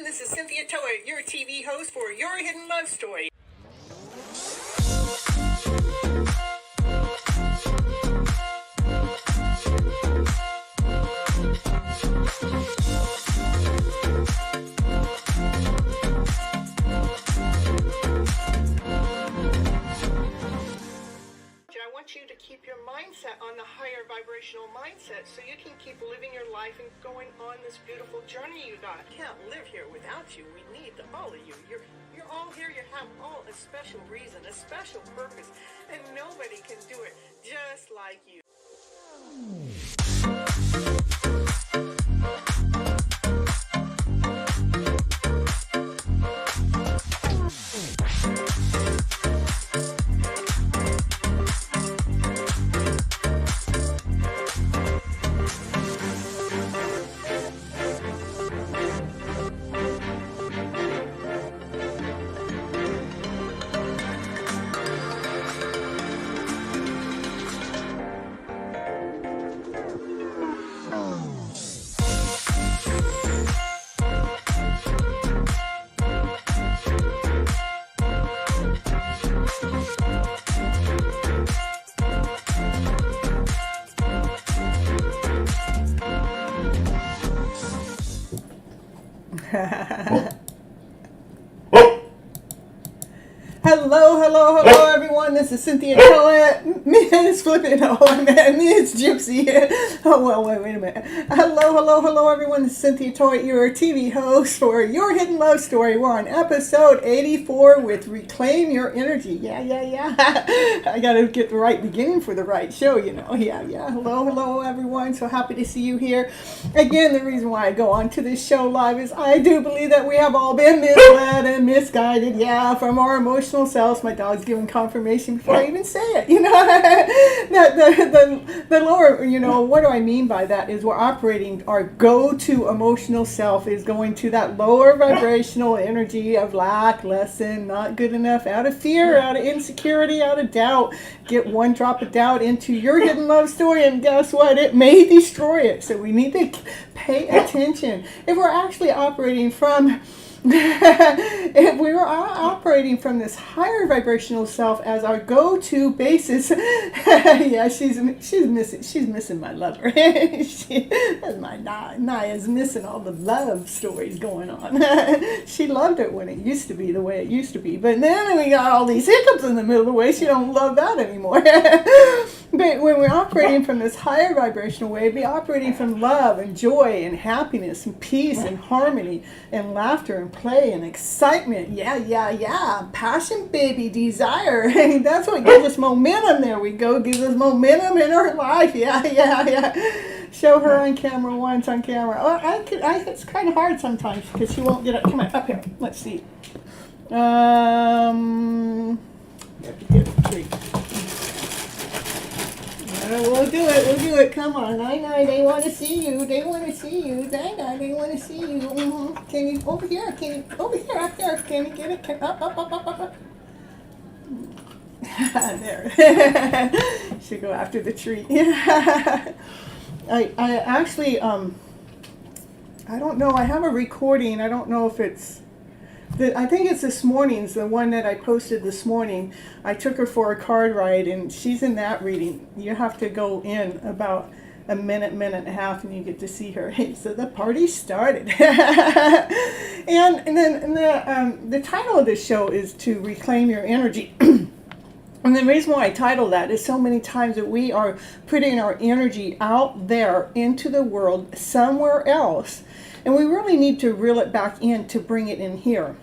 This is Cynthia Toet, your TV host for Your Hidden Love Story. I want you to keep your mindset on the higher vibrational mindset so you can keep living your life and going on this beautiful journey you got. Can't live here without you. We need all of you. You're all here. You have all a special reason, a special purpose, and nobody can do it just like you. Hello, everyone. This is Cynthia Toet. It's flipping. Oh, man, it's Gypsy. Oh, well, wait a minute. Hello, everyone. This is Cynthia Toet, your TV host for Your Hidden Love Story. We're on episode 84 with Reclaim Your Energy. Yeah. I got to get the right beginning for the right show, you know. Yeah. Hello, everyone. So happy to see you here. Again, the reason why I go on to this show live is I do believe that we have all been misled and misguided, from our emotional selves. My dog's giving confirmation before I even say it, that the lower, what do I mean by that is we're operating, our go-to emotional self is going to that lower vibrational energy of lack, lesson, not good enough, out of fear, out of insecurity, out of doubt. Get one drop of doubt into your hidden love story, and guess what? It may destroy it. So we need to pay attention. If we're actually operating from if we were operating from this higher vibrational self as our go-to basis, she's missing my lover. My Naya's missing all the love stories going on. She loved it when it used to be the way it used to be, but then we got all these hiccups in the middle of the way. She don't love that anymore. But when we're operating from this higher vibrational way, be operating from love and joy and happiness and peace and harmony and laughter and play and excitement. Passion, baby, desire. That's what gives us momentum. There we go. Gives us momentum in our life. Show her on camera once on camera. Oh, it's kind of hard sometimes because she won't get up. Come on, up here. Let's see. We'll do it. Come on. Nine, they want to see you. Nine, they want to see you. Mm-hmm. Can you, over here, up there. Can you get it? Up. There. Should go after the tree. I actually, I don't know. I have a recording. I don't know if it's, I think it's this morning's, the one that I posted this morning. I took her for a card ride, and she's in that reading. You have to go in about a minute and a half, and you get to see her. Hey, so the party started. and then the title of this show is to reclaim your energy. And the reason why I title that is so many times that we are putting our energy out there into the world somewhere else, and we really need to reel it back in to bring it in here.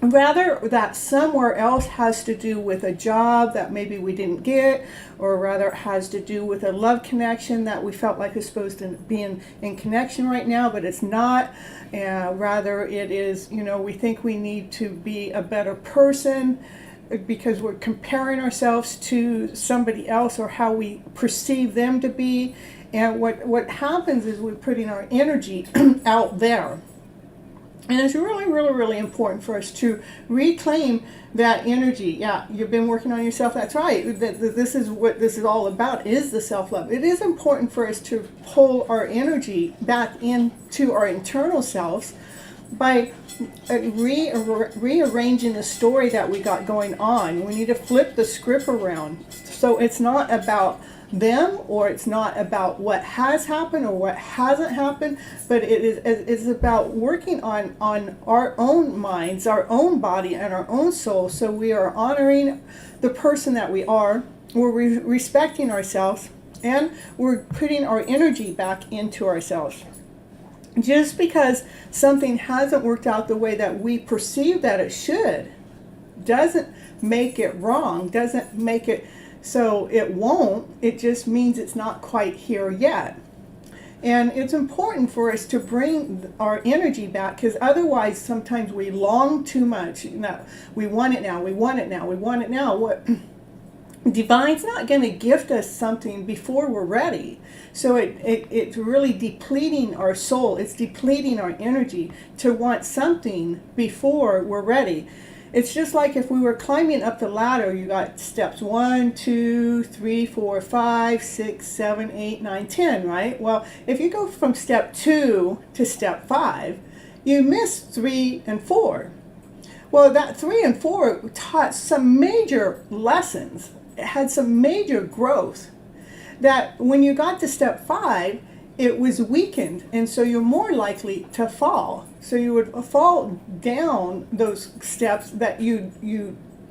Rather, that somewhere else has to do with a job that maybe we didn't get, or rather it has to do with a love connection that we felt like is supposed to be in connection right now, but it's not. Rather, it is, we think we need to be a better person. because we're comparing ourselves to somebody else or how we perceive them to be. And what happens is we're putting our energy out there. And it's really, really, really important for us to reclaim that energy. Yeah, you've been working on yourself. That's right. This is what this is all about, is the self-love. It is important for us to pull our energy back into our internal selves by rearranging the story that we got going on. We need to flip the script around. So it's not about them, or it's not about what has happened or what hasn't happened, but it's about working on our own minds, our own body, and our own soul. So we are honoring the person that we are, we're respecting ourselves, and we're putting our energy back into ourselves. Just because something hasn't worked out the way that we perceive that it should doesn't make it wrong, doesn't make it so it won't. It just means it's not quite here yet. And it's important for us to bring our energy back, because otherwise sometimes we long too much. We want it now, we want it now, we want it now. What Divine's not going to gift us something before we're ready. So it's really depleting our soul. It's depleting our energy to want something before we're ready. It's just like if we were climbing up the ladder. You got steps 1, 2, 3, 4, 5, 6, 7, 8, 9, 10, right? Well, if you go from step 2 to step 5, you miss 3 and 4. Well, that 3 and 4 taught some major lessons. It had some major growth, that when you got to step 5, it was weakened, and so you're more likely to fall. So you would fall down those steps that you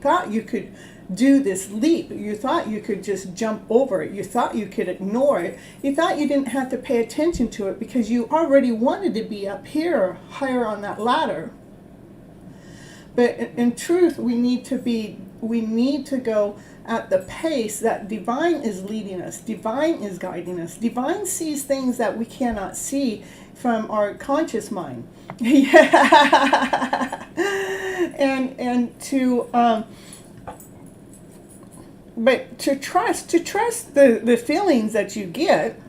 thought you could do this leap. You thought you could just jump over it. You thought you could ignore it. You thought you didn't have to pay attention to it because you already wanted to be up here, higher on that ladder. But in truth, we need to go at the pace that Divine is leading us. Divine is guiding us. Divine sees things that we cannot see from our conscious mind. Yeah. And to but to trust the feelings that you get,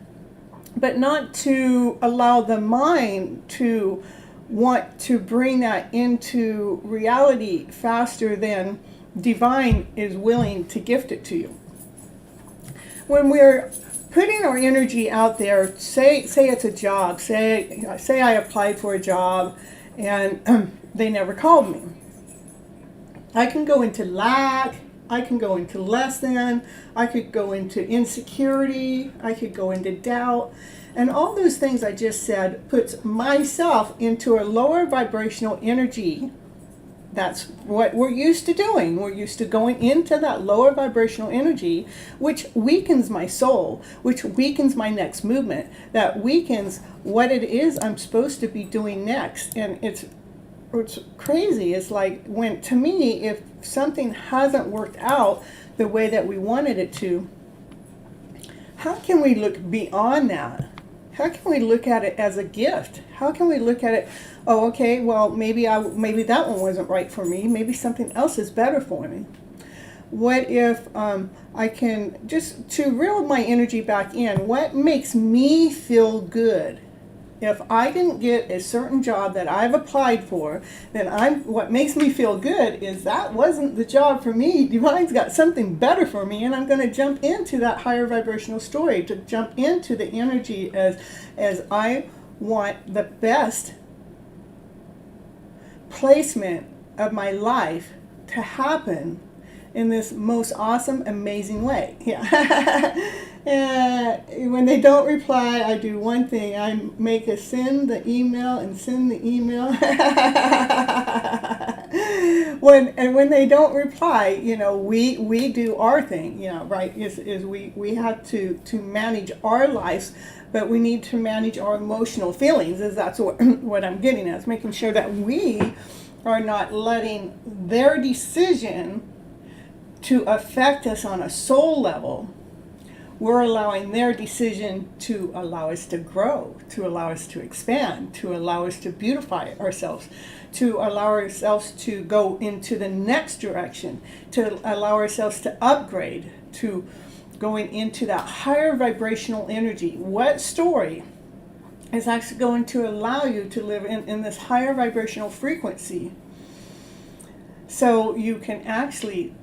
but not to allow the mind to want to bring that into reality faster than Divine is willing to gift it to you. When we're putting our energy out there, say it's a job, say I applied for a job and they never called me. I can go into lack, I can go into less than, I could go into insecurity, I could go into doubt. And all those things I just said puts myself into a lower vibrational energy. That's what we're used to doing. We're used to going into that lower vibrational energy, which weakens my soul, which weakens my next movement, that weakens what it is I'm supposed to be doing next. And it's crazy. It's like, when, to me, if something hasn't worked out the way that we wanted it to, how can we look beyond that? How can we look at it as a gift? How can we look at it, oh, okay, well, maybe that one wasn't right for me. Maybe something else is better for me. What if I can just, to reel my energy back in, what makes me feel good? If I didn't get a certain job that I've applied for, then what makes me feel good is that wasn't the job for me. Divine's got something better for me, and I'm going to jump into that higher vibrational story, to jump into the energy as I want the best placement of my life to happen in this most awesome, amazing way. Yeah. When they don't reply, I do one thing. I make a send the email and send the email. when they don't reply, we do our thing, right? Is we have to manage our lives, but we need to manage our emotional feelings. That's what I'm getting at. Is making sure that we are not letting their decision to affect us on a soul level. We're allowing their decision to allow us to grow, to allow us to expand, to allow us to beautify ourselves, to allow ourselves to go into the next direction, to allow ourselves to upgrade, to going into that higher vibrational energy. What story is actually going to allow you to live in this higher vibrational frequency, so you can actually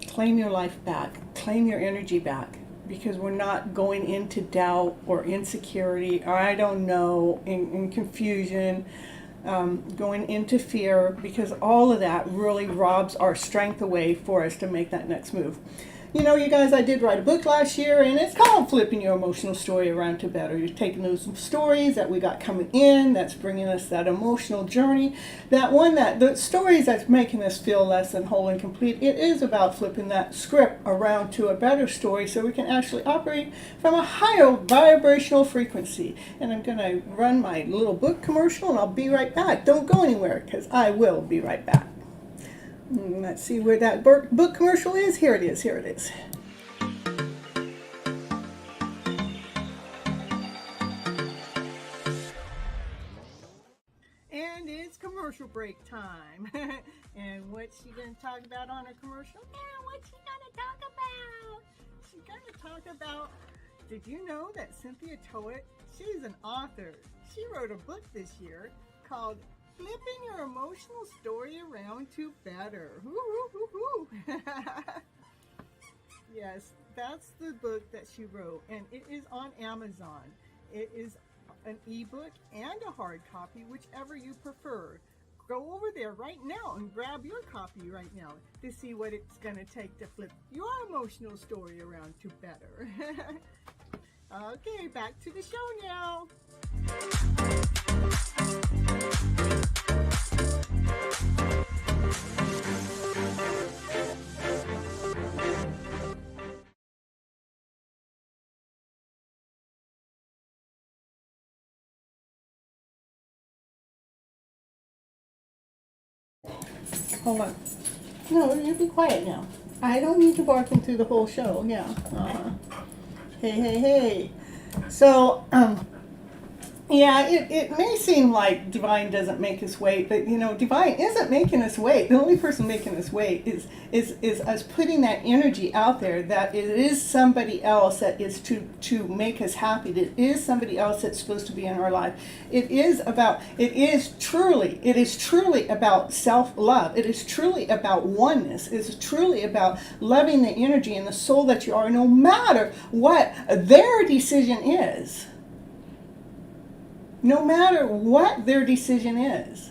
claim your life back, claim your energy back, because we're not going into doubt or insecurity, or I don't know, in confusion, going into fear, because all of that really robs our strength away for us to make that next move. You know, you guys, I did write a book last year, and it's called Flipping Your Emotional Story Around to Better. You're taking those stories that we got coming in, that's bringing us that emotional journey, the stories that's making us feel less than whole and complete. It is about flipping that script around to a better story, so we can actually operate from a higher vibrational frequency. And I'm going to run my little book commercial, and I'll be right back. Don't go anywhere, because I will be right back. Let's see where that book commercial is. Here it is. Here it is. And it's commercial break time. And what's she going to talk about on her commercial? Yeah, what's she going to talk about? She's going to talk about, did you know that Cynthia Toet, she's an author. She wrote a book this year called Flipping Your Emotional Story Around to Better. Yes, that's the book that she wrote, and it is on Amazon. It is an ebook and a hard copy, whichever you prefer. Go over there right now and grab your copy right now to see what it's going to take to flip your emotional story around to better. Okay, back to the show now. Hold on. No, you be quiet now. I don't need you barking through the whole show. Yeah. Hey. So, yeah, it may seem like Divine doesn't make us wait, but you know, Divine isn't making us wait. The only person making us wait is us putting that energy out there that it is somebody else that is to make us happy. That it is somebody else that's supposed to be in our life. It is truly about self-love. It is truly about oneness. It is truly about loving the energy and the soul that you are, no matter what their decision is. No matter what their decision is.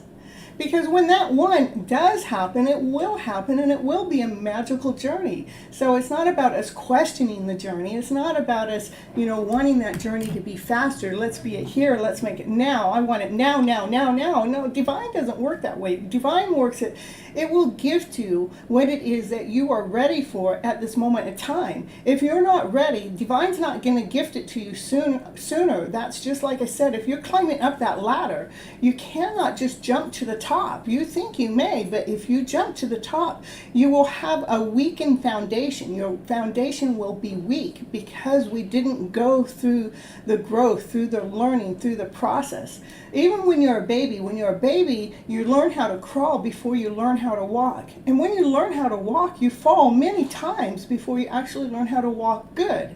Because when that one does happen, it will happen, and it will be a magical journey. So it's not about us questioning the journey. It's not about us, wanting that journey to be faster. Let's be it here. Let's make it now. I want it now. No, Divine doesn't work that way. Divine works it will gift you what it is that you are ready for at this moment in time. If you're not ready, Divine's not going to gift it to you sooner. That's just like I said, if you're climbing up that ladder, you cannot just jump to the top. You think you may, but if you jump to the top, you will have a weakened foundation. Your foundation will be weak because we didn't go through the growth, through the learning, through the process. Even when you're a baby, you learn how to crawl before you learn how to walk. And when you learn how to walk, you fall many times before you actually learn how to walk good.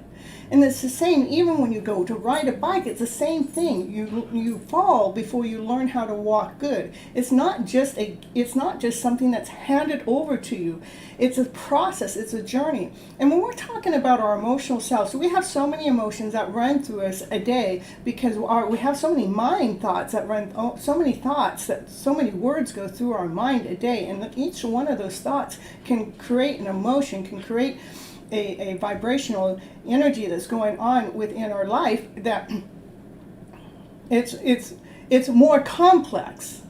And it's the same even when you go to ride a bike. It's the same thing. You fall before you learn how to walk good. It's not just something that's handed over to you. It's a process. It's a journey. And when we're talking about our emotional selves, we have so many emotions that run through us a day because we have so many mind thoughts that run, so many thoughts that so many words go through our mind a day. And each one of those thoughts can create an emotion, can create a vibrational energy that's going on within our life that it's more complex.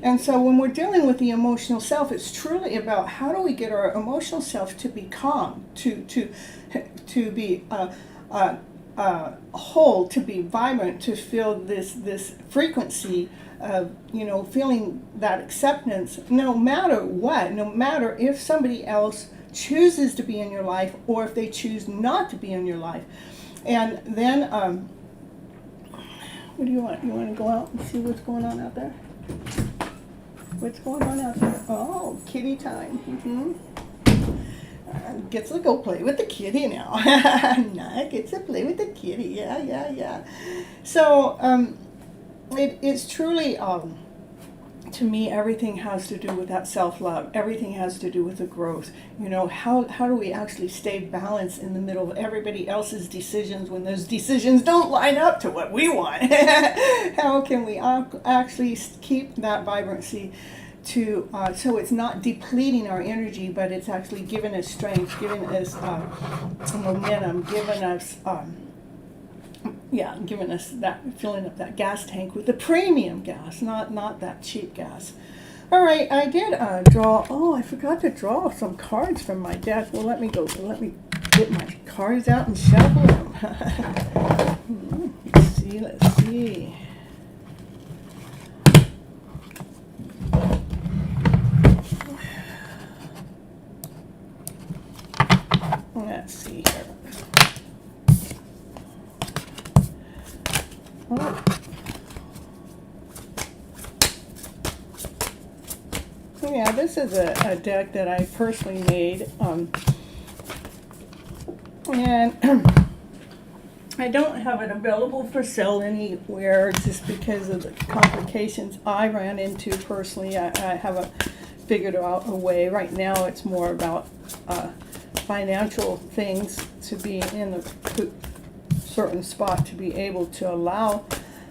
And so when we're dealing with the emotional self, it's truly about how do we get our emotional self to be calm, to be whole, to be vibrant, to feel this frequency of feeling that acceptance, no matter what, no matter if somebody else chooses to be in your life or if they choose not to be in your life. And then what do you want? You want to go out and see what's going on out there? What's going on out there? Oh, kitty time. Gets to go play with the kitty now. Nah, gets to play with the kitty. Yeah. So, it's truly, to me, everything has to do with that self-love. Everything has to do with the growth. You know, how do we actually stay balanced in the middle of everybody else's decisions when those decisions don't line up to what we want? How can we actually keep that vibrancy to so it's not depleting our energy, but it's actually giving us strength, giving us momentum, giving us that, filling up that gas tank with the premium gas, not that cheap gas. All right, I did draw. Oh, I forgot to draw some cards from my deck. Well, let me get my cards out and shuffle them. Let's see. Let's see here. Oh. Yeah, this is a deck that I personally made, and I don't have it available for sale anywhere just because of the complications I ran into personally. I haven't figured out a way. Right now it's more about financial things to be in a certain spot to be able to allow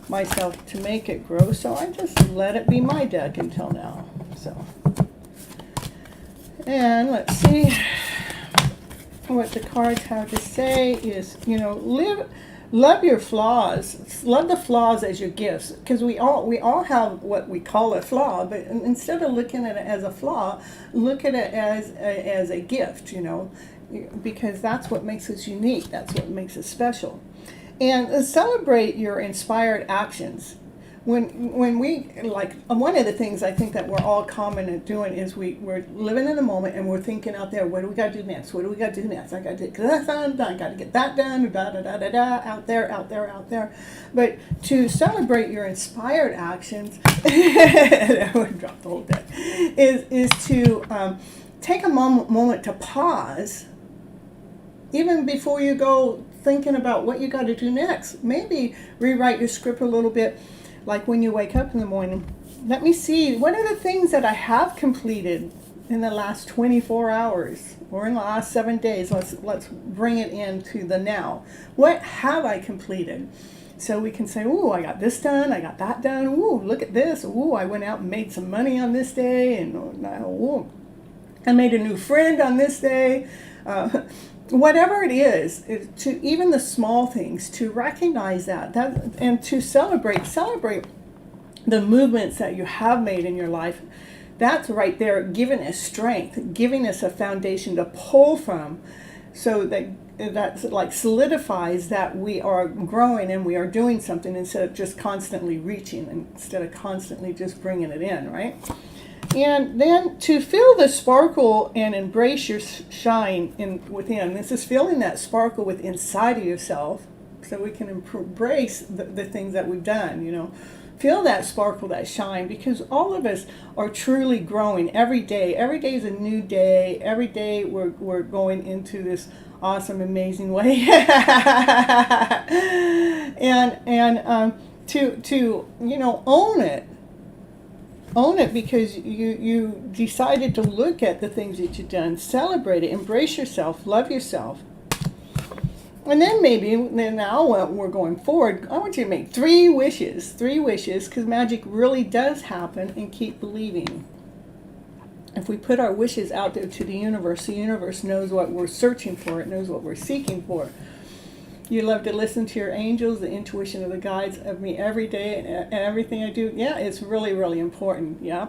myself to make it grow. So I just let it be my deck until now. So, and let's see what the cards have to say is, you know, love your flaws. Love the flaws as your gifts, because we all have what we call a flaw, but instead of looking at it as a flaw, look at it as a gift, you know, because that's what makes us unique. That's what makes us special. And celebrate your inspired actions. When we, like, one of the things I think that we're all common at doing is we're living in the moment and we're thinking out there, what do we got to do next? What do we got to do next? I got to get that done, I got to get that done, out there. But to celebrate your inspired actions, I would drop the whole deck, is to take a moment to pause, even before you go thinking about what you got to do next. Maybe rewrite your script a little bit. Like when you wake up in the morning, let me see, what are the things that I have completed in the last 24 hours or in the last 7 days? Let's bring it into the now. What have I completed? So we can say, ooh, I got this done, I got that done, ooh, look at this, ooh, I went out and made some money on this day, and ooh, I made a new friend on this day. Whatever it is, to even the small things, to recognize that and to celebrate the movements that you have made in your life. That's right there, giving us strength, giving us a foundation to pull from, so that's like solidifies that we are growing and we are doing something instead of just constantly reaching, instead of constantly just bringing it in, right? And then to feel the sparkle and embrace your shine within. This is feeling that sparkle within inside of yourself, so we can embrace the things that we've done, you know. Feel that sparkle, that shine, because all of us are truly growing every day. Every day is a new day. Every day we're going into this awesome, amazing way. and to you know, own it. Own it, because you decided to look at the things that you've done, celebrate it, embrace yourself, love yourself. And then now we're going forward, I want you to make 3 wishes, because magic really does happen, and keep believing. If we put our wishes out there to the universe knows what we're searching for, it knows what we're seeking for. You love to listen to your angels, the intuition of the guides of me every day and everything I do. Yeah, it's really, really important. Yeah.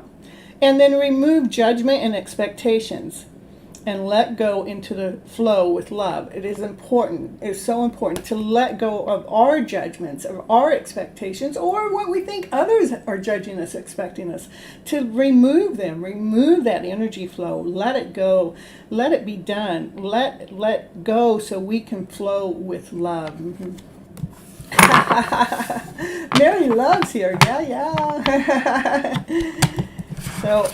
And then remove judgment and expectations and let go into the flow with love. It is important. It's so important to let go of our judgments, of our expectations, or what we think others are judging us, expecting us. To remove them, remove that energy flow, let it go, let it be done, let go, so we can flow with love. Mm-hmm. Mary loves here, yeah. So,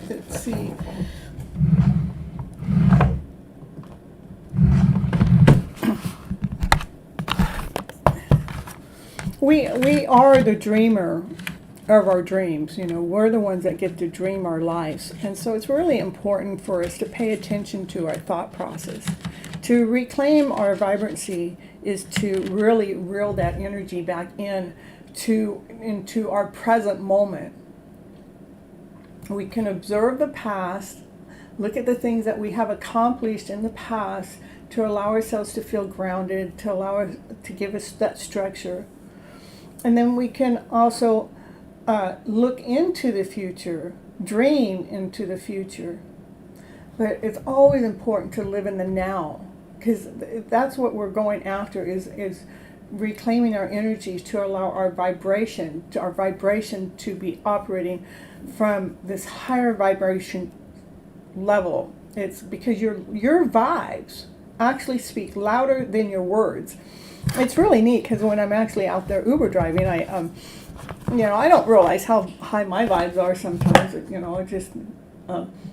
let's see. We are the dreamer of our dreams. You know, we're the ones that get to dream our lives. And so it's really important for us to pay attention to our thought process. To reclaim our vibrancy is to really reel that energy back into our present moment. We can observe the past, look at the things that we have accomplished in the past to allow ourselves to feel grounded, to give us that structure. And then we can also look into the future, dream into the future. But it's always important to live in the now, because that's what we're going after, is reclaiming our energies to allow our vibration to be operating from this higher vibration level. It's because your vibes actually speak louder than your words. It's really neat, because when I'm actually out there Uber driving, I don't realize how high my vibes are sometimes.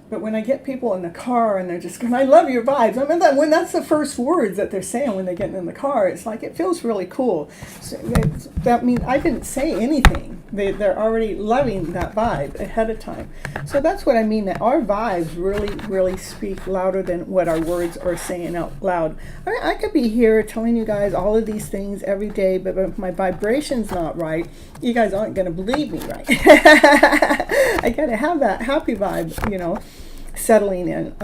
But when I get people in the car and they're just going, "I love your vibes," I mean, when that's the first words that they're saying when they get in the car, it's like it feels really cool. So that means I didn't say anything. They're already loving that vibe ahead of time. So that's what I mean, that our vibes really, really speak louder than what our words are saying out loud. I could be here telling you guys all of these things every day, but if my vibration's not right, you guys aren't going to believe me, right? I got to have that happy vibe, settling in.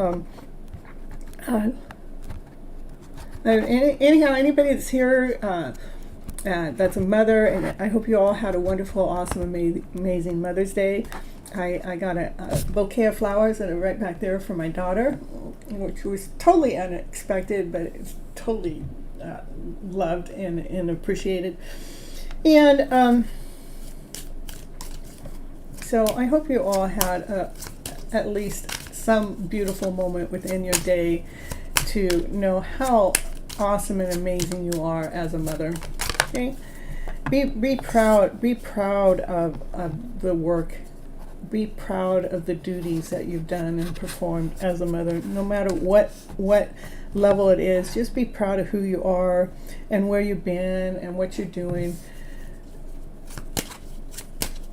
Anyhow, anybody that's here, that's a mother, and I hope you all had a wonderful, awesome, amazing Mother's Day. I got a bouquet of flowers that are right back there for my daughter, which was totally unexpected, but it's totally loved and appreciated. And so I hope you all had at least some beautiful moment within your day to know how awesome and amazing you are as a mother. Okay, be proud of the work. Be proud of the duties that you've done and performed as a mother, no matter what level it is. Just be proud of who you are and where you've been and what you're doing.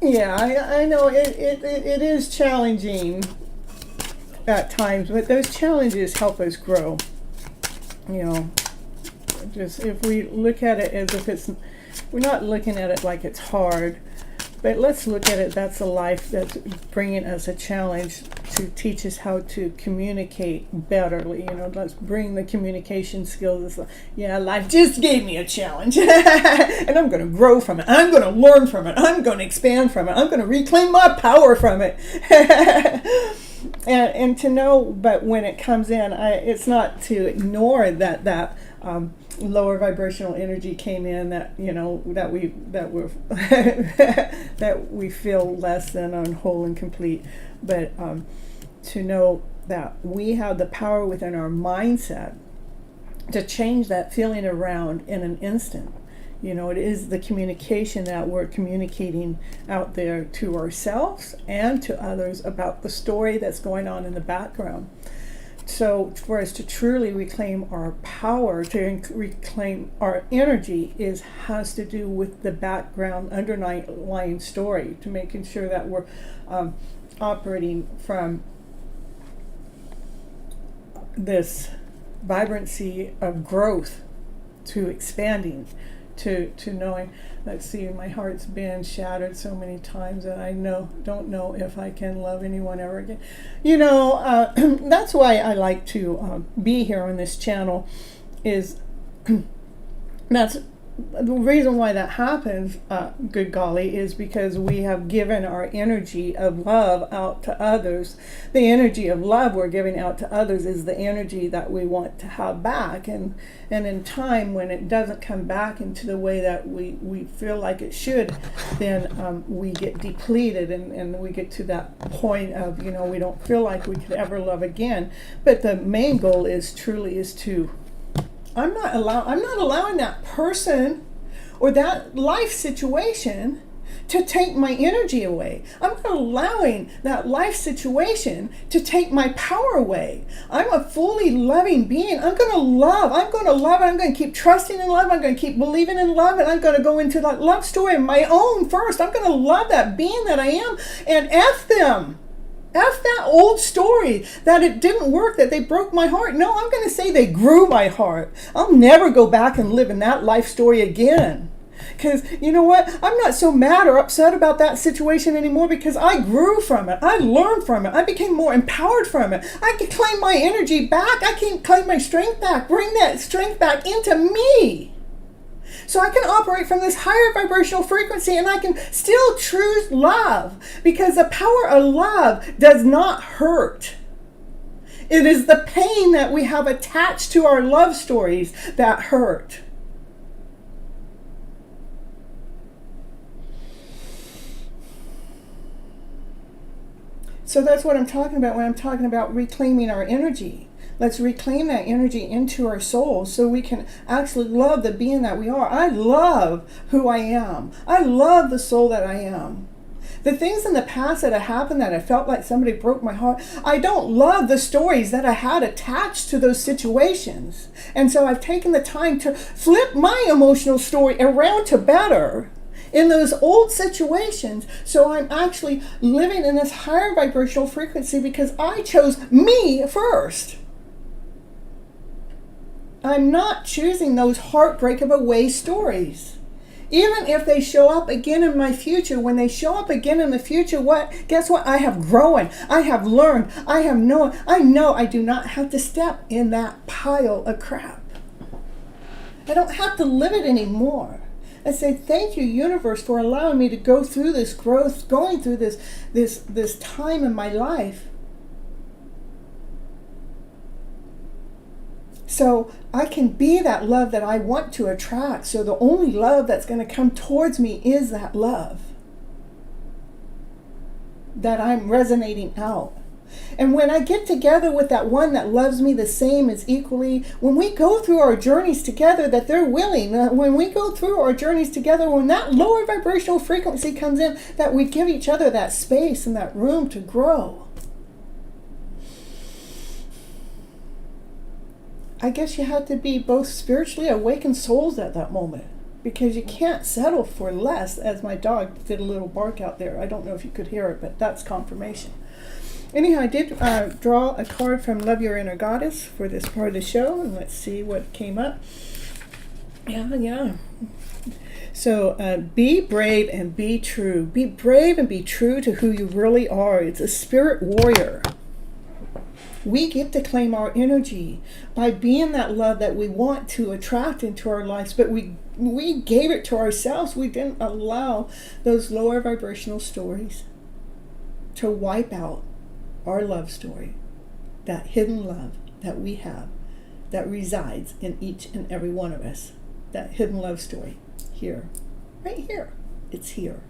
Yeah, I know it is challenging at times, but those challenges help us grow. Just if we look at it as if we're not looking at it like it's hard, but let's look at it, that's a life that's bringing us a challenge to teach us how to communicate betterly. Let's bring the communication skills. Life just gave me a challenge and I'm going to grow from it. I'm going to learn from it. I'm going to expand from it. I'm going to reclaim my power from it. and to know, but when it comes in, it's not to ignore that lower vibrational energy came in, that we feel less than unwhole and complete, but to know that we have the power within our mindset to change that feeling around in an instant. It is the communication that we're communicating out there to ourselves and to others about the story that's going on in the background. So for us to truly reclaim our power, to reclaim our energy, has to do with the background underlying story, to making sure that we're operating from this vibrancy of growth to expanding, to knowing, let's see, my heart's been shattered so many times that I don't know if I can love anyone ever again. That's why I like to be here on this channel, is that's the reason why that happens, good golly, is because we have given our energy of love out to others. The energy of love we're giving out to others is the energy that we want to have back. And in time, when it doesn't come back into the way that we feel like it should, then we get depleted and we get to that point of, we don't feel like we could ever love again. But the main goal is to I'm not allowing that person or that life situation to take my energy away. I'm not allowing that life situation to take my power away. I'm a fully loving being. I'm going to love. I'm going to love. I'm going to keep trusting in love. I'm going to keep believing in love. And I'm going to go into that love story of my own first. I'm going to love that being that I am and F them. F that old story that it didn't work, that they broke my heart. No, I'm going to say they grew my heart. I'll never go back and live in that life story again. Because you know what? I'm not so mad or upset about that situation anymore because I grew from it. I learned from it. I became more empowered from it. I can claim my energy back. I can claim my strength back. Bring that strength back into me. So I can operate from this higher vibrational frequency and I can still choose love because the power of love does not hurt. It is the pain that we have attached to our love stories that hurt. So that's what I'm talking about when I'm talking about reclaiming our energy. Let's reclaim that energy into our soul so we can actually love the being that we are. I love who I am. I love the soul that I am. The things in the past that have happened that I felt like somebody broke my heart, I don't love the stories that I had attached to those situations. And so I've taken the time to flip my emotional story around to better in those old situations, so I'm actually living in this higher vibrational frequency because I chose me first. I'm not choosing those heartbreak of away stories. Even if they show up again in my future, when they show up again in the future, guess what? I have grown. I have learned. I have known. I know I do not have to step in that pile of crap. I don't have to live it anymore. I say, thank you, universe, for allowing me to go through this growth, going through this time in my life. So I can be that love that I want to attract. So the only love that's going to come towards me is that love that I'm resonating out. And when I get together with that one that loves me the same as equally, when we go through our journeys together, that they're willing, when we go through our journeys together, when that lower vibrational frequency comes in, that we give each other that space and that room to grow. I guess you have to be both spiritually awakened souls at that moment, because you can't settle for less, as my dog did a little bark out there. I don't know if you could hear it, but that's confirmation. Anyhow, I did draw a card from Love Your Inner Goddess for this part of the show, and let's see what came up. Yeah. So be brave and be true. Be brave and be true to who you really are. It's a spirit warrior. We get to claim our energy by being that love that we want to attract into our lives, but we gave it to ourselves. We didn't allow those lower vibrational stories to wipe out our love story, that hidden love that we have, that resides in each and every one of us. That hidden love story, here, right here, it's here.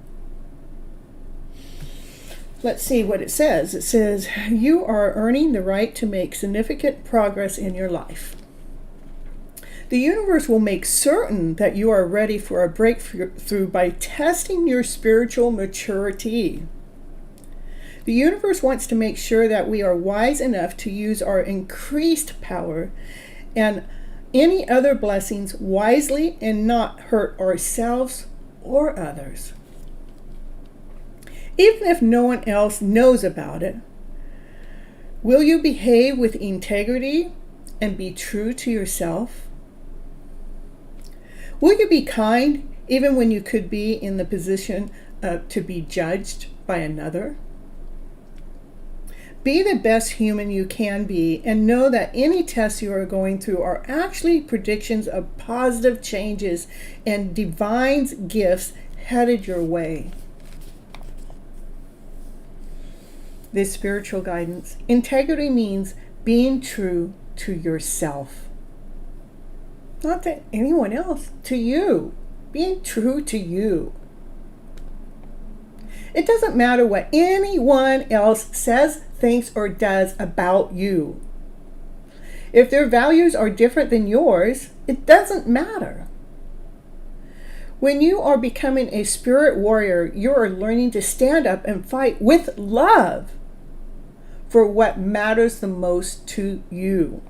Let's see what it says. It says, you are earning the right to make significant progress in your life. The universe will make certain that you are ready for a breakthrough by testing your spiritual maturity. The universe wants to make sure that we are wise enough to use our increased power and any other blessings wisely and not hurt ourselves or others. Even if no one else knows about it, will you behave with integrity and be true to yourself? Will you be kind even when you could be in the position to be judged by another? Be the best human you can be, and know that any tests you are going through are actually predictions of positive changes and divine gifts headed your way. This spiritual guidance. Integrity means being true to yourself. Not to anyone else, to you. Being true to you. It doesn't matter what anyone else says, thinks, or does about you. If their values are different than yours, it doesn't matter. When you are becoming a spirit warrior, you are learning to stand up and fight with love for what matters the most to you.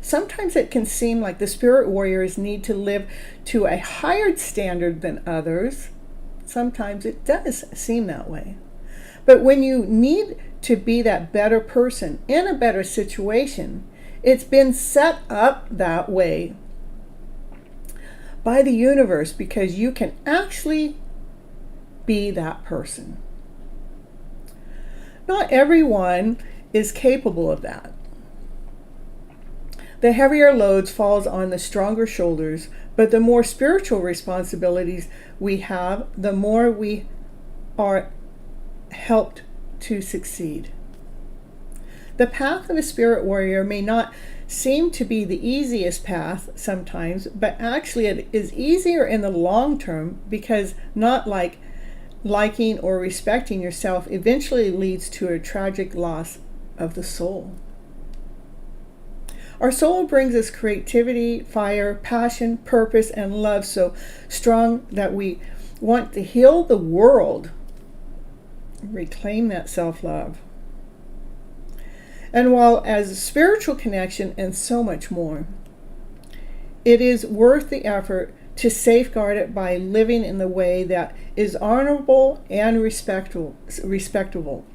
Sometimes it can seem like the spirit warriors need to live to a higher standard than others. Sometimes it does seem that way. But when you need to be that better person in a better situation, it's been set up that way by the universe because you can actually be that person. Not everyone is capable of that. The heavier loads falls on the stronger shoulders, but the more spiritual responsibilities we have, the more we are helped to succeed. The path of a spirit warrior may not seem to be the easiest path sometimes, but actually it is easier in the long term because not liking or respecting yourself eventually leads to a tragic loss of the soul. Our soul brings us creativity, fire, passion, purpose, and love so strong that we want to heal the world, reclaim that self-love. And while as a spiritual connection and so much more, it is worth the effort to safeguard it by living in the way that is honorable and respectable.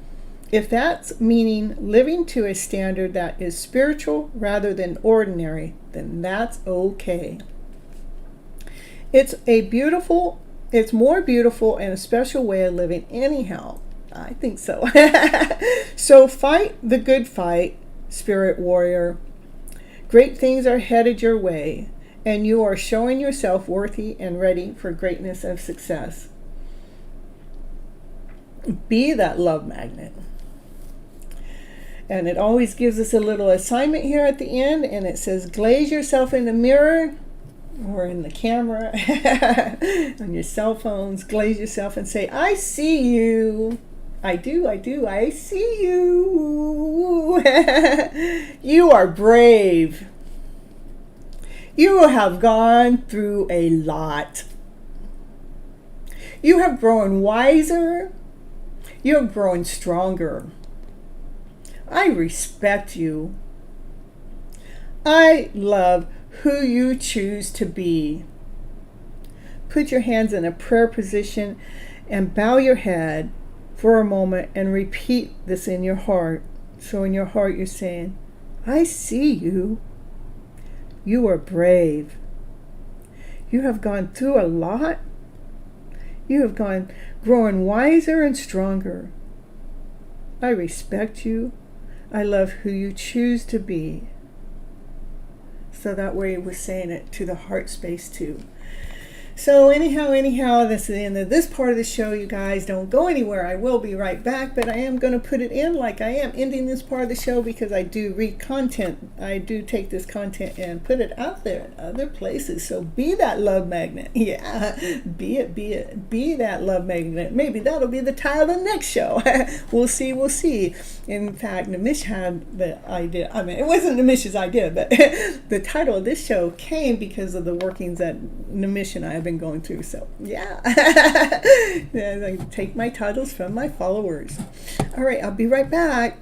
If that's meaning living to a standard that is spiritual rather than ordinary, then that's okay. It's more beautiful and a special way of living anyhow. I think so. So fight the good fight, spirit warrior. Great things are headed your way, and you are showing yourself worthy and ready for greatness of success. Be that love magnet. And it always gives us a little assignment here at the end, and it says, glaze yourself in the mirror or in the camera on your cell phones, glaze yourself and say, I see you. I do, I see you. You are brave. You have gone through a lot. You have grown wiser. You have grown stronger. I respect you. I love who you choose to be. Put your hands in a prayer position and bow your head for a moment and repeat this in your heart. So in your heart you're saying, I see you. You are brave. You have gone through a lot. You have growing wiser and stronger. I respect you. I love who you choose to be. So that way we're saying it to the heart space too. So anyhow, this is the end of this part of the show, you guys. Don't go anywhere. I will be right back, but I am going to put it in like I am ending this part of the show because I do read content. I do take this content and put it out there in other places. So be that love magnet. Yeah, be it. Be that love magnet. Maybe that'll be the title of the next show. We'll see. In fact, Nimish had the idea. I mean, it wasn't Nimish's idea, but the title of this show came because of the workings that Nimish and I have been going through. So yeah. I take my titles from my followers. All right, I'll be right back.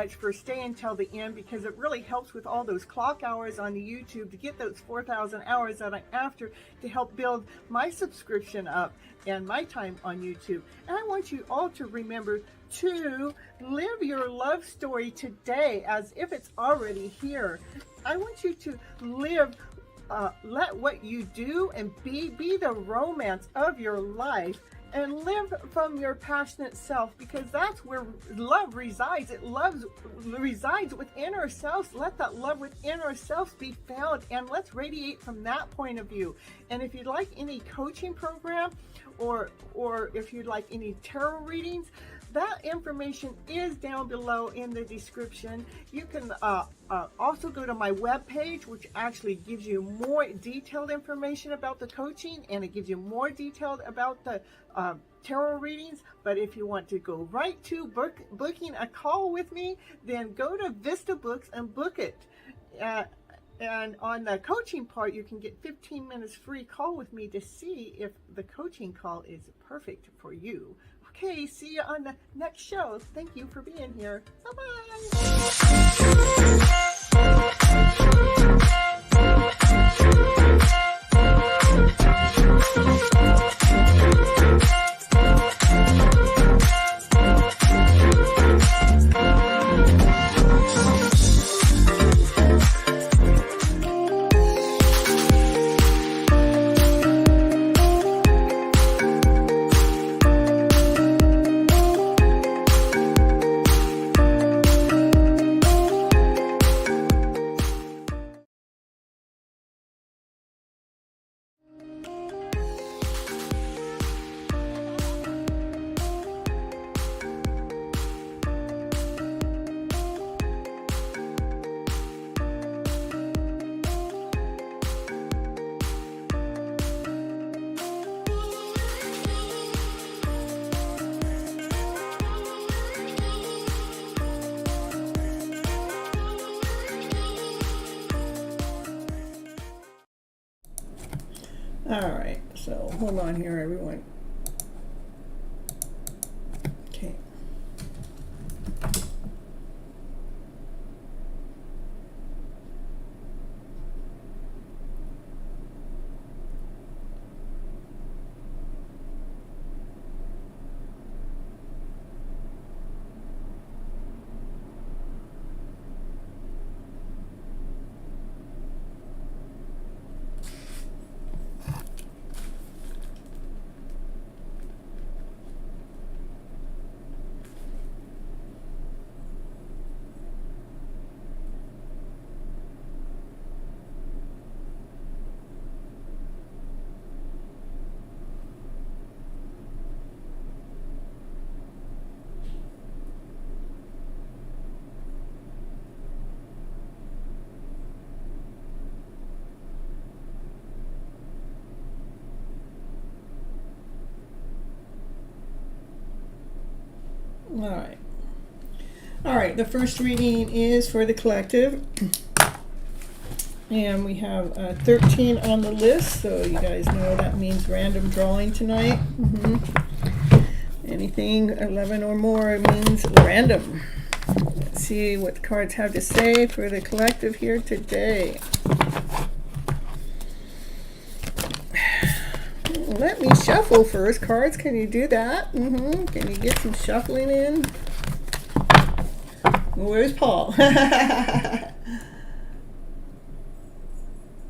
much for staying till the end, because it really helps with all those clock hours on the YouTube to get those 4,000 hours that I'm after to help build my subscription up and my time on YouTube. And I want you all to remember to live your love story today as if it's already here. I want you to live, let what you do and be the romance of your life, and live from your passionate self, because that's where love resides. It resides within ourselves. Let that love within ourselves be found, and let's radiate from that point of view. And if you'd like any coaching program, or if you'd like any tarot readings, that information is down below in the description. You can also go to my webpage, which actually gives you more detailed information about the coaching, and it gives you more detailed about the tarot readings. But if you want to go right to booking a call with me, then go to Vista Books and book it. And on the coaching part, you can get 15 minutes free call with me to see if the coaching call is perfect for you. Okay, see you on the next show. Thank you for being here. All right, so hold on here, everyone. Okay. All right, the first reading is for the collective, and we have 13 on the list, so you guys know that means random drawing tonight. Anything 11 or more means random. Let's see what the cards have to say for the collective here today. Let me shuffle first. Cards, can you do that? Can you get some shuffling in? Where's Paul? All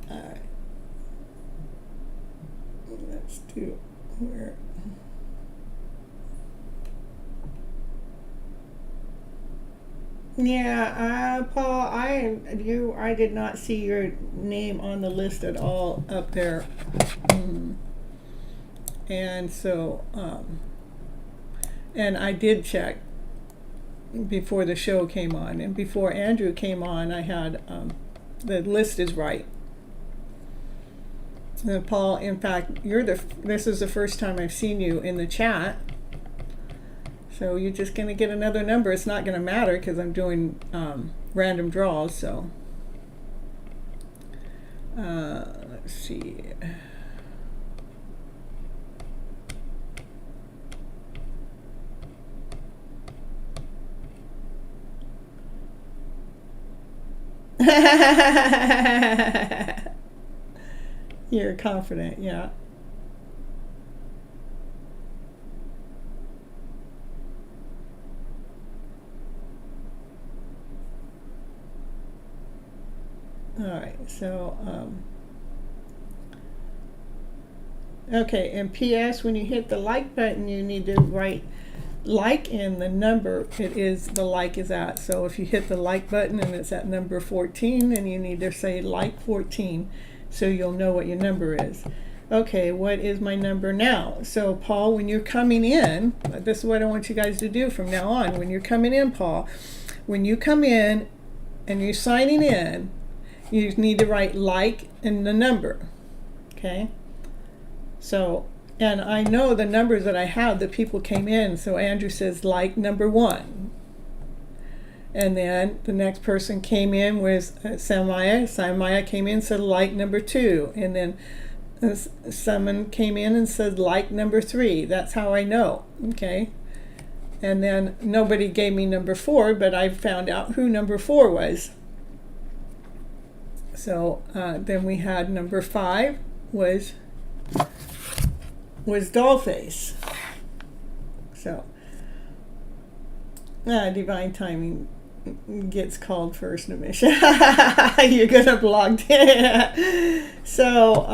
right. Let's do where. Yeah, Paul, I did not see your name on the list at all up there. And so, and I did check before the show came on, and before Andrew came on, I had, the list is right. And Paul, in fact, this is the first time I've seen you in the chat. So you're just going to get another number. It's not going to matter because I'm doing random draws. So let's see. You're confident, yeah. All right, so okay, and PS, when you hit the like button, you need to write like in the number the like is at. So if you hit the like button and it's at number 14, then you need to say like 14, so you'll know what your number is. Okay, what is my number now? So Paul, when you're coming in, this is what I want you guys to do from now on. When you're coming in, Paul, when you come in and you're signing in, you need to write like in the number. Okay, so, and I know the numbers that I have, the people came in. So Andrew says like number 1, and then the next person came in was Samaya came in, said like number 2, and then someone came in and said like number 3. That's how I know. Okay, and then nobody gave me number 4, but I found out who number 4 was. So then we had number 5 was Dollface. So divine timing gets called first, Namisha. You're gonna blog. So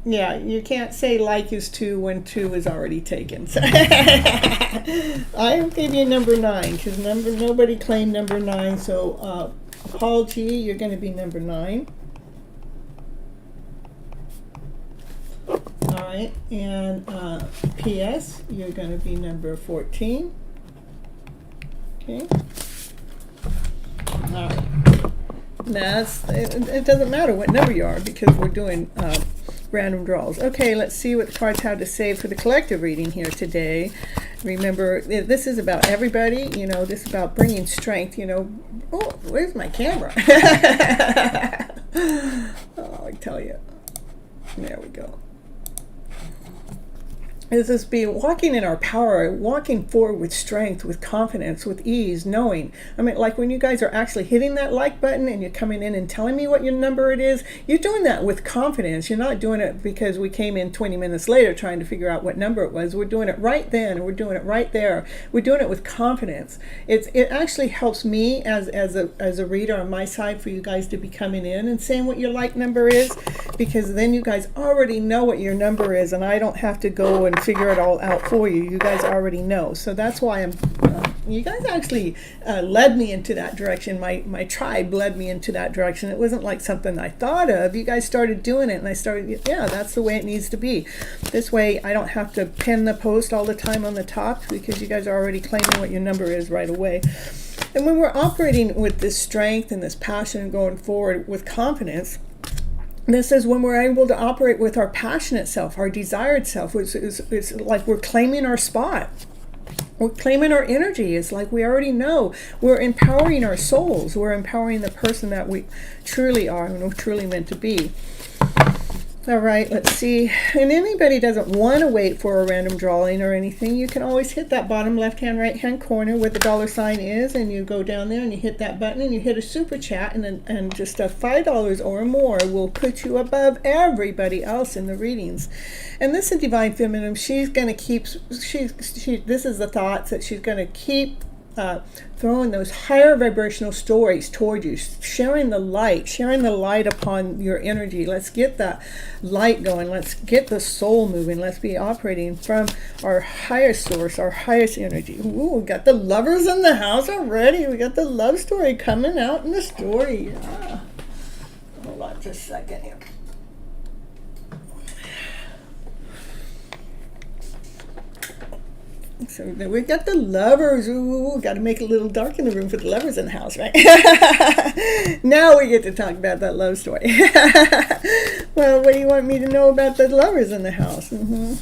yeah, you can't say like is 2 when 2 is already taken. So I'll give you number 9 because nobody claimed number 9. So Paul G, you're going to be number 9. All right, and PS, you're going to be number 14. Okay. All right. It doesn't matter what number you are because we're doing random draws. Okay, let's see what the cards have to say for the collective reading here today. Remember, this is about everybody. You know, this is about bringing strength. You know, oh, where's my camera? Oh, I tell you. There we go. Is this be walking in our power, walking forward with strength, with confidence, with ease, knowing. I mean, like when you guys are actually hitting that like button and you're coming in and telling me what your number it is, you're doing that with confidence. You're not doing it because we came in 20 minutes later trying to figure out what number it was. We're doing it right then, and we're doing it right there. We're doing it with confidence. It actually helps me as a reader on my side for you guys to be coming in and saying what your like number is, because then you guys already know what your number is, and I don't have to go and figure it all out for you. You guys already know. So that's why you guys actually led me into that direction. My tribe led me into that direction. It wasn't like something I thought of. You guys started doing it, and I started, yeah, that's the way it needs to be. This way I don't have to pin the post all the time on the top, because you guys are already claiming what your number is right away. And when we're operating with this strength and this passion and going forward with confidence, this is when we're able to operate with our passionate self, our desired self. It's like we're claiming our spot. We're claiming our energy. It's like we already know. We're empowering our souls. We're empowering the person that we truly are and we're truly meant to be. All right, let's see. And anybody doesn't want to wait for a random drawing or anything, you can always hit that bottom left-hand, right-hand corner where the $ is, and you go down there and you hit that button and you hit a super chat, and just $5 or more will put you above everybody else in the readings. And this is Divine Feminine. She's going to keep, this is the thoughts that she's going to keep throwing those higher vibrational stories toward you, sharing the light upon your energy. Let's get that light going. Let's get the soul moving. Let's be operating from our highest source, our highest energy. Ooh, we got the lovers in the house already. We got the love story coming out in the story. Yeah. Hold on just a second here. So we got the lovers. Ooh, got to make it a little dark in the room for the lovers in the house, right? Now we get to talk about that love story. Well, what do you want me to know about the lovers in the house? Mm-hmm.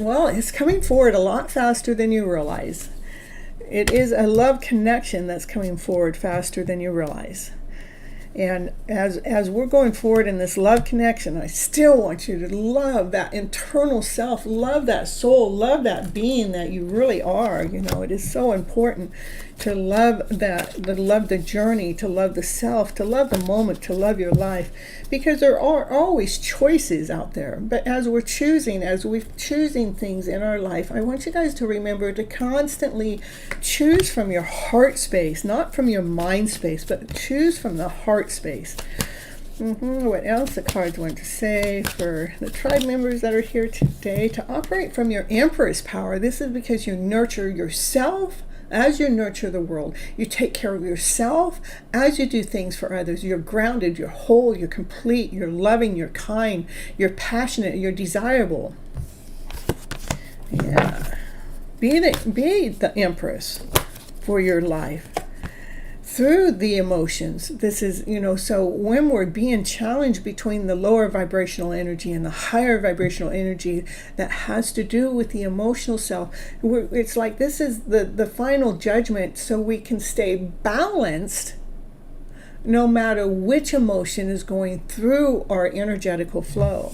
Well, it's coming forward a lot faster than you realize. It is a love connection that's coming forward faster than you realize. And as we're going forward in this love connection, I still want you to love that internal self, love that soul, love that being that you really are. You know, it is so important to love that, to love the journey, to love the self, to love the moment, to love your life, because there are always choices out there. But as we're choosing things in our life, I want you guys to remember to constantly choose from your heart space, not from your mind space, but choose from the heart space. What else the cards want to say for the tribe members that are here today? To operate from your Empress power. This is because you nurture yourself as you nurture the world. You take care of yourself as you do things for others. You're grounded, you're whole, you're complete, you're loving, you're kind, you're passionate, you're desirable. Yeah. Be the Empress for your life through the emotions. This is, so when we're being challenged between the lower vibrational energy and the higher vibrational energy that has to do with the emotional self, it's like this is the final judgment, so we can stay balanced no matter which emotion is going through our energetical flow.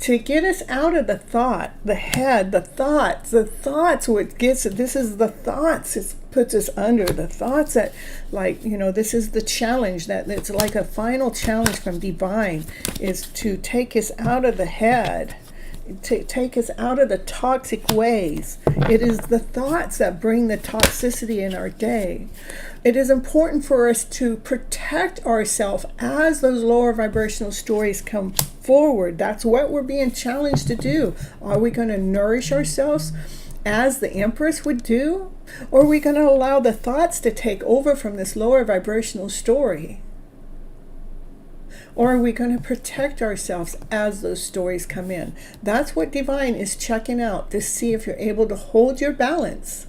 To get us out of the thought, the head, the thoughts, what gets it. This is the thoughts. It puts us under the thoughts that, this is the challenge, that it's like a final challenge from divine, is to take us out of the head, to take us out of the toxic ways. It is the thoughts that bring the toxicity in our day. It is important for us to protect ourselves as those lower vibrational stories come forward. That's what we're being challenged to do. Are we going to nourish ourselves as the Empress would do? Or are we going to allow the thoughts to take over from this lower vibrational story? Or are we going to protect ourselves as those stories come in? That's what divine is checking out, to see if you're able to hold your balance,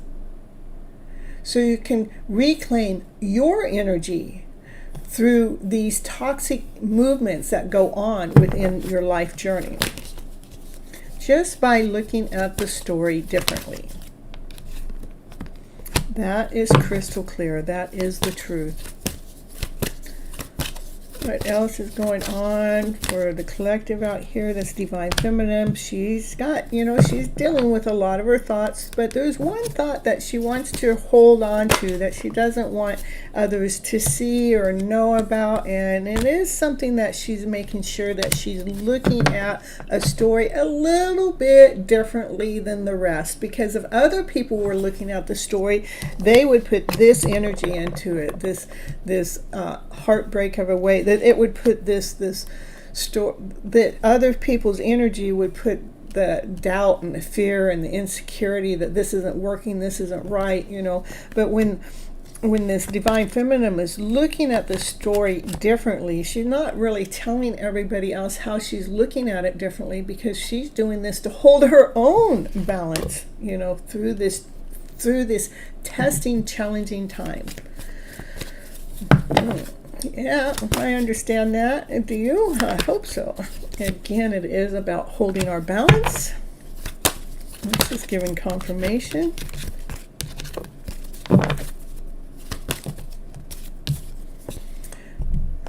so you can reclaim your energy through these toxic movements that go on within your life journey, just by looking at the story differently. That is crystal clear. That is the truth. What else is going on for the collective out here? This divine feminine, she's got, she's dealing with a lot of her thoughts, but there's one thought that she wants to hold on to, that she doesn't want others to see or know about, and it is something that she's making sure that she's looking at a story a little bit differently than the rest, because if other people were looking at the story, they would put this energy into it, this heartbreak of a way, that it would put this story, that other people's energy would put the doubt and the fear and the insecurity that this isn't working, this isn't right, But when this divine feminine is looking at the story differently, she's not really telling everybody else how she's looking at it differently, because she's doing this to hold her own balance, through this testing, challenging time. Yeah, I understand that. Do you? I hope so. Again, it is about holding our balance. This is giving confirmation.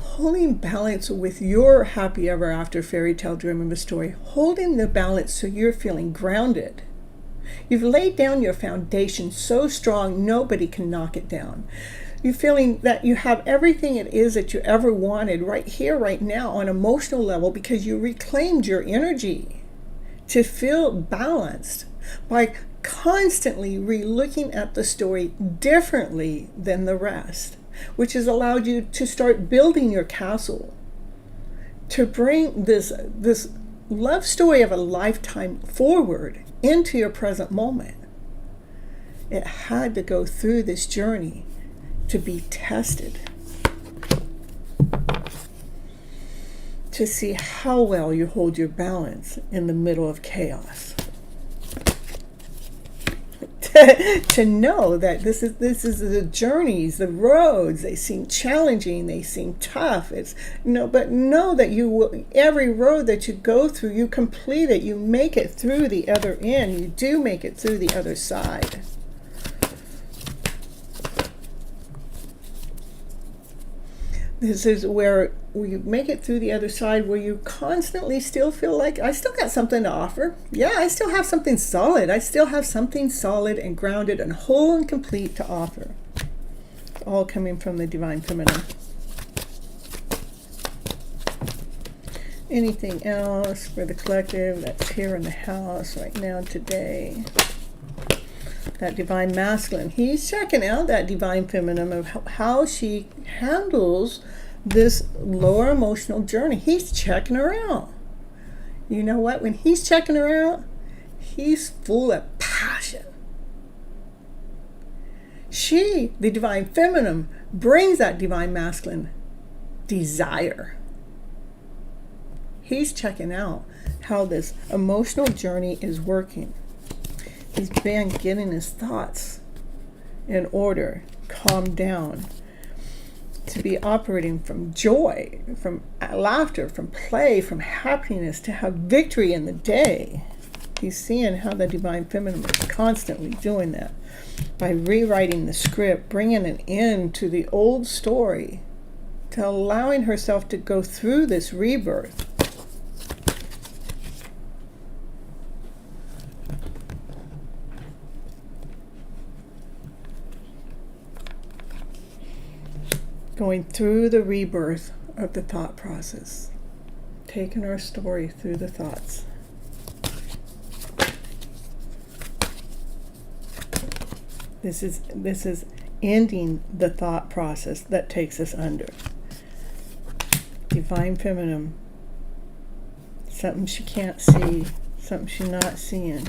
Holding balance with your happy ever after fairy tale dream of a story. Holding the balance so you're feeling grounded. You've laid down your foundation so strong nobody can knock it down. You're feeling that you have everything it is that you ever wanted right here, right now, on an emotional level, because you reclaimed your energy to feel balanced by constantly re-looking at the story differently than the rest, which has allowed you to start building your castle, to bring this love story of a lifetime forward into your present moment. It had to go through this journey to be tested, to see how well you hold your balance in the middle of chaos. to know that this is the journeys, the roads. They seem challenging, they seem tough. It's but know that you will, every road that you go through, you complete it, you make it through the other end. You do make it through the other side. This is where you make it through the other side, where you constantly still feel like, I still got something to offer. Yeah, I still have something solid. I still have something solid and grounded and whole and complete to offer. All coming from the Divine Feminine. Anything else for the collective that's here in the house right now today? That Divine Masculine, he's checking out that Divine Feminine of how she handles this lower emotional journey. He's checking her out. You know what? When he's checking her out, he's full of passion. She, the Divine Feminine, brings that Divine Masculine desire. He's checking out how this emotional journey is working. He's been getting his thoughts in order, calm down, to be operating from joy, from laughter, from play, from happiness, to have victory in the day. He's seeing how the Divine Feminine is constantly doing that by rewriting the script, bringing an end to the old story, to allowing herself to go through this rebirth. Going through the rebirth of the thought process, taking our story through the thoughts. This is ending the thought process that takes us under. Divine Feminine, something she can't see, something she's not seeing.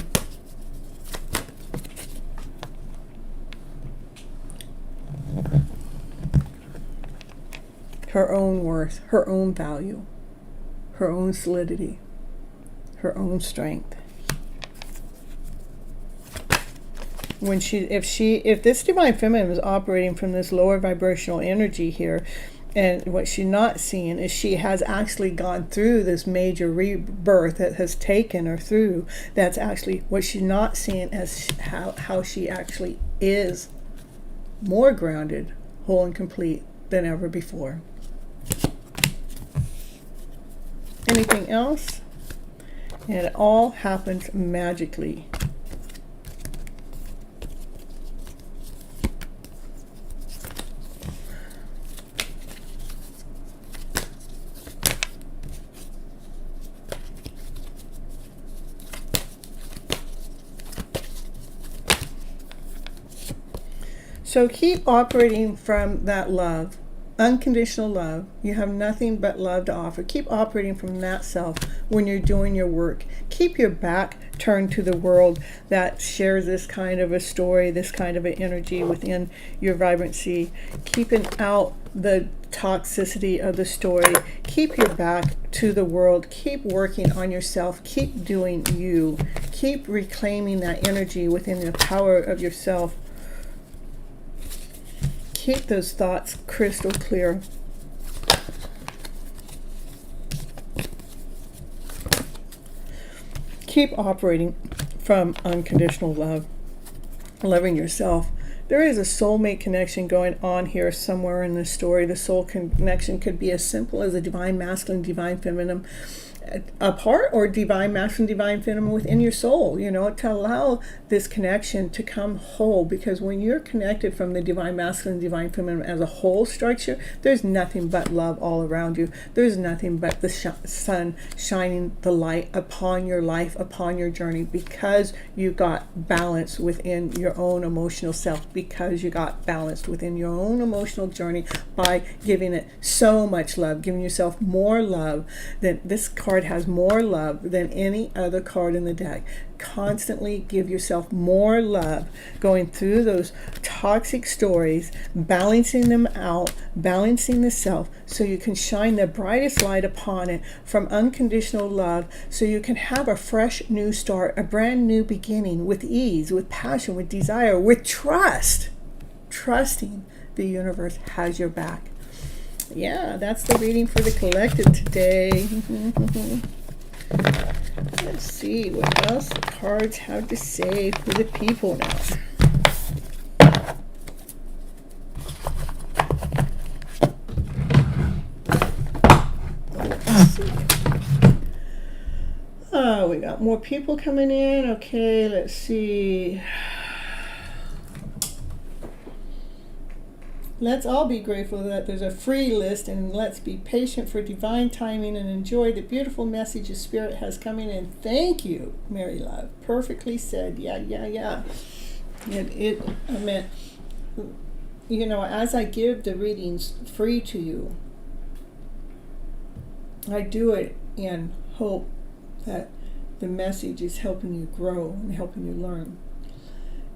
Her own worth, her own value, her own solidity, her own strength. If this Divine Feminine is operating from this lower vibrational energy here, and what she's not seeing is she has actually gone through this major rebirth that has taken her through. That's actually what she's not seeing as how she actually is more grounded, whole and complete than ever before. Anything else? And it all happens magically. So keep operating from that love, unconditional love. You have nothing but love to offer. Keep operating from that self when you're doing your work. Keep your back turned to the world that shares this kind of a story, this kind of an energy within your vibrancy. Keeping out the toxicity of the story. Keep your back to the world. Keep working on yourself. Keep doing you. Keep reclaiming that energy within the power of yourself. Keep those thoughts crystal clear. Keep operating from unconditional love, loving yourself. There is a soulmate connection going on here somewhere in this story. The soul connection could be as simple as a Divine Masculine, Divine Feminine apart, or Divine Masculine, Divine Feminine within your soul, to allow this connection to come whole. Because when you're connected from the Divine Masculine, Divine Feminine as a whole structure, there's nothing but love all around you. There's nothing but the sun shining the light upon your life, upon your journey, because you got balance within your own emotional self, because you got balanced within your own emotional journey by giving it so much love, giving yourself more love. Than this card card has more love than any other card in the deck. Constantly give yourself more love, going through those toxic stories, balancing them out, balancing the self, so you can shine the brightest light upon it from unconditional love, so you can have a fresh new start, a brand new beginning, with ease, with passion, with desire, with trust, trusting the universe has your back. Yeah, that's the reading for the collective today. Let's see what else the cards have to say for the people now. Let's see. Oh, we got more people coming in. Okay, let's see. Let's all be grateful that there's a free list, and let's be patient for divine timing and enjoy the beautiful message the Spirit has coming in. Thank you, Mary Love. Perfectly said. Yeah. I meant, as I give the readings free to you, I do it in hope that the message is helping you grow and helping you learn.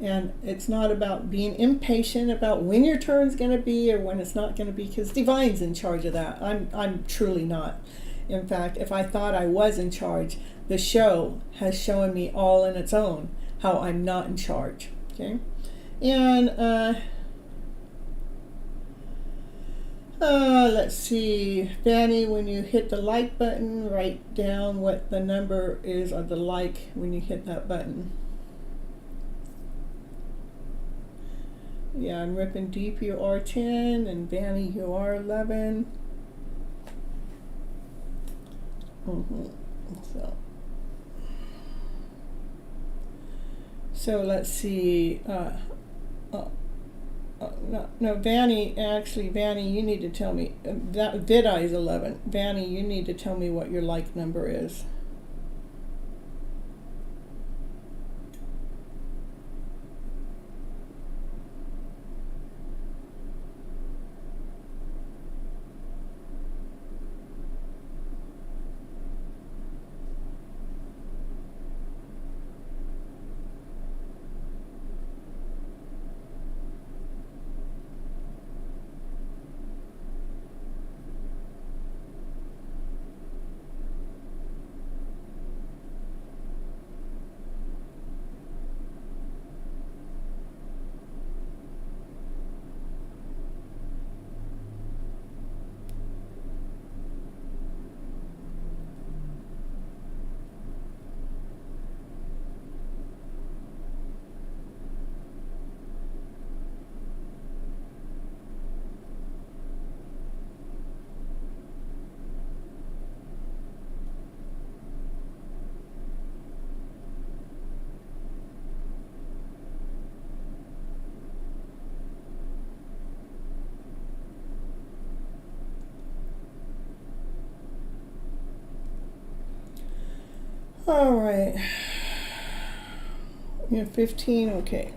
And it's not about being impatient about when your turn's going to be or when it's not going to be, because Divine's in charge of that. I'm truly not. In fact, if I thought I was in charge, the show has shown me all in its own how I'm not in charge. Okay? And let's see. Fanny, when you hit the like button, write down what the number is of the like when you hit that button. Yeah, I'm ripping deep, you are 10, and Vanny, you are 11. So let's see. No, Vanny, you need to tell me. That Vidai is 11. Vanny, you need to tell me what your like number is. All right. You're 15, okay.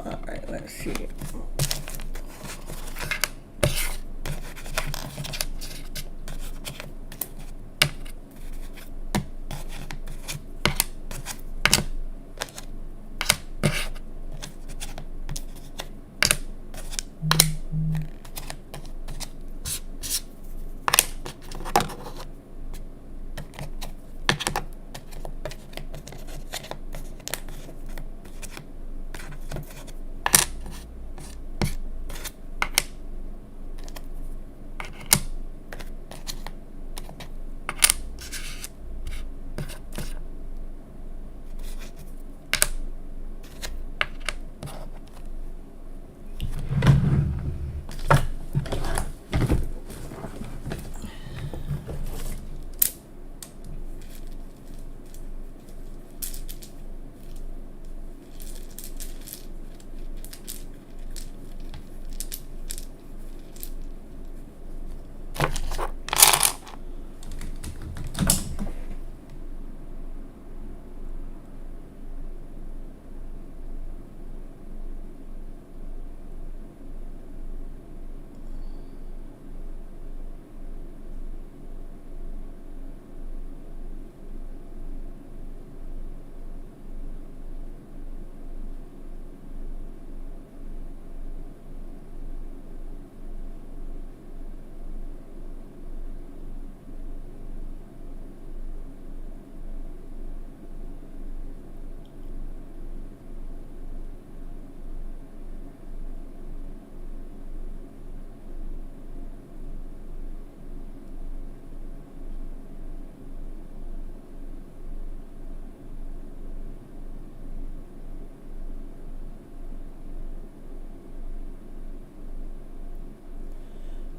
All right, let's see.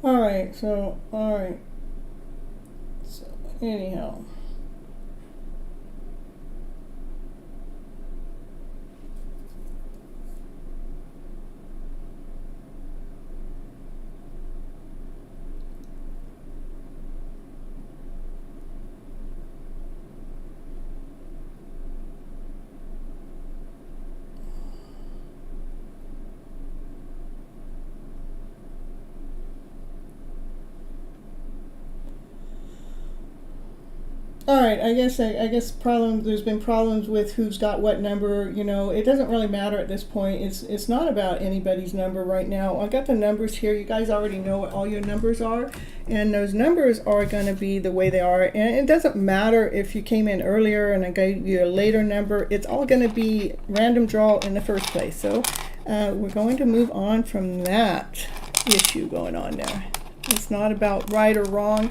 All right, so anyhow. All right, I guess there's been problems with who's got what number. You know, it doesn't really matter at this point. It's not about anybody's number right now. I got the numbers here. You guys already know what all your numbers are, and those numbers are going to be the way they are. And it doesn't matter if you came in earlier and I gave you a later number. It's all going to be random draw in the first place. So we're going to move on from that issue going on there. It's not about right or wrong.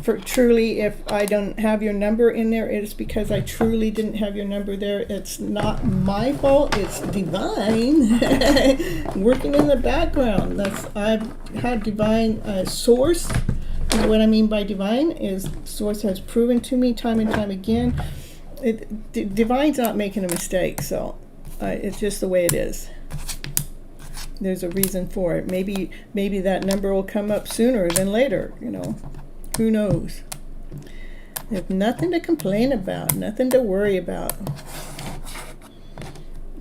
For truly, if I don't have your number in there, it's because I truly didn't have your number there. It's not my fault. It's divine working in the background. I've had divine source. And what I mean by divine is source has proven to me time and time again. Divine's not making a mistake, so it's just the way it is. There's a reason for it. Maybe that number will come up sooner than later, you know. Who knows? There's nothing to complain about, nothing to worry about.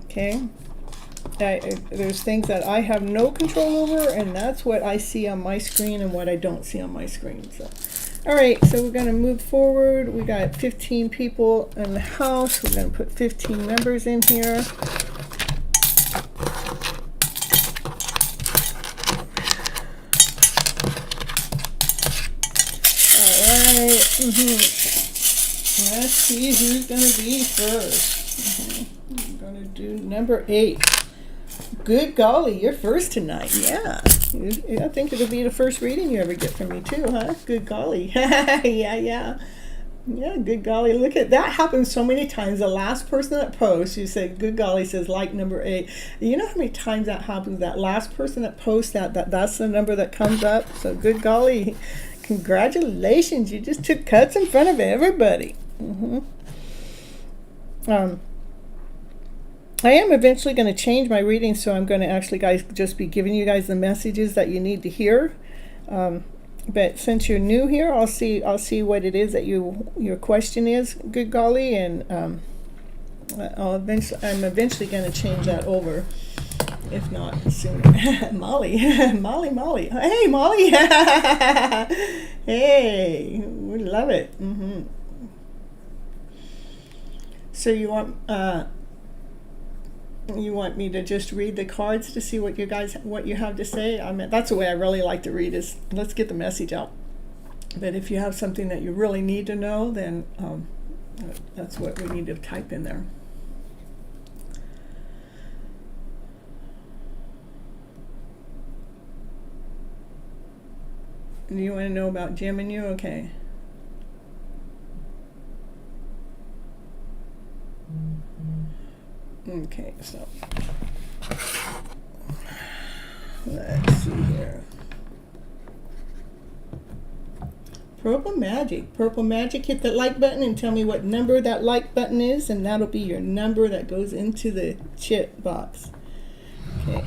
Okay? There's things that I have no control over, and that's what I see on my screen and what I don't see on my screen. So, all right, so we're going to move forward. We got 15 people in the house. We're going to put 15 numbers in here. Let's see who's going to be first. I'm going to do number 8. Good golly, you're first tonight. Yeah. I think it'll be the first reading you ever get from me too, huh? Good golly. Yeah, good golly. Look at that. Happens so many times. The last person that posts, you say, good golly, says like number 8. You know how many times that happens? That last person that posts that's the number that comes up. So good golly. Congratulations, you just took cuts in front of everybody. I am eventually going to change my reading, so I'm going to actually, guys, just be giving you guys the messages that you need to hear. But since you're new here, I'll see what it is that your question is. Good golly, and I'm eventually going to change that over. If not sooner. Molly. Hey, Molly. Hey, we love it. So you want me to just read the cards to see what you have to say? I mean, that's the way I really like to read, is let's get the message out. But if you have something that you really need to know, then that's what we need to type in there. Do you want to know about Jim and you? Okay. Okay, so let's see here. Purple Magic, hit that like button and tell me what number that like button is, and that'll be your number that goes into the chat box. Okay.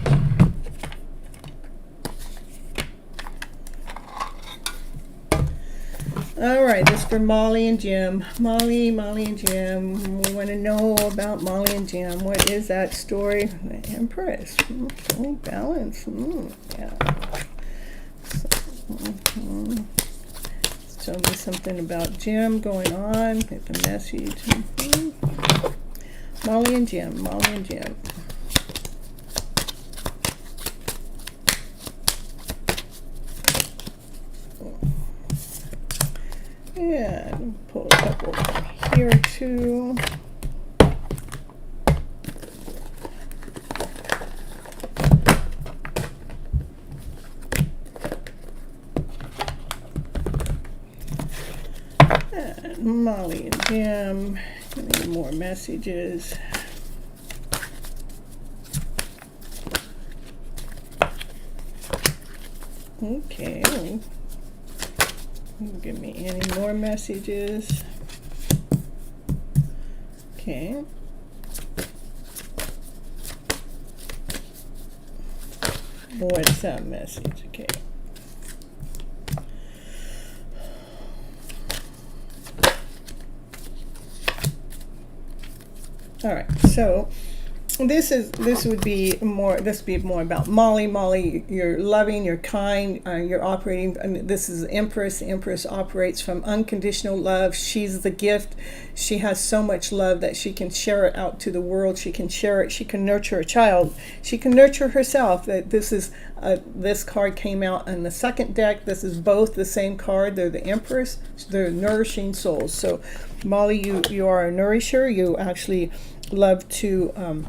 All right, this is for Molly and Jim. Molly and Jim. We want to know about Molly and Jim. What is that story? The Empress. Okay, balance. Yeah. So, tell me something about Jim going on. Get the message. Molly and Jim. Yeah, pull a couple here too. And Molly and Jim, getting more messages. Okay. Give me any more messages. Okay. What's that message? Okay. All right. So this would be more about Molly. Molly, you're loving, you're kind, you're operating. I mean, this is Empress. The Empress operates from unconditional love. She's the gift. She has so much love that she can share it out to the world. She can share it. She can nurture a child. She can nurture herself. That this card came out in the second deck. This is both the same card. They're the Empress. They're nourishing souls. So, Molly, you are a nourisher. You actually love to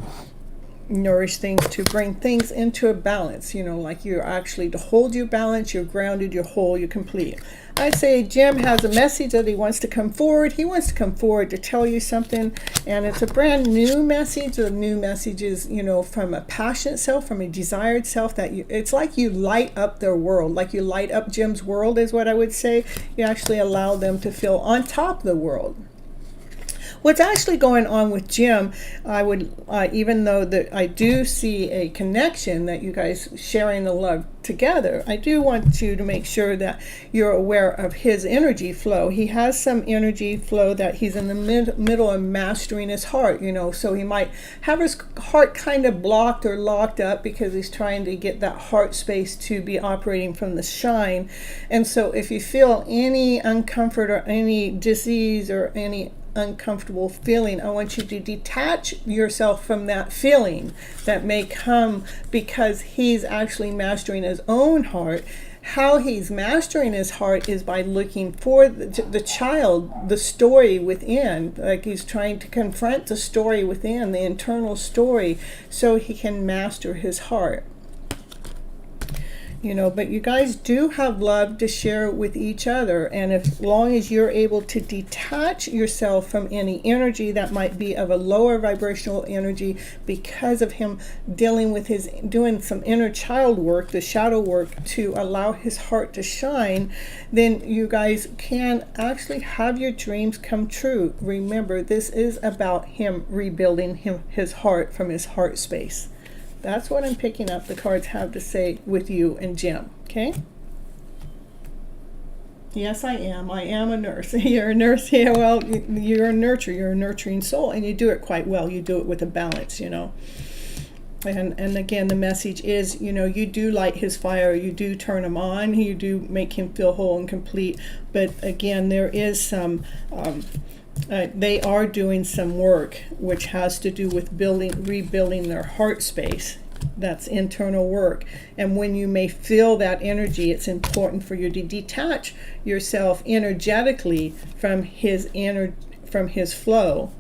nourish things, to bring things into a balance, like you're actually to hold your balance, you're grounded, you're whole, you're complete. I say Jim has a message that he wants to come forward. He wants to come forward to tell you something, and it's a brand new message. The new message is, from a passionate self, from a desired self, that it's like you light up their world, like you light up Jim's world is what I would say. You actually allow them to feel on top of the world. What's actually going on with Jim, I would, even though that I do see a connection that you guys sharing the love together, I do want you to make sure that you're aware of his energy flow. He has some energy flow that he's in the middle of mastering his heart, so he might have his heart kind of blocked or locked up because he's trying to get that heart space to be operating from the shine. And so if you feel any uncomfort or any disease or any uncomfortable feeling, I want you to detach yourself from that feeling that may come because he's actually mastering his own heart. How he's mastering his heart is by looking for the child, the story within, like he's trying to confront the story within, the internal story, so he can master his heart. But you guys do have love to share with each other, and as long as you're able to detach yourself from any energy that might be of a lower vibrational energy because of him doing some inner child work, the shadow work, to allow his heart to shine, then you guys can actually have your dreams come true. Remember, this is about him rebuilding his heart from his heart space. That's what I'm picking up the cards have to say with you and Jim, okay? Yes, I am. I am a nurse. You're a nurse. Yeah, well, you're a nurturer. You're a nurturing soul, and you do it quite well. You do it with a balance, And again, the message is, you do light his fire. You do turn him on. You do make him feel whole and complete. But again, there is some... they are doing some work which has to do with rebuilding their heart space. That's internal work. And when you may feel that energy, it's important for you to detach yourself energetically from his flow.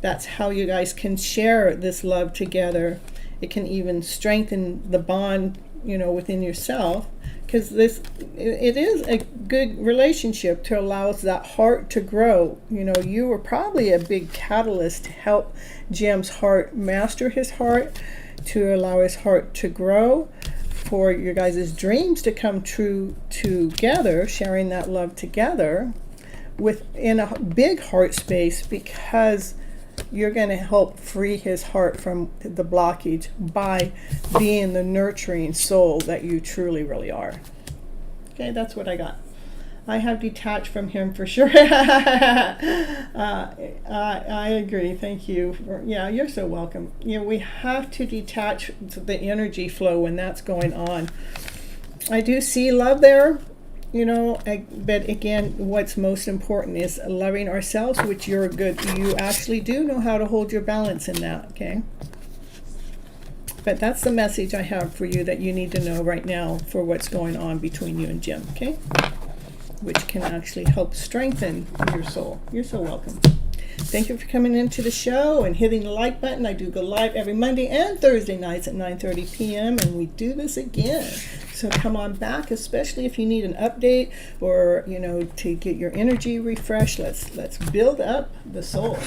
That's how you guys can share this love together. It can even strengthen the bond, within yourself. Because it is a good relationship to allow that heart to grow. You were probably a big catalyst to help Jim's heart master his heart, to allow his heart to grow, for your guys' dreams to come true together, sharing that love together within a big heart space, because you're going to help free his heart from the blockage by being the nurturing soul that you truly really are. Okay, that's what I got. I have detached from him for sure. I agree. Thank you. Yeah, you're so welcome. We have to detach the energy flow when that's going on. I do see love there. But again, what's most important is loving ourselves, which you actually do know how to hold your balance in that, okay? But that's the message I have for you that you need to know right now for what's going on between you and Jim, okay? Which can actually help strengthen your soul. You're so welcome. Thank you for coming into the show and hitting the like button. I do go live every Monday and Thursday nights at 9:30 p.m. and we do this again. So come on back, especially if you need an update or, to get your energy refreshed. Let's build up the soul.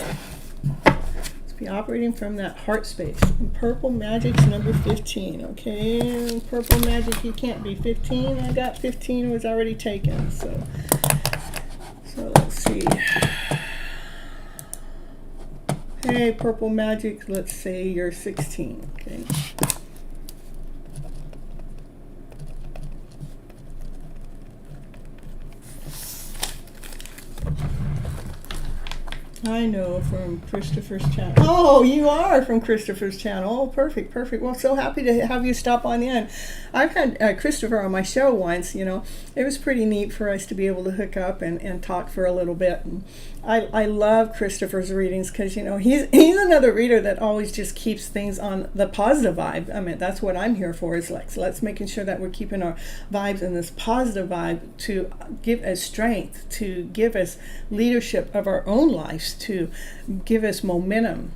Let's Be operating from that heart space. And purple magic's number 15. Okay, purple magic, you can't be 15. I got 15, was already taken. So let's see. Hey, purple magic, let's say you're 16. Okay. I know, from Christopher's channel. Oh, you are from Christopher's channel. Oh, perfect, perfect. Well, so happy to have you stop on in. I've had Christopher on my show once, you know. It was pretty neat for us to be able to hook up and talk for a little bit. And I love Christopher's readings because, you know, he's another reader that always just keeps things on the positive vibe. I mean, that's what I'm here for, is like, so let's making sure that we're keeping our vibes in this positive vibe to give us strength, to give us leadership of our own lives, to give us momentum.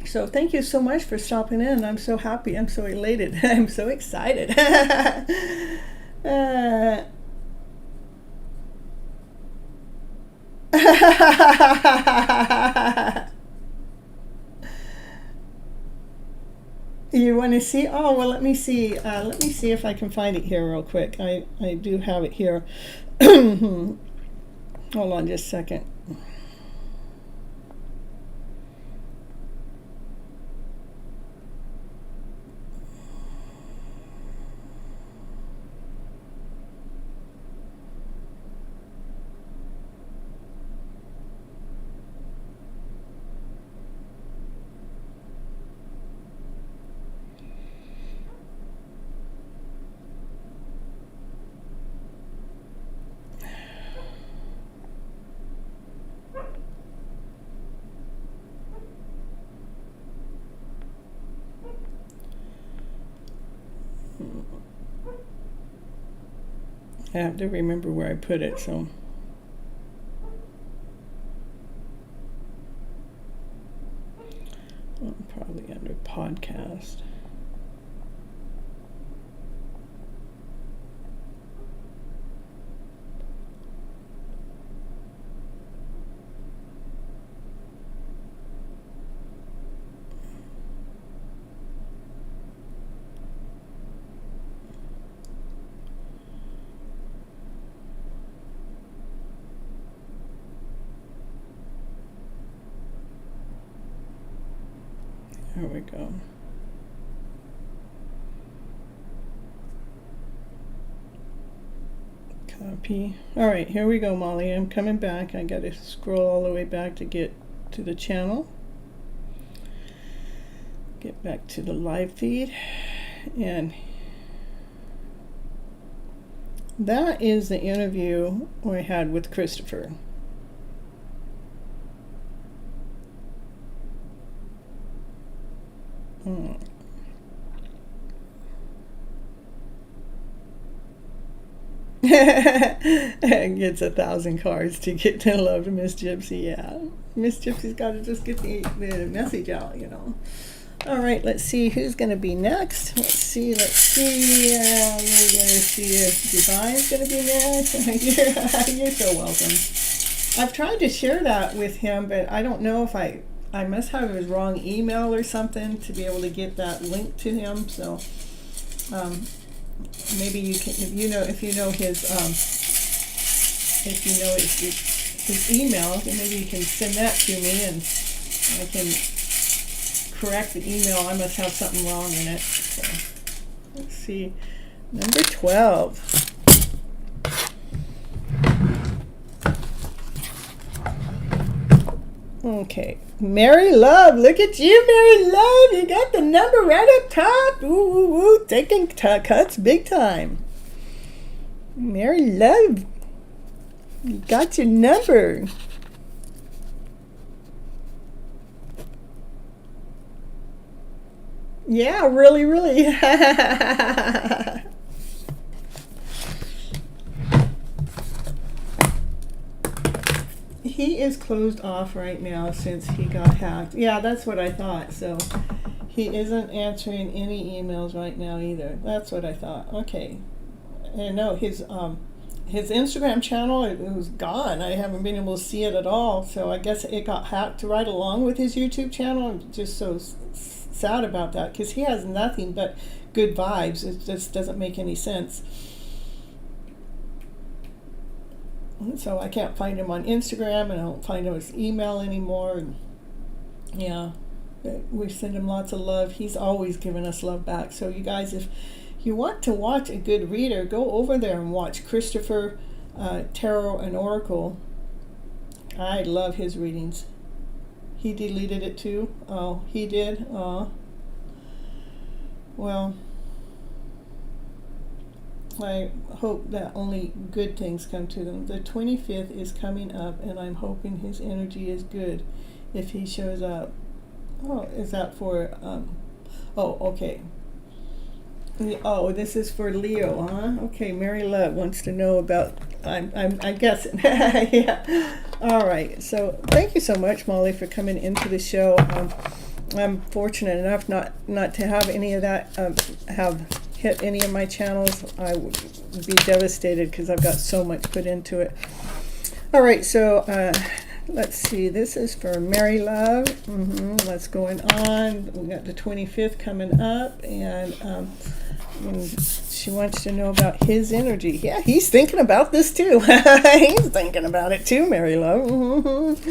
So thank you so much for stopping in. I'm so happy. I'm so elated. I'm so excited. You want to see? Oh, well, let me see. Let me see if I can find it here real quick. I do have it here. Hold on just a second. I have to remember where I put it, so. Probably under podcast. There we go. Copy. All right, here we go, Molly. I'm coming back. I got to scroll all the way back to get to the channel. Get back to the live feed. And that is the interview I had with Christopher. Gets 1,000 cards to get to love to Miss Gypsy. Yeah, Miss Gypsy's got to just get the message out, you know. All right, let's see who's going to be next. Let's see. We're going to see if Divine's going to be next. You're so welcome. I've tried to share that with him, but I don't know if I must have his wrong email or something to be able to get that link to him. So maybe you can, if you know his email, then maybe you can send that to me and I can correct the email. I must have something wrong in it. So let's see, number 12. Okay, Mary Love, look at you, Mary Love. You got the number right up top. Ooh, taking cuts big time. Mary Love, you got your number. Yeah, really, really. He is closed off right now since he got hacked. Yeah, that's what I thought. So he isn't answering any emails right now either. That's what I thought. Okay. And no, his his Instagram channel, it was gone. I haven't been able to see it at all. So I guess it got hacked right along with his YouTube channel. I'm just so sad about that, because he has nothing but good vibes. It just doesn't make any sense. So I can't find him on Instagram, and I don't find his email anymore. And yeah, we send him lots of love. He's always given us love back. So you guys, if you want to watch a good reader, go over there and watch Christopher Tarot and Oracle. I love his readings. He deleted it too. Oh, he did? Oh. Well, I hope that only good things come to them. The 25th is coming up, and I'm hoping his energy is good if he shows up. Oh, is that for, oh, okay. Oh, this is for Leo, huh? Okay, Mary Love wants to know about, I'm guessing. Yeah. All right. So thank you so much, Molly, for coming into the show. I'm fortunate enough not to have any of that have hit any of my channels. I would be devastated because I've got so much put into it. All right. So let's see. This is for Mary Love. What's going on? We got the 25th coming up, and she wants to know about his energy. Yeah, he's thinking about this too. He's thinking about it too, Mary Love.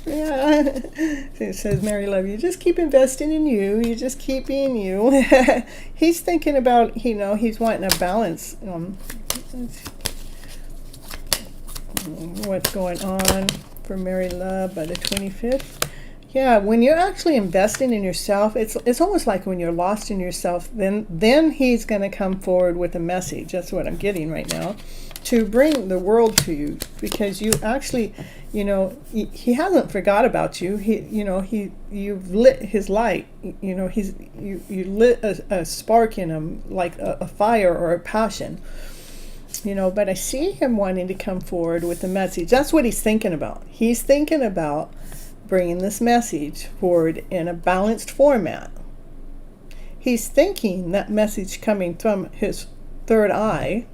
Yeah. It says, Mary Love, you just keep investing in you. You just keep being you. He's thinking about, he's wanting a balance. What's going on for Mary Love by the 25th? Yeah, when you're actually investing in yourself, it's almost like when you're lost in yourself, then he's going to come forward with a message. That's what I'm getting right now, to bring the world to you, because you actually, he hasn't forgot about you. You've lit his light. You lit a spark in him, like a fire or a passion. But I see him wanting to come forward with a message. That's what he's thinking about. He's thinking about bringing this message forward in a balanced format. He's thinking that message coming from his third eye,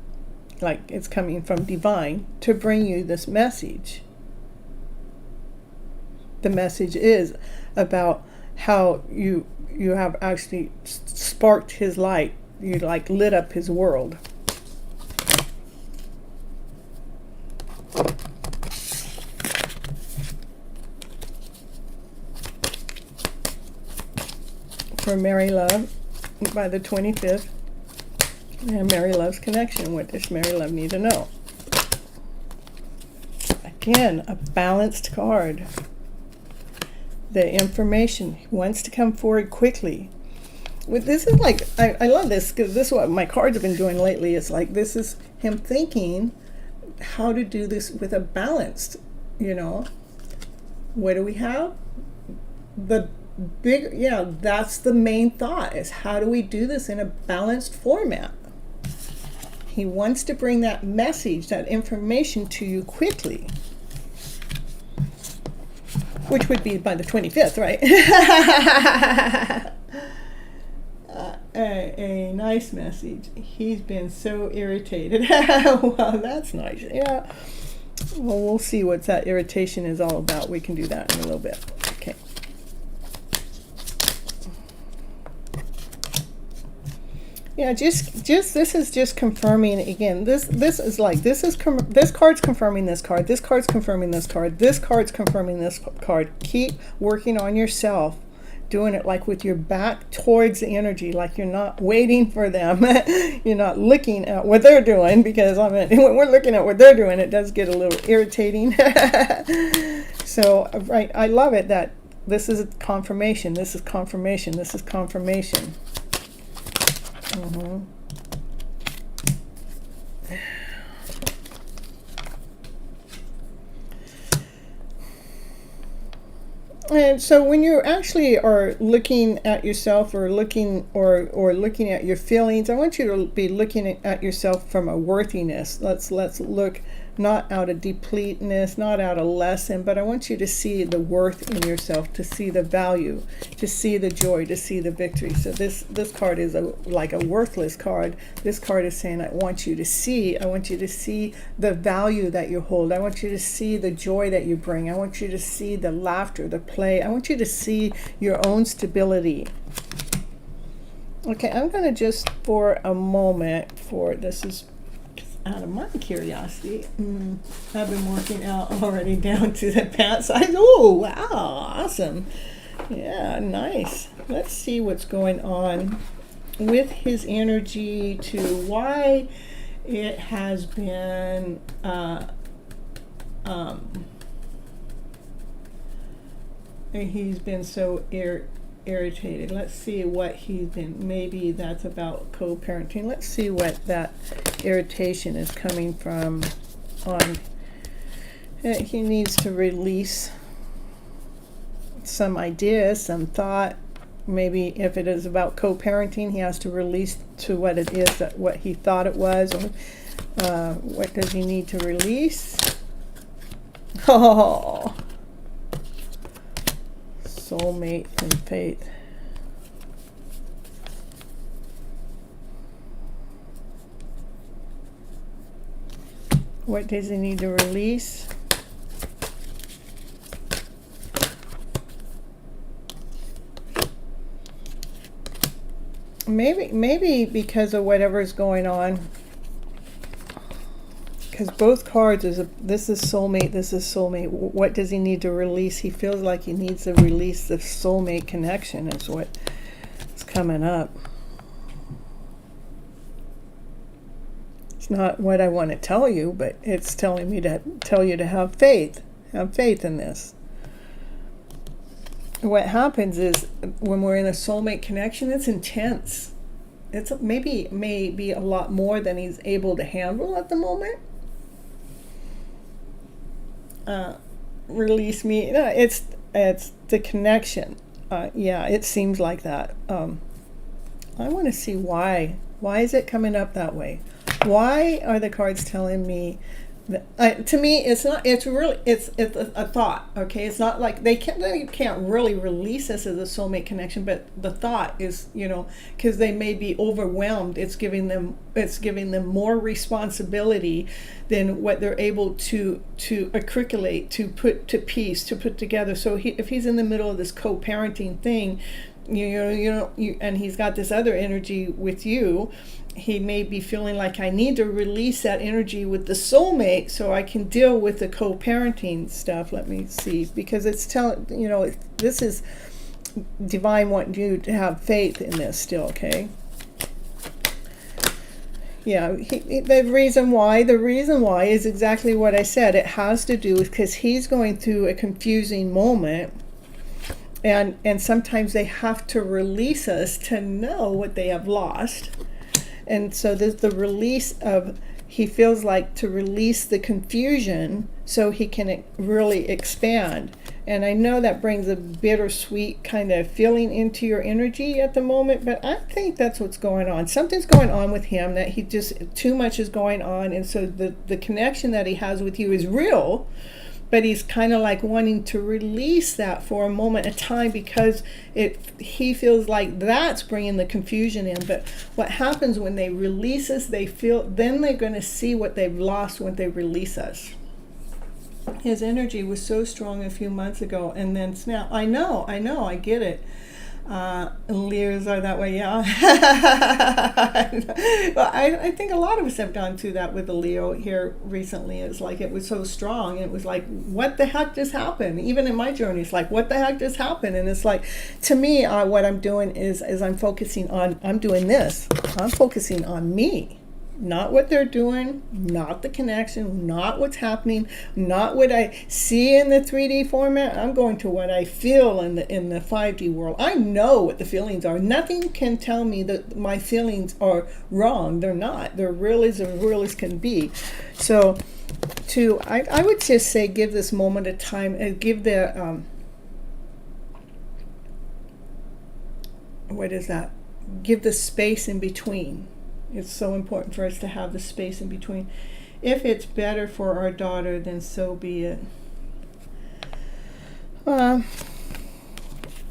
like it's coming from divine, to bring you this message. The message is about how you have actually sparked his light. You like lit up his world. For Mary Love by the 25th, and Mary Love's connection. What does Mary Love need to know? Again, a balanced card. The information wants to come forward quickly. This is like, I love this, because this is what my cards have been doing lately. It's like, this is him thinking how to do this with a balanced, what do we have? The big, that's the main thought, is how do we do this in a balanced format? He wants to bring that message, that information to you quickly, which would be by the 25th, right? A nice message. He's been so irritated. Well, that's nice. Yeah. Well, we'll see what that irritation is all about. We can do that in a little bit. Okay. Yeah, just this is just confirming again. This card's confirming this card. This card's confirming this card. This card's confirming this card. Keep working on yourself, doing it like with your back towards the energy, like you're not waiting for them. You're not looking at what they're doing, because when we're looking at what they're doing, it does get a little irritating. So, right, I love it that this is confirmation. This is confirmation. This is confirmation. And so when you actually are looking at yourself, or looking at your feelings, I want you to be looking at yourself from a worthiness. Let's look not out of depleteness, not out of lesson, but I want you to see the worth in yourself, to see the value, to see the joy, to see the victory. So this card is like a worthless card. This card is saying, I want you to see the value that you hold. I want you to see the joy that you bring. I want you to see the laughter, the play. I want you to see your own stability. Okay, I'm going to just for a moment, this is out of my curiosity. I've been working out already down to the pant size. Oh, wow, awesome. Yeah, nice. Let's see what's going on with his energy, to why it has been he's been so irritated. Let's see what he's been, maybe that's about co-parenting. Let's see what that irritation is coming from on. He needs to release some ideas, some thought. Maybe if it is about co-parenting, he has to release to what it is, that what he thought it was, or what does he need to release? Oh, soulmate and faith. What does he need to release? Maybe because of whatever is going on. Because both cards this is soulmate, this is soulmate. What does he need to release? He feels like he needs to release the soulmate connection is what is coming up. It's not what I want to tell you, but it's telling me to tell you to have faith. Have faith in this. What happens is when we're in a soulmate connection, it's intense. It's maybe a lot more than he's able to handle at the moment. Release me. No, it's the connection. Yeah, it seems like that. I want to see why. Why is it coming up that way? Why are the cards telling me that? To me, it's not. It's really. It's a thought. Okay, it's not like they can't really release this as a soulmate connection. But the thought is, because they may be overwhelmed. It's giving them more responsibility than what they're able to articulate, to put to piece, to put together. So if he's in the middle of this co-parenting thing, and he's got this other energy with you, he may be feeling like, I need to release that energy with the soulmate so I can deal with the co-parenting stuff. Let me see, because it's telling, this is divine wanting you to have faith in this still, okay? Yeah, the reason why is exactly what I said. It has to do with because he's going through a confusing moment. And sometimes they have to release us to know what they have lost. And so there's the release of, he feels like to release the confusion so he can really expand. And I know that brings a bittersweet kind of feeling into your energy at the moment, but I think that's what's going on. Something's going on with him, that he just, too much is going on. And so the connection that he has with you is real, but he's kind of like wanting to release that for a moment of time because he feels like that's bringing the confusion in. But what happens when they release us, then they're going to see what they've lost when they release us. His energy was so strong a few months ago, and then snap. I know, I get it. Leers are that way, yeah. Well, I think a lot of us have gone through that with the Leo here recently. It's like it was so strong. It was like, what the heck just happened? Even in my journey, it's like, what the heck just happened? And it's like, to me, what I'm doing is I'm focusing on, I'm doing this. I'm focusing on me. Not what they're doing, not the connection, not what's happening, not what I see in the 3D format. I'm going to what I feel in the 5D world. I know what the feelings are. Nothing can tell me that my feelings are wrong. They're not. They're real as can be. So I would just say, give this moment of time and give the, what is that? Give the space in between. It's so important for us to have the space in between. If it's better for our daughter, then so be it. I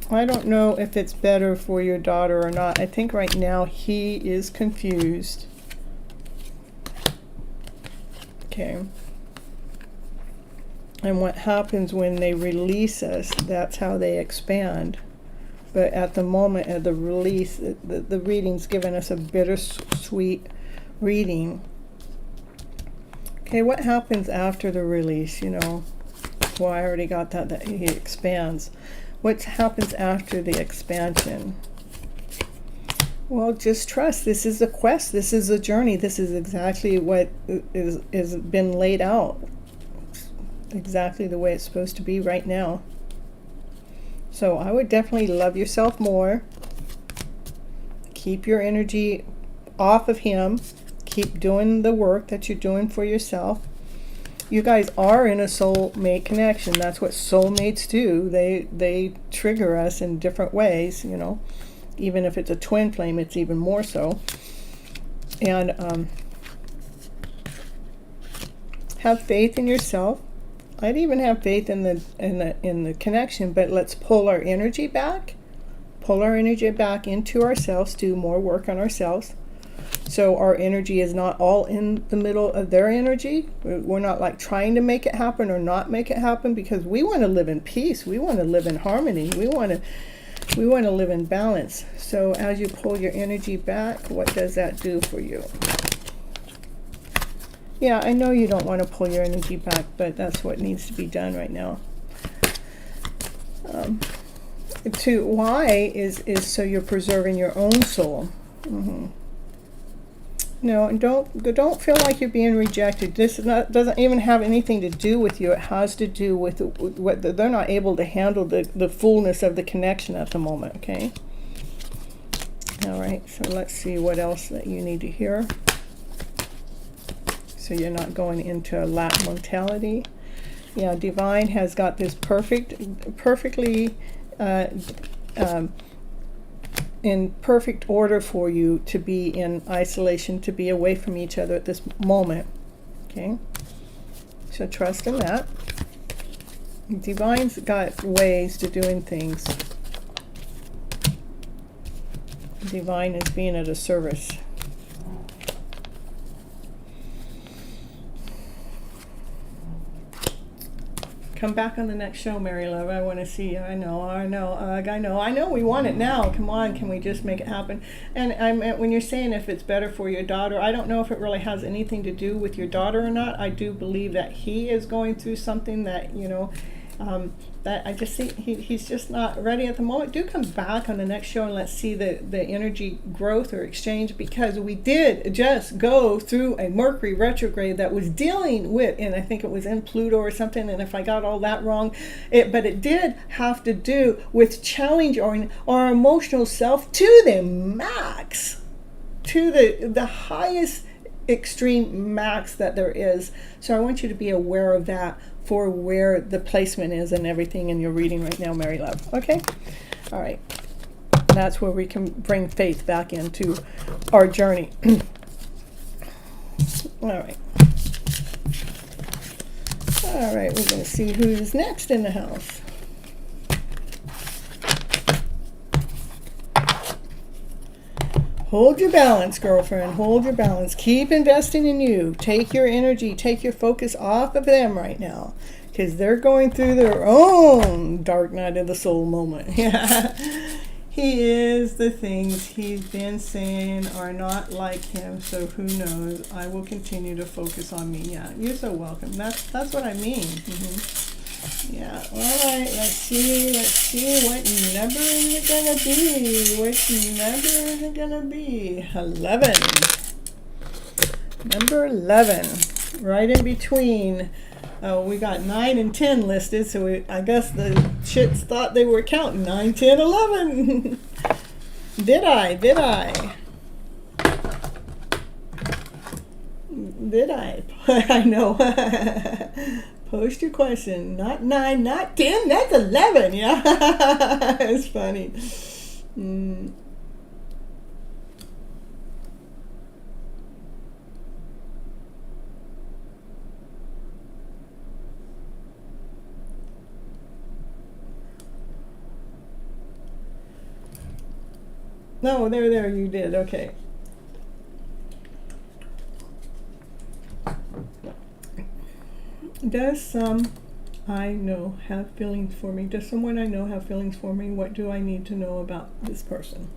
don't know if it's better for your daughter or not. I think right now he is confused. Okay. And what happens when they release us, that's how they expand. But at the moment of the release, the reading's given us a bittersweet reading. Okay, what happens after the release, you know? Well, I already got that he expands. What happens after the expansion? Well, just trust. This is a quest. This is a journey. This is exactly what is been laid out. Exactly the way it's supposed to be right now. So I would definitely love yourself more. Keep your energy off of him. Keep doing the work that you're doing for yourself. You guys are in a soulmate connection. That's what soulmates do. They trigger us in different ways, you know. Even if it's a twin flame, it's even more so. And have faith in yourself. I'd even have faith in the connection, but let's pull our energy back. Pull our energy back into ourselves, do more work on ourselves. So our energy is not all in the middle of their energy. We're not like trying to make it happen or not make it happen, because we want to live in peace. We want to live in harmony. We want to live in balance. So as you pull your energy back, what does that do for you? Yeah, I know you don't want to pull your energy back, but that's what needs to be done right now. Why is so you're preserving your own soul. No, and don't feel like you're being rejected. This doesn't even have anything to do with you. It has to do with what they're not able to handle the fullness of the connection at the moment. Okay. All right. So let's see what else that you need to hear. So you're not going into a lack mentality. Yeah, Divine has got this perfectly in perfect order for you to be in isolation, to be away from each other at this moment. Okay, so trust in that. Divine's got ways to doing things. Divine is being at a service. Come back on the next show, Mary Love. I want to see you. I know. We want it now. Come on, can we just make it happen? And when you're saying if it's better for your daughter, I don't know if it really has anything to do with your daughter or not. I do believe that he is going through something that, you know, that I just see he's just not ready at the moment. Do come back on the next show and let's see the energy growth or exchange, because we did just go through a Mercury retrograde that was dealing with, and I think it was in Pluto or something, and if I got all that wrong, but it did have to do with challenging our emotional self to the max, to the highest extreme max that there is. So I want you to be aware of that for where the placement is and everything in your reading right now, Mary Love. Okay? All right. That's where we can bring faith back into our journey. All right. All right, we're going to see who's next in the house. Hold your balance, girlfriend. Hold your balance. Keep investing in you. Take your energy, take your focus off of them right now, because they're going through their own dark night of the soul moment. Yeah. He is the things he's been saying are not like him, so who knows? I will continue to focus on me. Yeah, you're so welcome. That's what I mean. Yeah, all right, let's see what number is it gonna be? Which number is it gonna be? 11. Number 11, right in between. We got 9 and 10 listed, so I guess the shits thought they were counting 9, 10, 11. Did I? Did I? I know. Post your question. Not 9, not 10, that's 11. Yeah, it's funny. No, there, you did. Okay. Does some I know have feelings for me? Does someone I know have feelings for me? What do I need to know about this person?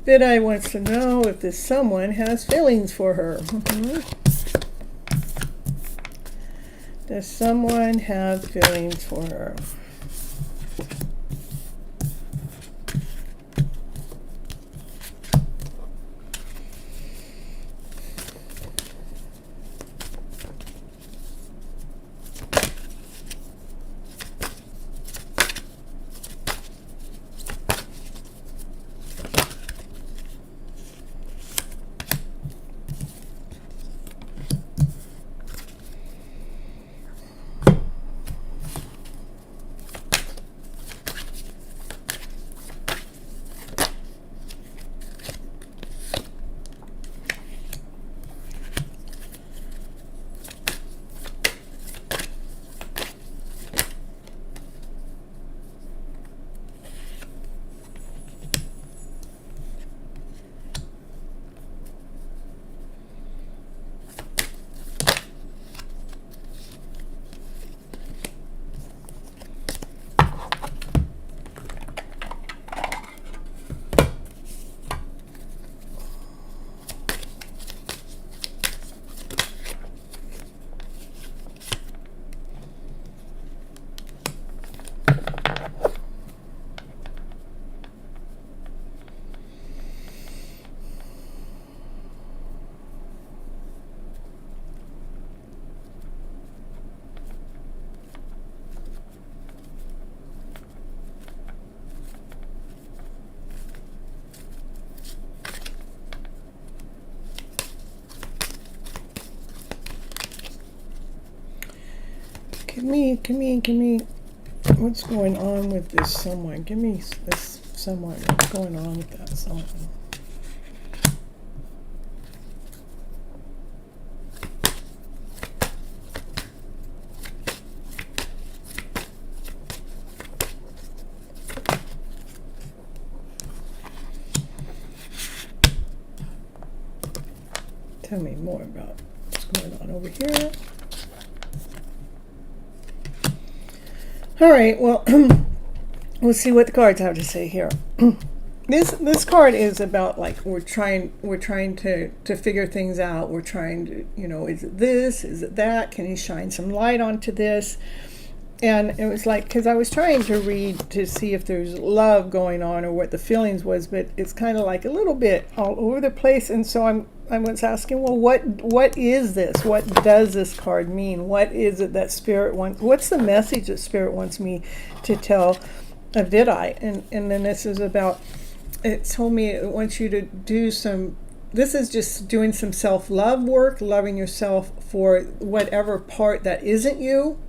Vidai wants to know if this someone has feelings for her. Does someone have feelings for her? Give me, what's going on with this someone? Give me this someone. What's going on with that someone? Tell me more about what's going on over here. All right, well, we'll see what the cards have to say here. This card is about, like, we're trying to figure things out. We're trying to, is it this? Is it that? Can you shine some light onto this? And it was like, because I was trying to read to see if there's love going on or what the feelings was, but it's kind of like a little bit all over the place. And so I was asking, well, what is this? What does this card mean? What is it that Spirit wants? What's the message that Spirit wants me to tell Vidai? And then this is about, it told me it wants you to do some, this is just doing some self-love work, loving yourself for whatever part that isn't you.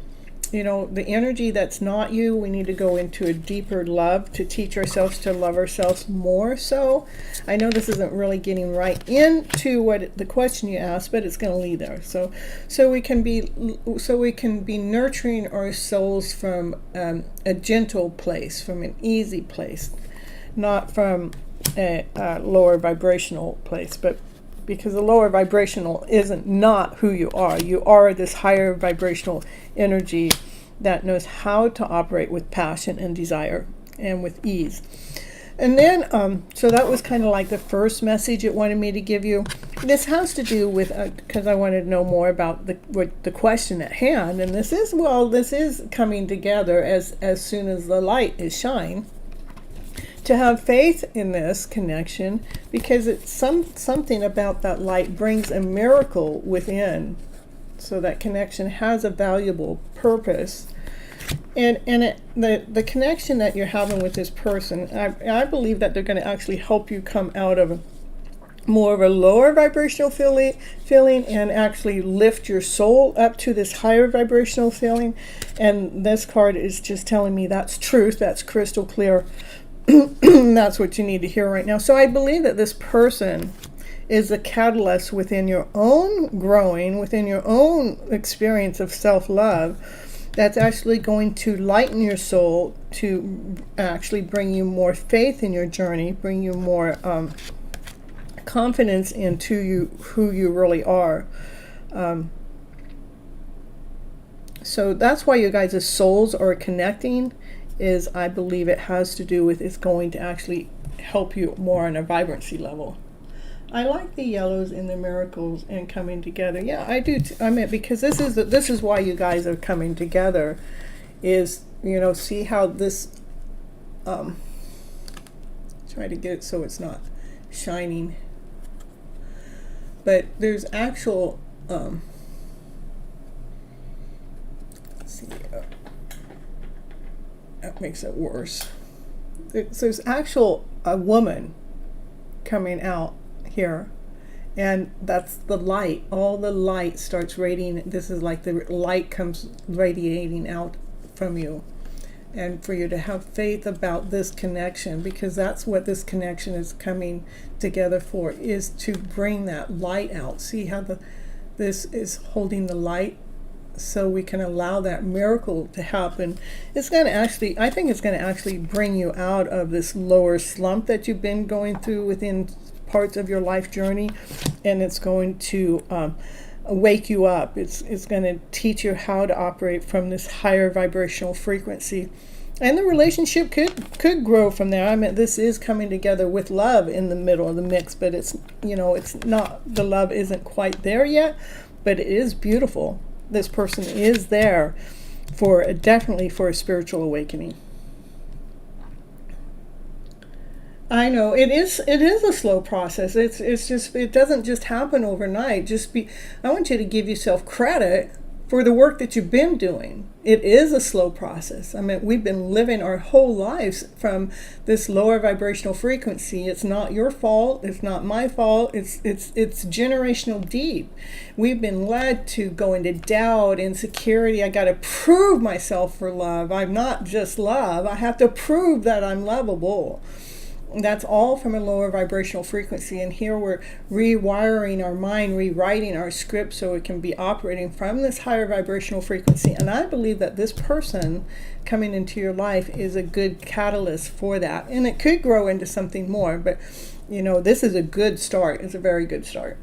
The energy that's not you, we need to go into a deeper love to teach ourselves to love ourselves more so. I know this isn't really getting right into what the question you asked, but it's going to lead there. So we can be nurturing our souls from a gentle place, from an easy place, not from a lower vibrational place, but because the lower vibrational isn't not who you are. You are this higher vibrational energy that knows how to operate with passion and desire and with ease. And then, so that was kind of like the first message it wanted me to give you. This has to do with, because I wanted to know more about the question at hand. And this is coming together as soon as the light is shined. To have faith in this connection, because it's something about that light brings a miracle within, so that connection has a valuable purpose. And the connection that you're having with this person, I believe that they're going to actually help you come out of more of a lower vibrational feeling and actually lift your soul up to this higher vibrational feeling. And this card is just telling me that's truth, that's crystal clear. That's what you need to hear right now. So I believe that this person is a catalyst within your own growing, within your own experience of self-love, That's actually going to lighten your soul, to actually bring you more faith in your journey, bring you more confidence into who you really are. So that's why you guys' souls are connecting, is I believe it has to do with, it's going to actually help you more on a vibrancy level. I like the yellows and the miracles and coming together. Yeah, I do. I mean, because this is why you guys are coming together, is, see how this, try to get it so it's not shining. But there's actual, let's see, that makes it worse. There's actual a woman coming out here, and that's the light. All the light starts radiating. This is like the light comes radiating out from you, and for you to have faith about this connection, because that's what this connection is coming together for, is to bring that light out. See how this is holding the light, so we can allow that miracle to happen. It's going to actually, I think it's going to actually bring you out of this lower slump that you've been going through within parts of your life journey, and it's going to wake you up. It's going to teach you how to operate from this higher vibrational frequency, and the relationship could grow from there. I mean, this is coming together with love in the middle of the mix, but it's not, the love isn't quite there yet, but it is beautiful. This person is there definitely for a spiritual awakening. I know it is a slow process. It's just, it doesn't just happen overnight. I want you to give yourself credit for the work that you've been doing. It is a slow process. I mean, we've been living our whole lives from this lower vibrational frequency. It's not your fault. It's not my fault. It's generational deep. We've been led to go into doubt, insecurity. I got to prove myself for love. I'm not just love. I have to prove that I'm lovable. That's all from a lower vibrational frequency, and here we're rewiring our mind, rewriting our script so it can be operating from this higher vibrational frequency. And I believe that this person coming into your life is a good catalyst for that, and it could grow into something more, but this is a good start. It's a very good start.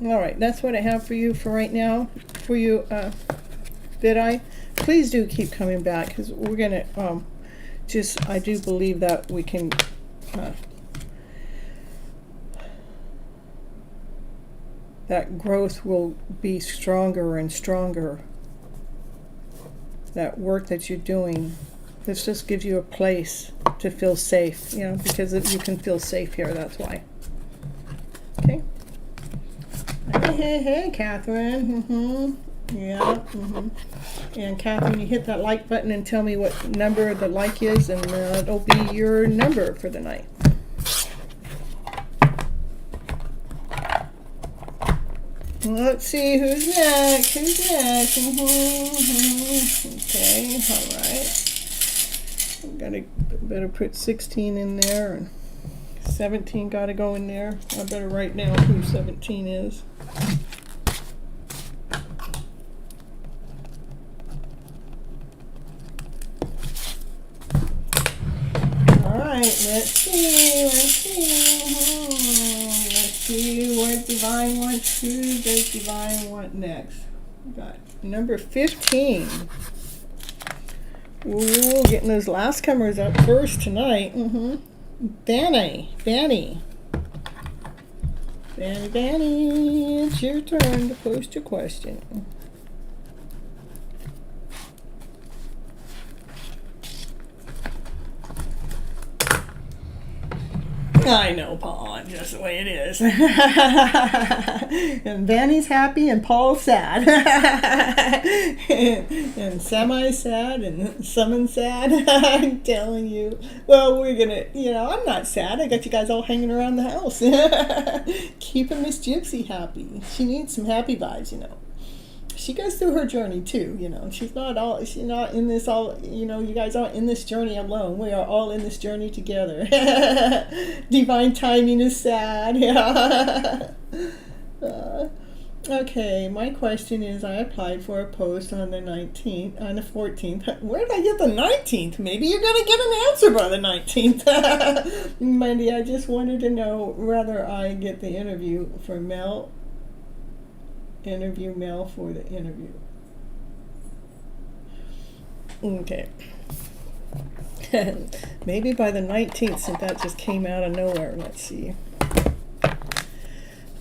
All right, that's what I have for you for right now. For you, please do keep coming back, because we're going to I do believe that we can that growth will be stronger and stronger. That work that you're doing, this just gives you a place to feel safe, because you can feel safe here, that's why. Okay. Hey, Catherine. Yeah. And Catherine, you hit that like button and tell me what number the like is, and it'll be your number for the night. Let's see who's next. Okay, all right. Better put 16 in there, and 17 got to go in there. I better write down who 17 is. Let's see what Divine wants. Who does Divine want next? We got number 15. Ooh, getting those last comers up first tonight. Danny, it's your turn to post your question. I know, Paul, I'm just the way it is. And Vanny's happy and Paul's sad. And semi's sad and someone's sad. I'm telling you. Well, we're going to, I'm not sad. I got you guys all hanging around the house. Keeping Miss Gypsy happy. She needs some happy vibes, she goes through her journey too, you know. She's not in this all, you know, you guys aren't in this journey alone. We are all in this journey together. Divine timing is sad. Yeah. Okay, my question is, I applied for a post on the 19th, on the 14th. Where did I get the 19th? Maybe you're going to get an answer by the 19th. Monday, I just wanted to know whether I get the interview for Mel for the interview. Okay. Maybe by the 19th, since that just came out of nowhere. Let's see.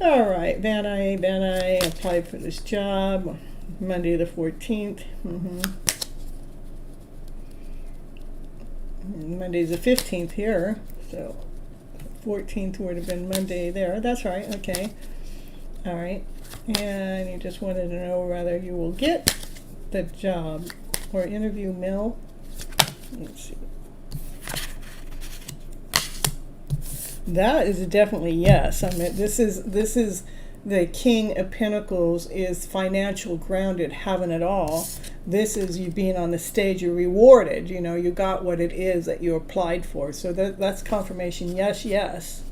All right, Van I applied for this job Monday the 14th. Monday's the 15th here, so 14th would have been Monday there. That's right, okay. All right, and you just wanted to know whether you will get the job or interview Mel. Let's see. That is definitely yes. I mean, this is the King of Pentacles is financial grounded, having it all. This is you being on the stage, you're rewarded. You know, you got what it is that you applied for. So that's confirmation. Yes, yes.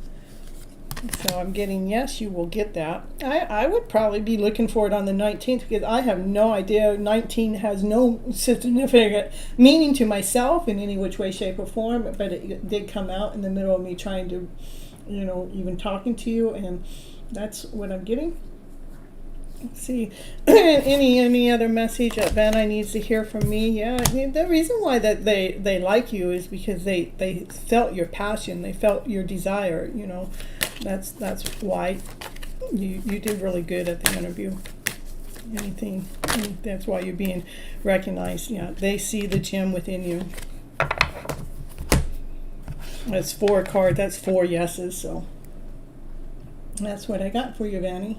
So I'm getting yes, you will get that. I would probably be looking for it on the 19th because I have no idea. 19 has no significant meaning to myself in any which way, shape, or form, but it did come out in the middle of me trying to, you know, even talking to you, and that's what I'm getting. Let's see. any other message that Vanna needs to hear from me? Yeah, I mean, the reason why that they like you is because they felt your passion, they felt your desire, you know. That's why you did really good at the interview. That's why you're being recognized. Yeah, they see the gem within you. That's 4 cards. That's 4 yeses. So that's what I got for you, Vanny.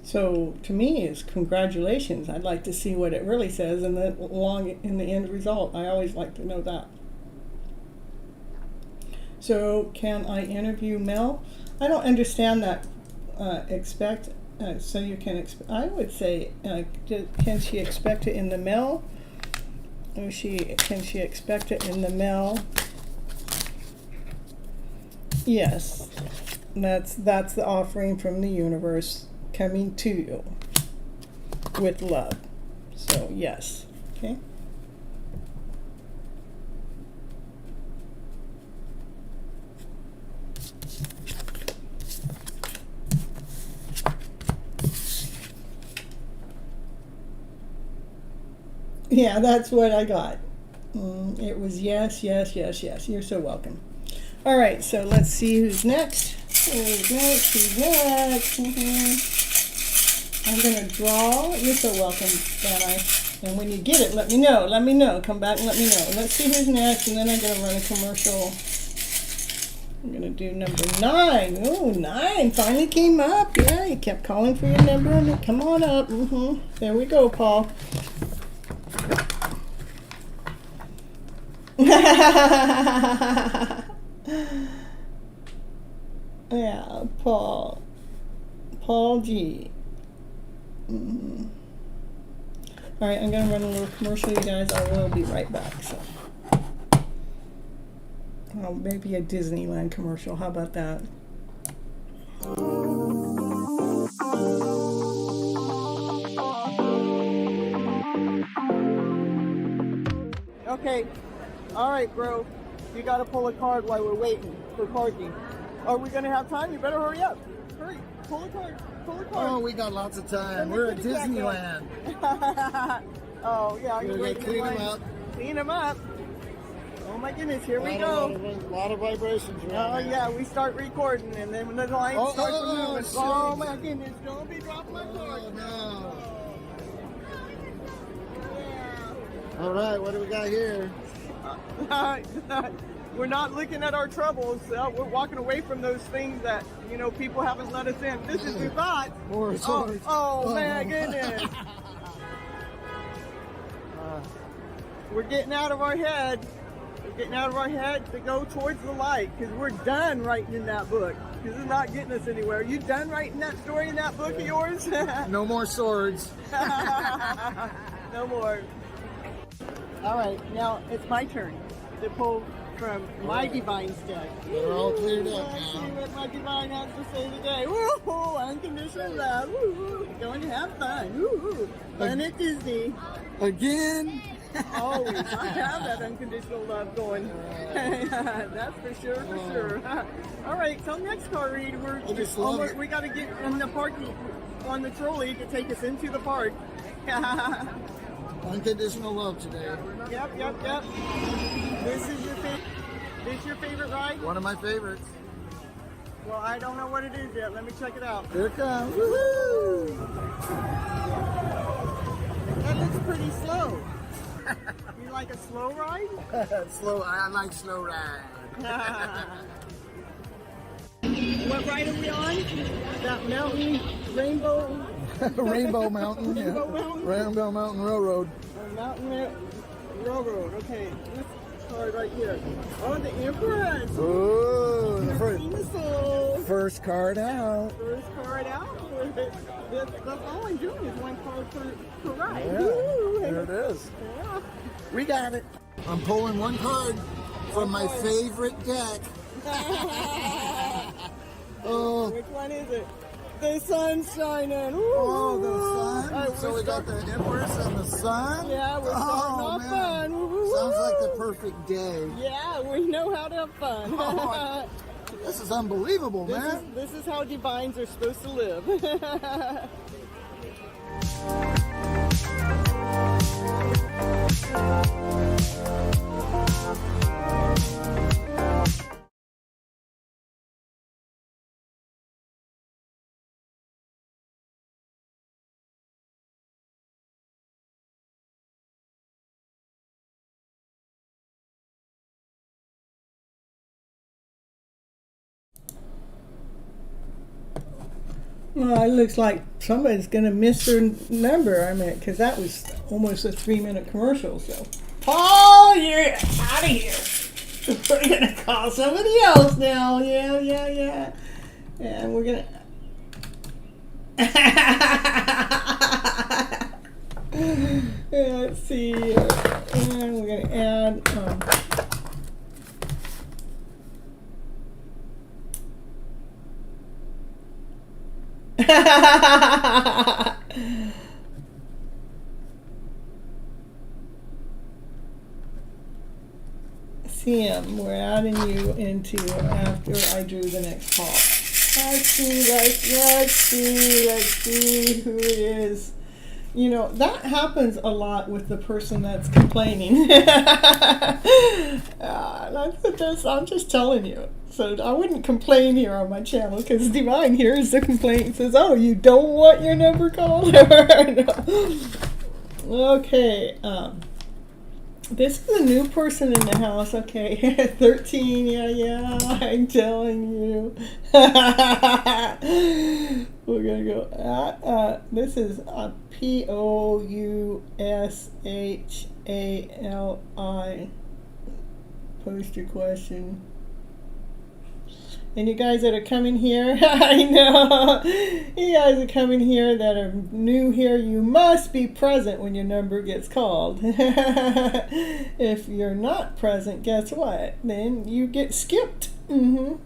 So to me, it's congratulations. I'd like to see what it really says in the end result. I always like to know that. So can I interview Mel? I don't understand that. So you can. I would say, can she expect it in the mail? Can she expect it in the mail? Yes, that's the offering from the universe coming to you with love. So yes, okay. Yeah, that's what I got. It was yes, yes, yes, yes. You're so welcome. All right, so let's see who's next. Who's next? I'm going to draw. You're so welcome, Vanna. And when you get it, let me know. Let me know. Come back and let me know. Let's see who's next, and then I'm going to run a commercial. I'm going to do number 9. Oh, 9 finally came up. Yeah, you kept calling for your number. And come on up. There we go, Paul. Yeah, Paul G. All right, I'm gonna run a little commercial, you guys. I will be right back. So, maybe a Disneyland commercial. How about that? Okay. All right, bro. You got to pull a card while we're waiting for parking. Are we going to have time? You better hurry up. Hurry. Pull a card. Pull a card. Oh, we got lots of time. We're at Disneyland. Oh, yeah. We're going to clean them up. Clean them up. Oh, my goodness. Here we go. A lot of vibrations. Oh, yeah. We start recording, and then when the line starts moving. Oh, my goodness. Don't be dropping my card. Oh, no. All right. What do we got here? We're not looking at our troubles. We're walking away from those things that, people haven't let us in. This is the thought. More swords. Oh, my goodness. We're getting out of our head. We're getting out of our head to go towards the light, because we're done writing in that book. This is not getting us anywhere. Are you done writing that story in that book of yours? No more swords. No more. All right, now it's my turn to pull from my divine deck. They're all cleared up Let's see now. what my divine has to say today. Woo-hoo, unconditional love. Woo-hoo, going to have fun. Woo-hoo, fun at Disney. Again? Always. I have that unconditional love going. That's for sure. All right, till next car read. We're I just love almost, it. we got to get in the parking on the trolley to take us into the park. Unconditional love today. Yep. This is your favorite ride? One of my favorites. Well, I don't know what it is yet. Let me check it out. Here it comes. Woohoo! That looks pretty slow. You like a slow ride? Slow. I like slow ride. What ride are we on? That mountain, Rainbow Rainbow Mountain. Yeah. Rainbow Mountain? Rainbow Mountain Railroad. Railroad. Okay, this card right here. Oh, the Empress. Oh, the Dinosaur. first card out. First card out. That's all I'm doing is one card per ride. Yeah, Woo. there it is. Yeah. We got it. I'm pulling one card from my favorite deck. Oh, Which one is it? The sun's shining. Woo. oh, the sun. All right, So we got the Empress and the sun. Yeah, we're starting off fun. Woo. Sounds like the perfect day. Yeah, we know how to have fun. Oh, this is unbelievable, man. This is how divines are supposed to live. Well, it looks like somebody's going to miss their number, because that was almost a 3-minute commercial, so. Paul, you're out of here. We're going to call somebody else now. Yeah. And we're going to... Let's see. And we're going to add... Sam, we're adding you into after I drew the next call. Let's see who it is. That happens a lot with the person that's complaining. I'm just telling you. So I wouldn't complain here on my channel, because Divine here is the complaint. Says, oh, you don't want your number called? No. Okay. This is a new person in the house. Okay. 13. Yeah. I'm telling you. We're going to go at, this is a POUSHALI. Post your question. And you guys that are coming here, I know, you guys are coming here that are new here, you must be present when your number gets called. If you're not present, guess what? Then you get skipped. And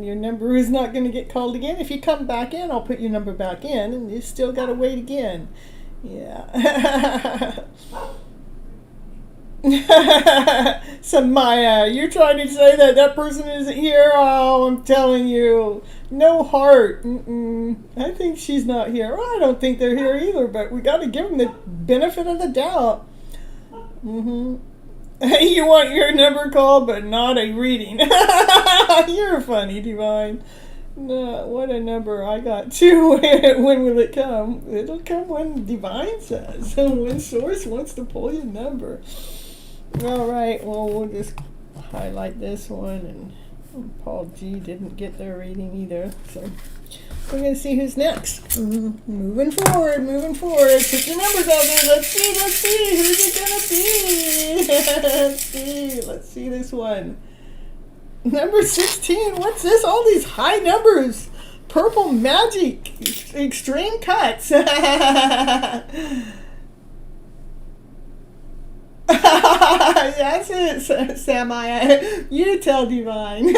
your number is not going to get called again. If you come back in, I'll put your number back in, and you still got to wait again. Yeah. So Maya, you're trying to say that person isn't here? Oh, I'm telling you, no heart. I think she's not here. Well, I don't think they're here either, but we got to give them the benefit of the doubt. You want your number called, but not a reading. You're funny, Divine. No, what a number. I got 2. When will it come? It'll come when Divine says. When Source wants to pull your number. All right, well, we'll just highlight this one, and Paul G didn't get their reading either, so we're going to see who's next. Moving forward. Put your numbers out there. Let's see. Who's it going to be? Let's see this one. Number 16. What's this? All these high numbers. Purple magic. Extreme cuts. That's it, Samaya. You tell Divine.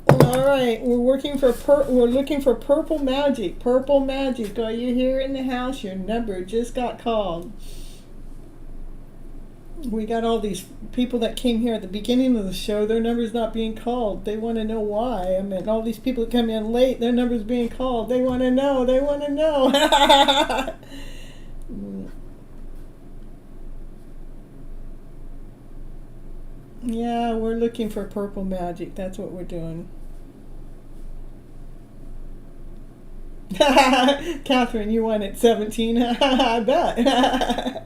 All right, we're looking for purple magic. Purple magic. Are you here in the house? Your number just got called. We got all these people that came here at the beginning of the show. Their number's not being called. They want to know why. I mean, all these people that come in late, their number's being called. They want to know. Yeah, we're looking for purple magic. That's what we're doing. Catherine, you won at 17. I bet.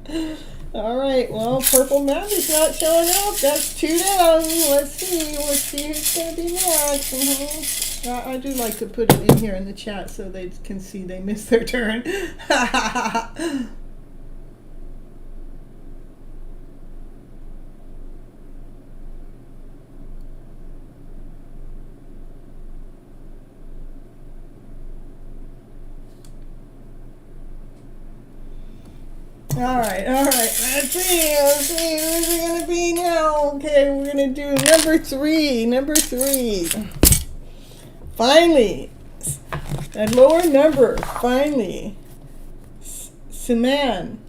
All right, well, purple magic's not showing up. That's 2 down. Let's see who's going to be next. I do like to put it in here in the chat so they can see they missed their turn. All right. Let's see who's it going to be now. Okay, we're going to do number 3. Finally, that lower number, finally. Saman.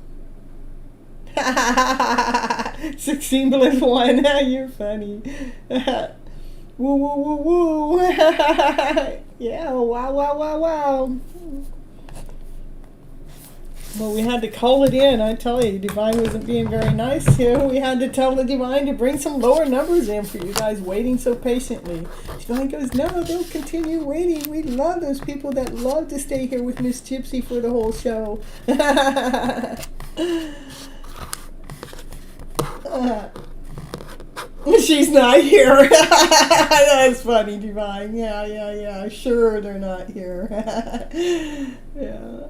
16 plus 1. You're funny. Woo. Yeah, wow. Well, we had to call it in. I tell you, Divine wasn't being very nice here. We had to tell the Divine to bring some lower numbers in for you guys waiting so patiently. Divine goes, no, don't continue waiting. We love those people that love to stay here with Miss Gypsy for the whole show. She's not here. That's funny, Divine. Yeah. Sure, they're not here. Yeah.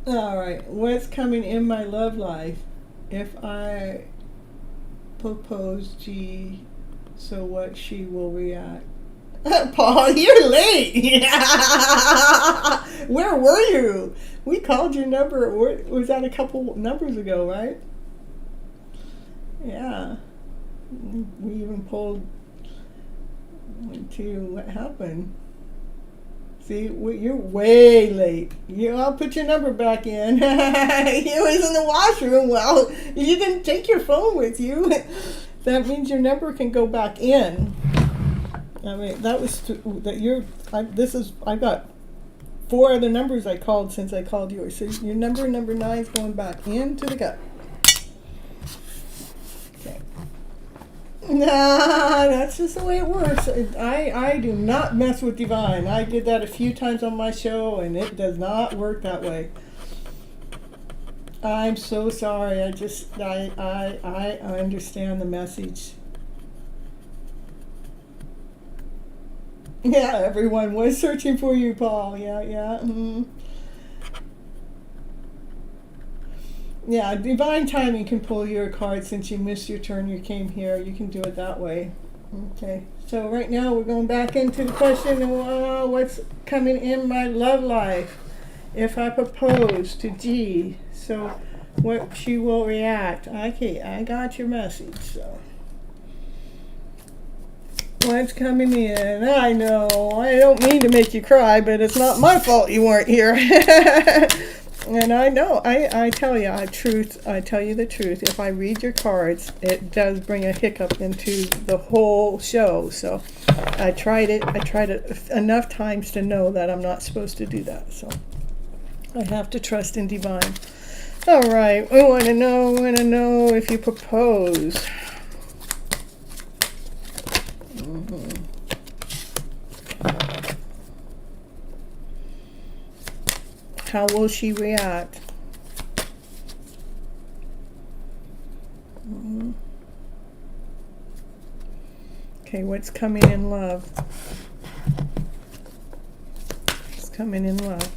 All right, what's coming in my love life if I propose G, so what she will react? Paul, you're late. Where were you? We called your number. Was that a couple numbers ago, right? Yeah. We even pulled to what happened. See, you're way late. I'll put your number back in. You was in the washroom. Well, you didn't take your phone with you. That means your number can go back in. I mean, I got 4 other numbers I called since I called yours. So your number 9 is going back into the gut. Nah, that's just the way it works. I do not mess with Divine. I did that a few times on my show, and it does not work that way. I'm so sorry. I understand the message. Yeah, everyone was searching for you, Paul. Yeah. Mm-hmm. Yeah, Divine Timing can pull your card since you missed your turn. You came here. You can do it that way. Okay. So right now we're going back into the question of what's coming in my love life if I propose to G. So what she will react. Okay, I got your message. So what's coming in? I know. I don't mean to make you cry, but it's not my fault you weren't here. And I know, I tell you the truth. If I read your cards, it does bring a hiccup into the whole show. So I tried it enough times to know that I'm not supposed to do that. So I have to trust in Divine. All right, we want to know if you propose. How will she react? Okay, what's coming in love? What's coming in love?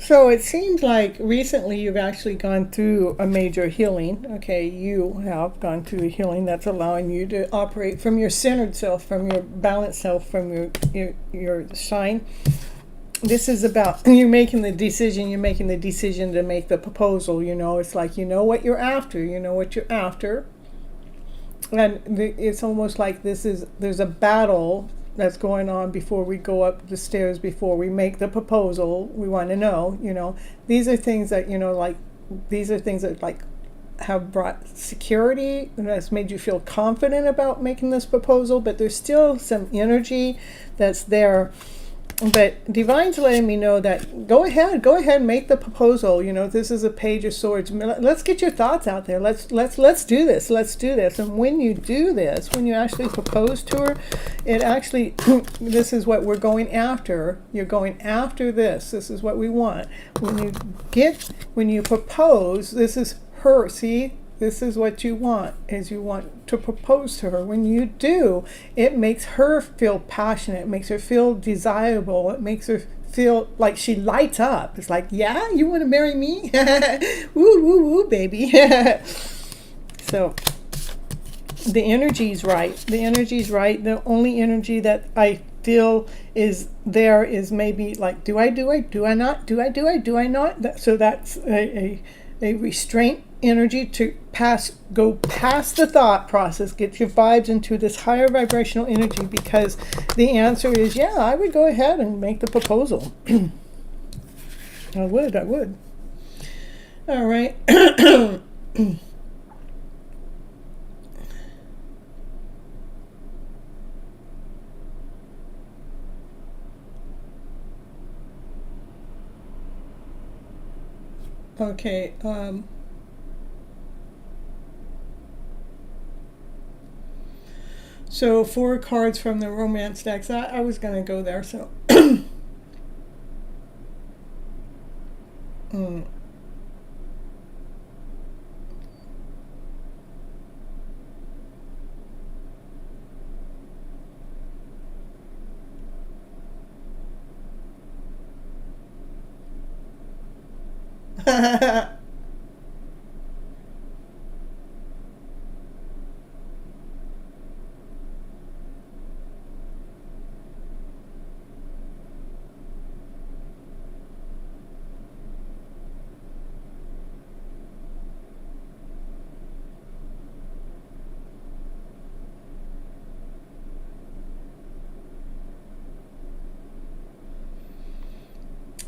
So it seems like recently you've actually gone through a major healing. Okay, you have gone through a healing that's allowing you to operate from your centered self, from your balanced self, from your shine. This is about you making the decision. You're making the decision to make the proposal. You know, it's like you know what you're after. You know what you're after, and it's almost like there's a battle that's going on before we go up the stairs, before we make the proposal. We want to know, you know, these are things that, you know, like, these are things that, like, have brought security and that's made you feel confident about making this proposal, but there's still some energy that's there. But Divine's letting me know that go ahead, make the proposal. You know, this is a Page of Swords. Let's get your thoughts out there. Let's do this. And when you do this, when you actually propose to her, it actually, this is what we're going after. You're going after this. This is what we want. When you propose, this is her. See? This is what you want, is you want to propose to her. When you do, it makes her feel passionate. It makes her feel desirable. It makes her feel like she lights up. It's like, yeah, you want to marry me? Woo, woo, woo, baby. So the energy's right. The energy's right. The only energy that I feel is there is maybe like, do I not? Do I not? So that's a restraint energy to go past the thought process, get your vibes into this higher vibrational energy, because the answer is, yeah, I would go ahead and make the proposal. I would. All right. Okay, so 4 cards from the romance decks. I was going to go there, so.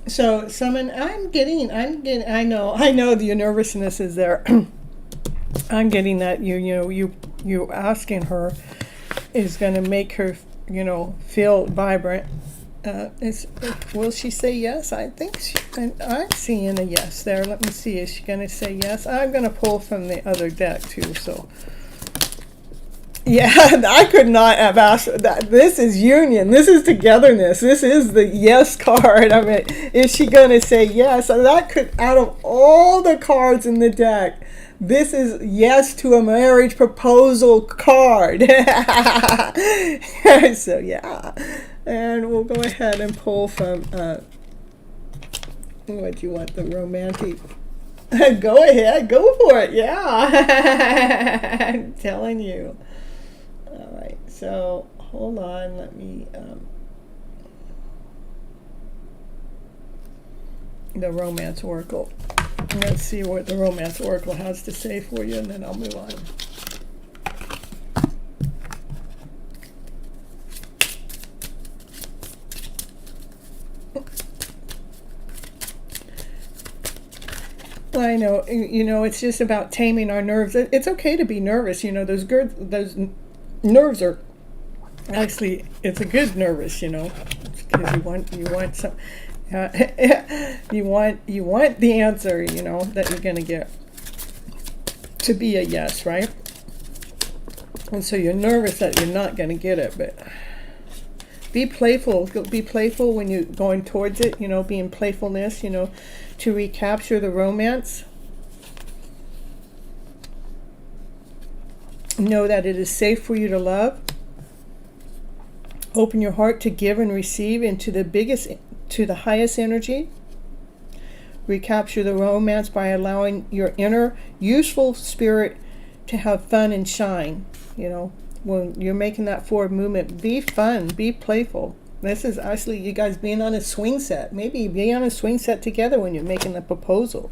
So someone, I know the nervousness is there. I'm getting that you asking her is going to make her, feel vibrant. Will she say yes? I think I'm seeing a yes there. Let me see. Is she going to say yes? I'm going to pull from the other deck too. So yeah, I could not have asked that. This is union. This is togetherness. This is the yes card. I mean, is she going to say yes? That could, out of all the cards in the deck, this is yes to a marriage proposal card. So yeah, and we'll go ahead and pull from what do you want, the romantic. Go ahead, go for it. Yeah. I'm telling you. All right, so hold on, let me, the Romance Oracle. Let's see what the Romance Oracle has to say for you, and then I'll move on. I know, it's just about taming our nerves. It's okay to be nervous. Those nerves are actually, it's a good nervous, because you want some, you want the answer, that you're going to get to be a yes, right? And so you're nervous that you're not going to get it, but be playful. Be playful when you're going towards it, being playfulness, to recapture the romance. Know that it is safe for you to love. Open your heart to give and receive into the highest energy. Recapture the romance by allowing your inner useful spirit to have fun and shine. When you're making that forward movement, be fun, be playful. This is actually you guys being on a swing set. Maybe be on a swing set together when you're making the proposal.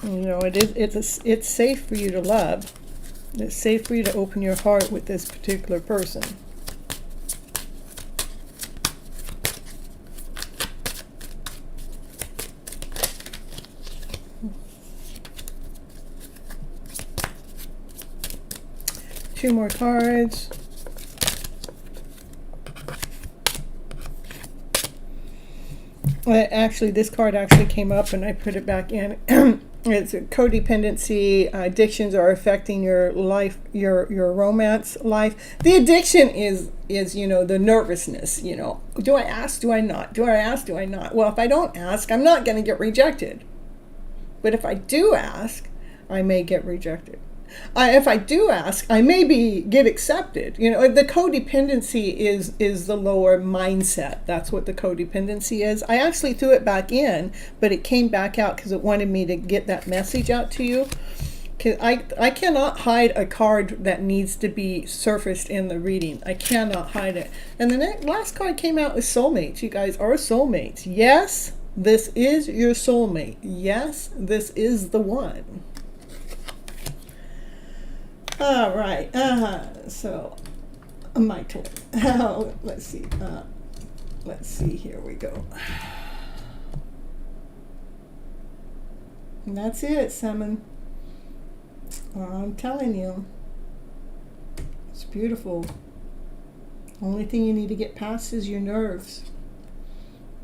It's safe for you to love. It's safe for you to open your heart with this particular person. Two more cards. Actually, this card actually came up and I put it back in. It's a codependency. Addictions are affecting your life, your romance life. The addiction is the nervousness. Do I ask? Do I not? Do I ask? Do I not? Well, if I don't ask, I'm not going to get rejected. But if I do ask, I may get rejected. If I do ask, I maybe get accepted. The codependency is the lower mindset. That's what the codependency is. I actually threw it back in, but it came back out because it wanted me to get that message out to you. Because I cannot hide a card that needs to be surfaced in the reading. I cannot hide it. And the last card came out with soulmates. You guys are soulmates. Yes, this is your soulmate. Yes, this is the one. All right, so my turn. Let's see. Here we go. And that's it, Simon. I'm telling you, it's beautiful. Only thing you need to get past is your nerves.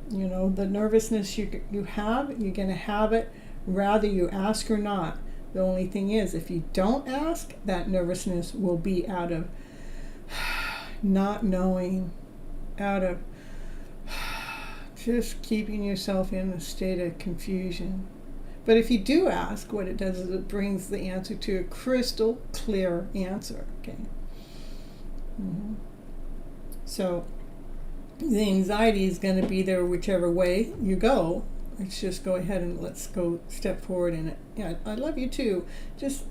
The nervousness you have, you're going to have it, whether you ask or not. The only thing is, if you don't ask, that nervousness will be out of not knowing, out of just keeping yourself in a state of confusion. But if you do ask, what it does is it brings the answer to a crystal clear answer. Okay. Mm-hmm. So the anxiety is going to be there whichever way you go. Let's just go ahead and let's go step forward in it. Yeah, I love you too. Just,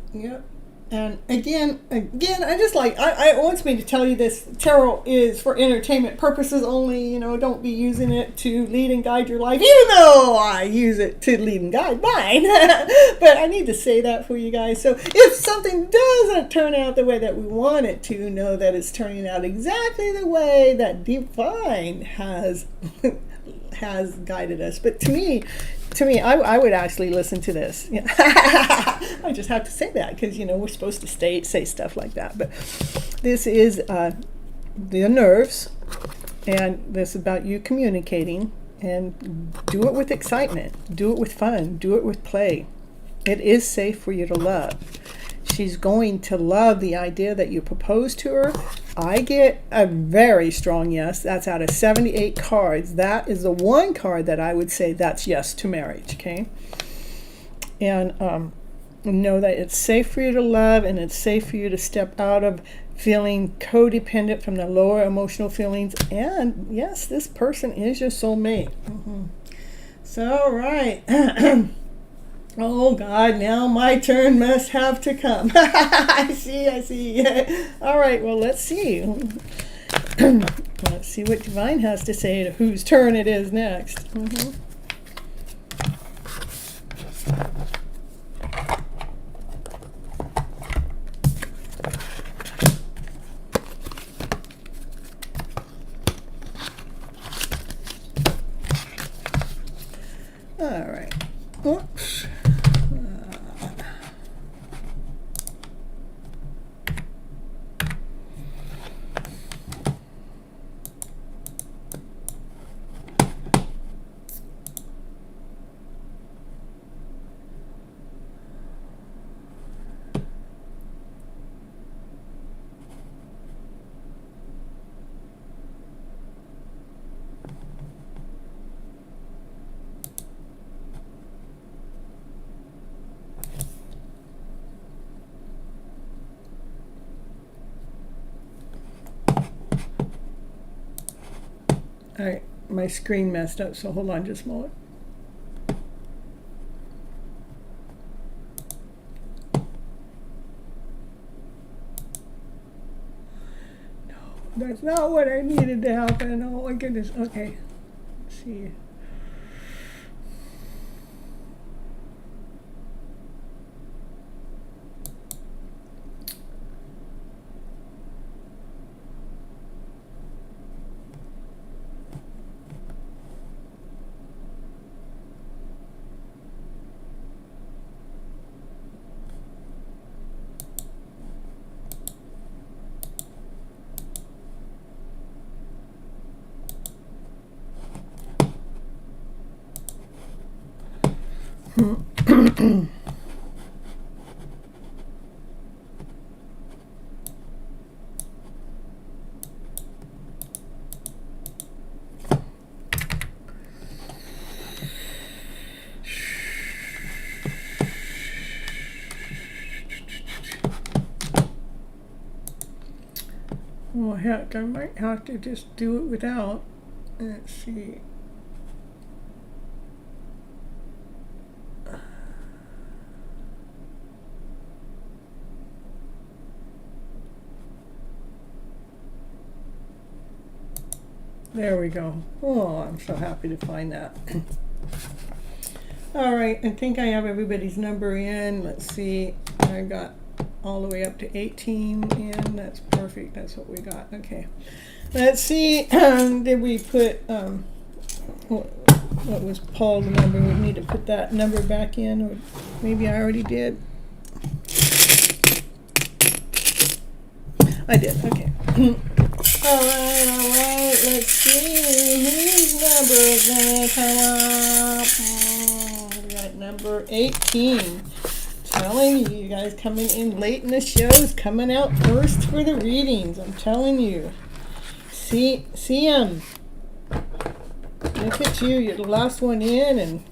And again, I just I wants me to tell you this. Tarot is for entertainment purposes only. Don't be using it to lead and guide your life, even though I use it to lead and guide mine. But I need to say that for you guys. So if something doesn't turn out the way that we want it to, know that it's turning out exactly the way that Divine has guided us. But to me, I would actually listen to this. I just have to say that because, we're supposed to say stuff like that. But this is the nerves, and this is about you communicating, and do it with excitement. Do it with fun. Do it with play. It is safe for you to love. She's going to love the idea that you propose to her. I get a very strong yes. That's out of 78 cards. That is the one card that I would say that's yes to marriage, okay? And know that it's safe for you to love, and it's safe for you to step out of feeling codependent from the lower emotional feelings. And yes, this person is your soulmate. Mm-hmm. So, all right. Oh God, now my turn must have to come. I see. All right, well, let's see. Let's see what Divine has to say to whose turn it is next. Mm-hmm. All right. My screen messed up, so hold on just a moment. No, that's not what I needed to happen. Oh my goodness. Okay. Let's see. Oh heck, I might have to just do it without. Let's see. There we go. Oh, I'm so happy to find that. All right, I think I have everybody's number in. Let's see. I got all the way up to 18 in. That's perfect. That's what we got. Okay. Let's see. Did we put what was Paul's number? We need to put that number back in, or maybe I already did. I did. Okay. All right. Let's see whose number is gonna come up. We got number 18. Telling you, you guys coming in late in the shows, coming out first for the readings. I'm telling you. See him. Look at you. You're the last one in, and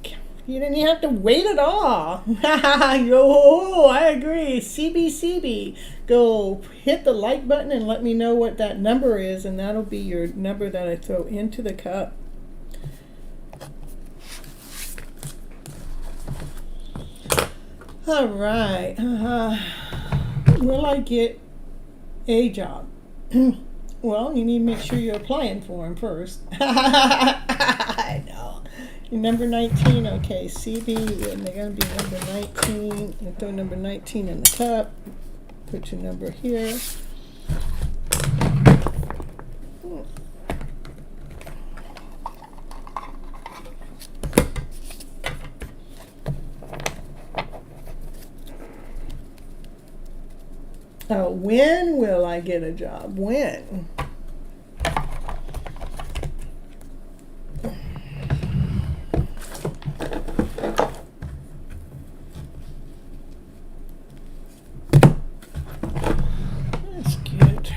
you didn't even have to wait at all. Yo, I agree. CB. Go hit the like button and let me know what that number is, and that'll be your number that I throw into the cup. All right. Will I get a job? Well, you need to make sure you're applying for them first. I know. You're number 19. Okay, CB, and they're going to be number 19. You throw number 19 in the cup. Put your number here. When will I get a job? When? That's good.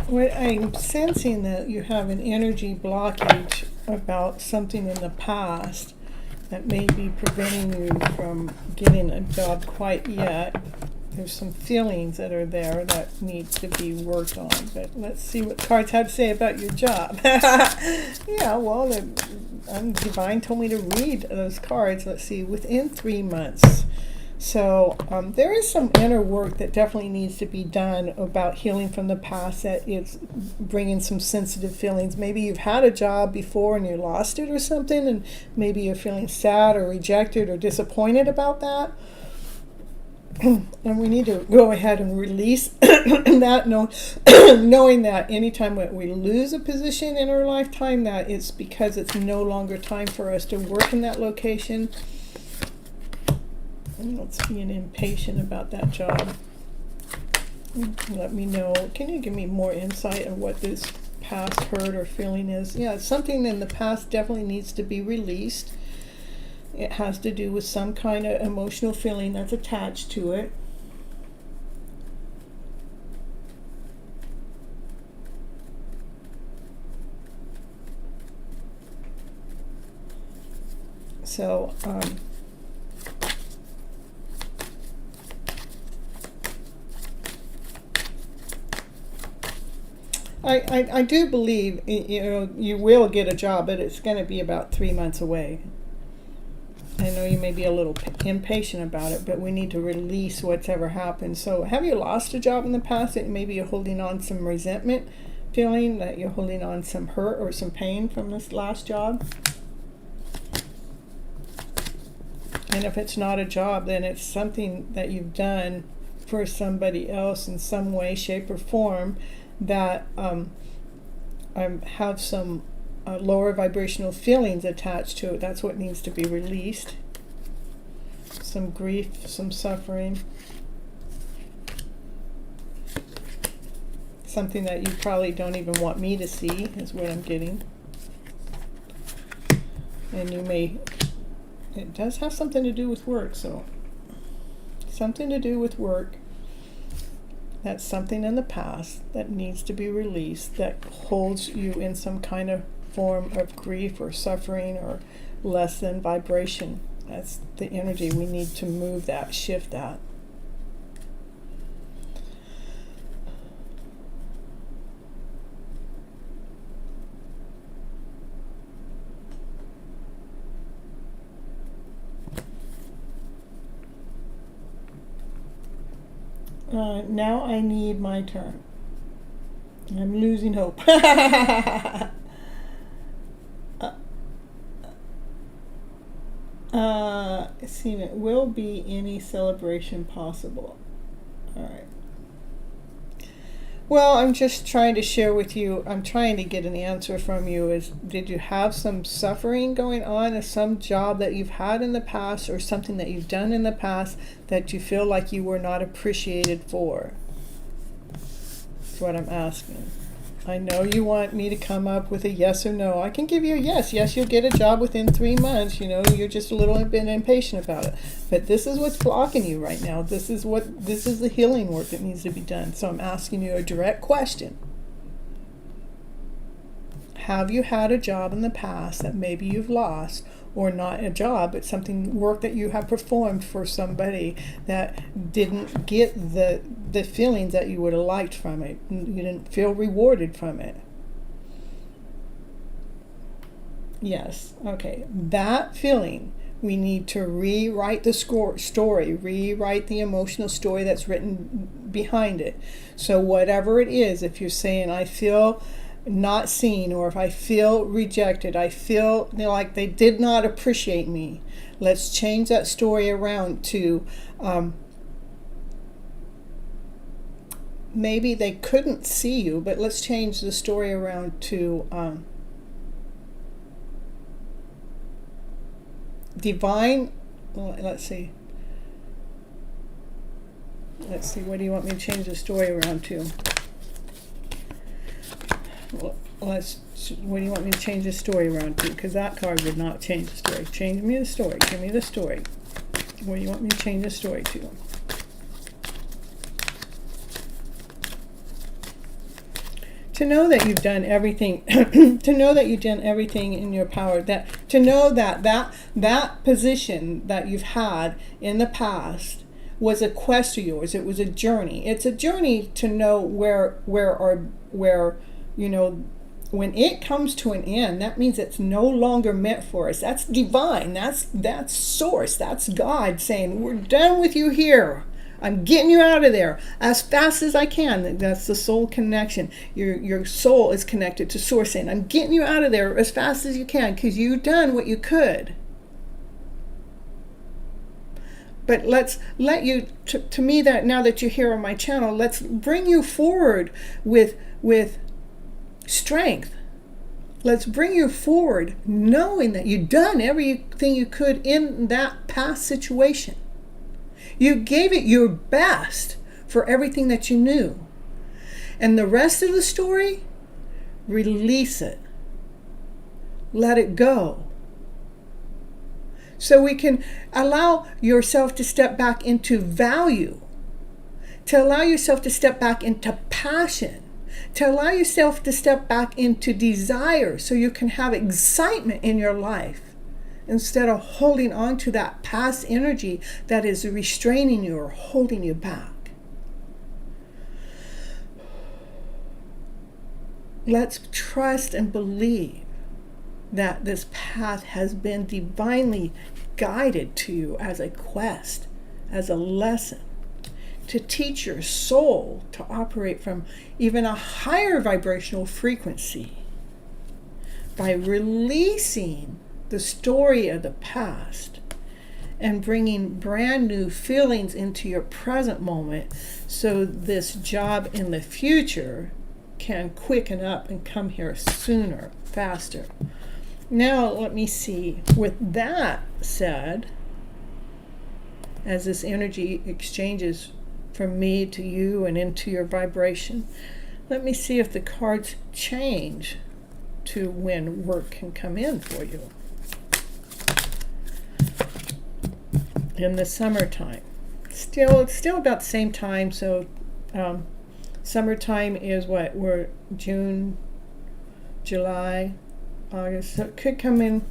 What I'm sensing that you have an energy blockage about something in the past that may be preventing you from getting a job quite yet. There's some feelings that are there that need to be worked on, but let's see what cards have to say about your job. Yeah, well, Divine told me to read those cards. Let's see, within 3 months. So there is some inner work that definitely needs to be done about healing from the past that is bringing some sensitive feelings. Maybe you've had a job before and you lost it or something, and maybe you're feeling sad or rejected or disappointed about that. And we need to go ahead and release that, knowing that anytime that we lose a position in our lifetime, that it's because it's no longer time for us to work in that location. It's being impatient about that job. Let me know. Can you give me more insight of what this past hurt or feeling is? Yeah, something in the past definitely needs to be released. It has to do with some kind of emotional feeling that's attached to it. So, I do believe, you will get a job, but it's going to be about 3 months away. I know you may be a little impatient about it, but we need to release what's ever happened. So have you lost a job in the past that maybe you're holding on some resentment, feeling that you're holding on some hurt or some pain from this last job? And if it's not a job, then it's something that you've done for somebody else in some way, shape, or form that have some lower vibrational feelings attached to it. That's what needs to be released. Some grief, some suffering. Something that you probably don't even want me to see is what I'm getting. And you may, it does have something to do with work, so something to do with work. That's something in the past that needs to be released, that holds you in some kind of form of grief or suffering or less than vibration. That's the energy. We need to move that, shift that. Now I need my turn. I'm losing hope. See, it will be any celebration possible. All right. Well, I'm just trying to share with you, I'm trying to get an answer from you, is did you have some suffering going on, or some job that you've had in the past, or something that you've done in the past that you feel like you were not appreciated for? That's what I'm asking. I know you want me to come up with a yes or no. I can give you a yes. Yes, you'll get a job within 3 months. You're just a little bit impatient about it. But this is what's blocking you right now. This is the healing work that needs to be done. So I'm asking you a direct question. Have you had a job in the past that maybe you've lost, or not a job, but work that you have performed for somebody that didn't get the feelings that you would have liked from it? You didn't feel rewarded from it. Yes, okay. That feeling, we need to rewrite the story, rewrite the emotional story that's written behind it. So whatever it is, if you're saying, I feel not seen, or if I feel rejected, I feel like they did not appreciate me, let's change that story around to maybe they couldn't see you, but let's change the story around to divine. Well, let's see, what do you want me to change the story around to? What do you want me to change the story around to? Because that card would not change the story. Change me the story. Give me the story. What do you want me to change the story to? To know that you've done everything, to know that you've done everything in your power, to know that position that you've had in the past was a quest of yours. It was a journey. It's a journey to know where when it comes to an end, that means it's no longer meant for us. That's divine. That's source. That's God saying, we're done with you here. I'm getting you out of there as fast as I can. That's the soul connection. Your soul is connected to source saying, I'm getting you out of there as fast as you can because you've done what you could. But let's let you, to me, that now that you're here on my channel, let's bring you forward with strength. Let's bring you forward knowing that you've done everything you could in that past situation. You gave it your best for everything that you knew. And the rest of the story, release it. Let it go. So we can allow yourself to step back into value, to allow yourself to step back into passion, to allow yourself to step back into desire so you can have excitement in your life instead of holding on to that past energy that is restraining you or holding you back. Let's trust and believe that this path has been divinely guided to you as a quest, as a lesson, to teach your soul to operate from even a higher vibrational frequency by releasing the story of the past and bringing brand new feelings into your present moment so this job in the future can quicken up and come here sooner, faster. Now let me see, with that said, as this energy exchanges from me to you and into your vibration, let me see if the cards change to when work can come in for you. In the summertime, still about the same time, so summertime is what, we're June, July, August, so it could come in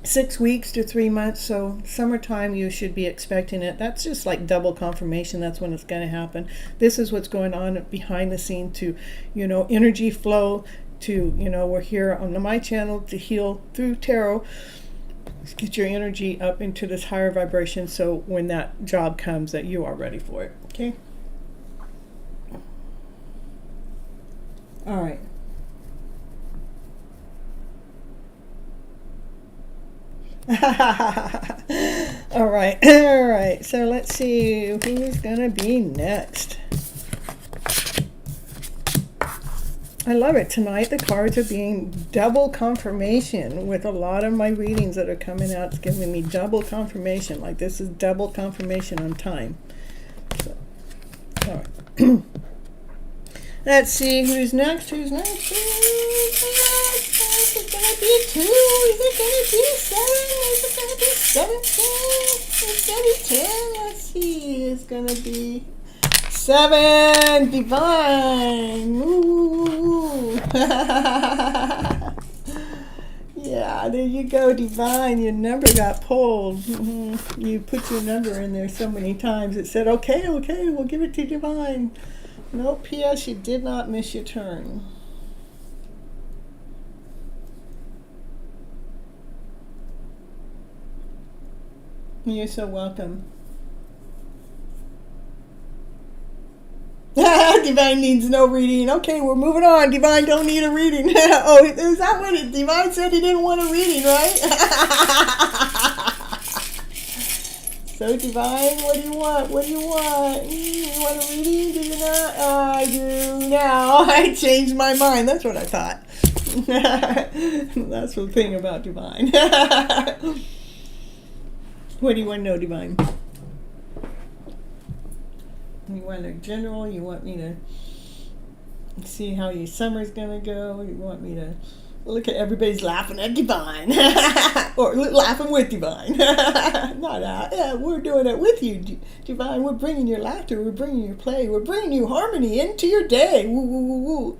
6 weeks to 3 months. So summertime, you should be expecting it. That's just like double confirmation. That's when it's going to happen. This is what's going on behind the scene to, energy flow to, we're here on my channel to heal through tarot. Get your energy up into this higher vibration so when that job comes that you are ready for it. Okay? All right. All right. So let's see who's gonna be next. I love it. Tonight the cards are being double confirmation with a lot of my readings that are coming out. It's giving me double confirmation. Like this is double confirmation on time. So, all right. Let's see who's next. Who's next? Is it gonna be 2? Is it gonna be 7? Is it gonna be 17? It's gonna be 10. Let's see. It's gonna be 7. Divine. Ooh. Yeah, there you go, Divine. Your number got pulled. You put your number in there so many times. It said, okay, we'll give it to Divine. No, P.S. You did not miss your turn. You're so welcome. Divine needs no reading. Okay, we're moving on. Divine don't need a reading. Oh, is that what it? Divine said he didn't want a reading, right? So Divine, what do you want? You want a reading? Do you not? I do now. I changed my mind. That's what I thought. That's the thing about Divine. What do you want to know, Divine? You want a general? You want me to see how your summer's gonna go? You want me to look at everybody's laughing at Divine or laughing with Divine? Not that. Yeah, we're doing it with you, Divine. We're bringing your laughter. We're bringing your play. We're bringing you harmony into your day. Woo, woo, woo, woo.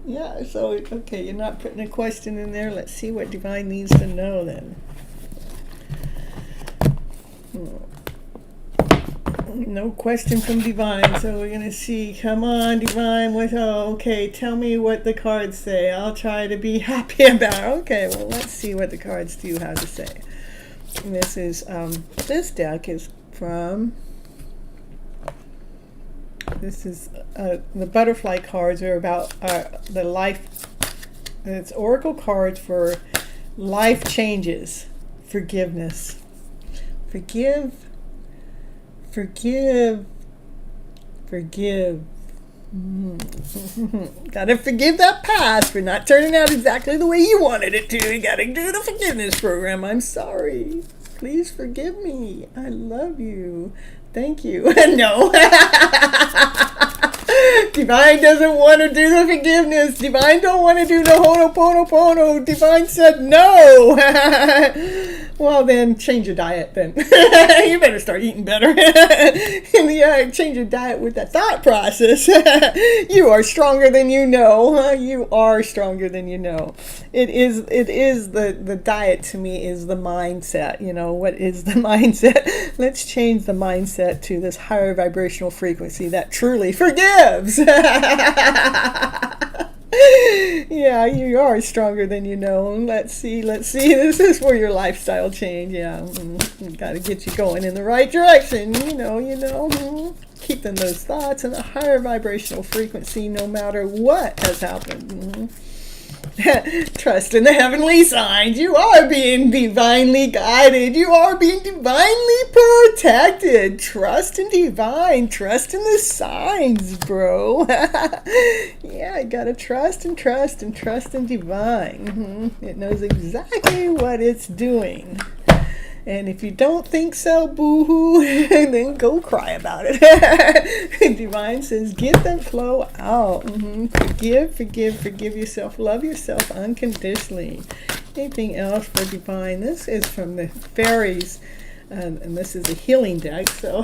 Yeah, so, okay, you're not putting a question in there. Let's see what Divine needs to know then. No question from Divine, so we're going to see. Come on, Divine. Okay, tell me what the cards say. I'll try to be happy about it. Okay, well, let's see what the cards do have to say. And this is, this deck is from, this is, the butterfly cards are about the life, it's oracle cards for life changes, forgiveness. Forgive. Gotta forgive that past for not turning out exactly the way you wanted it to. You gotta do the forgiveness program. I'm sorry. Please forgive me. I love you. Thank you. No. Divine doesn't want to do the forgiveness. Divine don't want to do the Ho'oponopono. Divine said no. Well, then change your diet then. You better start eating better. Yeah, change your diet with that thought process. You are stronger than you know. You are stronger than you know. It is the diet to me is the mindset. You know, what is the mindset? Let's change the mindset to this higher vibrational frequency that truly forgives. Yeah, you are stronger than you know. Let's see. This is for your lifestyle change. Yeah, got to get you going in the right direction. You know. Keeping those thoughts in a higher vibrational frequency, no matter what has happened. Trust in the heavenly signs. You are being divinely guided. You are being divinely protected. Trust in divine. Trust in the signs, bro. Yeah, I gotta trust and trust and trust in divine. It knows exactly what it's doing. And if you don't think so, boo-hoo, then go cry about it. Divine says, get that flow out. Forgive yourself. Love yourself unconditionally. Anything else for divine? This is from the fairies, and this is a healing deck. So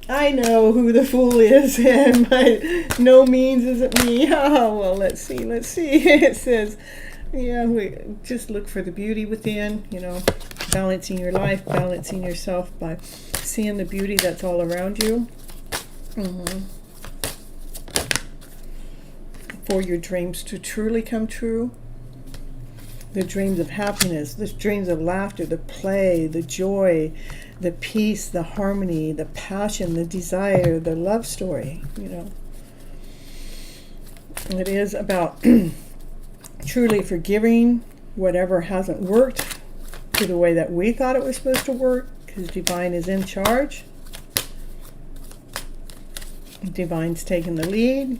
I know who the fool is, and by no means is it me. Oh, well, let's see. It says, yeah, we just look for the beauty within, balancing your life, balancing yourself by seeing the beauty that's all around you. For your dreams to truly come true. The dreams of happiness, the dreams of laughter, the play, the joy, the peace, the harmony, the passion, the desire, the love story, It is about truly forgiving whatever hasn't worked to the way that we thought it was supposed to work, because divine is in charge. Divine's taking the lead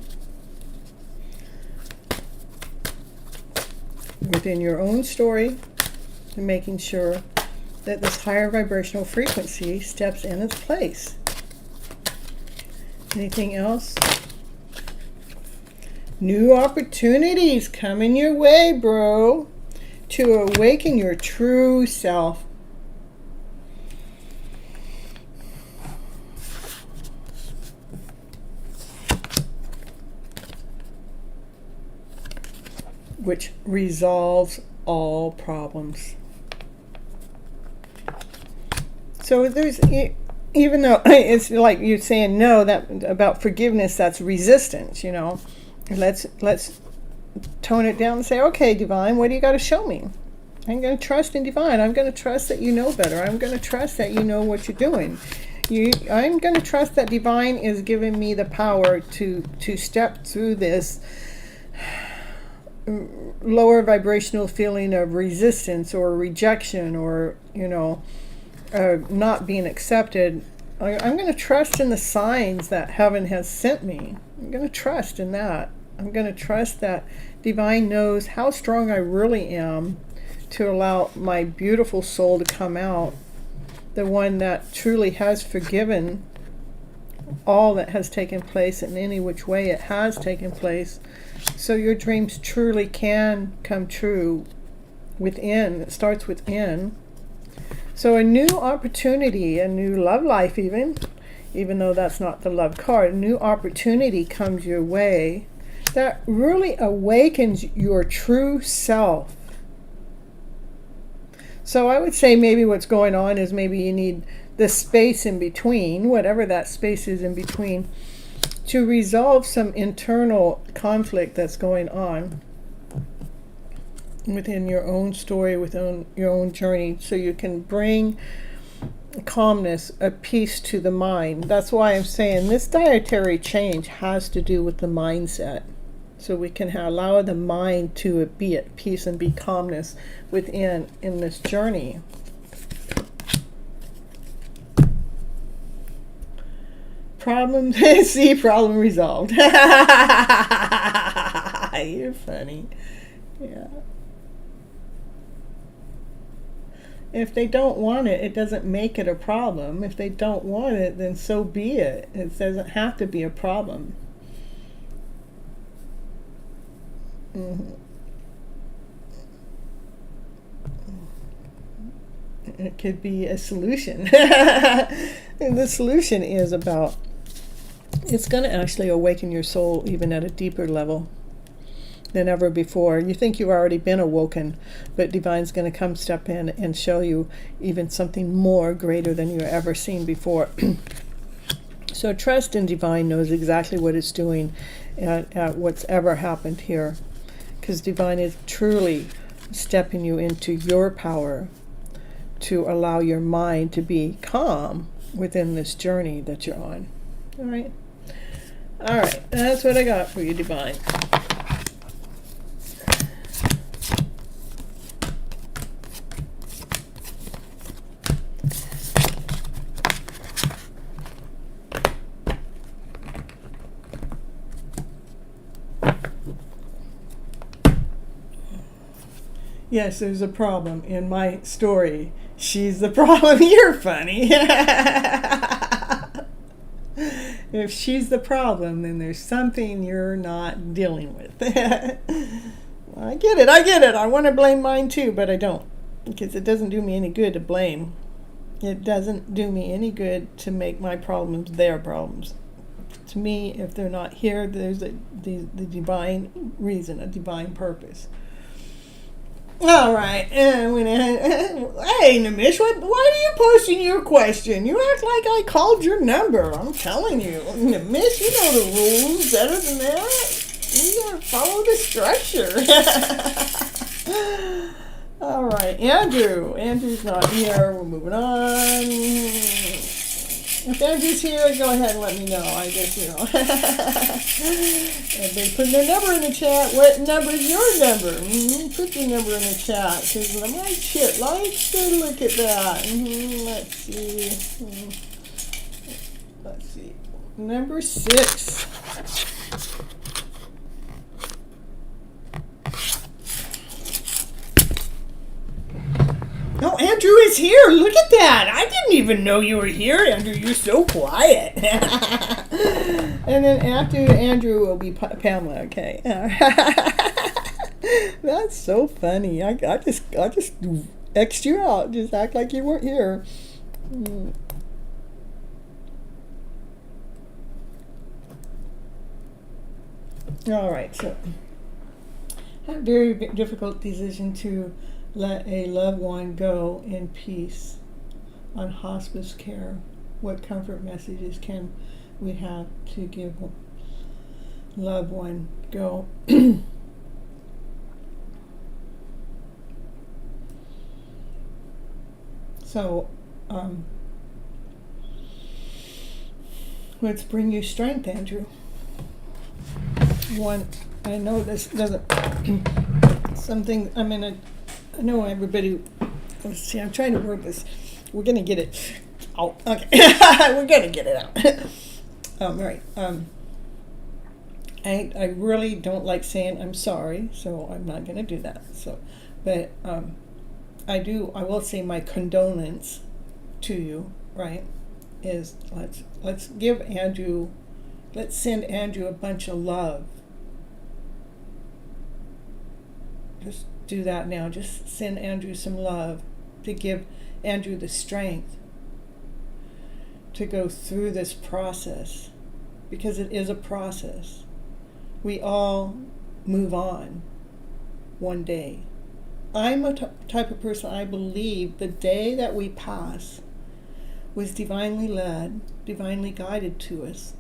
within your own story, and making sure that this higher vibrational frequency steps in its place. Anything else? New opportunities coming your way, bro, to awaken your true self. Which resolves all problems. So there's, even though it's like you're saying no, that about forgiveness, that's resistance, Let's tone it down and say, okay, divine, what do you got to show me? I'm going to trust in divine. I'm going to trust that you know better. I'm going to trust that you know what you're doing. I'm going to trust that divine is giving me the power to step through this lower vibrational feeling of resistance or rejection or, not being accepted. I'm going to trust in the signs that heaven has sent me. I'm going to trust in that. I'm going to trust that divine knows how strong I really am to allow my beautiful soul to come out, the one that truly has forgiven all that has taken place in any which way it has taken place. So your dreams truly can come true within. It starts within. So a new opportunity, a new love life even though that's not the love card, a new opportunity comes your way that really awakens your true self. So I would say maybe what's going on is maybe you need the space in between, whatever that space is in between, to resolve some internal conflict that's going on within your own story, within your own journey, so you can bring calmness, a peace to the mind. That's why I'm saying this dietary change has to do with the mindset. So we can allow the mind to be at peace and be calmness within in this journey. Problem resolved. You're funny. Yeah. If they don't want it, it doesn't make it a problem. If they don't want it, then so be it. It doesn't have to be a problem. It could be a solution. And the solution is about, it's going to actually awaken your soul even at a deeper level than ever before. You think you've already been awoken, but Divine's going to come step in and show you even something more greater than you've ever seen before. So trust in Divine knows exactly what it's doing at what's ever happened here, because Divine is truly stepping you into your power to allow your mind to be calm within this journey that you're on. All right. All right. That's what I got for you, Divine. Yes, there's a problem in my story. She's the problem. You're funny. If she's the problem, then there's something you're not dealing with. I get it. I want to blame mine too, but I don't. Because it doesn't do me any good to blame. It doesn't do me any good to make my problems their problems. To me, if they're not here, there's the divine reason, a divine purpose. All right. Hey, Namish, why are you posting your question? You act like I called your number. I'm telling you. Namish, you know the rules better than that. You gotta follow the structure. All right, Andrew. Andrew's not here. We're moving on. If Andrew's here, go ahead and let me know. I guess, And they put their number in the chat. What number is your number? Put your number in the chat, because my shit likes to look at that. Let's see. Let's see. Number 6. Oh, Andrew is here. Look at that. I didn't even know you were here, Andrew. You're so quiet. And then after Andrew will be Pamela. Okay. That's so funny. I just X'd you out. Just act like you weren't here. All right. So, a very difficult decision to let a loved one go in peace on hospice care. What comfort messages can we have to give loved one go? So, let's bring you strength, Andrew. One, I know this doesn't, something, I know everybody, let's see, I'm trying to word this. We're going to get it out. Okay. We're going to get it out. Right. I really don't like saying I'm sorry, so I'm not going to do that. So, but I will say my condolence to you, right, is let's give Andrew, let's send Andrew a bunch of love. Just do that now. Just send Andrew some love to give Andrew the strength to go through this process, because it is a process. We all move on one day. I'm a type of person, I believe the day that we pass was divinely led, divinely guided to us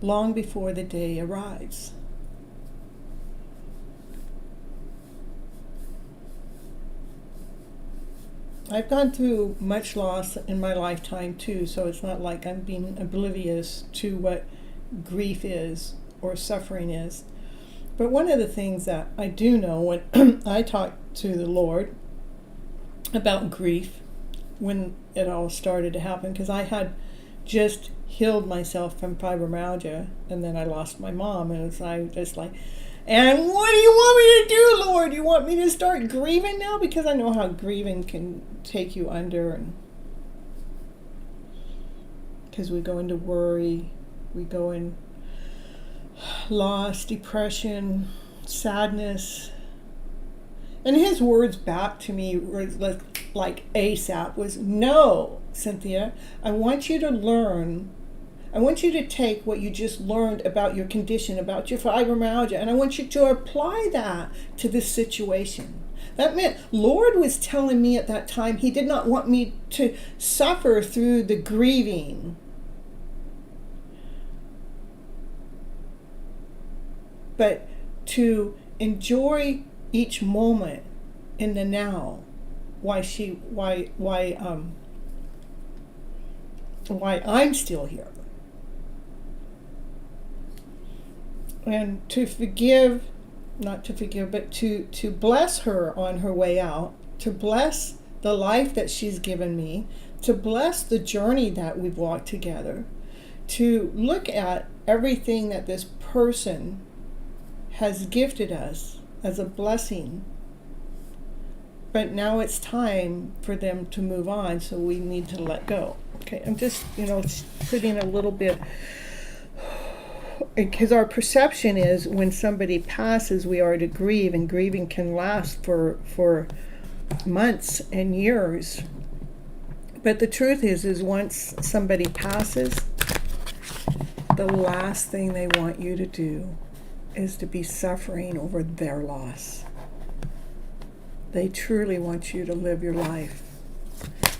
long before the day arrives. I've gone through much loss in my lifetime too, so it's not like I'm being oblivious to what grief is or suffering is. But one of the things that I do know when I talk to the Lord about grief, when it all started to happen, because I had just healed myself from fibromyalgia, and then I lost my mom, and I was just like, And what do you want me to do, Lord? You want me to start grieving now? Because I know how grieving can take you under, and because we go into worry, we go in loss, depression, sadness. And his words back to me were like ASAP was, no, Cynthia, I want you to learn. I want you to take what you just learned about your condition, about your fibromyalgia, and I want you to apply that to this situation. That meant Lord was telling me at that time he did not want me to suffer through the grieving, but to enjoy each moment in the now. Why I'm still here. And to forgive, not to forgive, but to bless her on her way out, to bless the life that she's given me, to bless the journey that we've walked together, to look at everything that this person has gifted us as a blessing. But now it's time for them to move on, so we need to let go. Okay, I'm just, putting a little bit, because our perception is when somebody passes, we are to grieve, and grieving can last for months and years. But the truth is once somebody passes, the last thing they want you to do is to be suffering over their loss. They truly want you to live your life.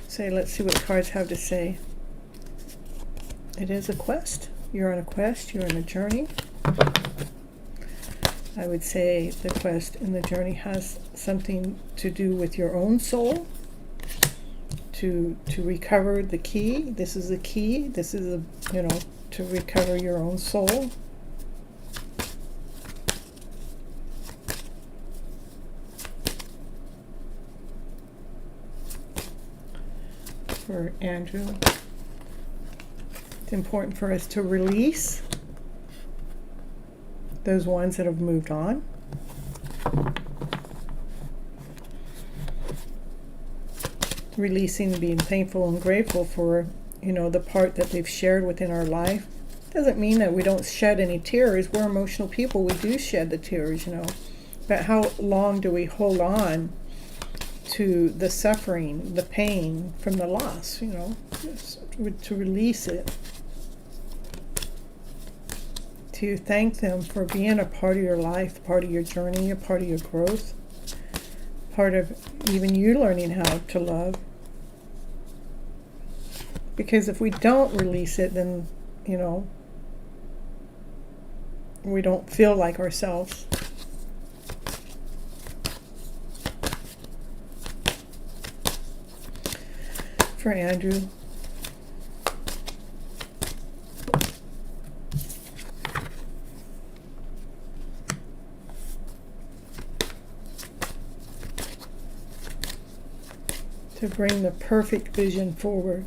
So let's see what cards have to say. It is a quest. You're on a quest. You're on a journey. I would say the quest and the journey has something to do with your own soul. To recover the key. This is the key. This is to recover your own soul. For Andrew, it's important for us to release those ones that have moved on. Releasing, being thankful and grateful for, the part that they've shared within our life. Doesn't mean that we don't shed any tears. We're emotional people. We do shed the tears, But how long do we hold on to the suffering, the pain from the loss, just to release it. To thank them for being a part of your life, part of your journey, a part of your growth, part of even you learning how to love. Because if we don't release it, then, we don't feel like ourselves. For Andrew, to bring the perfect vision forward.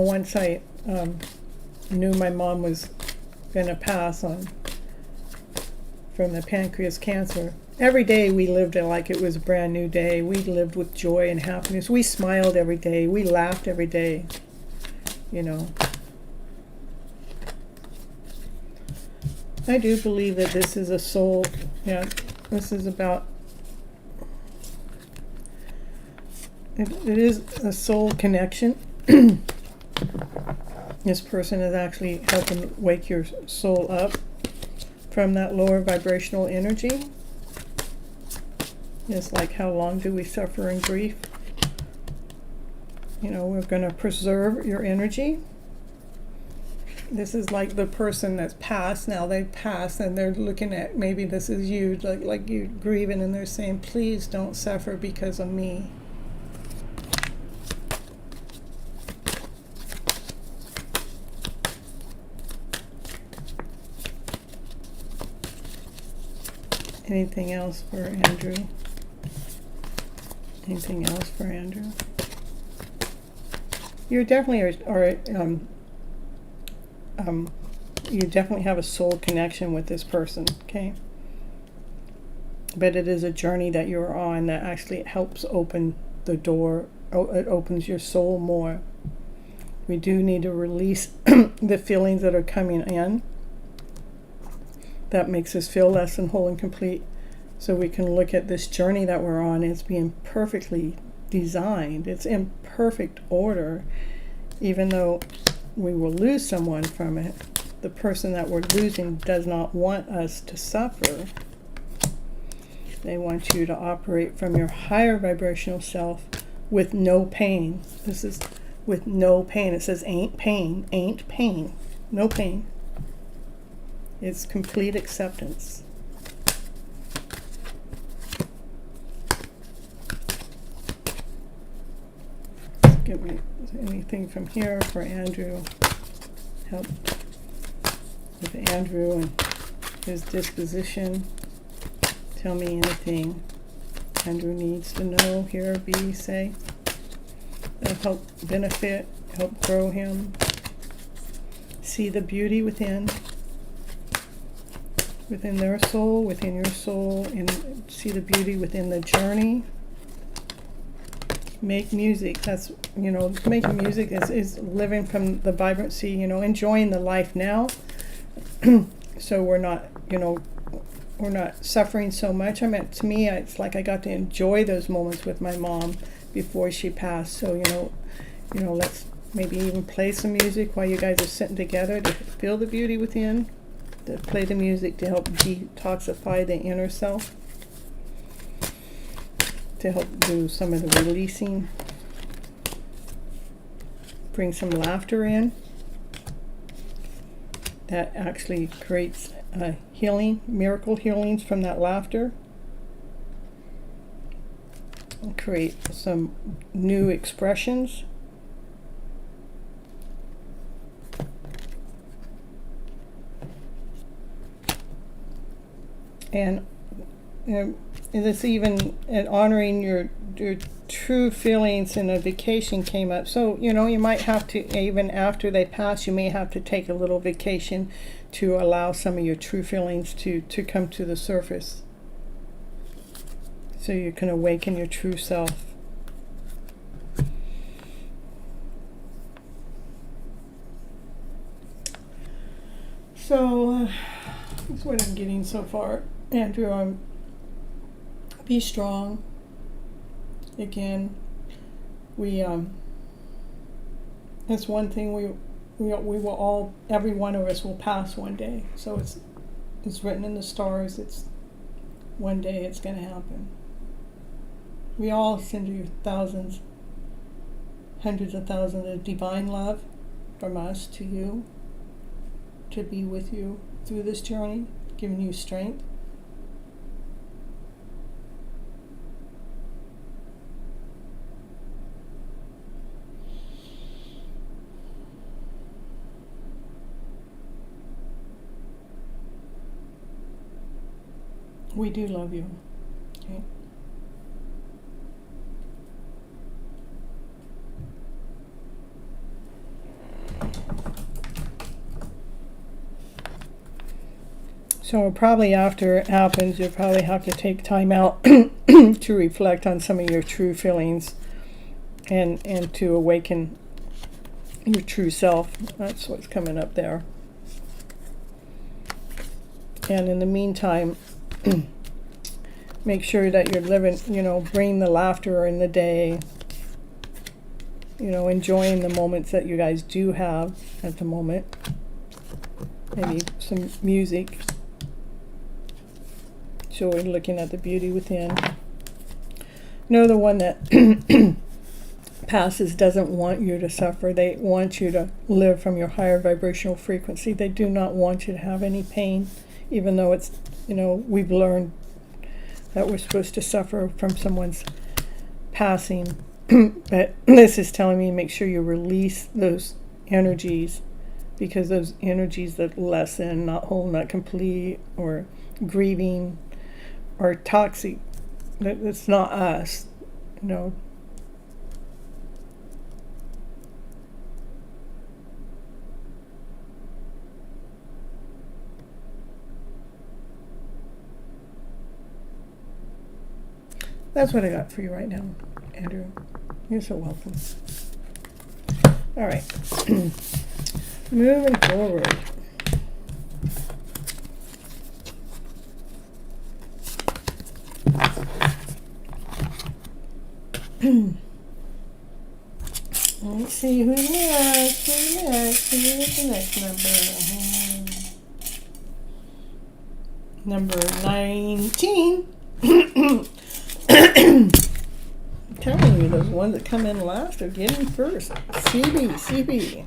Once I knew my mom was going to pass on from the pancreas cancer, every day we lived it like it was a brand new day. We lived with joy and happiness. We smiled every day. We laughed every day, I do believe that this is a soul, this is about, it is a soul connection. This person is actually helping wake your soul up from that lower vibrational energy. It's like, how long do we suffer in grief? We're going to preserve your energy. This is like the person that's passed. Now they've passed and they're looking at, maybe this is you, like you grieving, and they're saying, please don't suffer because of me. Anything else for Andrew? Anything else for Andrew? You definitely are you definitely have a soul connection with this person, okay? But it is a journey that you're on that actually helps open the door. It opens your soul more. We do need to release the feelings that are coming in. That makes us feel less than whole and complete. So we can look at this journey that we're on as being perfectly designed. It's in perfect order. Even though we will lose someone from it, the person that we're losing does not want us to suffer. They want you to operate from your higher vibrational self with no pain. This is with no pain. It says ain't pain, ain't pain, no pain. It's complete acceptance. Give me anything from here for Andrew. Help with Andrew and his disposition. Tell me anything Andrew needs to know, hear, be, say. That'll help benefit, help grow him. See the beauty within their soul, within your soul, and see the beauty within the journey. Make music. That's, making music is living from the vibrancy, enjoying the life now. So we're not, we're not suffering so much. To me, it's like I got to enjoy those moments with my mom before she passed. So, let's maybe even play some music while you guys are sitting together to feel the beauty within, to play the music to help detoxify the inner self, to help do some of the releasing, bring some laughter in. That actually creates healing, miracle healings from that laughter. And create some new expressions. And it's even honoring your true feelings, and a vacation came up. So, you might have to, even after they pass, you may have to take a little vacation to allow some of your true feelings to come to the surface. So you can awaken your true self. So, that's what I'm getting so far. Andrew, be strong. Again, that's one thing we will all, every one of us will pass one day. So it's written in the stars. It's one day it's going to happen. We all send you thousands, hundreds of thousands of divine love from us to you, to be with you through this journey, giving you strength. We do love you. Okay. So probably after it happens, you'll probably have to take time out to reflect on some of your true feelings and to awaken your true self. That's what's coming up there. And in the meantime, make sure that you're living, bring the laughter in the day, enjoying the moments that you guys do have at the moment. Maybe some music. So we're looking at the beauty within. The one that passes doesn't want you to suffer. They want you to live from your higher vibrational frequency. They do not want you to have any pain, even though it's, we've learned that we're supposed to suffer from someone's passing. But this is telling me make sure you release those energies, because those energies that lessen, not whole, not complete, or grieving, or toxic, it's not us. That's what I got for you right now, Andrew. You're so welcome. All right. Moving forward. Let's see who's next. Who's the next number? Number 19. I'm telling you, those ones that come in last are getting first. CB.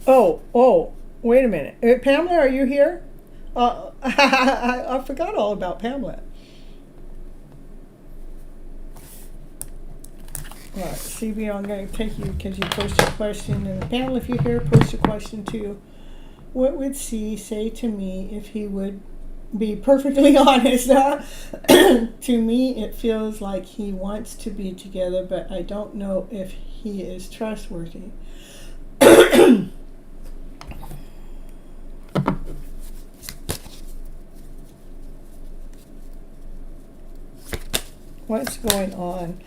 Oh, wait a minute. Pamela, are you here? I forgot all about Pamela. All right, CB, I'm going to take you because you posted a question. And Pamela, if you're here, post a question too. What would C say to me if he would be perfectly honest? To me, it feels like he wants to be together, but I don't know if he is trustworthy. What's going on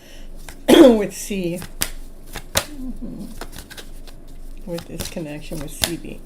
with C? With this connection with CB?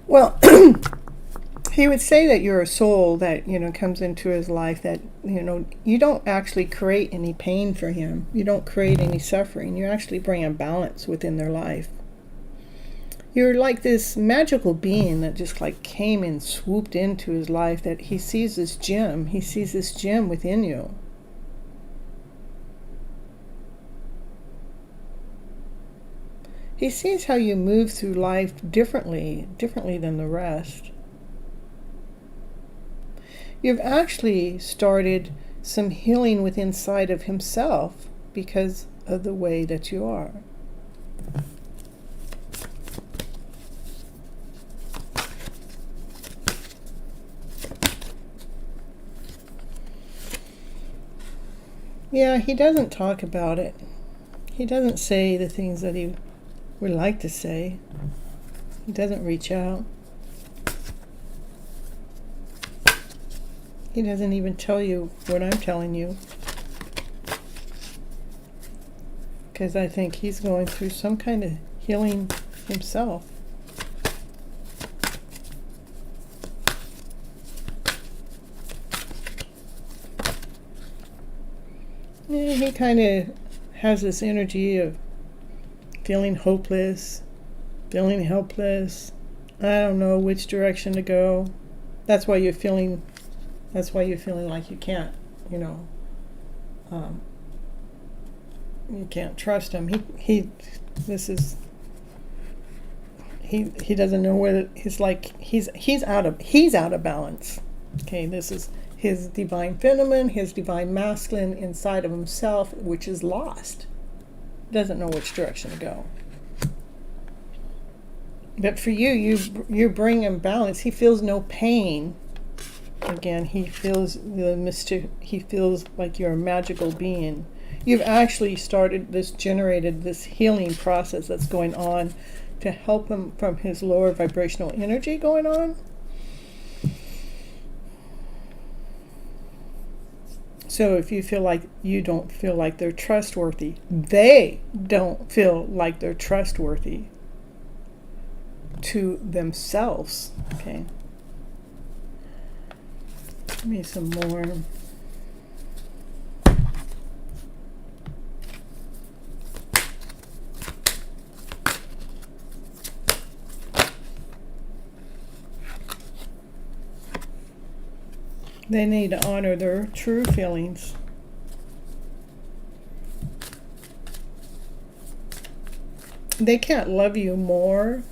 Well, he would say that you're a soul that, comes into his life that, you don't actually create any pain for him. You don't create any suffering. You actually bring a balance within their life. You're like this magical being that just came and swooped into his life, that he sees this gem. He sees this gem within you. He sees how you move through life differently than the rest. You've actually started some healing within inside of himself because of the way that you are. Yeah, he doesn't talk about it. He doesn't say the things that he would like to say. He doesn't reach out. He doesn't even tell you what I'm telling you. Because I think he's going through some kind of healing himself. Yeah, he kind of has this energy of feeling hopeless, feeling helpless. I don't know which direction to go. That's why you're feeling like you can't, you can't trust him. He doesn't know whether he's out of balance. Okay, this is his divine feminine, his divine masculine inside of himself, which is lost. Doesn't know which direction to go. But for you bring him balance. He feels no pain. Again, he feels he feels like you're a magical being. You've actually generated this healing process that's going on to help him from his lower vibrational energy going on. So if you feel like you don't feel like they're trustworthy, they don't feel like they're trustworthy to themselves. Okay. Give me some more. They need to honor their true feelings. They can't love you more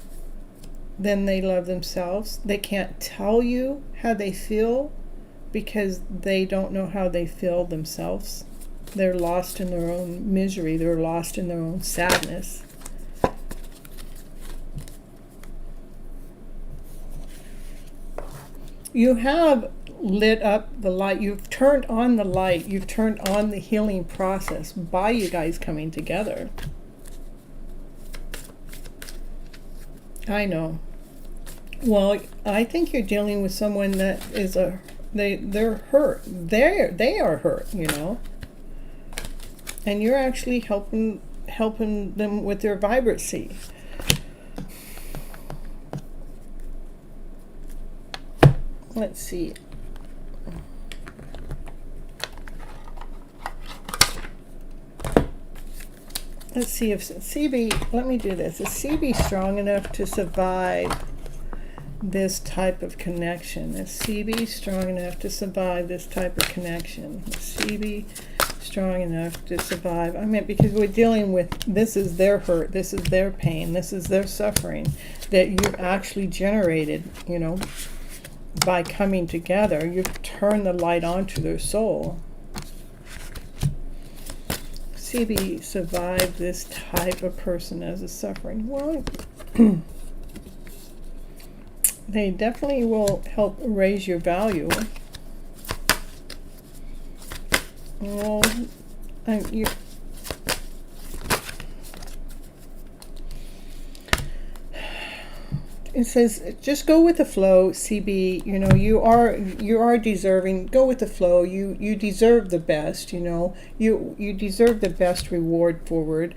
than they love themselves. They can't tell you how they feel because they don't know how they feel themselves. They're lost in their own misery. They're lost in their own sadness. You have lit up the light. You've turned on the light. You've turned on the healing process by you guys coming together. I know. Well, I think you're dealing with someone that is they're hurt. They are hurt, you know. And you're actually helping them with their vibrancy. Let's see. Let's see if CB, let me do this. Is CB strong enough to survive this type of connection? Is CB strong enough to survive this type of connection? Is CB strong enough to survive? I mean, because we're dealing with, this is their hurt, this is their pain, this is their suffering that you actually generated, you know, by coming together. You've turned the light onto their soul. CB survive this type of person as a suffering? Well, they definitely will help raise your value. Well, it says just go with the flow, CB. You know, you are deserving. Go with the flow. You deserve the best. You know, you deserve the best reward forward.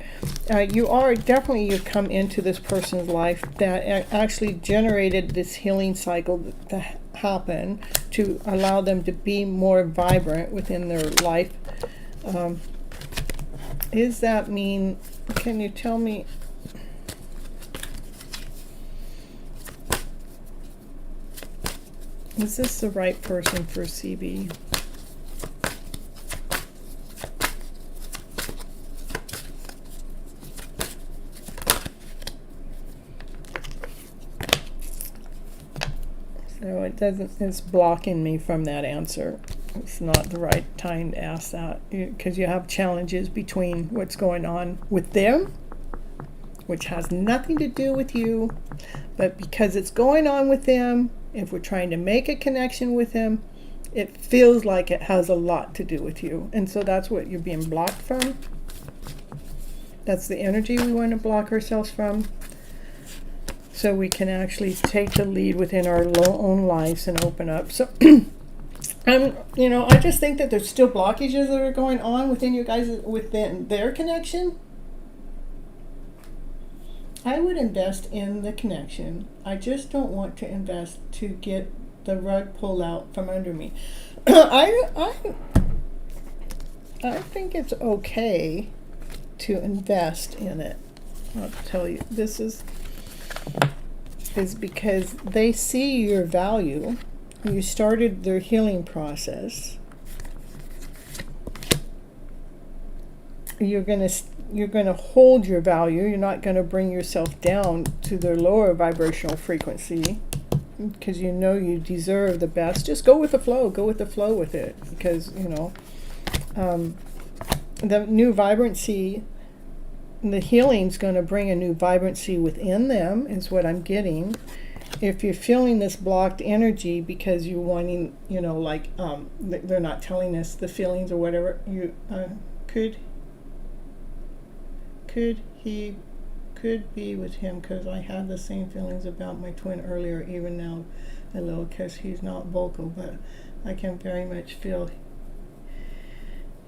You've come into this person's life that actually generated this healing cycle to happen to allow them to be more vibrant within their life. Is that mean? Can you tell me? Is this the right person for CB? So it's blocking me from that answer. It's not the right time to ask that because you have challenges between what's going on with them, which has nothing to do with you, but because it's going on with them, if we're trying to make a connection with them, it feels like it has a lot to do with you. And so that's what you're being blocked from. That's the energy we want to block ourselves from. So we can actually take the lead within our own lives and open up. So, I just think that there's still blockages that are going on within you guys, within their connection. I would invest in the connection. I just don't want to invest to get the rug pulled out from under me. I think it's okay to invest in it. I'll tell you, this is because they see your value. You started their healing process. You're going to hold your value. You're not going to bring yourself down to their lower vibrational frequency because you know you deserve the best. Just go with the flow. Go with the flow with it because, the new vibrancy, the healing's going to bring a new vibrancy within them is what I'm getting. If you're feeling this blocked energy because you're wanting, they're not telling us the feelings or whatever, you could could be with him, because I had the same feelings about my twin earlier, even now a little, because he's not vocal, but I can very much feel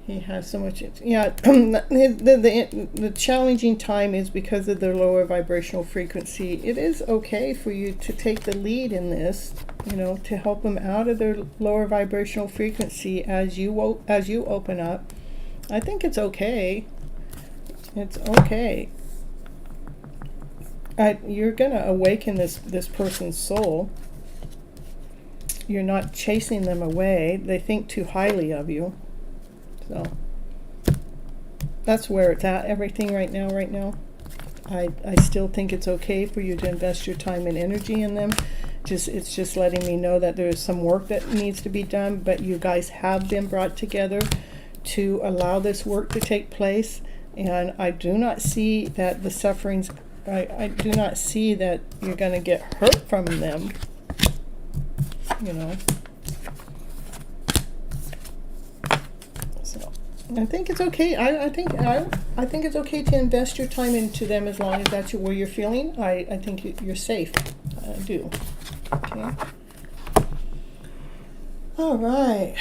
he has so much. Yeah, the challenging time is because of the lower vibrational frequency. It is okay for you to take the lead in this, you know, to help them out of their lower vibrational frequency as you open up. I think it's okay. It's okay. You're gonna awaken this person's soul. You're not chasing them away. They think too highly of you. So that's where it's at, everything right now. I still think it's okay for you to invest your time and energy in them. It's just letting me know that there's some work that needs to be done, but you guys have been brought together to allow this work to take place. And I do not see that the sufferings, I do not see that you're going to get hurt from them, you know. I think it's okay. I think it's okay to invest your time into them as long as that's where you're feeling. I think you're safe. I do. Okay. All right.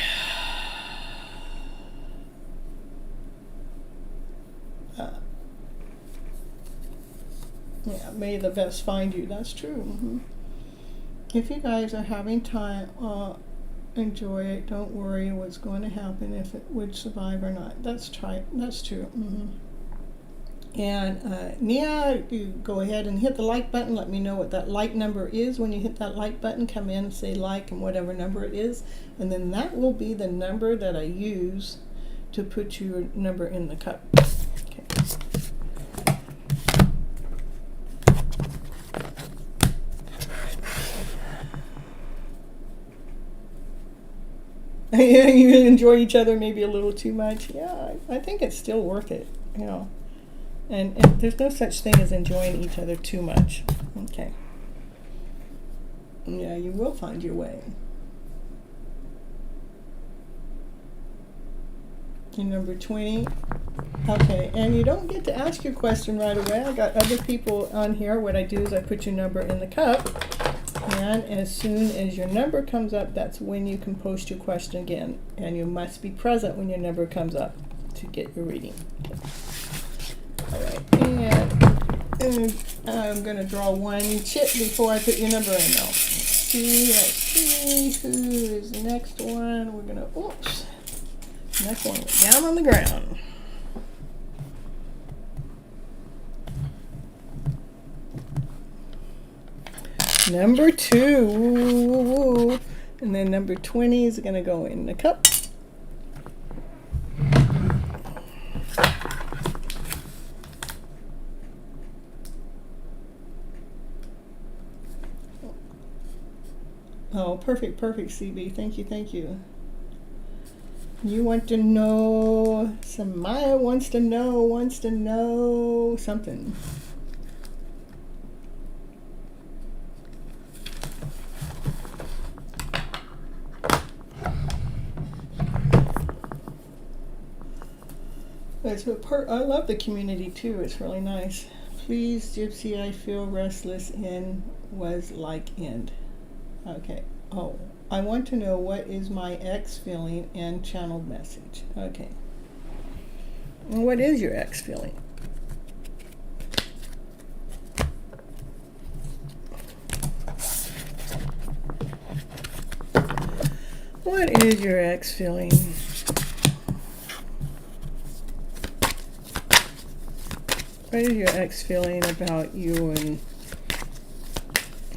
Yeah, may the best find you. That's true. Mm-hmm. If you guys are having time, enjoy it. Don't worry what's going to happen, if it would survive or not. That's true. Mm-hmm. And Nia, you go ahead and hit the like button. Let me know what that like number is. When you hit that like button, come in and say like and whatever number it is, and then that will be the number that I use to put your number in the cup. Okay. Yeah, you enjoy each other maybe a little too much. Yeah, I think it's still worth it, you know. And there's no such thing as enjoying each other too much. Okay. Yeah, you will find your way. And number 20. Okay, and you don't get to ask your question right away. I got other people on here. What I do is I put your number in the cup. And as soon as your number comes up, that's when you can post your question again. And you must be present when your number comes up to get your reading. Okay. All right, and I'm going to draw one chip before I put your number in now. Let's see who is the next one. We're going to, oops, next one went down on the ground. Number 2, and then number 20 is going to go in the cup. Oh, perfect, CB. Thank you. You want to know, Samaya wants to know something. I love the community too. It's really nice. Please, Gypsy, I feel restless in was like end. Okay. Oh, I want to know what is my ex feeling and channeled message. Okay. And what is your ex feeling? What is your ex feeling? What is your ex feeling about you, and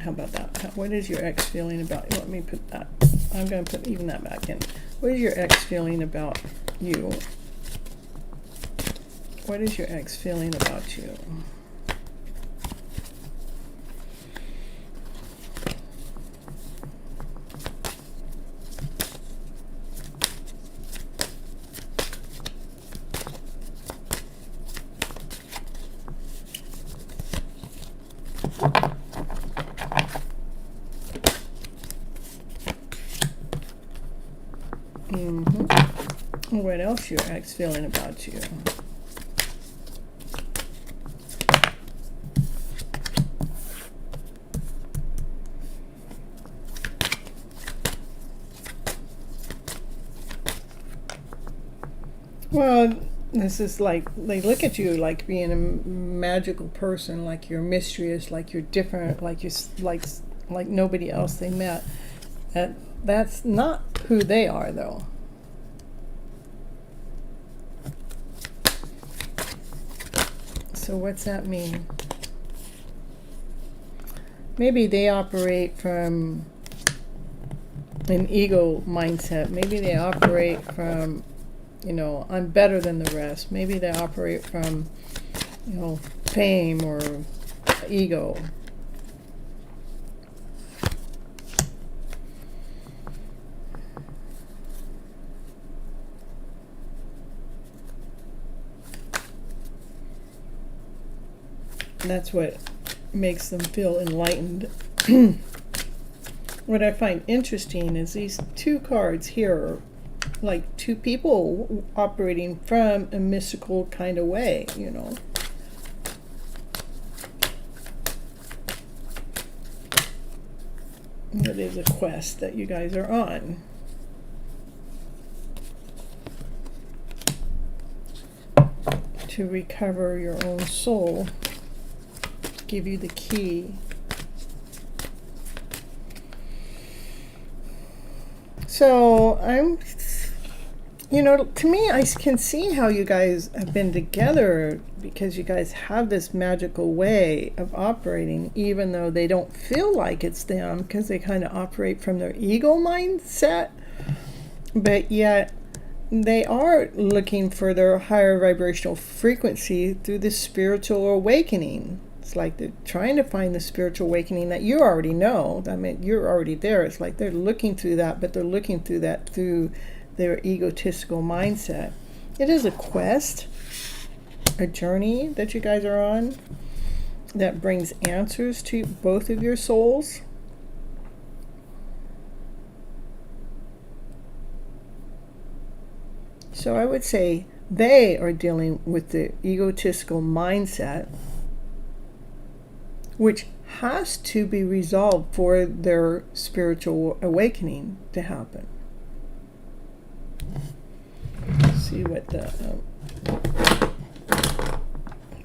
how about that? What is your ex feeling about, let me put that, I'm going to put even that back in. What is your ex feeling about you? What is your ex feeling about you? What else your ex feeling about you? Well, this is like they look at you like being a magical person, like you're mysterious, like you're different, like like nobody else they met. That's not who they are, though. So what's that mean? Maybe they operate from an ego mindset. Maybe they operate from, I'm better than the rest. Maybe they operate from, fame or ego. That's what makes them feel enlightened. What I find interesting is these two cards here are like two people operating from a mystical kind of way, It is a quest that you guys are on. To recover your own soul. Give you the key. So to me, I can see how you guys have been together because you guys have this magical way of operating, even though they don't feel like it's them because they kind of operate from their ego mindset. But yet they are looking for their higher vibrational frequency through the spiritual awakening. It's like they're trying to find the spiritual awakening that you already know. I mean, you're already there. It's like they're looking through that, but they're looking through that through their egotistical mindset. It is a quest, a journey that you guys are on that brings answers to both of your souls. So I would say they are dealing with the egotistical mindset, which has to be resolved for their spiritual awakening to happen. Let's see what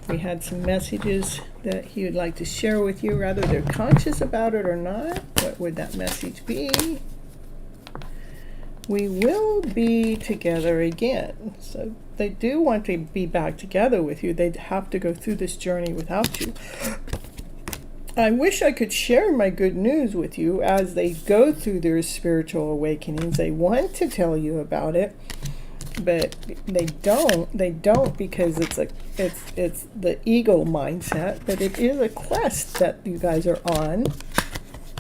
we had some messages that he would like to share with you, whether they're conscious about it or not. What would that message be? We will be together again. So they do want to be back together with you. They'd have to go through this journey without you. I wish I could share my good news with you as they go through their spiritual awakenings. They want to tell you about it, but they don't. They don't because it's the ego mindset. But it is a quest that you guys are on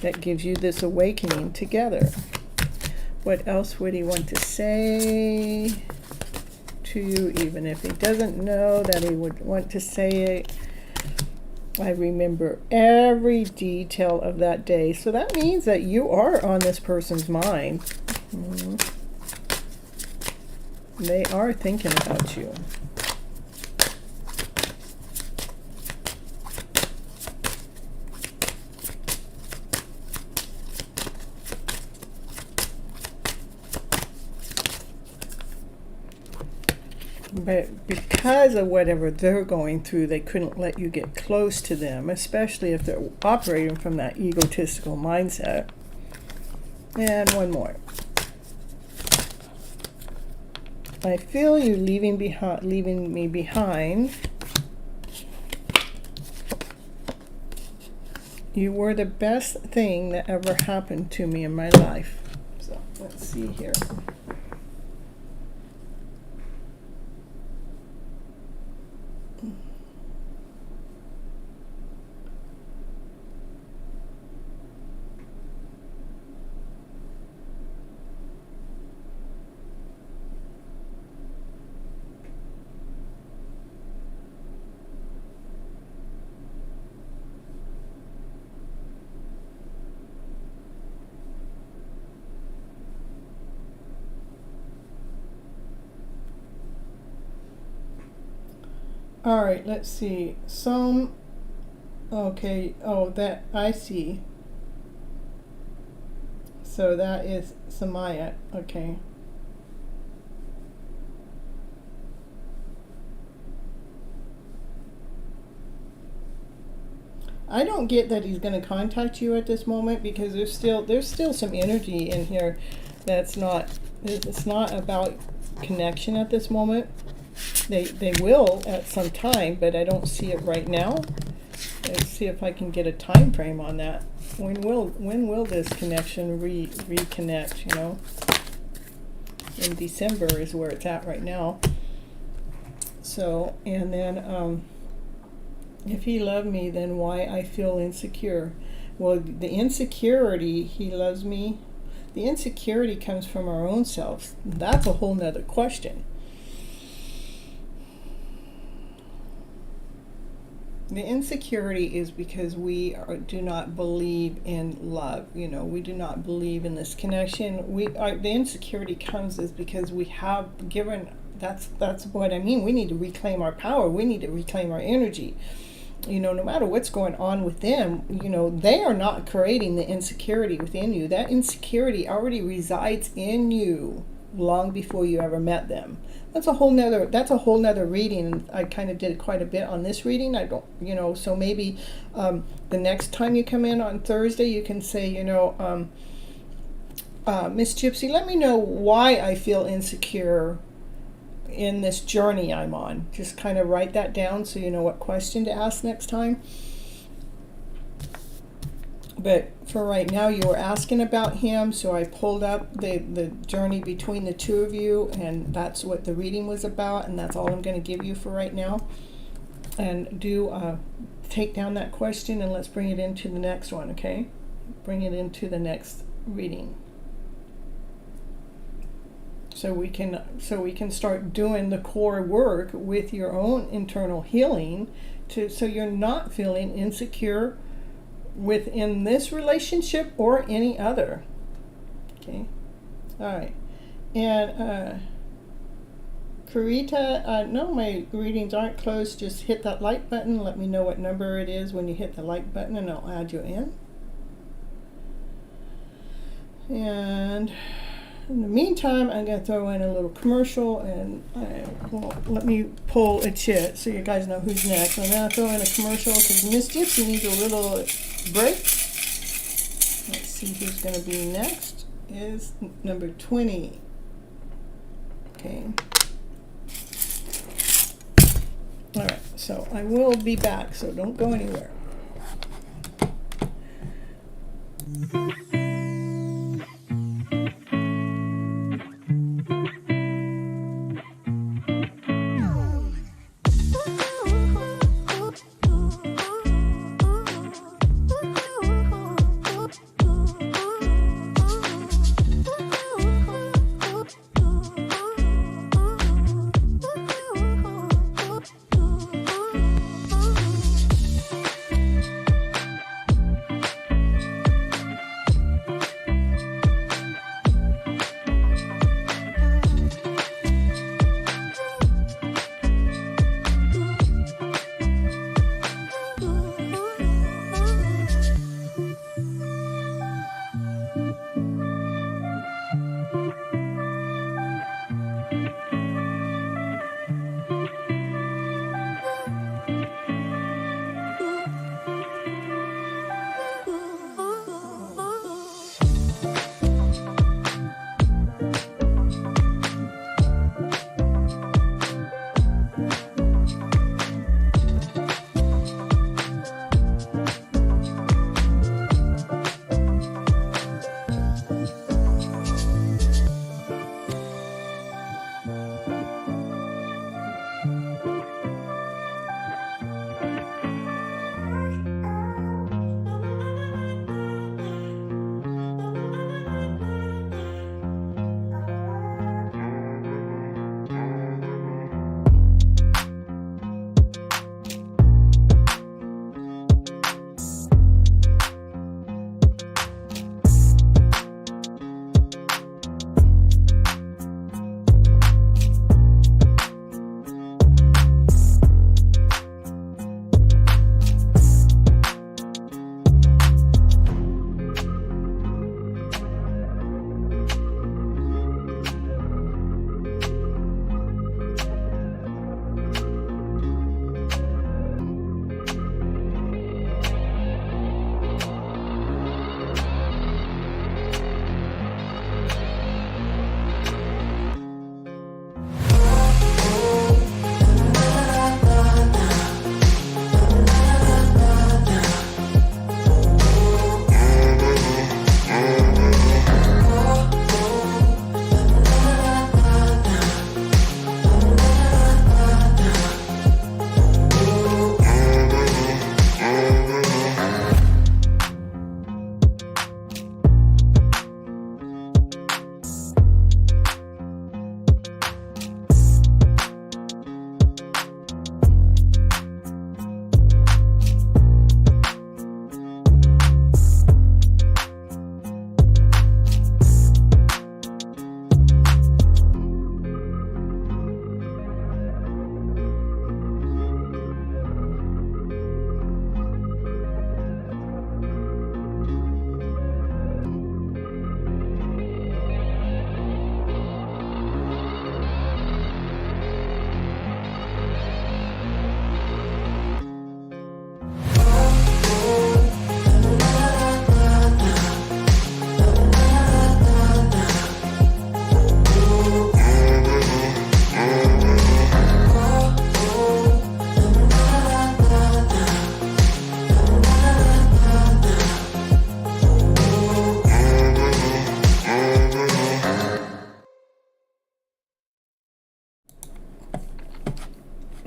that gives you this awakening together. What else would he want to say to you, even if he doesn't know that he would want to say it? I remember every detail of that day. So that means that you are on this person's mind. They are thinking about you. But because of whatever they're going through, they couldn't let you get close to them, especially if they're operating from that egotistical mindset. And one more. I feel you leaving me behind. You were the best thing that ever happened to me in my life. So let's see here. All right, let's see. Okay, that I see. So that is Samaya, okay. I don't get that he's going to contact you at this moment, because there's still some energy in here that's not, it's not about connection at this moment. They will at some time, but I don't see it right now. Let's see if I can get a time frame on that. When will this connection reconnect, you know? In December is where it's at right now. So, and then if he loved me, then why I feel insecure? Well, the insecurity, he loves me, the insecurity comes from our own selves. That's a whole nother question. The insecurity is because we do not believe in love. You know, we do not believe in this connection. The insecurity comes is because we have given. That's what I mean. We need to reclaim our power. We need to reclaim our energy. You know, no matter what's going on with them, you know, they are not creating the insecurity within you. That insecurity already resides in you long before you ever met them. That's a whole nother reading. I kind of did quite a bit on this reading. I don't, you know, so maybe the next time you come in on Thursday, you can say, you know, Miss Gypsy, let me know why I feel insecure in this journey I'm on. Just kind of write that down so you know what question to ask next time. But for right now, you were asking about him, so I pulled up the journey between the two of you, and that's what the reading was about, and that's all I'm going to give you for right now. And do take down that question, and let's bring it into the next one, okay? Bring it into the next reading. So we can start doing the core work with your own internal healing, so you're not feeling insecure within this relationship or any other. Okay, all right. And Karita, no, my readings aren't closed. Just hit that like button. Let me know what number it is when you hit the like button, and I'll add you in. And in the meantime, I'm going to throw in a little commercial, and let me pull a chit so you guys know who's next. I'm going to throw in a commercial because Miss Gypsy needs a little break. Let's see who's going to be next. Is number 20. Okay. All right, so I will be back, so don't go anywhere.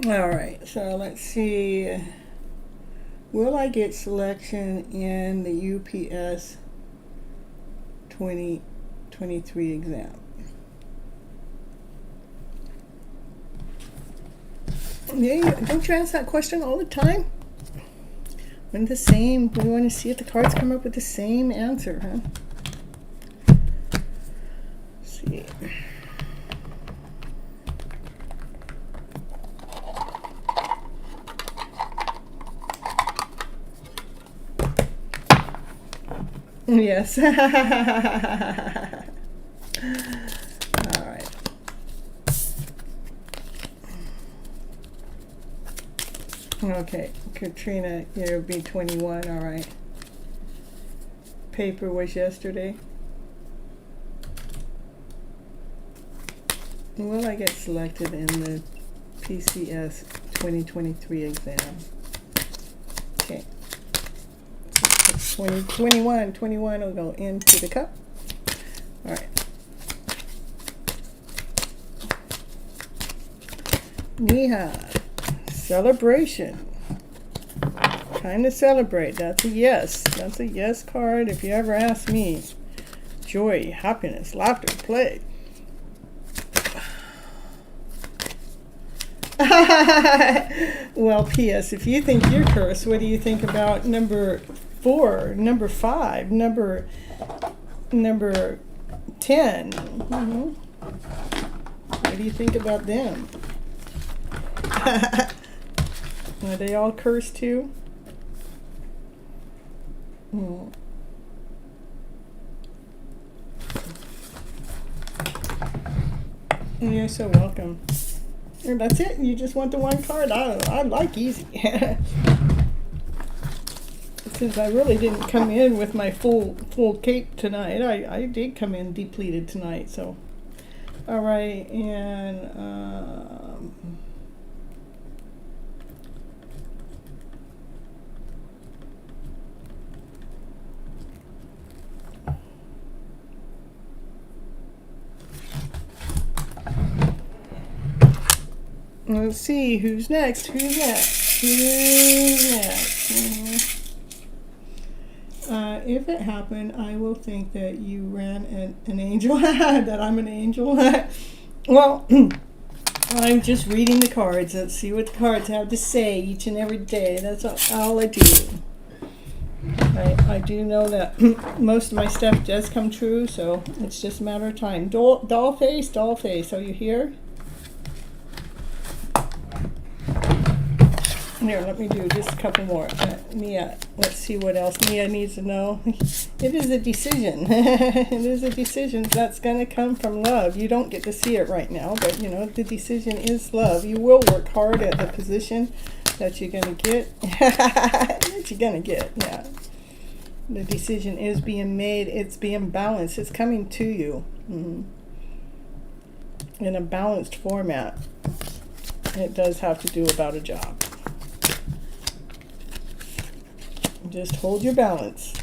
All right, so let's see. Will I get selection in the UPS 2023 exam? Yeah, don't you ask that question all the time? When the same, we want to see if the cards come up with the same answer, huh? Let's see. Yes. All right. Okay, Katrina, you'll be 21, all right. Paper was yesterday. Will I get selected in the PCS 2023 exam? Okay. 21 will go into the cup. All right. Neha, celebration. Time to celebrate. That's a yes. That's a yes card. If you ever ask me, joy, happiness, laughter, play. Well, P.S. If you think you're cursed, what do you think about number 4, number 5, number 10? Mm-hmm. What do you think about them? Are they all cursed too? You're so welcome. And that's it. You just want the one card. I like easy. Since I really didn't come in with my full cape tonight, I did come in depleted tonight. So, all right, and let's see who's next. Who's next? Who's next? If it happened, I will think that you ran an angel. That I'm an angel. Well, I'm just reading the cards. Let's see what the cards have to say each and every day. That's all I do. I do know that most of my stuff does come true, so it's just a matter of time. Doll face, are you here? Here, let me do just a couple more. Mia, let's see what else Mia needs to know. It is a decision. It is a decision that's going to come from love. You don't get to see it right now, but you know, the decision is love. You will work hard at the position that you're going to get. Yeah. The decision is being made. It's being balanced. It's coming to you in a balanced format. It does have to do about a job. Just hold your balance.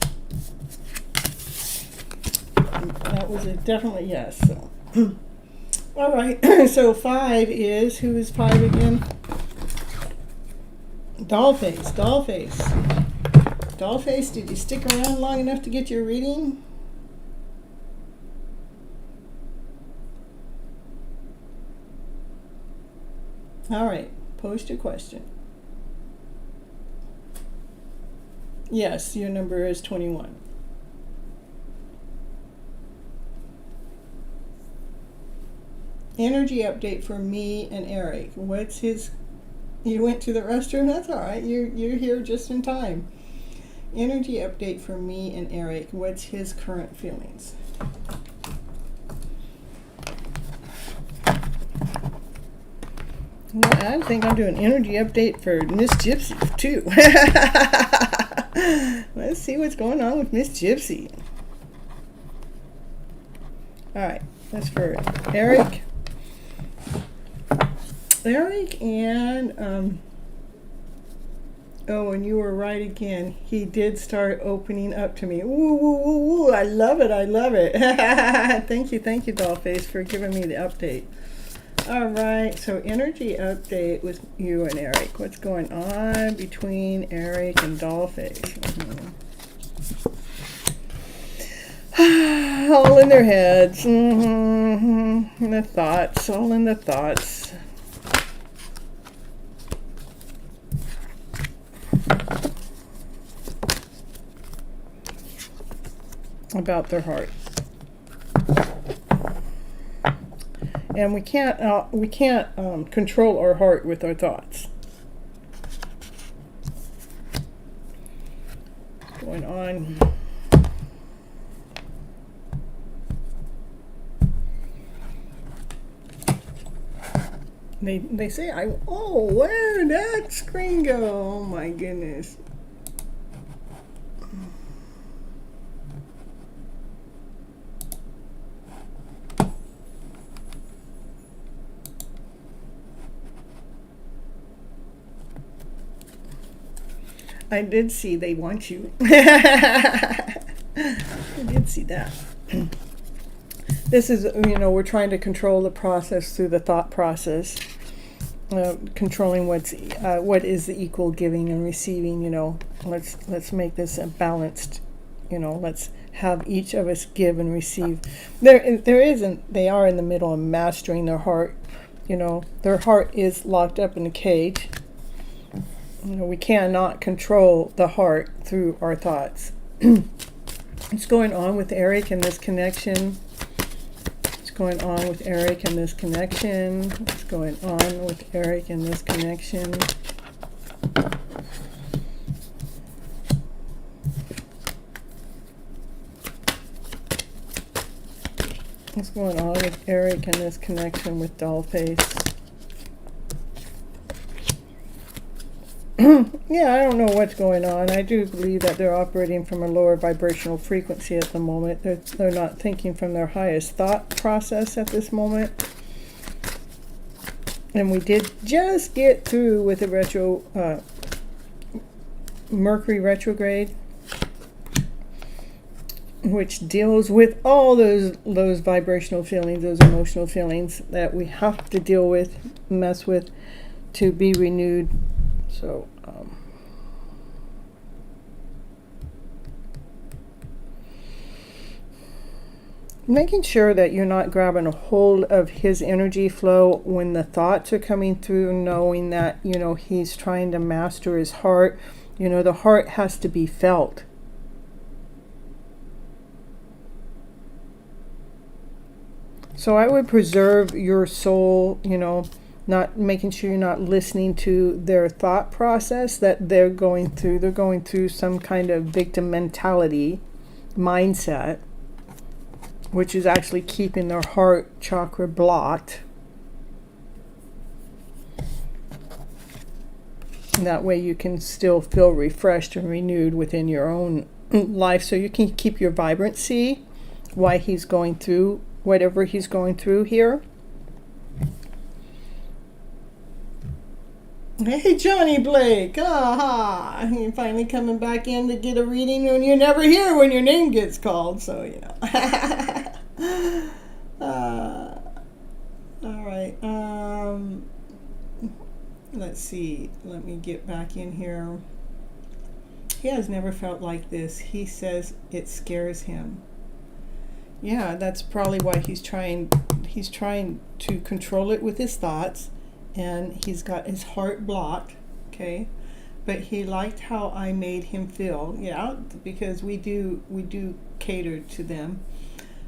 That was a definitely yes. So. All right. So 5 is, who is 5 again? Dollface. Dollface, did you stick around long enough to get your reading? All right. Post your question. Yes, your number is 21. Energy update for me and Eric. What's his? You went to the restroom? That's all right. You're here just in time. Energy update for me and Eric. What's his current feelings? Well, I think I'm doing energy update for Miss Gypsy too. Let's see what's going on with Miss Gypsy. All right, that's for Eric. And oh, and you were right again. He did start opening up to me. Ooh, I love it. Thank you, Dollface, for giving me the update. All right, so energy update with you and Eric. What's going on between Eric and Dollface? All in their heads. The thoughts, all in the thoughts. About their heart. And we can't control our heart with our thoughts. What's going on? They say where did that screen go? Oh my goodness. I did see they want you. I did see that. This is, we're trying to control the process through the thought process, controlling what is the equal giving and receiving. Let's make this a balanced. Let's have each of us give and receive. They are in the middle of mastering their heart. Their heart is locked up in a cage. We cannot control the heart through our thoughts. What's going on with Eric and this connection? What's going on with Eric and this connection? What's going on with Eric and this connection? What's going on with Eric and this connection with Dollface? Yeah, I don't know what's going on. I do believe that they're operating from a lower vibrational frequency at the moment. They're not thinking from their highest thought process at this moment. And we did just get through with the Mercury retrograde, which deals with all those vibrational feelings, those emotional feelings that we have to deal with, mess with, to be renewed. So, making sure that you're not grabbing a hold of his energy flow when the thoughts are coming through, knowing that, he's trying to master his heart. The heart has to be felt. So I would preserve your soul, not making sure you're not listening to their thought process that they're going through. They're going through some kind of victim mentality mindset, which is actually keeping their heart chakra blocked. And that way you can still feel refreshed and renewed within your own life, so you can keep your vibrancy while he's going through whatever he's going through here. Hey, Johnny Blake. Aha! You're finally coming back in to get a reading when you're never here when your name gets called, so all right. Let's see. Let me get back in here. He has never felt like this. He says it scares him. Yeah, that's probably why he's trying to control it with his thoughts. And he's got his heart blocked, okay? But he liked how I made him feel, yeah, because we do cater to them.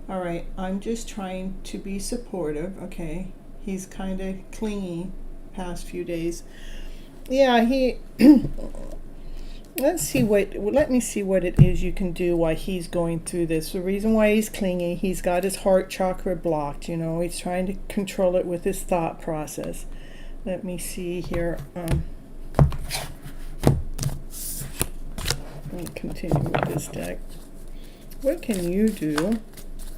All right, I'm just trying to be supportive, okay? He's kind of clingy past few days. Yeah, let me see what it is you can do while he's going through this. The reason why he's clingy, he's got his heart chakra blocked, he's trying to control it with his thought process. Let me see here. Let me continue with this deck. What can you do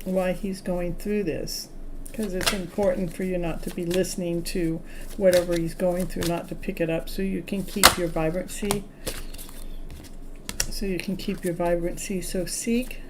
while he's going through this? Because it's important for you not to be listening to whatever he's going through, not to pick it up, so you can keep your vibrancy. So seek.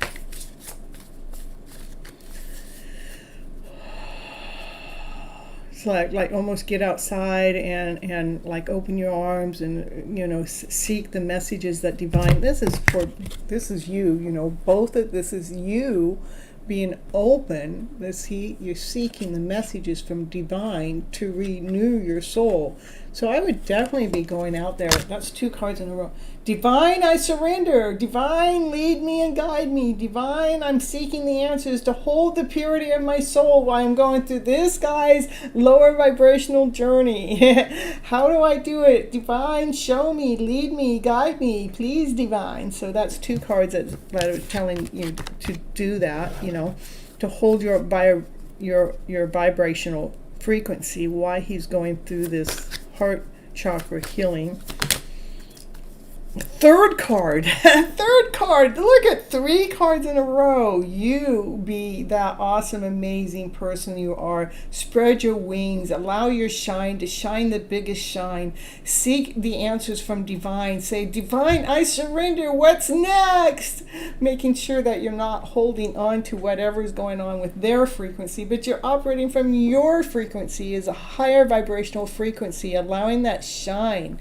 It's like almost get outside and like open your arms and, you know, seek the messages that divine. This is you, you know, this is you being open. You're seeking the messages from divine to renew your soul. So I would definitely be going out there. That's 2 cards in a row. Divine, I surrender. Divine, lead me and guide me. Divine, I'm seeking the answers to hold the purity of my soul while I'm going through this guy's lower vibrational journey. How do I do it? Divine, show me, lead me, guide me, please, divine. So that's 2 cards that are telling you to do that, you know, to hold your vibrational frequency while he's going through this heart chakra healing. 3rd card. 3rd card. Look at 3 cards in a row. You be that awesome, amazing person you are. Spread your wings. Allow your shine to shine the biggest shine. Seek the answers from divine. Say, divine, I surrender. What's next? Making sure that you're not holding on to whatever's going on with their frequency, but you're operating from your frequency as a higher vibrational frequency, allowing that shine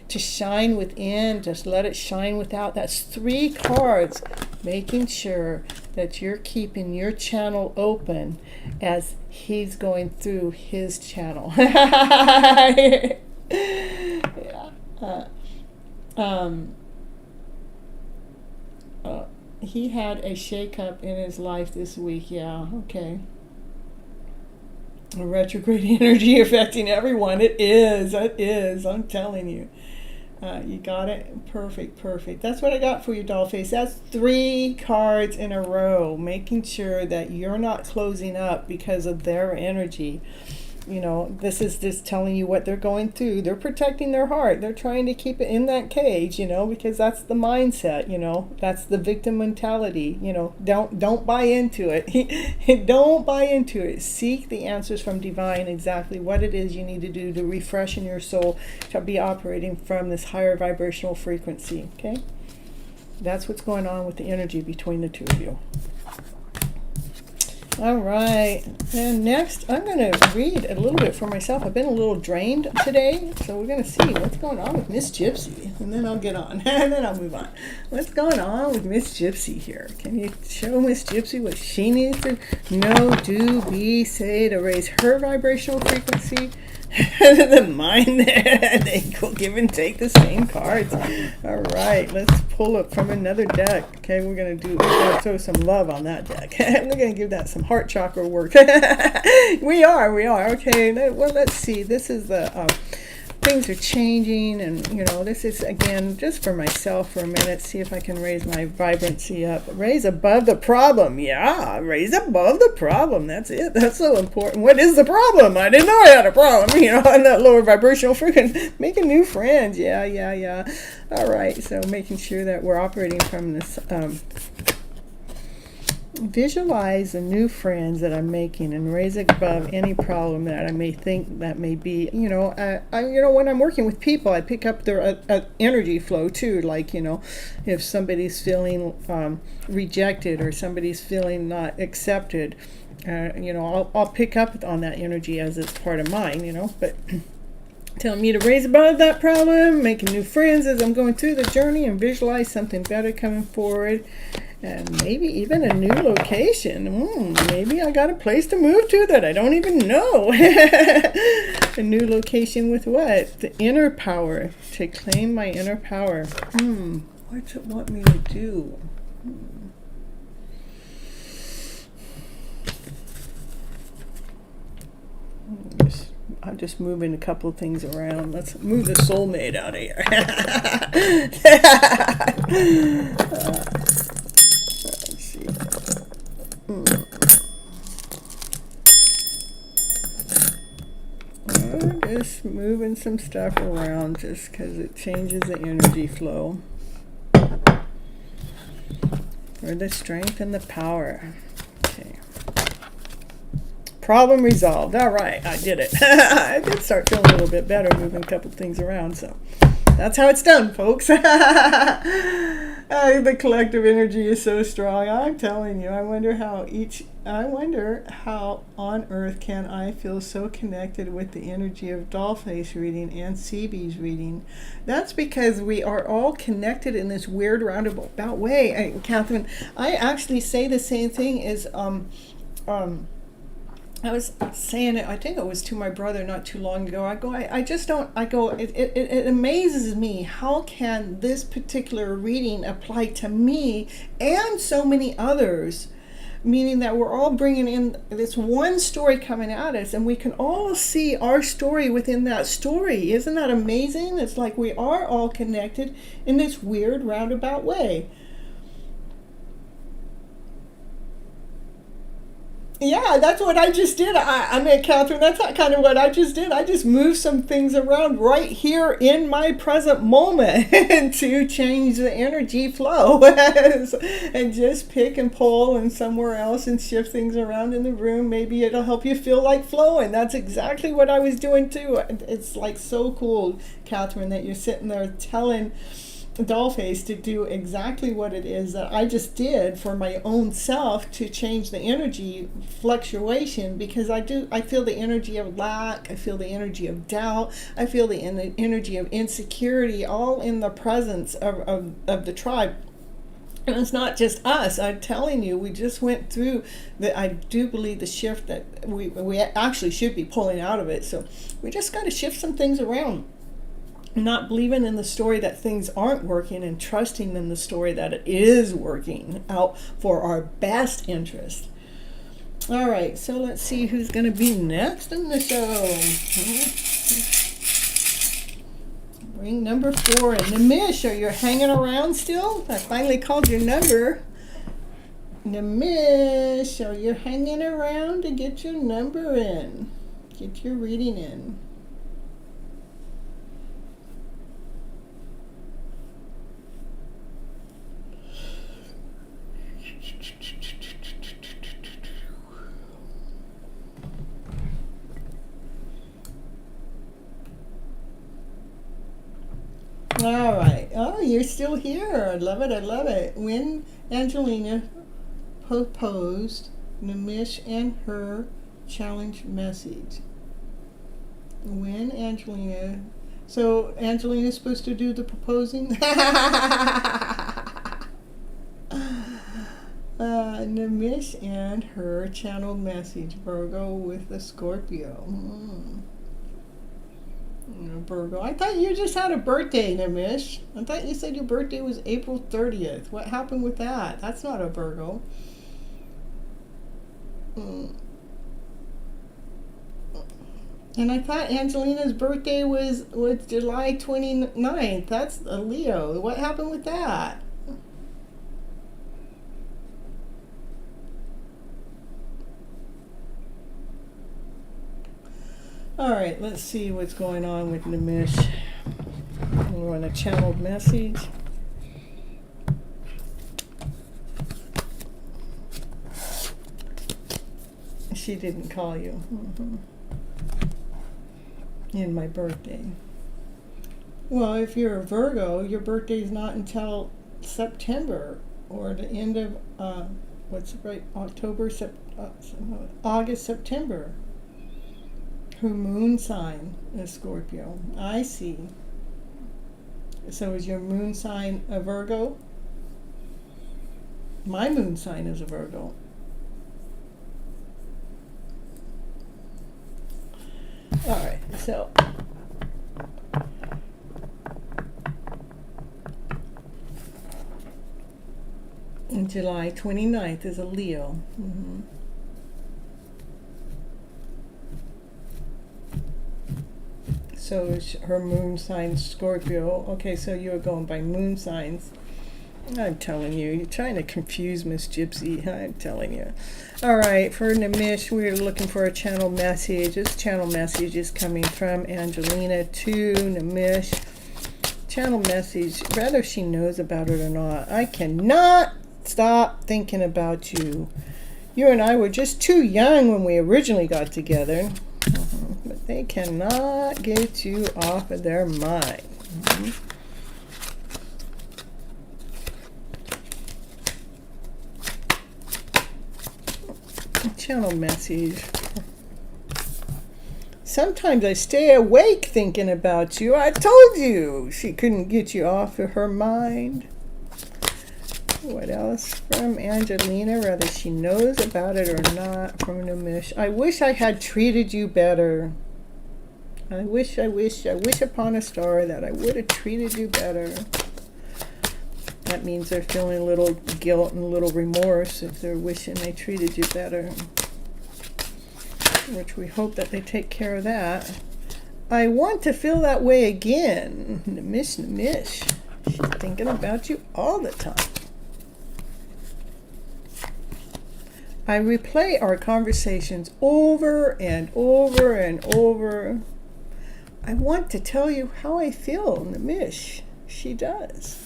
to shine within, just let it shine without. That's 3 cards, making sure that you're keeping your channel open as he's going through his channel. Yeah. He had a shakeup in his life this week. Yeah, okay. A retrograde energy affecting everyone. It is. I'm telling you. You got it? Perfect. That's what I got for you, Dollface. That's 3 cards in a row, making sure that you're not closing up because of their energy. You know, this is just telling you what they're going through. They're protecting their heart. They're trying to keep it in that cage, you know, because that's the mindset, you know. That's the victim mentality, you know. Don't buy into it. Don't buy into it. Seek the answers from divine, exactly what it is you need to do to refresh in your soul, to be operating from this higher vibrational frequency, okay? That's what's going on with the energy between the 2 of you. All right, and next I'm going to read a little bit for myself. I've been a little drained today, so we're going to see what's going on with Miss Gypsy, and then I'll get on, and then I'll move on. What's going on with Miss Gypsy here? Can you show Miss Gypsy what she needs to know, do, be, say to raise her vibrational frequency? The mind, they go give and take the same cards. All right, let's pull up from another deck. Okay, we're gonna throw some love on that deck. We're gonna give that some heart chakra work. we are. Okay, well, let's see. This is the things are changing, and you know, this is again just for myself for a minute. See if I can raise my vibrancy up. Raise above the problem. Yeah, raise above the problem. That's it. That's so important. What is the problem? I didn't know I had a problem. You know, on that lower vibrational frequency. Making new friends. Yeah. All right. So making sure that we're operating from this. Visualize the new friends that I'm making and raise it above any problem that I may think that may be. You know, when I'm working with people, I pick up their energy flow too. Like, you know, if somebody's feeling rejected or somebody's feeling not accepted, you know, I'll pick up on that energy as it's part of mine. You know, but telling me to raise above that problem, making new friends as I'm going through the journey, and visualize something better coming forward. And maybe even a new location. Maybe I got a place to move to that I don't even know. A new location with what? The inner power. To claim my inner power. What's it want me to do? I'm just moving a couple of things around. Let's move the soulmate out of here. Just moving some stuff around just because it changes the energy flow. For the strength and the power. Okay. Problem resolved. All right, I did it. I did start feeling a little bit better moving a couple things around. So, That's how it's done, folks. The collective energy is so strong. I'm telling you. I wonder how on earth can I feel so connected with the energy of Dollface reading and CB's reading. That's because we are all connected in this weird roundabout way. Catherine, I actually say the same thing as I was saying it, I think it was to my brother not too long ago. It amazes me, how can this particular reading apply to me and so many others? Meaning that we're all bringing in this one story coming at us, and we can all see our story within that story. Isn't that amazing? It's like we are all connected in this weird roundabout way. Yeah, that's what I just did. I mean, Catherine, that's kind of what I just did. I just moved some things around right here in my present moment to change the energy flow and just pick and pull and somewhere else and shift things around in the room. Maybe it'll help you feel like flowing. That's exactly what I was doing too. It's like so cool, Catherine, that you're sitting there telling Dollface to do exactly what it is that I just did for my own self to change the energy fluctuation, because I feel the energy of lack, I feel the energy of doubt, I feel the energy of insecurity, all in the presence of the tribe. And it's not just us. I'm telling you, we just went through I do believe the shift that we actually should be pulling out of it. So we just got to shift some things around. Not believing in the story that things aren't working, and trusting in the story that it is working out for our best interest. All right, so let's see who's going to be next in the show. Ring number 4 in Nimish. Are you hanging around still? I finally called your number. Nimish, are you hanging around to get your number in? Get your reading in. All right. Oh, you're still here. I love it. I love it. When Angelina proposed Nimish and her challenge message. When Angelina... So Angelina's supposed to do the proposing? Nimish and her channeled message. Virgo with the Scorpio. Virgo. I thought you just had a birthday, Nimish. I thought you said your birthday was April 30th. What happened with that? That's not a Virgo. And I thought Angelina's birthday was July 29th. That's a Leo. What happened with that? All right, let's see what's going on with Nimish. We want a channeled message. She didn't call you. In my birthday. Well, if you're a Virgo, your birthday's not until September, or the end of August, September. Her moon sign is Scorpio. I see. So is your moon sign a Virgo? My moon sign is a Virgo. All right, so July 29th is a Leo. So is her moon sign Scorpio. Okay, so you're going by moon signs. I'm telling you, you're trying to confuse Miss Gypsy. I'm telling you. All right, for Nimish, we're looking for a channel message. This channel message is coming from Angelina to Nimish. Channel message, whether she knows about it or not. I cannot stop thinking about you. You and I were just too young when we originally got together. But they cannot get you off of their mind. Channel message. Sometimes I stay awake thinking about you. I told you she couldn't get you off of her mind. What else from Angelina, whether she knows about it or not, from Namish. I wish I had treated you better. I wish upon a star that I would have treated you better. That means they're feeling a little guilt and a little remorse if they're wishing they treated you better. Which we hope that they take care of that. I want to feel that way again. Namish. She's thinking about you all the time. I replay our conversations over and over and over. I want to tell you how I feel, Namish. She does.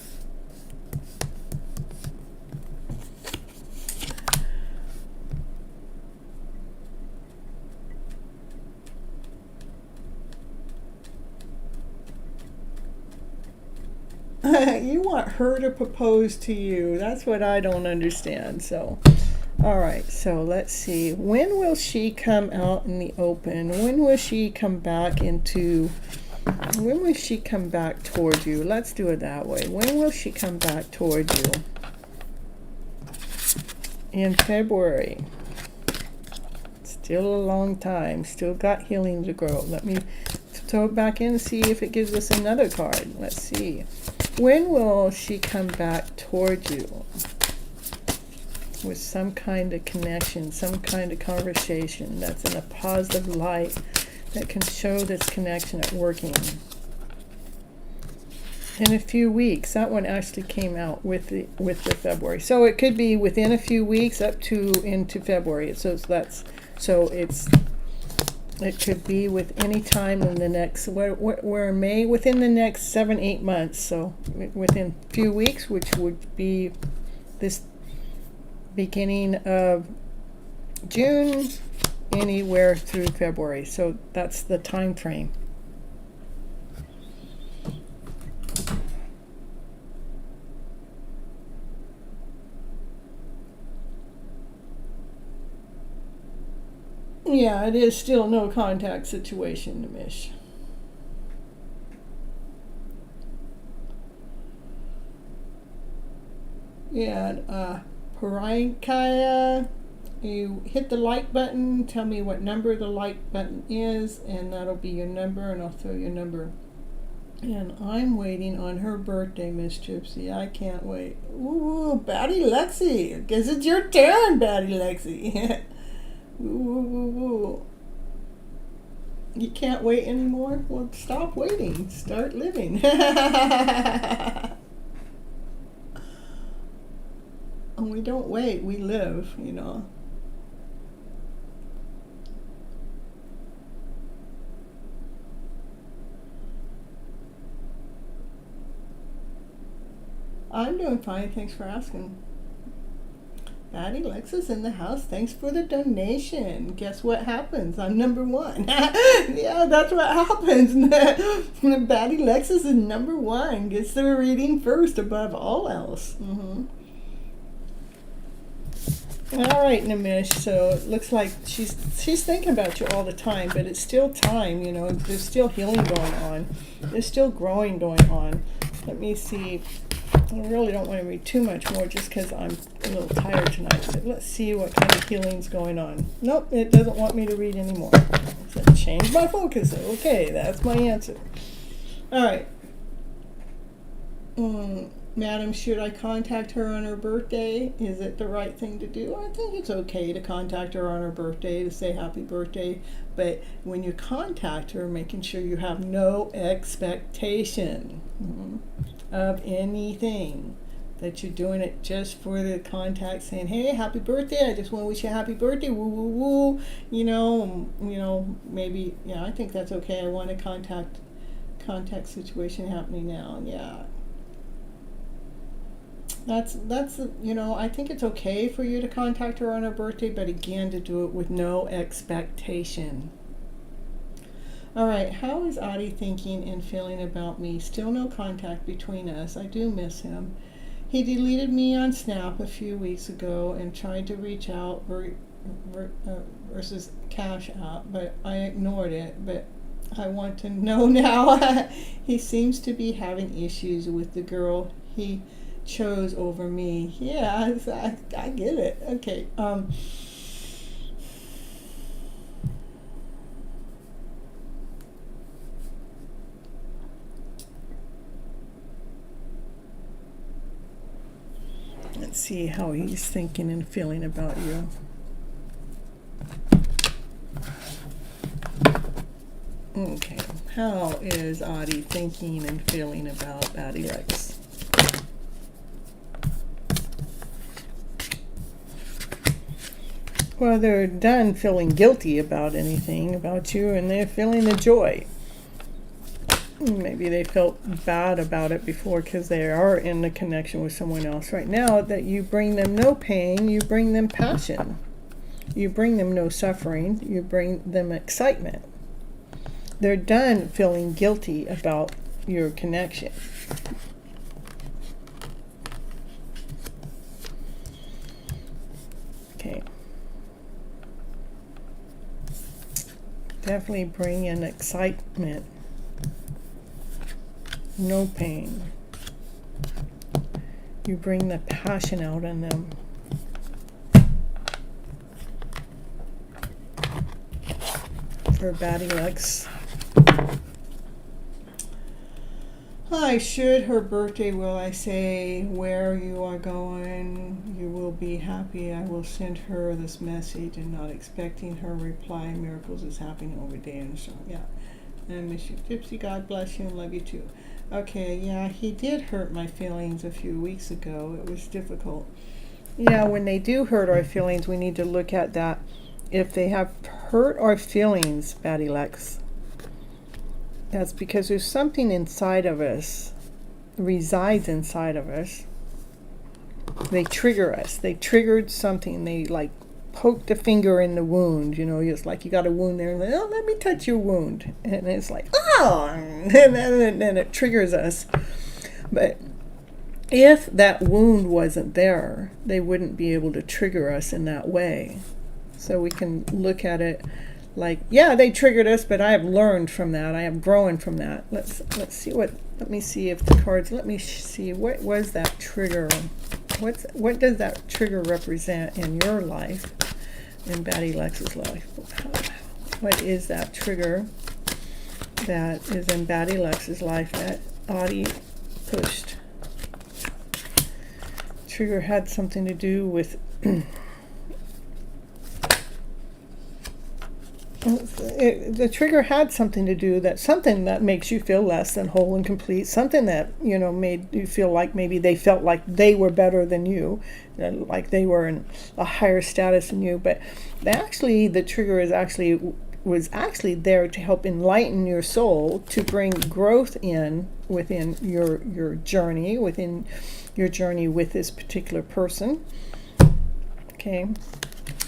You want her to propose to you. That's what I don't understand. So, all right. So let's see. When will she come out in the open? When will she come back into? When will she come back toward you? Let's do it that way. When will she come back toward you? In February. Still a long time. Still got healing to grow. Let me throw it back in and see if it gives us another card. Let's see. When will she come back toward you? With some kind of connection, some kind of conversation that's in a positive light that can show this connection at working. In a few weeks. That one actually came out with the February. So it could be within a few weeks up to into February. It could be with any time in the next, we're in May, within the next 7-8 months. So within a few weeks, which would be this beginning of June, anywhere through February. So that's the time frame. Yeah, it is still no contact situation, Namish. Yeah, Parankaya, you hit the like button, tell me what number the like button is, and that'll be your number, and I'll throw your number. And I'm waiting on her birthday, Miss Gypsy. I can't wait. Ooh, Batty Lexi. I guess it's your turn, Batty Lexi. Ooh. You can't wait anymore? Well, stop waiting. Start living. And we don't wait, we live, you know. I'm doing fine, thanks for asking. Batty Lexus in the house. Thanks for the donation. Guess what happens? I'm number one. Yeah, that's what happens. Batty Lexus is number one. Gets the reading first above all else. All right, Namish. So it looks like she's thinking about you all the time, but it's still time. You know, there's still healing going on. There's still growing going on. Let me see. I really don't want to read too much more just because I'm a little tired tonight. So let's see what kind of healing's going on. Nope, it doesn't want me to read anymore. So change my focus. Okay, that's my answer. All right. Madam, should I contact her on her birthday? Is it the right thing to do? I think it's okay to contact her on her birthday to say happy birthday. But when you contact her, making sure you have no expectation of anything, that you're doing it just for the contact, saying, hey, happy birthday, I just want to wish you a happy birthday, woo woo woo, you know, maybe, yeah, I think that's okay. I want a contact situation happening now. Yeah, that's you know, I think it's okay for you to contact her on her birthday, but again, to do it with no expectation. All right, how is Adi thinking and feeling about me? Still no contact between us. I do miss him. He deleted me on Snap a few weeks ago and tried to reach out versus Cash App, but I ignored it. But I want to know now. He seems to be having issues with the girl he chose over me. Yeah, I get it. Okay. Let's see how he's thinking and feeling about you. Okay, how is Adi thinking and feeling about Adi Lex? Well, they're done feeling guilty about anything about you, and they're feeling the joy. Maybe they felt bad about it before because they are in the connection with someone else. Right now, that you bring them no pain, you bring them passion. You bring them no suffering, you bring them excitement. They're done feeling guilty about your connection. Okay. Definitely bring in excitement. No pain. You bring the passion out in them. For Batty Lex. I should, her birthday, will I say, where you are going, you will be happy. I will send her this message and not expecting her reply. Miracles is happening over there and so, yeah. I miss you, Gypsy. God bless you and love you too. Okay, yeah, he did hurt my feelings a few weeks ago. It was difficult. Yeah, when they do hurt our feelings, we need to look at that. If they have hurt our feelings, Batty Lex, that's because there's something inside of us, resides inside of us. They trigger us. They triggered something. They like poked a finger in the wound. You know, it's like you got a wound there, and like, oh, let me touch your wound, and it's like, oh, and then it triggers us. But if that wound wasn't there, they wouldn't be able to trigger us in that way. So we can look at it like, yeah, they triggered us, but I have learned from that. I have grown from that. Let's see what. Let me see if the cards. Let me see what was that trigger. What does that trigger represent in your life, in Batty Lex's life? What is that trigger that is in Batty Lex's life that Adi pushed? Trigger had something to do with. The trigger had something to do something that makes you feel less than whole and complete, something that, you know, made you feel like maybe they felt like they were better than you, like they were in a higher status than you. But actually, the trigger was actually there to help enlighten your soul, to bring growth within your journey, with this particular person. Okay,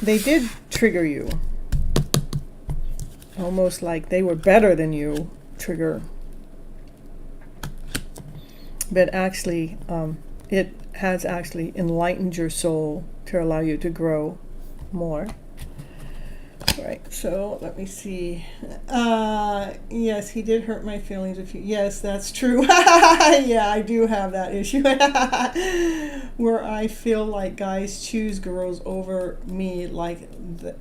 they did trigger you. Almost like they were better than you, trigger. But actually, it has actually enlightened your soul to allow you to grow more. All right, so let me see. Yes, he did hurt my feelings. Yes, that's true. Yeah, I do have that issue. Where I feel like guys choose girls over me, like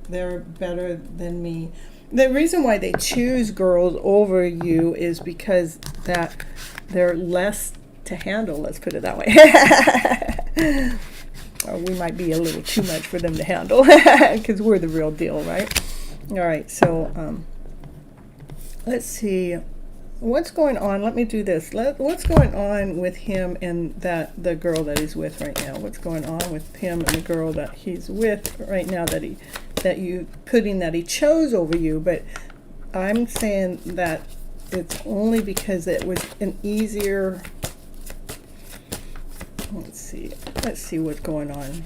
they're better than me. The reason why they choose girls over you is because that they're less to handle, let's put it that way. Or we might be a little too much for them to handle because we're the real deal, right? All right, so let's see. What's going on? Let me do this. What's going on with him and the girl that he's with right now? What's going on with him and the girl that he's with right now that he chose over you? But I'm saying that it's only because it was an easier. Let's see what's going on.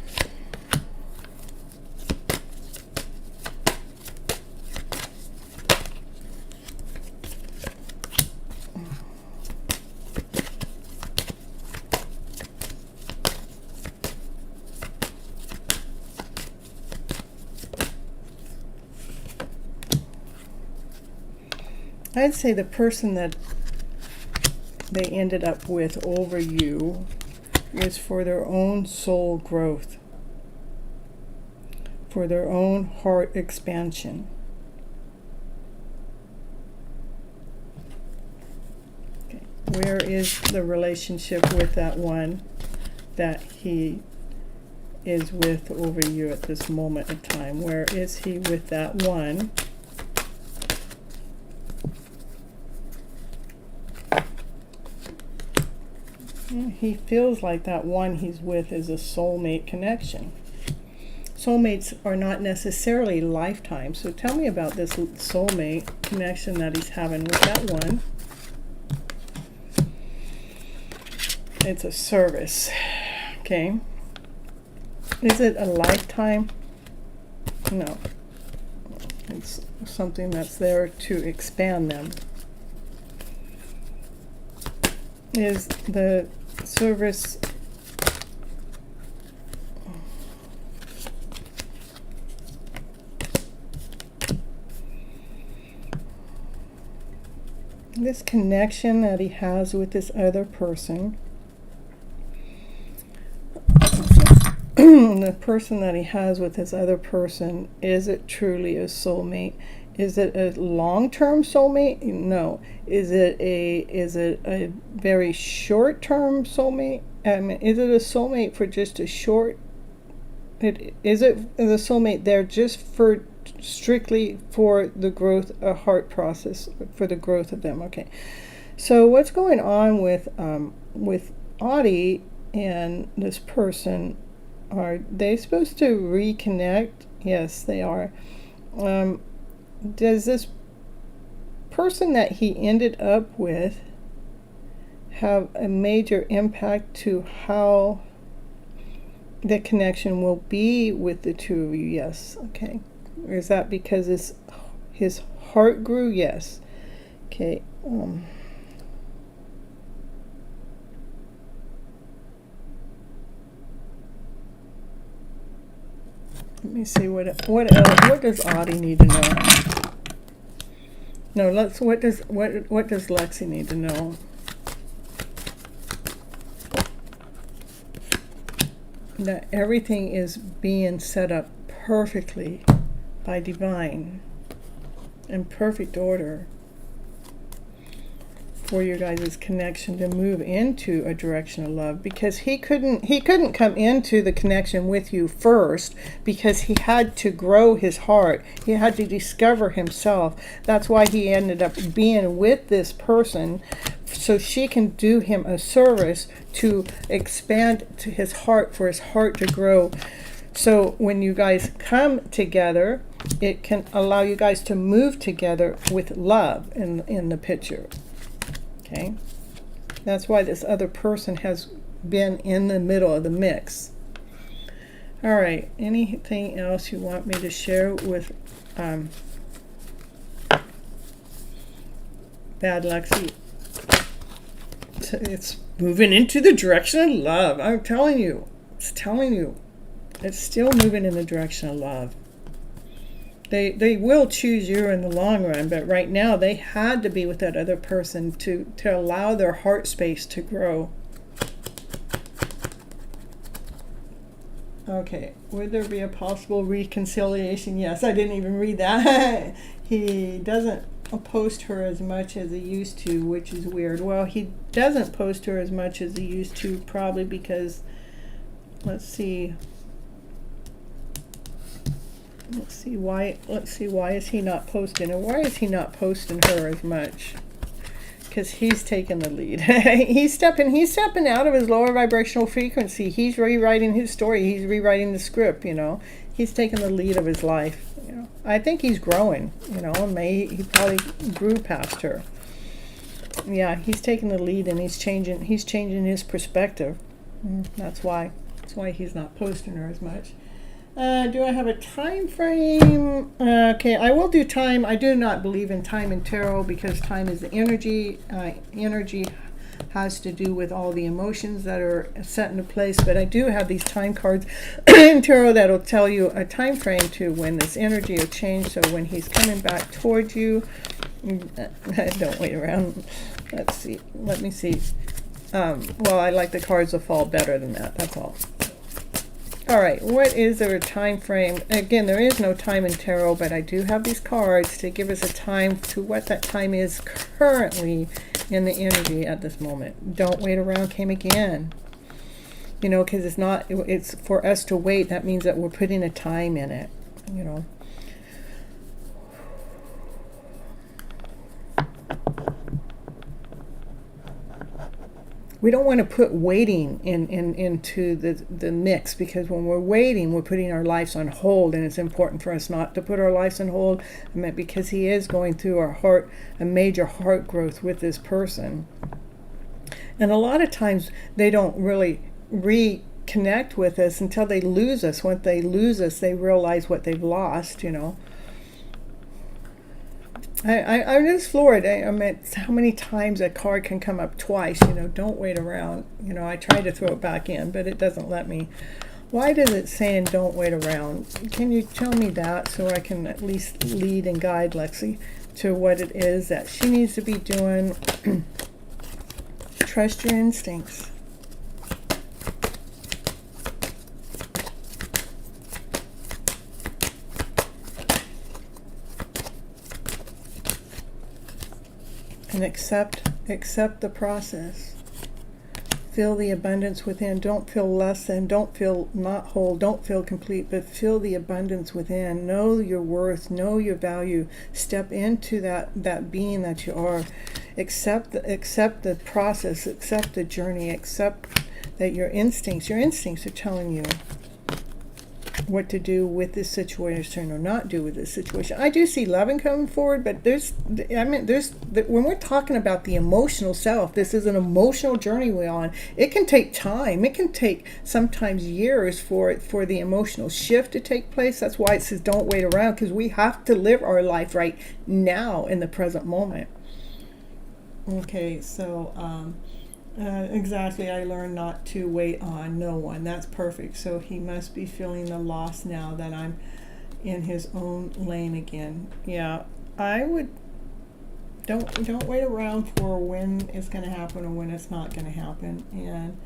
I'd say the person that they ended up with over you is for their own soul growth, for their own heart expansion. Okay. Where is the relationship with that one that he is with over you at this moment of time? Where is he with that one? He feels like that one he's with is a soulmate connection. Soulmates are not necessarily lifetime. So tell me about this soulmate connection that he's having with that one. It's a service. Okay. Is it a lifetime? No. It's something that's there to expand them. Is the service this connection that he has with this other person, the person that he has with this other person, is it truly a soulmate? Is it a long-term soulmate? No. Is it a very short-term soulmate? I mean, is it a soulmate for just a short? Is it the soulmate there just for strictly for the growth, a heart process for the growth of them? Okay. So what's going on with Audie and this person? Are they supposed to reconnect? Yes, they are. Does this person that he ended up with have a major impact to how the connection will be with the two of you? Yes. Okay. Or is that because his heart grew? Yes. Okay. Let me see what else, what does Audie need to know? No, what does Lexi need to know? That everything is being set up perfectly by divine, in perfect order, for your guys' connection to move into a direction of love, because he couldn't come into the connection with you first, because he had to grow his heart. He had to discover himself. That's why he ended up being with this person, so she can do him a service to expand to his heart, for his heart to grow. So when you guys come together, it can allow you guys to move together with love in the picture. Okay, that's why this other person has been in the middle of the mix. All right, anything else you want me to share with Bad Lexi? It's moving into the direction of love. I'm telling you, it's still moving in the direction of love. They will choose you in the long run, but right now they had to be with that other person to allow their heart space to grow. Okay, would there be a possible reconciliation? Yes, I didn't even read that. He doesn't post her as much as he used to, which is weird. Well, he doesn't post her as much as he used to, probably because, let's see why is he not posting her? Why is he not posting her as much? Because he's taking the lead. he's stepping out of his lower vibrational frequency. He's rewriting his story. He's rewriting the script, He's taking the lead of his life, I think he's growing, he probably grew past her. Yeah, he's taking the lead, and he's changing his perspective. That's why he's not posting her as much. Do I have a time frame? Okay, I will do time. I do not believe in time in tarot, because time is the energy. Energy has to do with all the emotions that are set into place. But I do have these time cards in tarot that'll tell you a time frame to when this energy will change. So when he's coming back towards you, Don't wait around. Let's see. Let me see. Well, I like the cards to fall better than that. That's all. All right. What is our time frame? Again, there is no time in tarot, but I do have these cards to give us a time to what that time is currently in the energy at this moment. Don't wait around came again. You know, because it's for us to wait. That means that we're putting a time in it, you know. We don't want to put waiting into the mix, because when we're waiting, we're putting our lives on hold, and it's important for us not to put our lives on hold, because he is going through a major heart growth with this person. And a lot of times they don't really reconnect with us until they lose us. When they lose us, they realize what they've lost, you know. I'm just floored. I mean, how many times a card can come up twice, you know. Don't wait around. You know, I tried to throw it back in, but it doesn't let me. Why does it saying don't wait around? Can you tell me that so I can at least lead and guide Lexi to what it is that she needs to be doing? Trust your instincts. And accept the process. Feel the abundance within. Don't feel less than. Don't feel not whole. Don't feel complete, but feel the abundance within. Know your worth. Know your value. Step into that being that you are. Accept the process. Accept the journey. Accept that your instincts are telling you what to do with this situation or not do with this situation. I do see loving coming forward, but when we're talking about the emotional self, this is an emotional journey we're on. It can take time. It can take sometimes years for the emotional shift to take place. That's why it says don't wait around, because we have to live our life right now in the present moment. Okay, so exactly, I learned not to wait on no one. That's perfect. So he must be feeling the loss now that I'm in his own lane again. Yeah, I would don't wait around for when it's going to happen or when it's not going to happen. And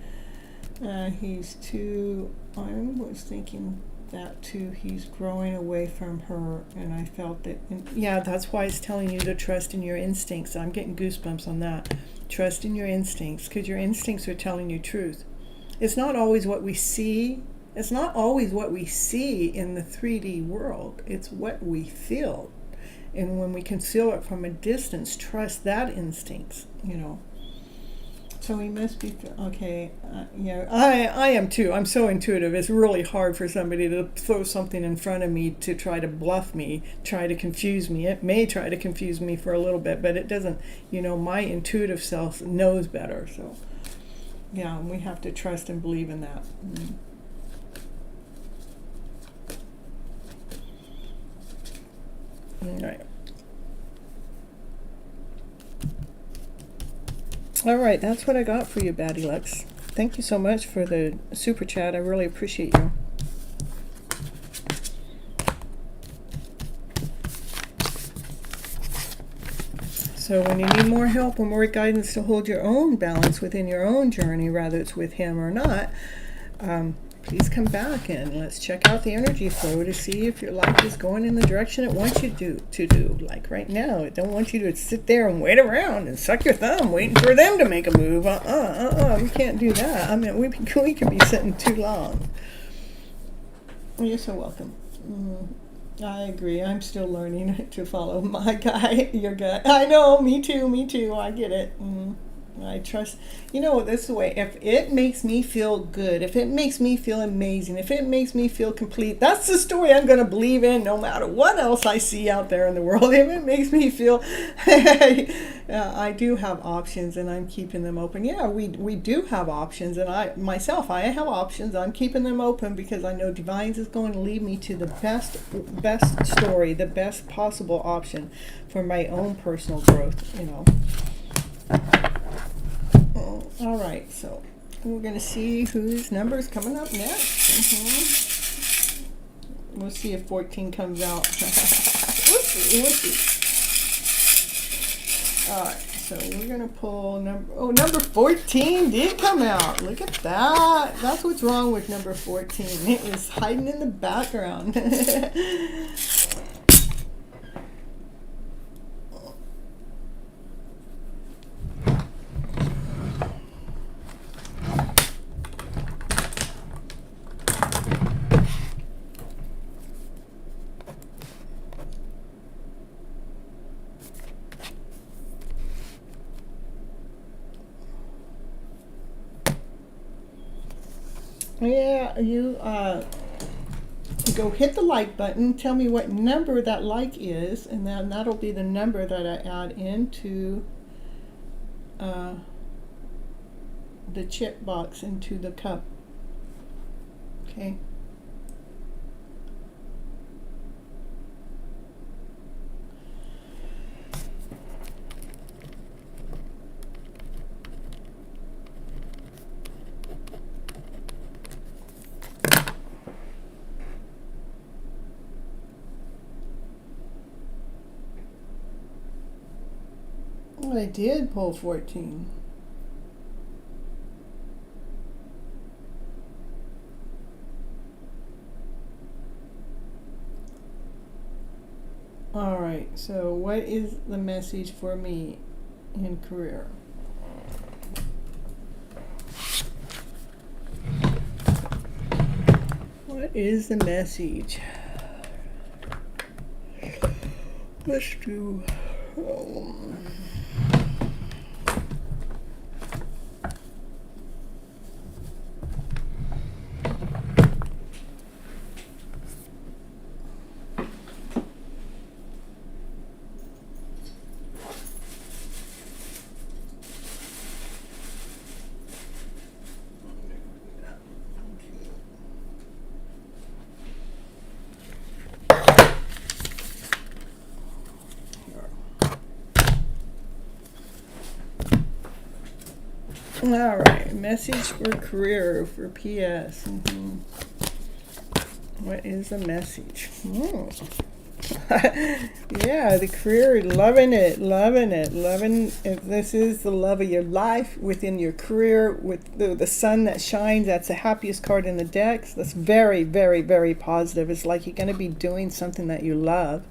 he's too. I was thinking that too. He's growing away from her, and I felt that. Yeah, that's why it's telling you to trust in your instincts. I'm getting goosebumps on that. Trust in your instincts, because your instincts are telling you truth. It's not always what we see. It's not always what we see in the 3D world. It's what we feel. And when we can feel it from a distance, trust that instincts, you know. So he must be, okay, yeah, I am too. I'm so intuitive. It's really hard for somebody to throw something in front of me to try to bluff me, try to confuse me. It may try to confuse me for a little bit, but it doesn't, you know, my intuitive self knows better. So, yeah, we have to trust and believe in that. All right. All right, that's what I got for you, Baddie Lux. Thank you so much for the super chat. I really appreciate you. So when you need more help or more guidance to hold your own balance within your own journey, whether it's with him or not, please come back and let's check out the energy flow to see if your life is going in the direction it wants you to do. Like right now, it don't want you to sit there and wait around and suck your thumb waiting for them to make a move. We can't do that. I mean, we could be sitting too long. You're so welcome. I agree. I'm still learning to follow my guy, your guy. I know, me too. I get it. I trust, you know, this is the way, if it makes me feel good, if it makes me feel amazing, if it makes me feel complete, that's the story I'm going to believe in no matter what else I see out there in the world. If it makes me feel, I do have options and I'm keeping them open. Yeah, we do have options, and I have options. I'm keeping them open because I know Divines is going to lead me to the best story, the best possible option for my own personal growth, you know. All right, so we're going to see whose number's coming up next. We'll see if 14 comes out. We'll see. Alright, so we're going to pull number 14 did come out. Look at that. That's what's wrong with number 14. It was hiding in the background. Yeah, you go hit the like button, tell me what number that like is, and then that'll be the number that I add into the chip box, into the cup. Okay. I did pull 14. All right, so what is the message for me in career? What is the message? Let's do... All right, message for career for PS. What is the message? Yeah, the career, loving it. If this is the love of your life within your career, with the sun that shines. That's the happiest card in the deck. That's very, very, very positive. It's like you're going to be doing something that you love.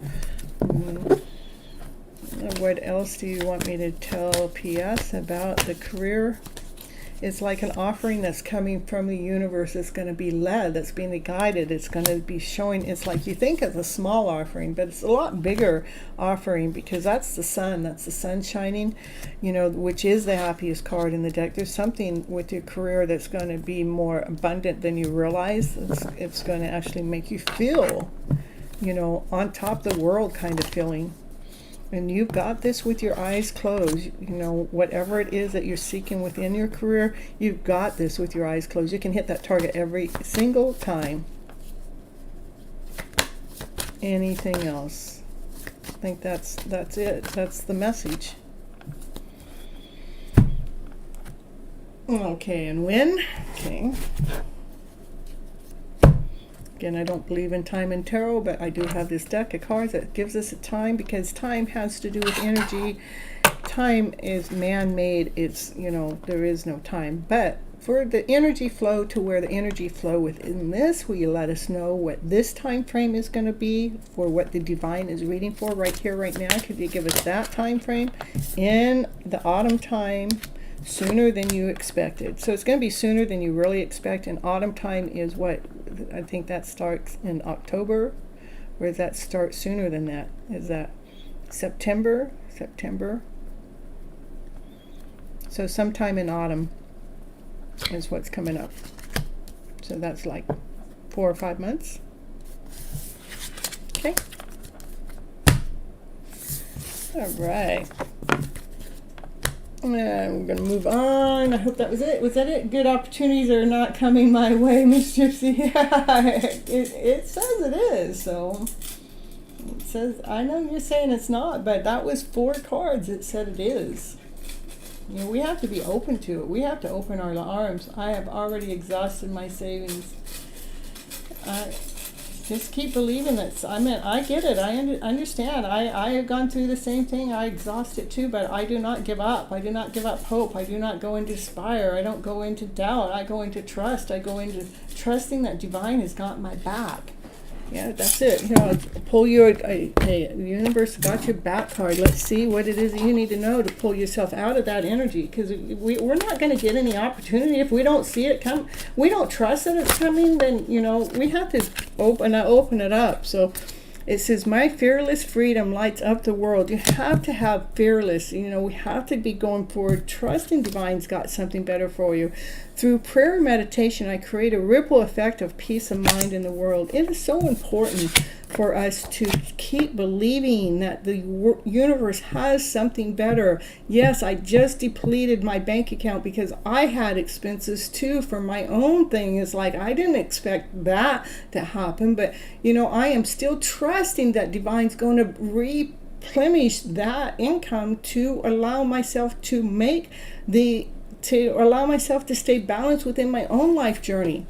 What else do you want me to tell PS about the career? It's like an offering that's coming from the universe. It's going to be led, that's being guided. It's going to be showing. It's like you think it's a small offering, but it's a lot bigger offering, because that's the sun. That's the sun shining, you know, which is the happiest card in the deck. There's something with your career that's going to be more abundant than you realize. It's going to actually make you feel, you know, on top of the world kind of feeling. And you've got this with your eyes closed. You know, whatever it is that you're seeking within your career, you've got this with your eyes closed. You can hit that target every single time. Anything else? I think that's it. That's the message. Okay, and when? Okay. Again, I don't believe in time and tarot, but I do have this deck of cards that gives us a time, because time has to do with energy. Time is man-made. It's, you know, there is no time. But for the energy flow to where the energy flow within this, will you let us know what this time frame is going to be for what the divine is reading for right here, right now? Could you give us that time frame? In the autumn time, sooner than you expected. So it's going to be sooner than you really expect. And autumn time is what? I think that starts in October. Or does that start sooner than that? Is that September? September. So sometime in autumn is what's coming up. So that's like 4 or 5 months. Okay. All right. We're going to move on. I hope that was it. Was that it? Good opportunities are not coming my way, Miss Gypsy. It says it is. So it says, I know you're saying it's not, but that was 4 cards. It said it is. You know, we have to be open to it. We have to open our arms. I have already exhausted my savings. just keep believing that. I mean, I get it. I understand. I have gone through the same thing. I exhaust it too, but I do not give up. I do not give up hope. I do not go into despair. I don't go into doubt. I go into trust. I go into trusting that divine has got my back. Yeah, that's it. You know, pull your universe got your back card. Let's see what it is that you need to know to pull yourself out of that energy. Because we're not going to get any opportunity if we don't see it come. We don't trust that it's coming. Then we have to open it up. So it says, "My fearless freedom lights up the world." You have to have fearless. We have to be going forward, trusting divine's got something better for you. Through prayer and meditation, I create a ripple effect of peace of mind in the world. It is so important for us to keep believing that the universe has something better. Yes, I just depleted my bank account because I had expenses too for my own thing. It's like I didn't expect that to happen, but I am still trusting that divine's going to replenish that income to allow myself to stay balanced within my own life journey.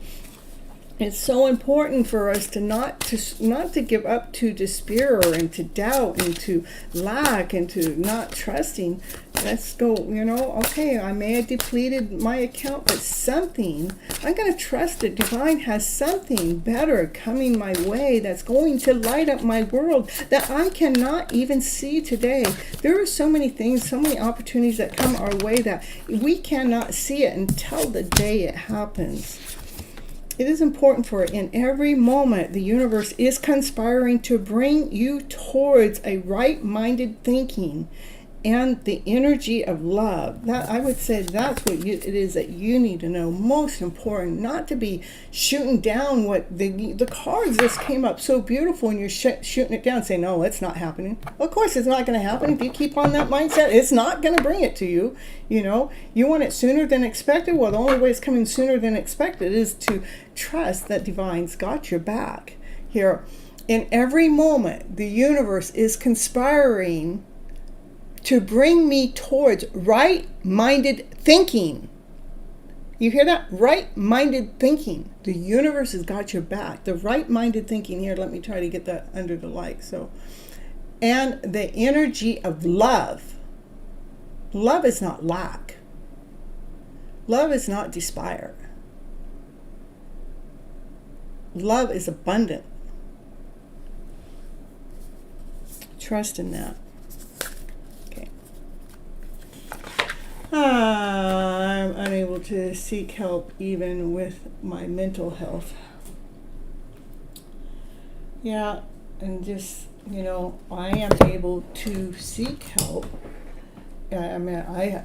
It's so important for us to not to give up to despair and to doubt and to lack and to not trusting. Let's go, okay, I may have depleted my account, but something, I'm going to trust that divine has something better coming my way that's going to light up my world that I cannot even see today. There are so many things, so many opportunities that come our way that we cannot see it until the day it happens. It is important for in every moment the universe is conspiring to bring you towards a right-minded thinking and the energy of love. That, I would say, that's what it is that you need to know. Most important, not to be shooting down what the cards just came up so beautiful, and you're shooting it down, saying, "No, it's not happening." Of course, it's not going to happen. If you keep on that mindset, it's not going to bring it to you. You want it sooner than expected. Well, the only way it's coming sooner than expected is to trust that divine's got your back. Here, in every moment, the universe is conspiring to bring me towards right-minded thinking. You hear that? Right-minded thinking. The universe has got your back. The right-minded thinking here, let me try to get that under the light. And the energy of love. Love is not lack. Love is not despair. Love is abundant. Trust in that. I'm unable to seek help even with my mental health. Yeah, and just, I am able to seek help. I mean, I've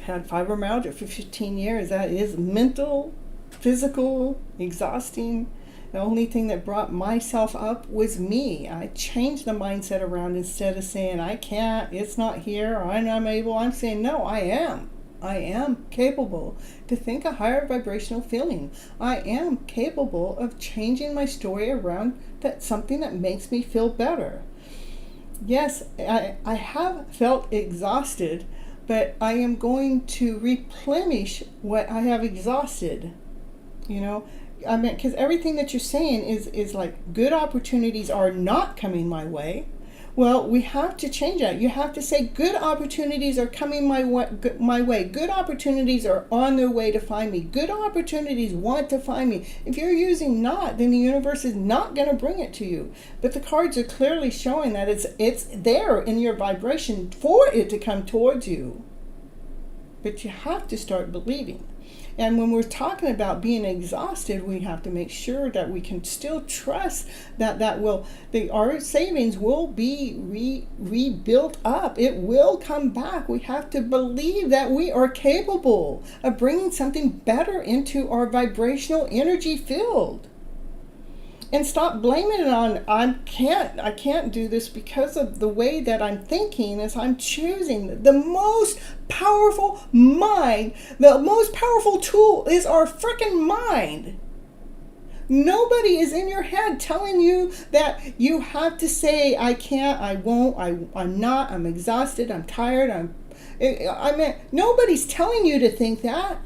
had fibromyalgia for 15 years. That is mental, physical, exhausting. The only thing that brought myself up was me. I changed the mindset around. Instead of saying, "I can't, it's not here, I'm unable," I'm saying, "No, I am. I am capable to think a higher vibrational feeling. I am capable of changing my story around that's something that makes me feel better." Yes, I have felt exhausted, but I am going to replenish what I have exhausted. I mean, because everything that you're saying is like good opportunities are not coming my way. Well, we have to change that. You have to say good opportunities are coming my way. Good opportunities are on their way to find me. Good opportunities want to find me. If you're using not, then the universe is not going to bring it to you. But the cards are clearly showing that it's there in your vibration for it to come towards you. But you have to start believing. And when we're talking about being exhausted, we have to make sure that we can still trust that our savings will be rebuilt up. It will come back. We have to believe that we are capable of bringing something better into our vibrational energy field. And stop blaming it on, I can't do this because of the way that I'm thinking as I'm choosing. The most powerful mind, the most powerful tool is our freaking mind. Nobody is in your head telling you that you have to say, "I can't, I won't, I'm not, I'm exhausted, I'm tired, nobody's telling you to think that.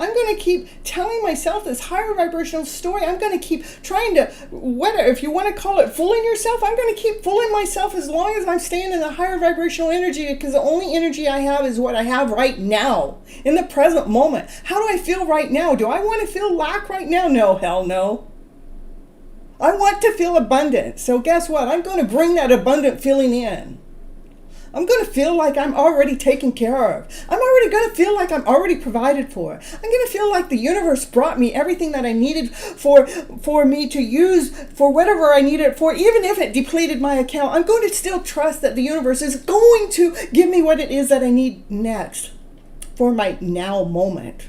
I'm going to keep telling myself this higher vibrational story. I'm going to keep trying to, whatever, if you want to call it fooling yourself, I'm going to keep fooling myself as long as I'm staying in the higher vibrational energy, because the only energy I have is what I have right now, in the present moment. How do I feel right now? Do I want to feel lack right now? No, hell no. I want to feel abundant. So guess what? I'm going to bring that abundant feeling in. I'm going to feel like I'm already taken care of. I'm already going to feel like I'm already provided for. I'm going to feel like the universe brought me everything that I needed for me to use for whatever I needed it for. Even if it depleted my account, I'm going to still trust that the universe is going to give me what it is that I need next for my now moment.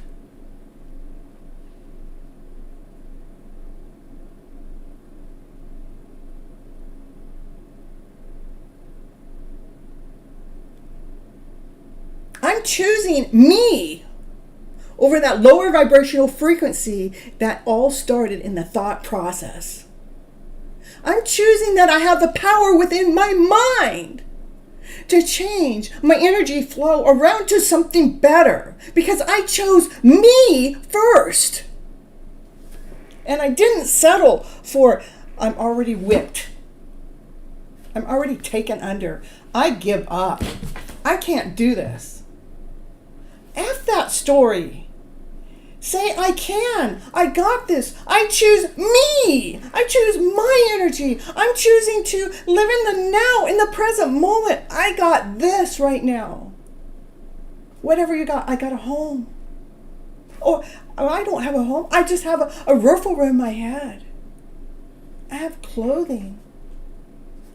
I'm choosing me over that lower vibrational frequency that all started in the thought process. I'm choosing that I have the power within my mind to change my energy flow around to something better, because I chose me first. And I didn't settle for, I'm already whipped. I'm already taken under. I give up. I can't do this. F that story. Say, I can. I got this. I choose me. I choose my energy. I'm choosing to live in the now, in the present moment. I got this right now. Whatever you got, I got a home. Or I don't have a home. I just have a roof over my head. I have clothing.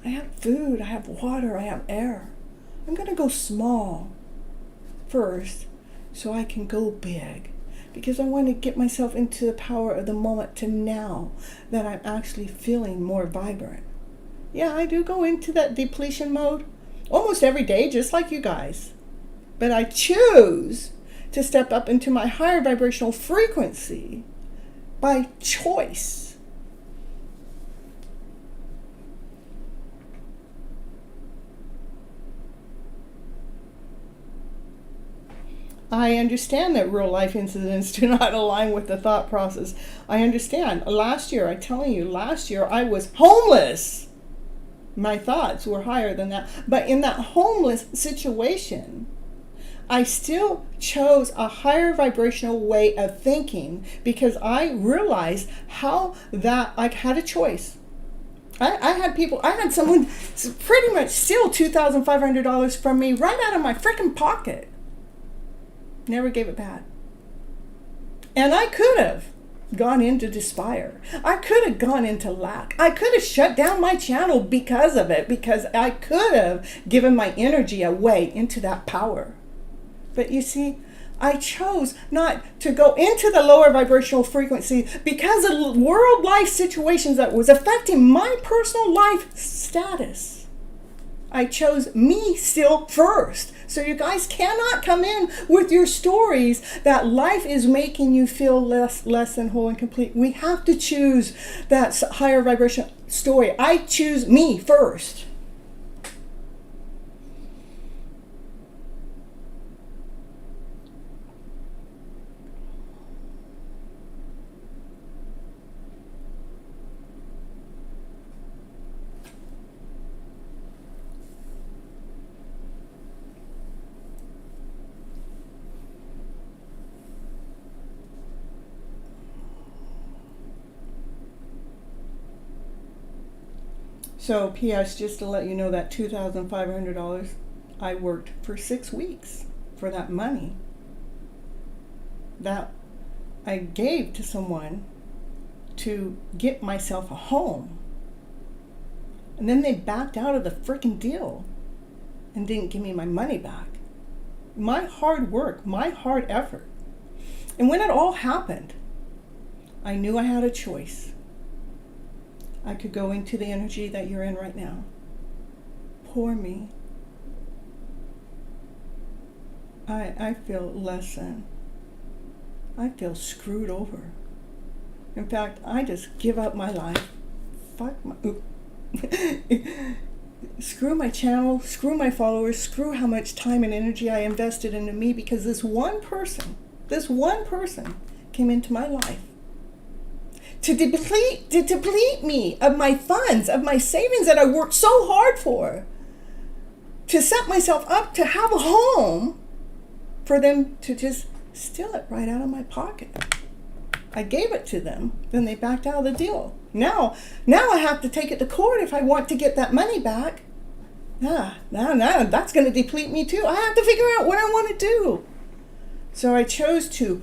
I have food. I have water. I have air. I'm going to go small first, so I can go big, because I want to get myself into the power of the moment to now that I'm actually feeling more vibrant. Yeah, I do go into that depletion mode almost every day, just like you guys. But I choose to step up into my higher vibrational frequency by choice. I understand that real life incidents do not align with the thought process. I understand. Last year, I'm telling you, I was homeless. My thoughts were higher than that. But in that homeless situation, I still chose a higher vibrational way of thinking, because I realized how that I had a choice. I had someone pretty much steal $2,500 from me right out of my freaking pocket. Never gave it back. And I could have gone into despair. I could have gone into lack. I could have shut down my channel because of it, because I could have given my energy away into that power. But you see, I chose not to go into the lower vibrational frequency because of world life situations that was affecting my personal life status. I chose me still first. So you guys cannot come in with your stories that life is making you feel less than whole and complete. We have to choose that higher vibration story. I choose me first. So, P.S., just to let you know, that $2,500, I worked for 6 weeks for that money that I gave to someone to get myself a home. And then they backed out of the freaking deal and didn't give me my money back. My hard work, my hard effort. And when it all happened, I knew I had a choice. I could go into the energy that you're in right now. Poor me. I feel less than. I feel screwed over. In fact, I just give up my life. Fuck my... Screw my channel, screw my followers, screw how much time and energy I invested into me, because this one person This one person came into my life to deplete me of my funds, of my savings that I worked so hard for, to set myself up to have a home, for them to just steal it right out of my pocket. I gave it to them, then they backed out of the deal. Now I have to take it to court if I want to get that money back. Now that's going to deplete me too. I have to figure out what I want to do. So I chose to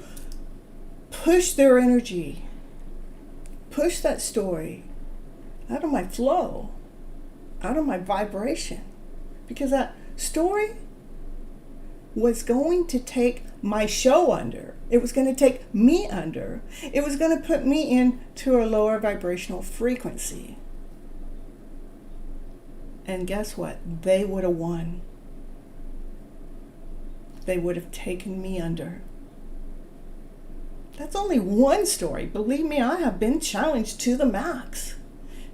push their energy, push that story out of my flow, out of my vibration, because that story was going to take my show under. It was going to take me under. It was going to put me into a lower vibrational frequency. And guess what? They would have won. They would have taken me under. That's only one story. Believe me, I have been challenged to the max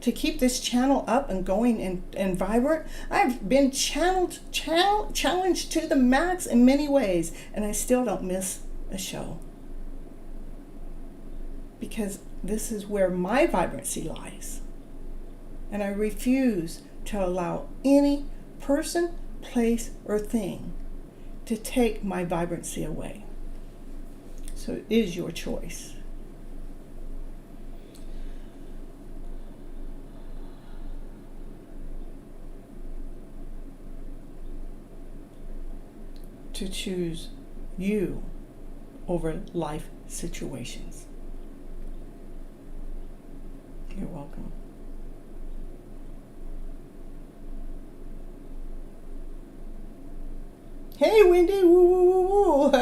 to keep this channel up and going and vibrant. I've been challenged to the max in many ways, and I still don't miss a show. Because this is where my vibrancy lies. And I refuse to allow any person, place, or thing to take my vibrancy away. So it is your choice. To choose you over life situations. You're welcome. Hey, Wendy, woo, woo, woo, woo.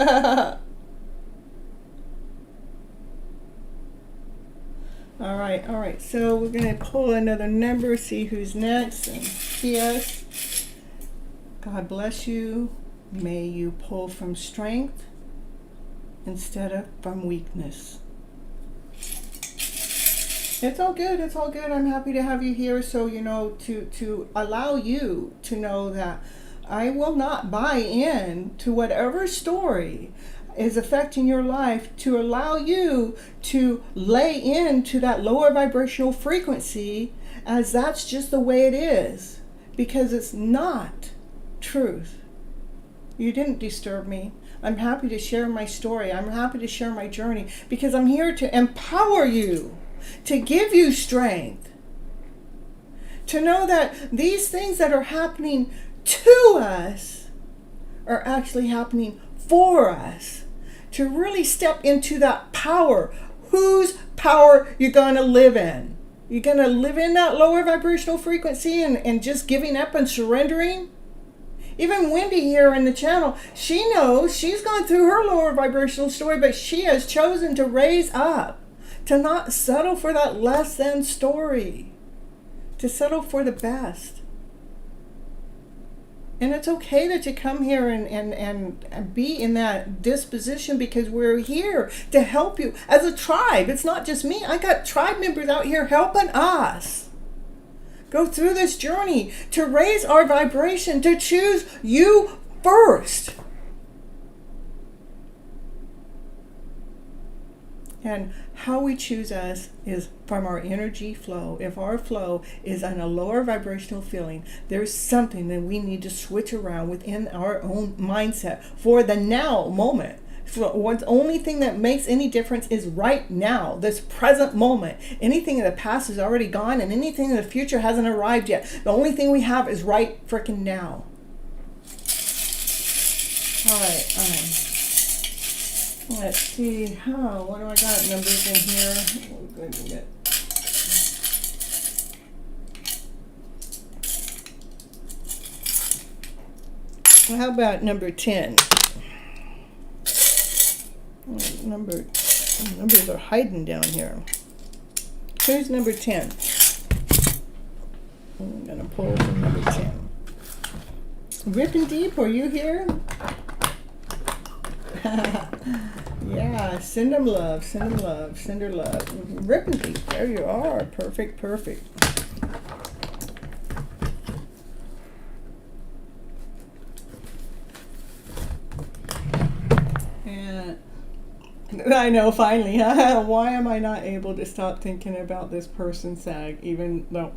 All right. So we're going to pull another number, see who's next. And P.S. God bless you. May you pull from strength instead of from weakness. It's all good. I'm happy to have you here. So, to allow you to know that I will not buy in to whatever story is affecting your life, to allow you to lay into that lower vibrational frequency as that's just the way it is, because it's not truth. You didn't disturb me. I'm happy to share my story. I'm happy to share my journey, because I'm here to empower you, to give you strength, to know that these things that are happening to us are actually happening for us, to really step into that power. Whose power you're going to live in? You're going to live in that lower vibrational frequency and just giving up and surrendering? Even Wendy here in the channel, she knows she's gone through her lower vibrational story, but she has chosen to raise up, to not settle for that less than story, to settle for the best. And it's okay that you come here and be in that disposition, because we're here to help you as a tribe. It's not just me. I got tribe members out here helping us go through this journey to raise our vibration, to choose you first. And how we choose us is from our energy flow. If our flow is on a lower vibrational feeling, there's something that we need to switch around within our own mindset for the now moment. What's only thing that makes any difference is right now, this present moment. Anything in the past is already gone, and anything in the future hasn't arrived yet. The only thing we have is right frickin' now. All right. Let's see. What do I got? Numbers in here. Oh, good to get. Well, how about number 10? Numbers are hiding down here. Who's number 10? I'm going to pull from number 10. Ripping Deep, are you here? Yeah, send them love, send her love. Ripping Deep, there you are. Perfect. And I know, finally. Why am I not able to stop thinking about this person, Sag, even though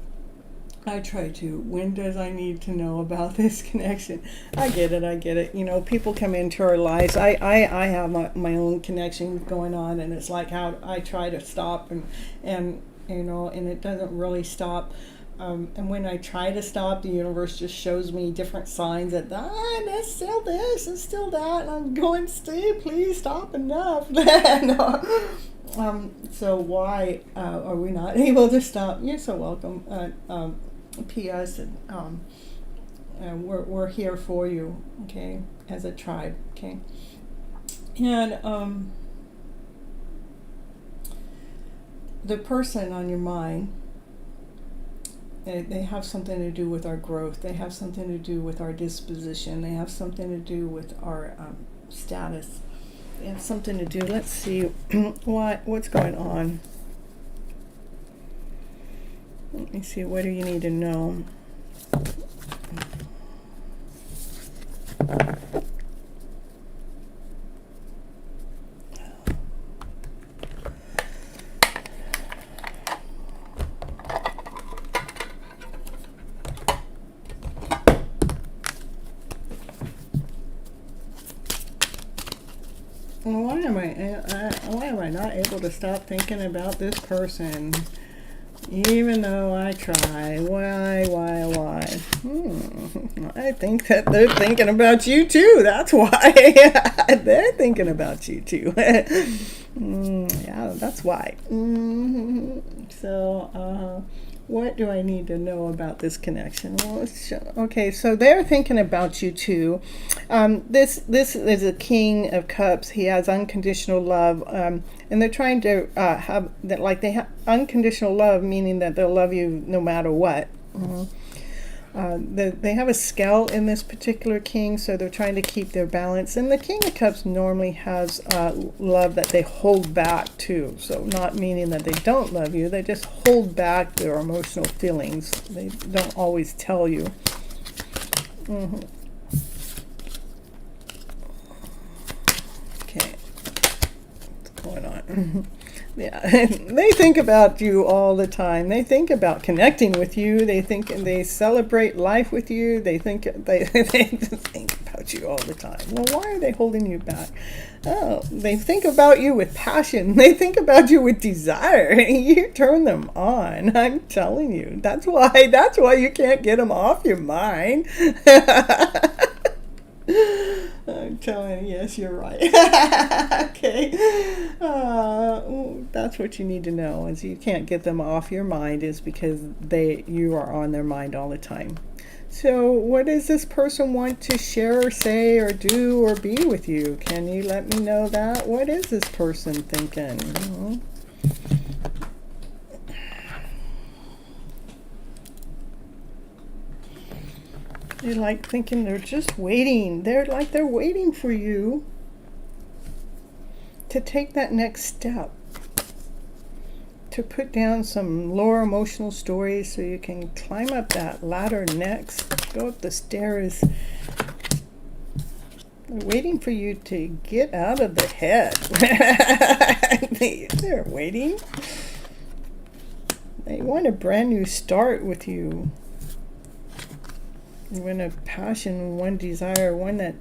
I try to? When does I need to know about this connection? I get it, I get it. You know, people come into our lives. I have my own connection going on, and it's like how I try to stop, and you know, and it doesn't really stop. And when I try to stop, the universe just shows me different signs that, it's still this, it's still that. And I'm going, Steve, please stop, enough. No. So why are we not able to stop? You're so welcome. P.S. We're here for you, okay, as a tribe, okay. And the person on your mind, they have something to do with our growth. They have something to do with our disposition. They have something to do with our status. They have something to do. Let's see what's going on. Let me see. What do you need to know? Why am I not able to stop thinking about this person, even though I try? Why? I think that they're thinking about you too. That's why. They're thinking about you too. Yeah, that's why. So, what do I need to know about this connection? Well, okay, so they're thinking about you too. This is a King of Cups. He has unconditional love, and they're trying to have that, like they have unconditional love, meaning that they'll love you no matter what. They have a scale in this particular king, so they're trying to keep their balance. And the King of Cups normally has love that they hold back too. So not meaning that they don't love you, they just hold back their emotional feelings. They don't always tell you. Okay, what's going on? Yeah, they think about you all the time. They think about connecting with you. They think and they celebrate life with you. They think they think about you all the time. Well, why are they holding you back? Oh, they think about you with passion. They think about you with desire. You turn them on. I'm telling you. That's why you can't get them off your mind. I'm telling you, yes, you're right. Okay. That's what you need to know, is you can't get them off your mind is because you are on their mind all the time. So what does this person want to share or say or do or be with you? Can you let me know that? What is this person thinking? They're like thinking they're just waiting. They're waiting for you to take that next step. To put down some lower emotional stories so you can climb up that ladder next. Go up the stairs. They're waiting for you to get out of the head. They're waiting. They want a brand new start with you. One of passion, one desire, one that.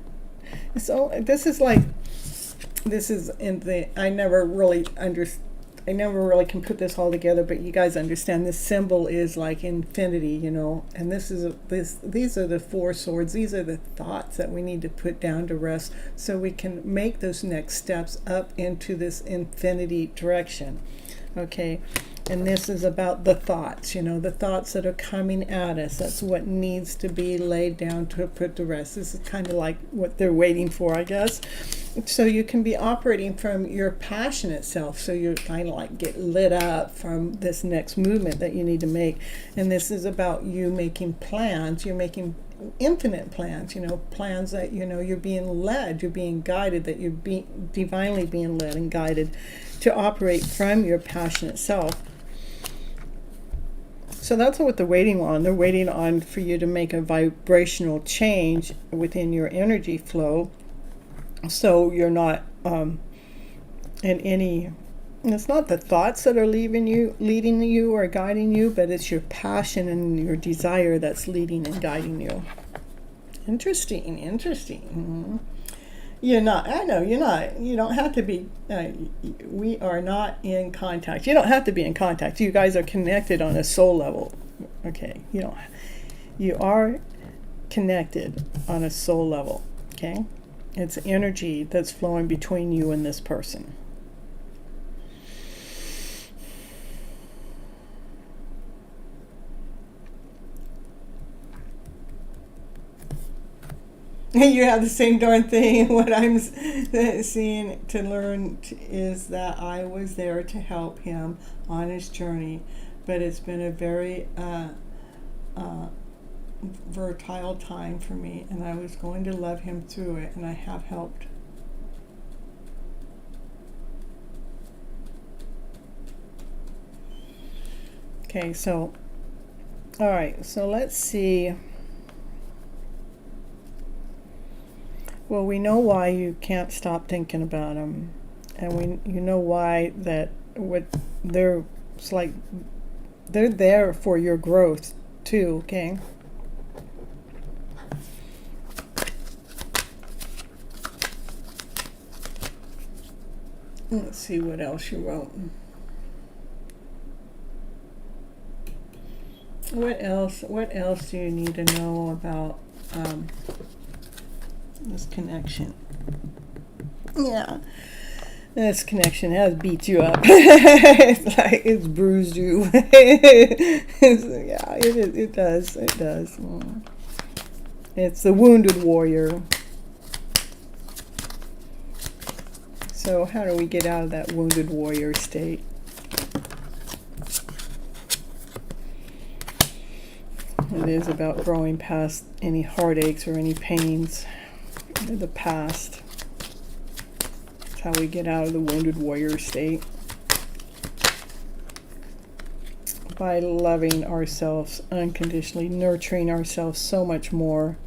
So this is in the. I never really can put this all together, but you guys understand this symbol is like infinity, you know. And these are the four swords. These are the thoughts that we need to put down to rest, so we can make those next steps up into this infinity direction. Okay. And this is about the thoughts, you know, the thoughts that are coming at us. That's what needs to be laid down to put to rest. This is kind of like what they're waiting for, I guess. So you can be operating from your passionate self. So you're kind of like get lit up from this next movement that you need to make. And this is about you making plans. You're making infinite plans, you know, plans that, you know, you're being led, you're being guided, that you're divinely being led and guided to operate from your passionate self. So that's what they're waiting on. They're waiting on for you to make a vibrational change within your energy flow, so you're not And it's not the thoughts that are leading you or guiding you, but it's your passion and your desire that's leading and guiding you. Interesting. You're not, I know, you don't have to be, we are not in contact. You don't have to be in contact. You guys are connected on a soul level. Okay, you are connected on a soul level, okay? It's energy that's flowing between you and this person. You have the same darn thing. What I'm seeing to learn is that I was there to help him on his journey, but it's been a very fertile time for me, and I was going to love him through it, and I have helped. Okay, so, all right, so let's see. Well, we know why you can't stop thinking about him, and you know why that they're there for your growth too. Okay. Let's see what else you wrote. What else do you need to know about this connection? Yeah, this connection has beat you up. It's bruised you. Yeah, it does. It's the wounded warrior. So how do we get out of that wounded warrior state? It is about growing past any heartaches or any pains of the past. That's how we get out of the wounded warrior state. By loving ourselves unconditionally, nurturing ourselves so much more.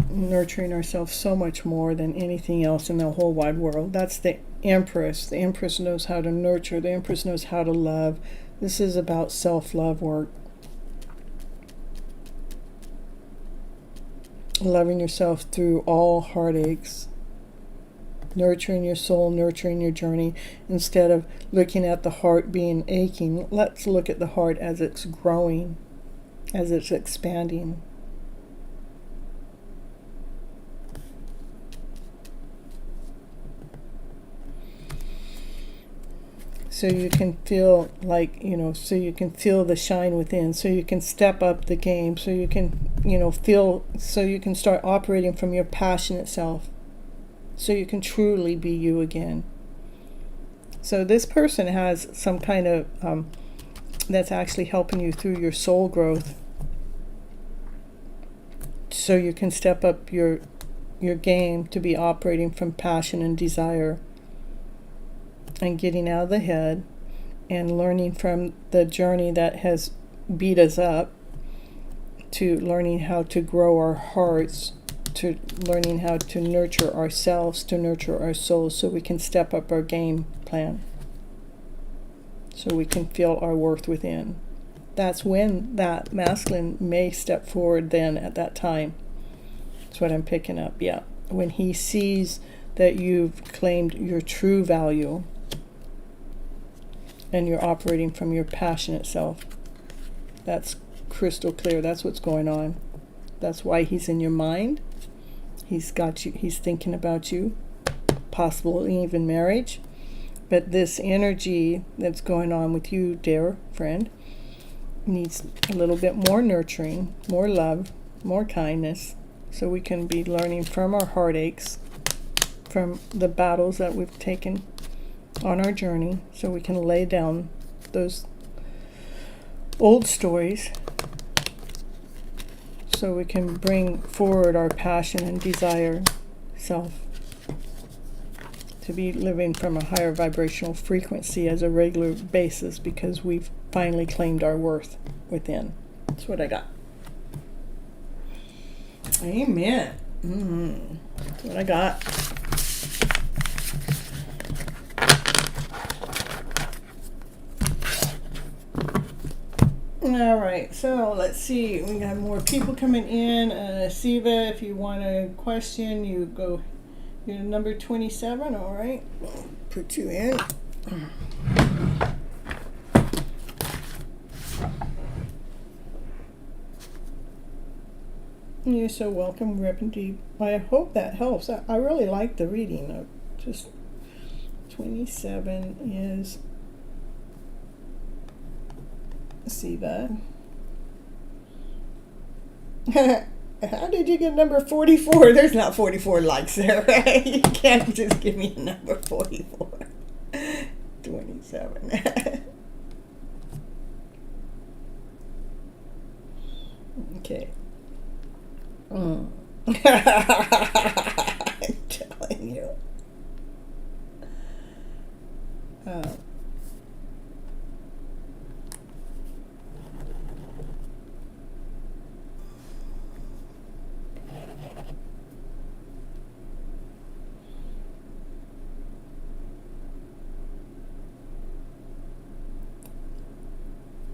Nurturing ourselves so much more than anything else in the whole wide world. That's the Empress. The Empress knows how to nurture. The Empress knows how to love. This is about self-love work. Loving yourself through all heartaches. Nurturing your soul, nurturing your journey. Instead of looking at the heart being aching, let's look at the heart as it's growing, as it's expanding. So you can feel so you can feel the shine within, so you can step up the game, so you can, so you can start operating from your passionate self, so you can truly be you again. So this person has some kind of, that's actually helping you through your soul growth, so you can step up your game to be operating from passion and desire. And getting out of the head and learning from the journey that has beat us up, to learning how to grow our hearts, to learning how to nurture ourselves, to nurture our souls, so we can step up our game plan, so we can feel our worth within. That's when that masculine may step forward then at that time. That's what I'm picking up, yeah. When he sees that you've claimed your true value, and you're operating from your passionate self. That's crystal clear. That's what's going on. That's why he's in your mind. He's got you. He's thinking about you, possibly even marriage. But this energy that's going on with you, dear friend, needs a little bit more nurturing, more love, more kindness, so we can be learning from our heartaches, from the battles that we've taken on our journey, so we can lay down those old stories, so we can bring forward our passion and desire self, to be living from a higher vibrational frequency as a regular basis, because we've finally claimed our worth within. That's what I got. Amen. That's what I got. All right, so let's see. We got more people coming in. Siva, if you want a question, you go. You're number 27. All right, put you in. You're so welcome, Reverend Deep. I hope that helps. I really like the reading. Just 27 is Siva. How did you get number 44? There's not 44 likes there, right? You can't just give me a number 44. 27. Okay. I'm telling you.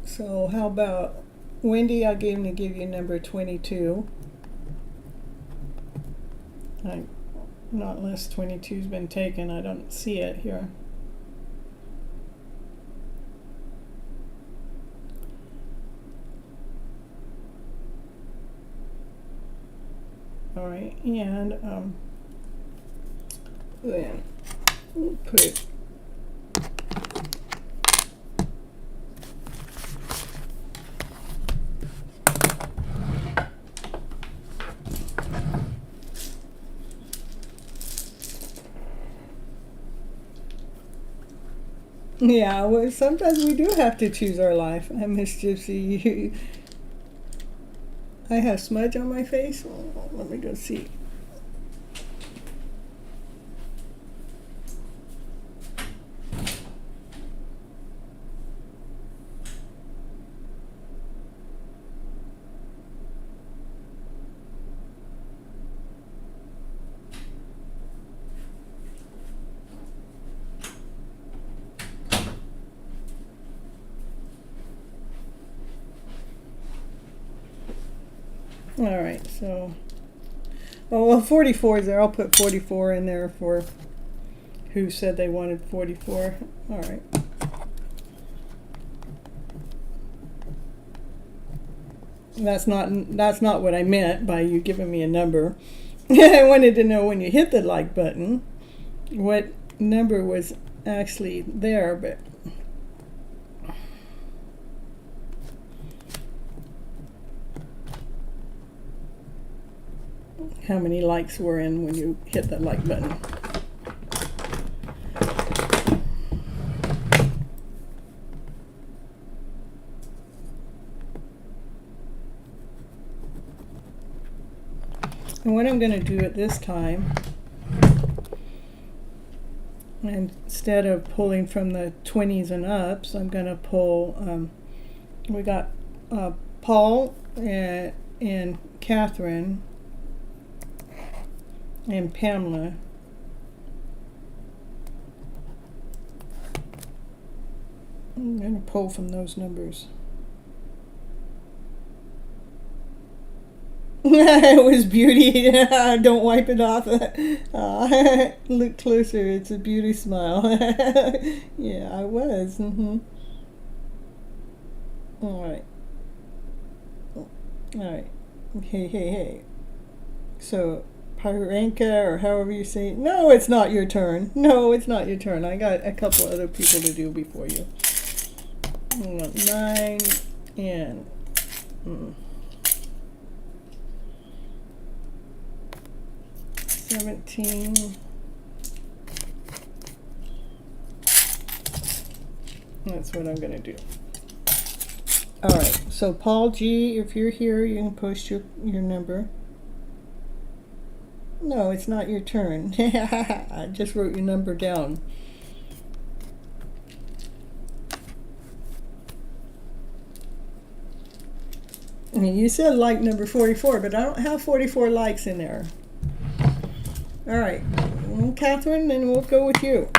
So how about Wendy? I'll give you number 22. Not unless 22's been taken. I don't see it here. All right, and then we'll put yeah, well, sometimes we do have to choose our life. I miss Gypsy. I have smudge on my face. Oh, let me go see. All right, so, oh, well, 44 is there. I'll put 44 in there for who said they wanted 44. All right. That's not what I meant by you giving me a number. I wanted to know when you hit the like button what number was actually there, but how many likes were in when you hit that like button. And what I'm going to do at this time, instead of pulling from the 20s and ups, I'm going to pull, we got Paul and Catherine and Pamela. I'm going to pull from those numbers. It was beauty. Don't wipe it off. Look closer. It's a beauty smile. Yeah, I was. All right. All right. Hey. So, Paranka, or however you say it. No, it's not your turn. No, it's not your turn. I got a couple other people to do before you. 9 and... 17. That's what I'm going to do. All right. So Paul G, if you're here, you can post your number. No, it's not your turn. I just wrote your number down. I mean, you said like number 44, but I don't have 44 likes in there. All right, Catherine, then we'll go with you.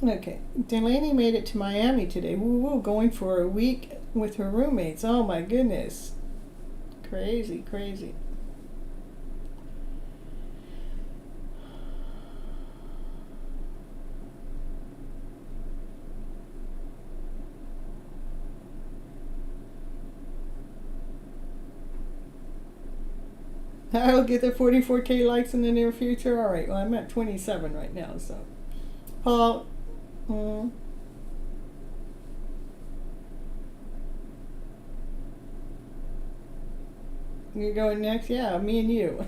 Okay, Delaney made it to Miami today. Woo woo, going for a week with her roommates. Oh my goodness. Crazy, crazy. I'll get the 44K likes in the near future. All right, well, I'm at 27 right now, so. Paul, you're going next? Yeah, me and you.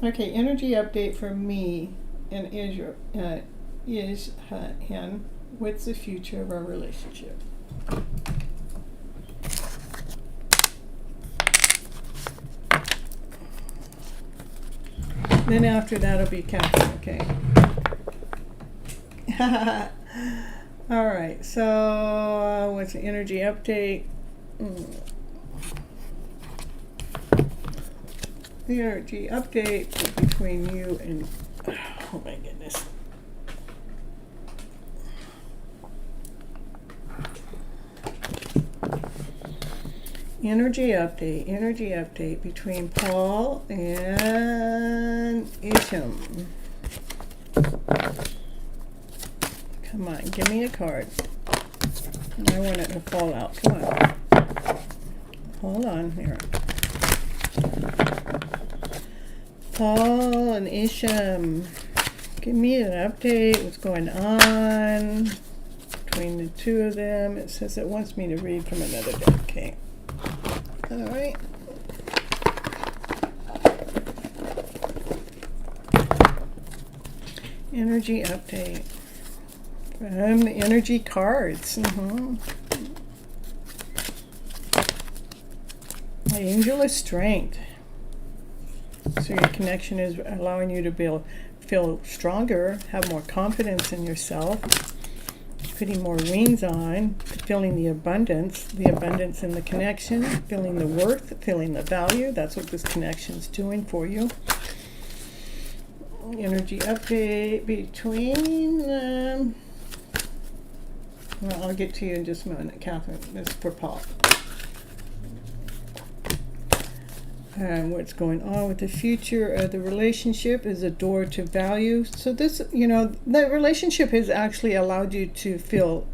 Okay, energy update for me and Israel is Hen. What's the future of our relationship? Then after that'll be Catherine, okay? All right, so what's the energy update? The energy update between you and, oh my goodness. Energy update between Paul and Isham. Come on, give me a card. I want it to fall out. Come on. Hold on here. Paul and Isham. Give me an update. What's going on between the two of them? It says it wants me to read from another deck. Okay. All right. Energy update from the energy cards. The Angel of Strength. So your connection is allowing you to feel stronger, have more confidence in yourself, putting more wings on, feeling the abundance in the connection, feeling the worth, feeling the value. That's what this connection's doing for you. Energy update between them. Well, I'll get to you in just a moment, Catherine. This is for Paul. And what's going on with the future of the relationship is a door to value. So this, the relationship has actually allowed you to feel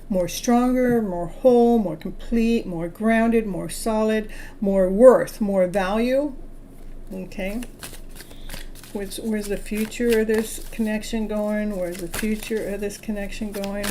more stronger, more whole, more complete, more grounded, more solid, more worth, more value. Okay. Where's the future of this connection going? Where's the future of this connection going?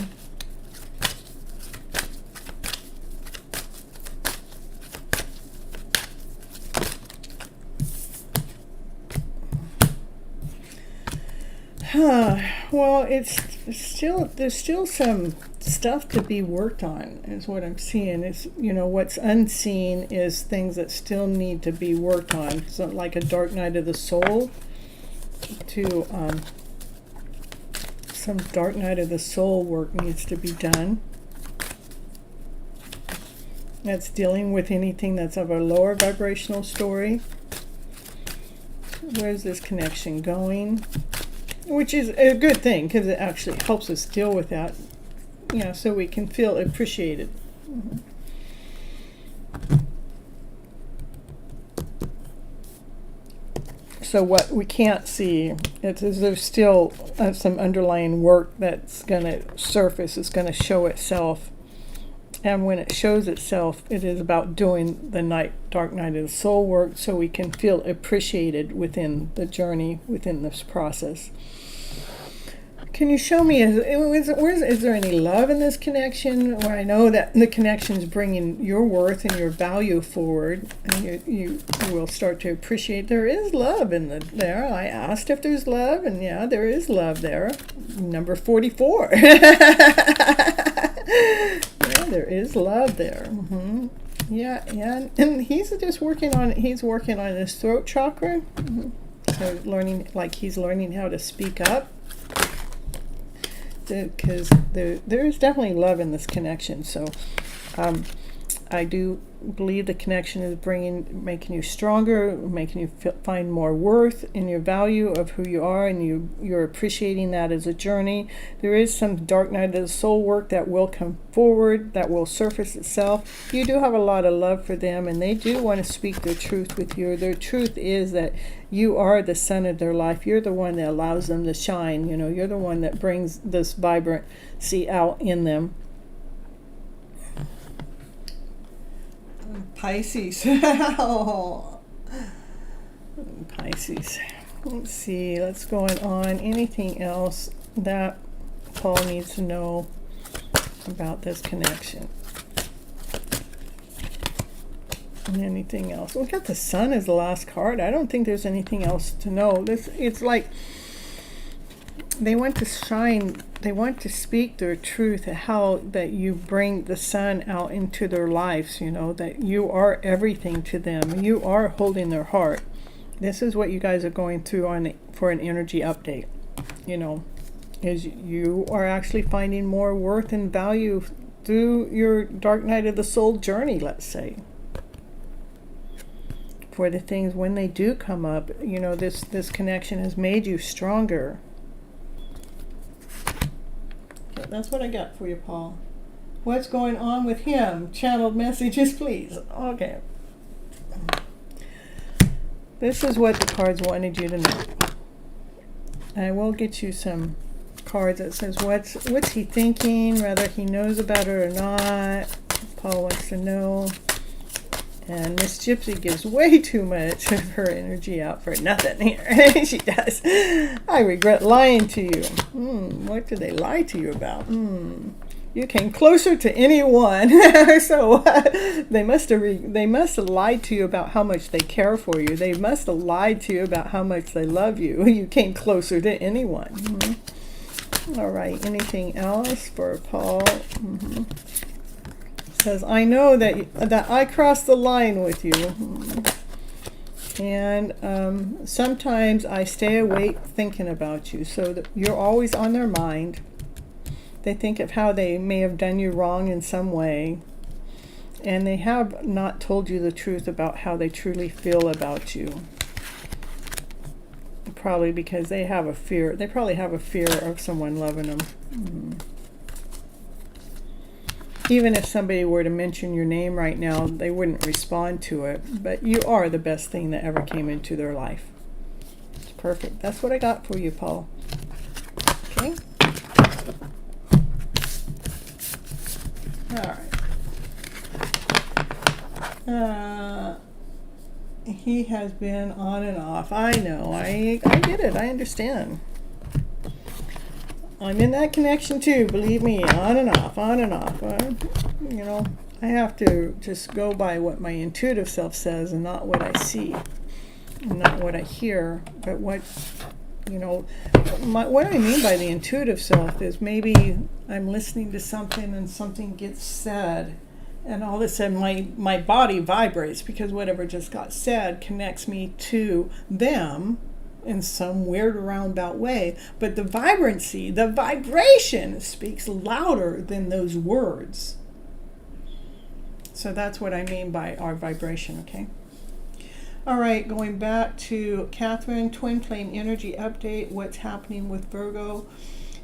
Well, there's still some stuff to be worked on, is what I'm seeing. It's, what's unseen is things that still need to be worked on. So like a dark night of the soul, some dark night of the soul work needs to be done. That's dealing with anything that's of a lower vibrational story. Where's this connection going? Which is a good thing, because it actually helps us deal with that, so we can feel appreciated. So what we can't see is there's still some underlying work that's going to surface, it's going to show itself. And when it shows itself, it is about doing the dark night of the soul work, so we can feel appreciated within the journey, within this process. Can you show me, is there any love in this connection? Where I know that the connection is bringing your worth and your value forward, and you will start to appreciate there is love in there. I asked if there's love, and yeah, there is love there. Number 44. Yeah, there is love there. Yeah, and he's working on his throat chakra. So he's learning how to speak up. Because there is definitely love in this connection. So I do believe the connection is making you stronger, making you find more worth in your value of who you are, and you're appreciating that as a journey. There is some dark night of the soul work that will come forward, that will surface itself. You do have a lot of love for them, and they do want to speak their truth with you. Their truth is that you are the sun of their life. You're the one that allows them to shine. You're the one that brings this vibrancy out in them. Pisces. Oh. Pisces. Let's see. Let's go on. Anything else that Paul needs to know about this connection? Anything else? We got the Sun as the last card. I don't think there's anything else to know. It's like they want to shine. They want to speak their truth, how that you bring the sun out into their lives, that you are everything to them. You are holding their heart. This is what you guys are going through for an energy update, is you are actually finding more worth and value through your dark night of the soul journey, let's say. For the things when they do come up, this connection has made you stronger. That's what I got for you, Paul. What's going on with him? Channeled messages, please. Okay. This is what the cards wanted you to know. I will get you some cards that says what's he thinking, whether he knows about it or not. Paul wants to know. And Miss Gypsy gives way too much of her energy out for nothing here. She does. I regret lying to you. What did they lie to you about? You came closer to anyone. So they must have lied to you about how much they care for you. They must have lied to you about how much they love you. You came closer to anyone. All right. Anything else for Paul? Says, I know that I crossed the line with you, and sometimes I stay awake thinking about you, so that you're always on their mind. They think of how they may have done you wrong in some way, and they have not told you the truth about how they truly feel about you. Probably because they have a fear. They probably have a fear of someone loving them. Even if somebody were to mention your name right now, they wouldn't respond to it. But you are the best thing that ever came into their life. It's perfect. That's what I got for you, Paul. Okay? All right. He has been on and off. I know. I get it. I understand. I'm in that connection too, believe me, on and off, on and off. I have to just go by what my intuitive self says and not what I see, and not what I hear, but what I mean by the intuitive self is maybe I'm listening to something and something gets said, and all of a sudden my body vibrates because whatever just got said connects me to them in some weird roundabout way, but the vibrancy, the vibration speaks louder than those words. So that's what I mean by our vibration, okay? All right, going back to Catherine, twin flame energy update. What's happening with Virgo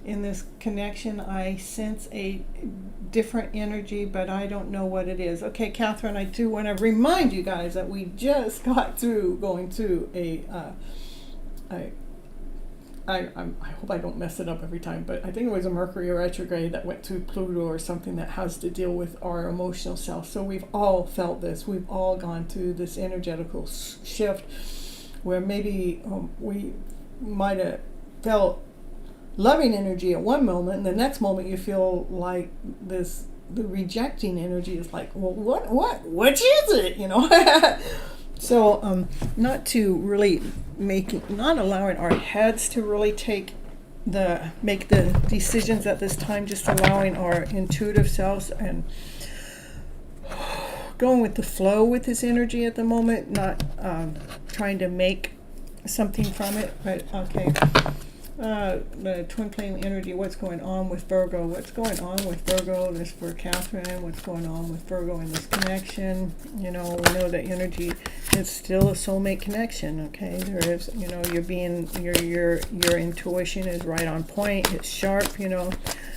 in this connection? I sense a different energy, but I don't know what it is. Okay, Catherine, I do want to remind you guys that we just got through going through I hope I don't mess it up every time, but I think it was a Mercury retrograde that went through Pluto or something that has to deal with our emotional self. So we've all felt this. We've all gone through this energetical shift where maybe we might have felt loving energy at one moment, and the next moment you feel like the rejecting energy is like, well, which is it? So not to really not allowing our heads to really make the decisions at this time, just allowing our intuitive selves and going with the flow with this energy at the moment, not trying to make something from it. But okay, The twin flame energy, what's going on with Virgo? What's going on with Virgo? This for Catherine. What's going on with Virgo in this connection? You know, we know that energy is still a soulmate connection. Okay, there is, you know, your intuition is right on point. It's sharp. You know,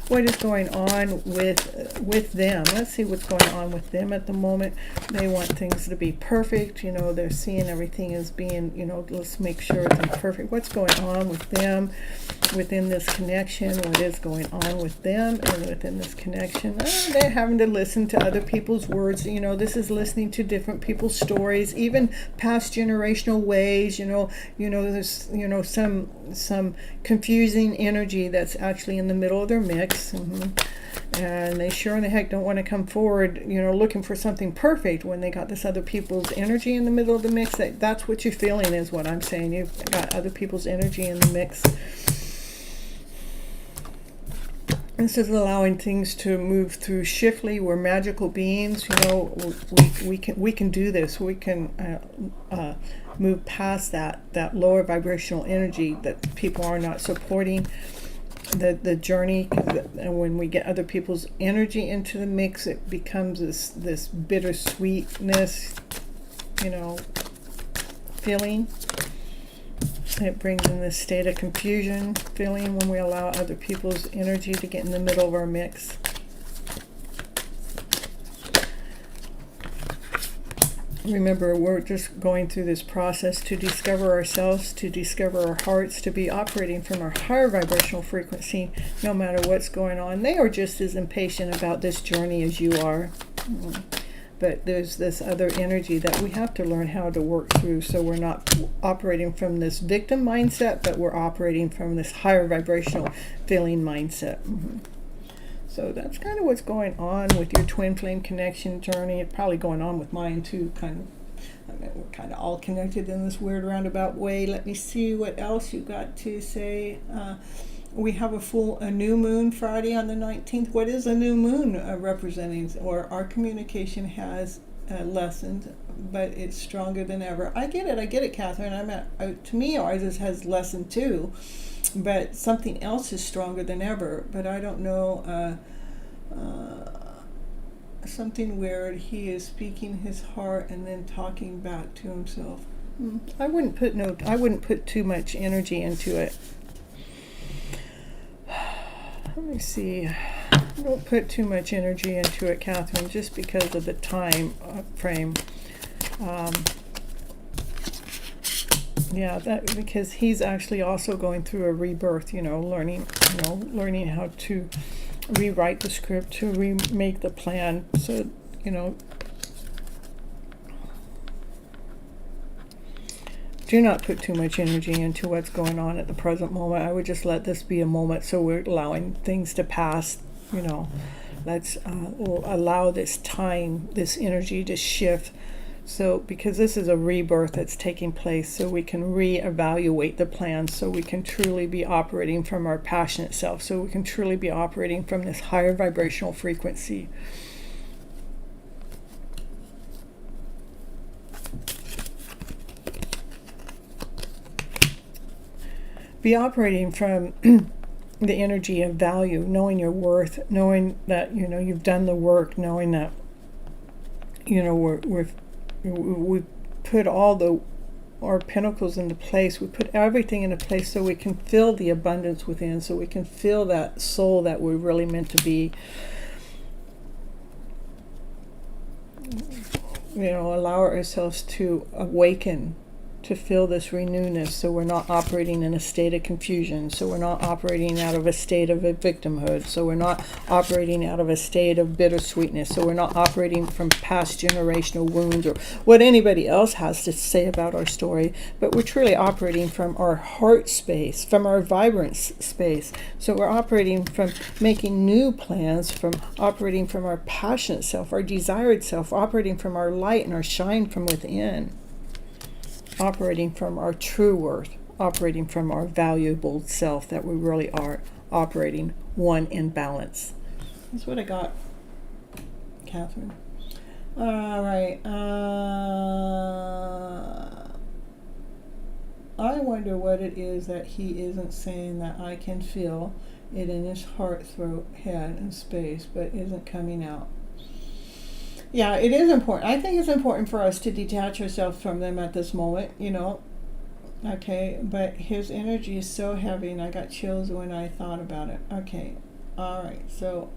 what is going on with them? Let's see what's going on with them at the moment. They want things to be perfect. You know, they're seeing everything as being, you know, let's make sure it's perfect. What's going on with them within this connection? What is going on with them and within this connection? They're having to listen to other people's words. You know, this is listening to different people's stories, even past generational ways. You know, there's, you know, some confusing energy that's actually in the middle of their mix. And they sure in the heck don't want to come forward, you know, looking for something perfect when they got this other people's energy in the middle of the mix. That's what you're feeling, is what I'm saying. You've got other people's energy in the mix. This is allowing things to move through shiftly. We're magical beings, you know. We can do this. We can move past that lower vibrational energy that people are not supporting the journey. And when we get other people's energy into the mix, it becomes this bittersweetness, you know, feeling. It brings in this state of confusion feeling when we allow other people's energy to get in the middle of our mix. Remember, we're just going through this process to discover ourselves, to discover our hearts, to be operating from our higher vibrational frequency, no matter what's going on. They are just as impatient about this journey as you are. But there's this other energy that we have to learn how to work through, so we're not operating from this victim mindset, but we're operating from this higher vibrational feeling mindset. So that's kind of what's going on with your twin flame connection journey. It's probably going on with mine too, kind of. I mean, we're kind of all connected in this weird roundabout way. Let me see what else you got to say. We have a new moon Friday on the 19th. What is a new moon representing? Or our communication has lessened, but it's stronger than ever. I get it, Catherine. To me, ours has lessened too, but something else is stronger than ever. But I don't know. Something weird. He is speaking his heart and then talking back to himself. I wouldn't put too much energy into it. Let me see. Don't put too much energy into it, Catherine, just because of the time frame. Because he's actually also going through a rebirth. Learning how to rewrite the script, to remake the plan. So, do not put too much energy into what's going on at the present moment. I would just let this be a moment, so we're allowing things to pass. Let's we'll allow this time, this energy to shift. So, because this is a rebirth that's taking place, so we can reevaluate the plan, so we can truly be operating from our passionate self, so we can truly be operating from this higher vibrational frequency. Be operating from the energy of value, knowing your worth, knowing that you've done the work, knowing that we put all our pinnacles into place. We put everything into place so we can feel the abundance within, so we can feel that soul that we're really meant to be. Allow ourselves to awaken, to feel this renewness, so we're not operating in a state of confusion, so we're not operating out of a state of a victimhood, so we're not operating out of a state of bittersweetness, so we're not operating from past generational wounds or what anybody else has to say about our story, but we're truly operating from our heart space, from our vibrant space. So we're operating from making new plans, from operating from our passionate self, our desired self, operating from our light and our shine from within. Operating from our true worth, operating from our valuable self that we really are, operating one in balance. That's what I got, Catherine. All right. I wonder what it is that he isn't saying that I can feel it in his heart, throat, head, and space, but isn't coming out. Yeah, it is important. I think it's important for us to detach ourselves from them at this moment, you know. Okay, but his energy is so heavy, and I got chills when I thought about it. Okay, all right, so,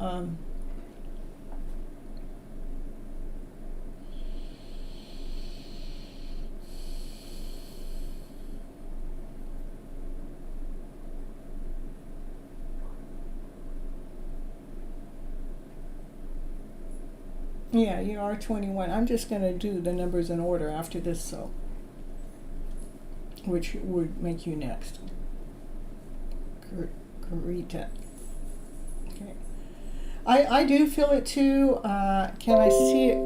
yeah, you are 21. I'm just going to do the numbers in order after this, so, which would make you next. Karita. Okay. I do feel it too. Can I see it?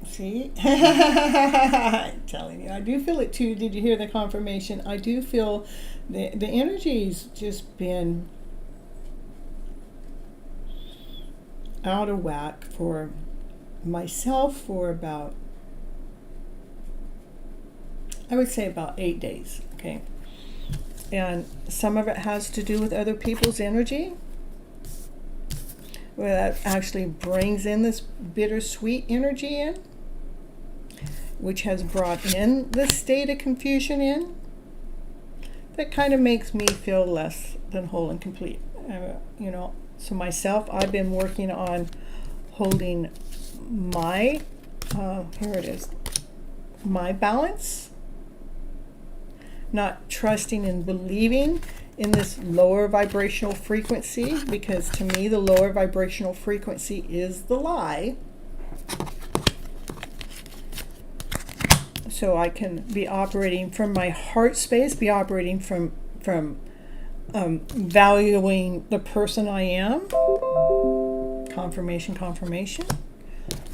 See? I'm telling you, I do feel it too. Did you hear the confirmation? I do feel the energy's just been out of whack for myself for about, I would say about 8 days, okay? And some of it has to do with other people's energy, where that actually brings in this bittersweet energy in, which has brought in this state of confusion in, that kind of makes me feel less than whole and complete. You know, so myself, I've been working on holding my, here it is, my balance, not trusting and believing in this lower vibrational frequency, because to me the lower vibrational frequency is the lie. So I can be operating from my heart space, be operating from valuing the person I am, confirmation,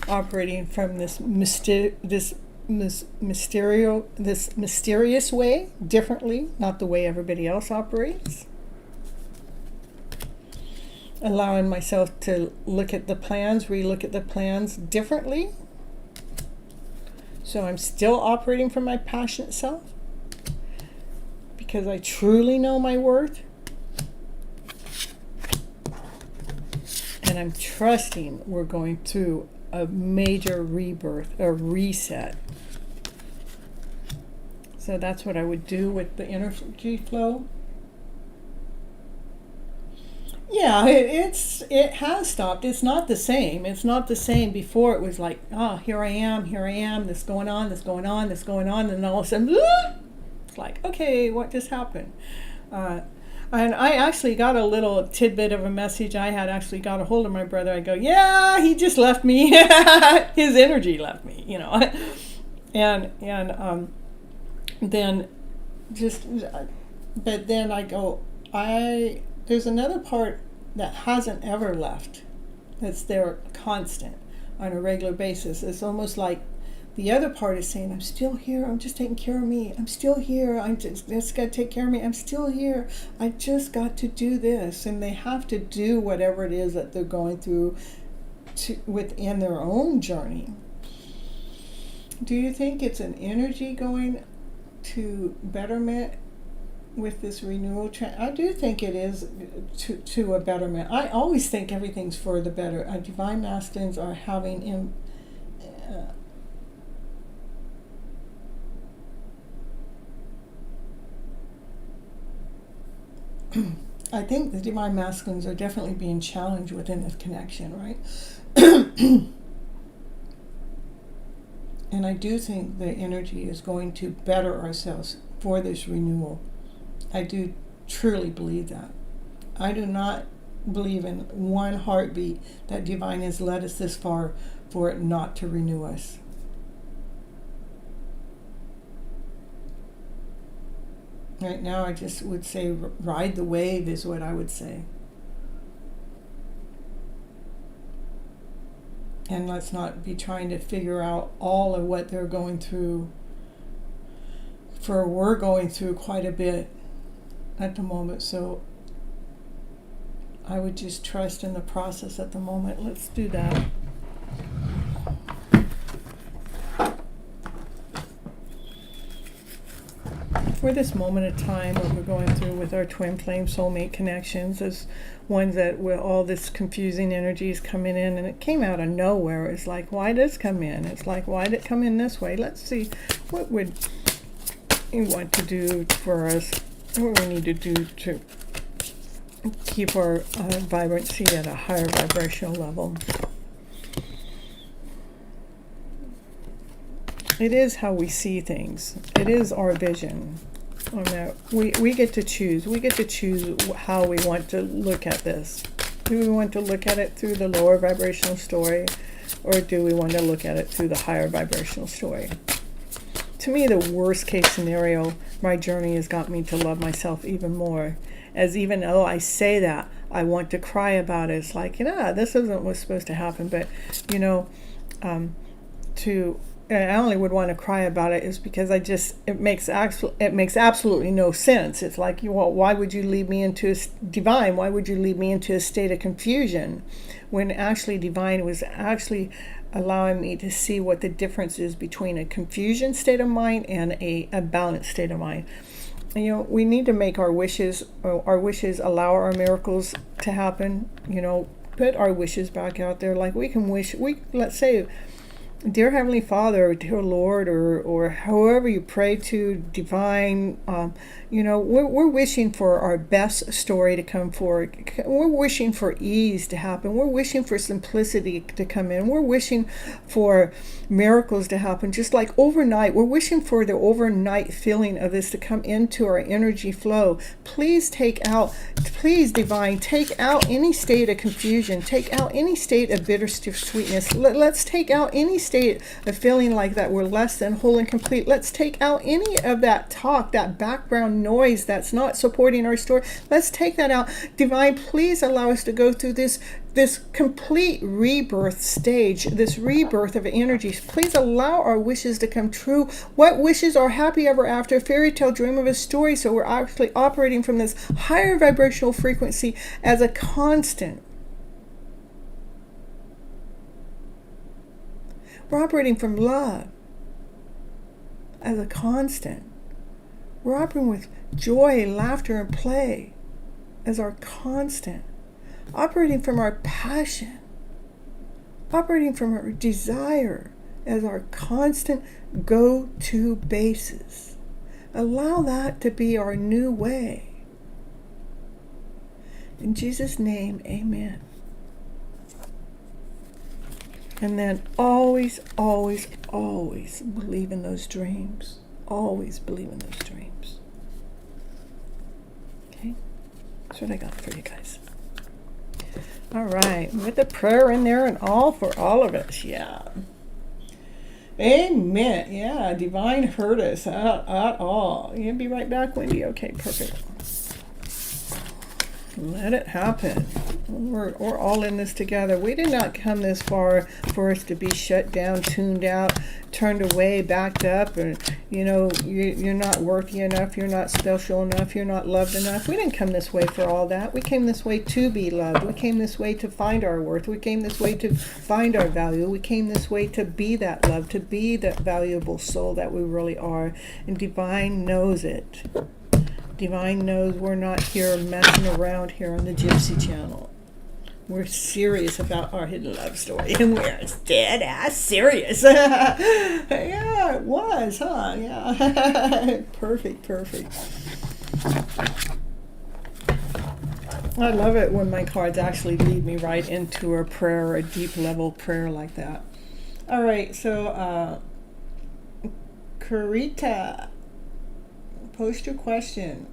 operating from this mysterious way, differently, not the way everybody else operates. Allowing myself to look at the plans, relook at the plans differently. So I'm still operating from my passionate self, because I truly know my worth. And I'm trusting we're going through a major rebirth, a reset. So that's what I would do with the energy flow. Yeah, it has stopped. It's not the same. It's not the same. Before it was like, oh, here I am, this going on, and all of a sudden, it's like, okay, what just happened? And I actually got a little tidbit of a message. I had actually got a hold of my brother. I go, yeah, he just left me. His energy left me, you know. and then just, but then I go, there's another part that hasn't ever left, that's there constant on a regular basis. It's almost like the other part is saying, I'm still here, I'm just taking care of me, I'm still here, I just got to take care of me, I'm still here, I just got to do this. And they have to do whatever it is that they're going through within their own journey. Do you think it's an energy going to betterment with this renewal trend? I do think it is to a betterment. I always think everything's for the better. Divine masculines are having I think the divine masculines are definitely being challenged within this connection, right? And I do think the energy is going to better ourselves for this renewal. I do truly believe that. I do not believe in one heartbeat that divine has led us this far for it not to renew us. Right now, I just would say ride the wave is what I would say. And let's not be trying to figure out all of what they're going through. For we're going through quite a bit at the moment, so I would just trust in the process at the moment. Let's do that. for this moment of time, what we're going through with our twin flame soulmate connections, is ones that where all this confusing energy is coming in, and it came out of nowhere. It's like, why did this come in? It's like, why did it come in this way? Let's see, what would you want to do for us? What we need to do to keep our vibrancy at a higher vibrational level. It is how we see things. It is our vision. On that, we get to choose. We get to choose how we want to look at this. Do we want to look at it through the lower vibrational story, or do we want to look at it through the higher vibrational story? To me, the worst case scenario, my journey has got me to love myself even more. As even though I say that, I want to cry about it. It's like, this isn't what's supposed to happen. But, I only would want to cry about it is because it makes absolutely no sense. It's like, why would you lead me into divine? Why would you lead me into a state of confusion when actually divine was actually allowing me to see what the difference is between a confusion state of mind and a balanced state of mind. And, we need to make our wishes allow our miracles to happen. Put our wishes back out there. Like we can wish, let's say, dear Heavenly Father, or dear Lord, or however you pray to, divine, we're wishing for our best story to come forward. We're wishing for ease to happen. We're wishing for simplicity to come in. We're wishing for miracles to happen. Just like overnight, we're wishing for the overnight feeling of this to come into our energy flow. Please divine, take out any state of confusion. Take out any state of bitter sweetness. Let's take out any state of feeling like that we're less than whole and complete. Let's take out any of that talk, that background noise that's not supporting our story. Let's take that out. Divine, please allow us to go through this complete rebirth stage, this rebirth of energies. Please allow our wishes to come true. What wishes are happy ever after, fairytale dream of a story. So we're actually operating from this higher vibrational frequency as a constant. We're operating from love as a constant. We're operating with joy, laughter, and play as our constant. Operating from our passion. Operating from our desire as our constant go-to basis. Allow that to be our new way. In Jesus' name, amen. And then always, always, always believe in those dreams. Always believe in those dreams. Okay? That's what I got for you guys. All right. With the prayer in there and all for all of us. Yeah. Amen. Yeah. Divine heard us at all. You'll be right back, Wendy. Okay, perfect. Let it happen. We're all in this together. We did not come this far for us to be shut down, tuned out, turned away, backed up, and you're not worthy enough, you're not special enough, you're not loved enough. We didn't come this way for all that. We came this way to be loved. We came this way to find our worth. We came this way to find our value. We came this way to be that love, to be that valuable soul that we really are. And Divine knows it. Divine knows we're not here messing around here on the Gypsy channel. We're serious about our hidden love story, and we're dead ass serious. Yeah, it was, huh? Yeah. Perfect. I love it when my cards actually lead me right into a prayer, a deep level prayer like that. All right, so Karita, post your question.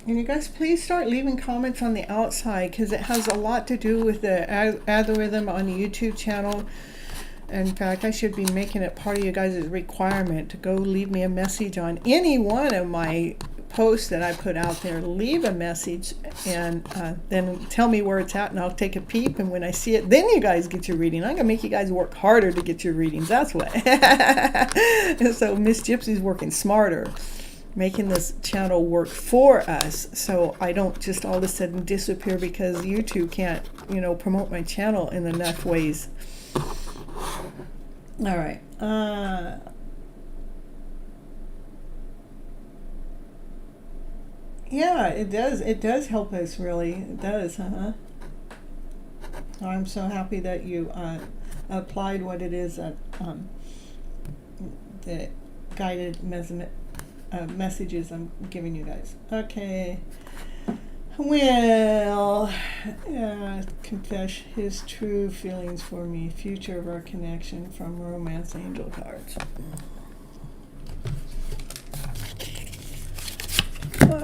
And you guys, please start leaving comments on the outside, because it has a lot to do with the algorithm on the YouTube channel. In fact, I should be making it part of you guys' requirement to go leave me a message on any one of my posts that I put out there. Leave a message and then tell me where it's at, and I'll take a peep. And when I see it, then you guys get your reading. I'm going to make you guys work harder to get your readings. That's what. So Miss Gypsy's working smarter, making this channel work for us, so I don't just all of a sudden disappear because YouTube can't, promote my channel in enough ways. All right. Yeah, it does. It does help us, really. It does, I'm so happy that you applied what it is that the guided messages I'm giving you guys. Okay. Well, confess his true feelings for me. Future of our connection from Romance Angel cards.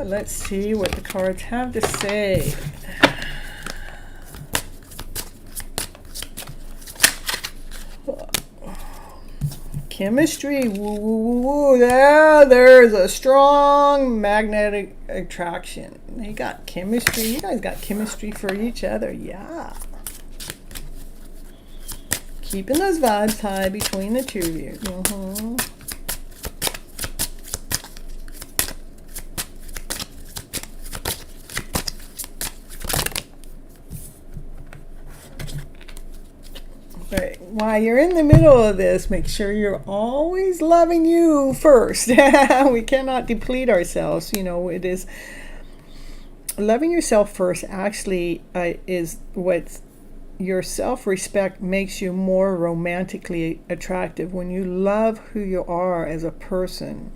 Let's see what the cards have to say. Chemistry, woo, woo, woo, woo. There's a strong magnetic attraction. They got chemistry. You guys got chemistry for each other. Yeah. Keeping those vibes high between the two of you. But while you're in the middle of this, make sure you're always loving you first. We cannot deplete ourselves. It is loving yourself first actually is what your self-respect makes you more romantically attractive. When you love who you are as a person,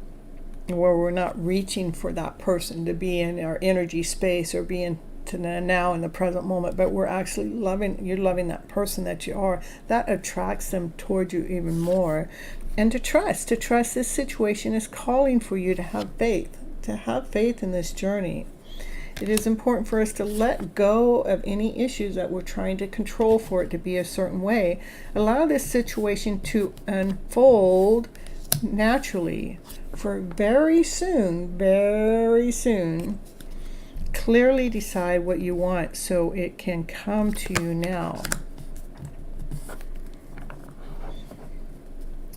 where we're not reaching for that person to be in our energy space or be in to now in the present moment, but we're actually you're loving that person that you are, that attracts them toward you even more. And to trust this situation is calling for you to have faith in this journey. It is important for us to let go of any issues that we're trying to control for it to be a certain way. Allow this situation to unfold naturally, for very soon, clearly decide what you want so it can come to you now.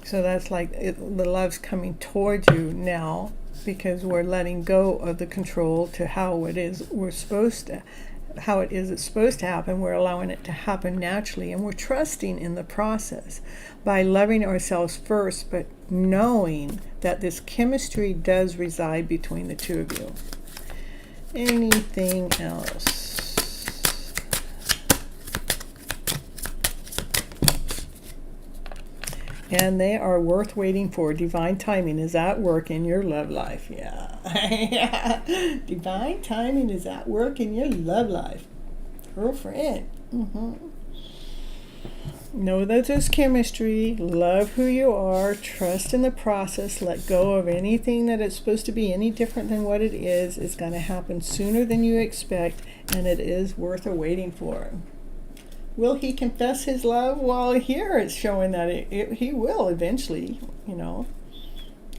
So that's like the love's coming towards you now, because we're letting go of the control to how it is it's supposed to happen. We're allowing it to happen naturally, and we're trusting in the process by loving ourselves first, but knowing that this chemistry does reside between the two of you. Anything else? And they are worth waiting for. Divine timing is at work in your love life. Yeah. Divine timing is at work in your love life. Girlfriend. Know that there's chemistry. Love who you are. Trust in the process. Let go of anything that it's supposed to be any different than what it is. It's going to happen sooner than you expect, and it is worth waiting for. Will he confess his love? Well, here it's showing that he will eventually.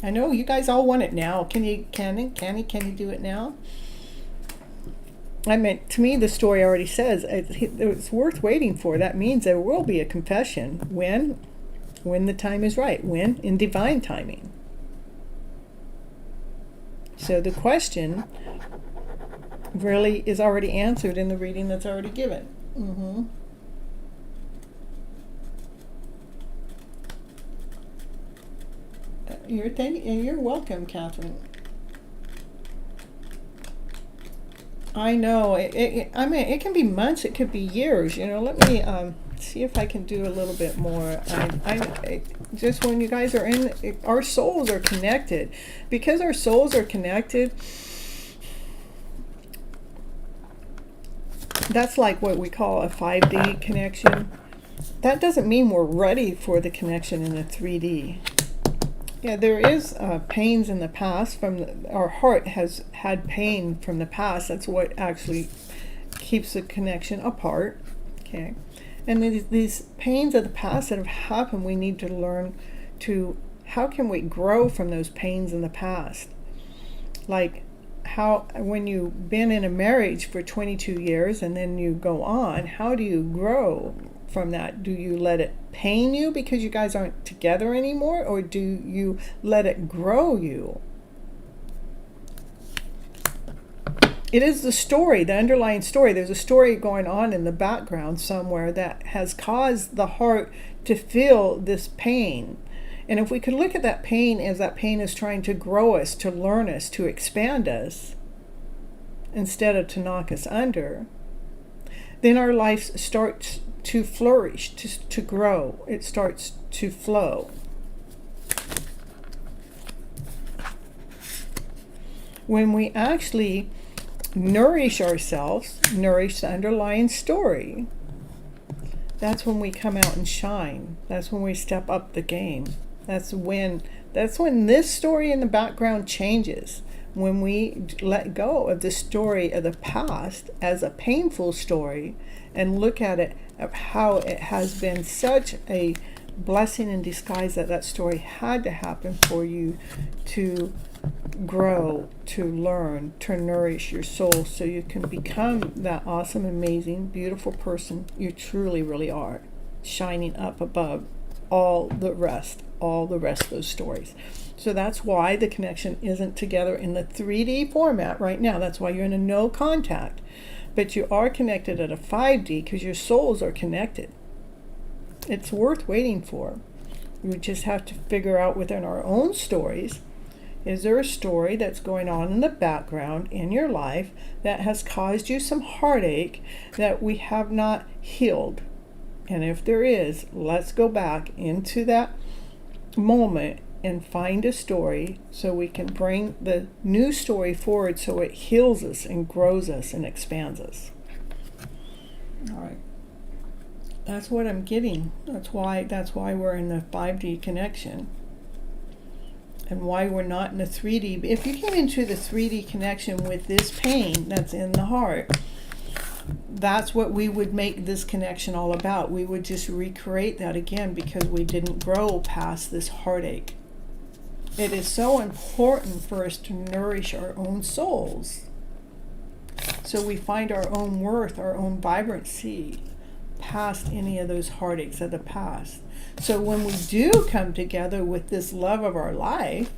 I know you guys all want it now. Can he do it now? I mean, to me, the story already says it's worth waiting for. That means there will be a confession when the time is right. When? In divine timing. So the question really is already answered in the reading that's already given. You're welcome, Catherine. I know. I mean, it can be months. It could be years. Let me see if I can do a little bit more. I just when you guys are in, our souls are connected. Because our souls are connected, that's like what we call a 5D connection. That doesn't mean we're ready for the connection in the 3D. Yeah, there is pains in the past our heart has had pain from the past. That's what actually keeps the connection apart. Okay, and these pains of the past that have happened, we need to learn how can we grow from those pains in the past? Like how when you've been in a marriage for 22 years and then you go on, how do you grow from that? Do you let it pain you because you guys aren't together anymore, or do you let it grow you? It is the story, the underlying story. There's a story going on in the background somewhere that has caused the heart to feel this pain. And if we could look at that pain as that pain is trying to grow us, to learn us, to expand us, instead of to knock us under, then our life starts to flourish, to grow. It starts to flow. When we actually nourish ourselves, nourish the underlying story, that's when we come out and shine. That's when we step up the game. That's when this story in the background changes. When we let go of the story of the past as a painful story and look at it of how it has been such a blessing in disguise that story had to happen for you to grow, to learn, to nourish your soul so you can become that awesome, amazing, beautiful person you truly, really are, shining up above all the rest of those stories. So that's why the connection isn't together in the 3D format right now. That's why you're in a no contact. But you are connected at a 5D because your souls are connected. It's worth waiting for. We just have to figure out within our own stories, is there a story that's going on in the background in your life that has caused you some heartache that we have not healed? And if there is, let's go back into that moment and find a story so we can bring the new story forward so it heals us and grows us and expands us. All right. That's what I'm getting. That's why we're in the 5D connection. And why we're not in the 3D. If you came into the 3D connection with this pain that's in the heart, that's what we would make this connection all about. We would just recreate that again because we didn't grow past this heartache. It is so important for us to nourish our own souls so we find our own worth, our own vibrancy past any of those heartaches of the past. So when we do come together with this love of our life,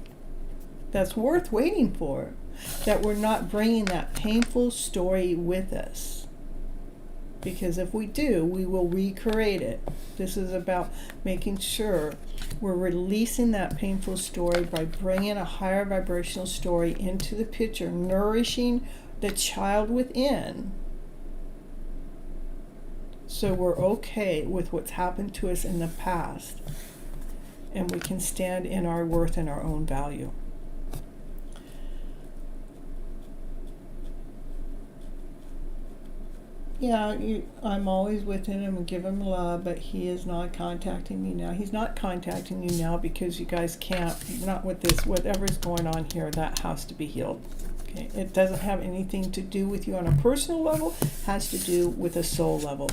that's worth waiting for, that we're not bringing that painful story with us. Because if we do, we will recreate it. This is about making sure we're releasing that painful story by bringing a higher vibrational story into the picture, nourishing the child within. So we're okay with what's happened to us in the past. And we can stand in our worth and our own value. Yeah, I'm always with him and give him love, but he is not contacting me now. He's not contacting you now because you guys can't, not with this, whatever's going on here, that has to be healed. Okay, it doesn't have anything to do with you on a personal level, it has to do with a soul level.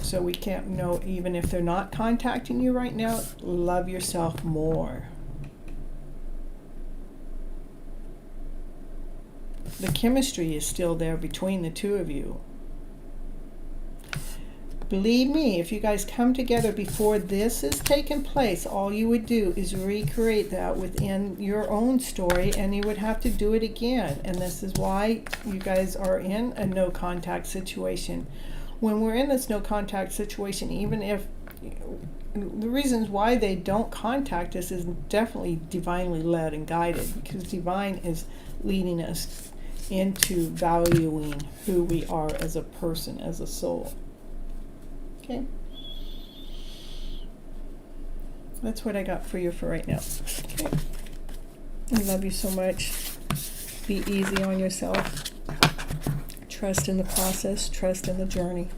So we can't know, even if they're not contacting you right now, love yourself more. The chemistry is still there between the two of you. Believe me, if you guys come together before this has taken place, all you would do is recreate that within your own story, and you would have to do it again. And this is why you guys are in a no contact situation. When we're in this no contact situation, even if the reasons why they don't contact us is definitely divinely led and guided, because divine is leading us into valuing who we are as a person, as a soul. Okay? That's what I got for you for right now. Okay? I love you so much. Be easy on yourself. Trust in the process. Trust in the journey.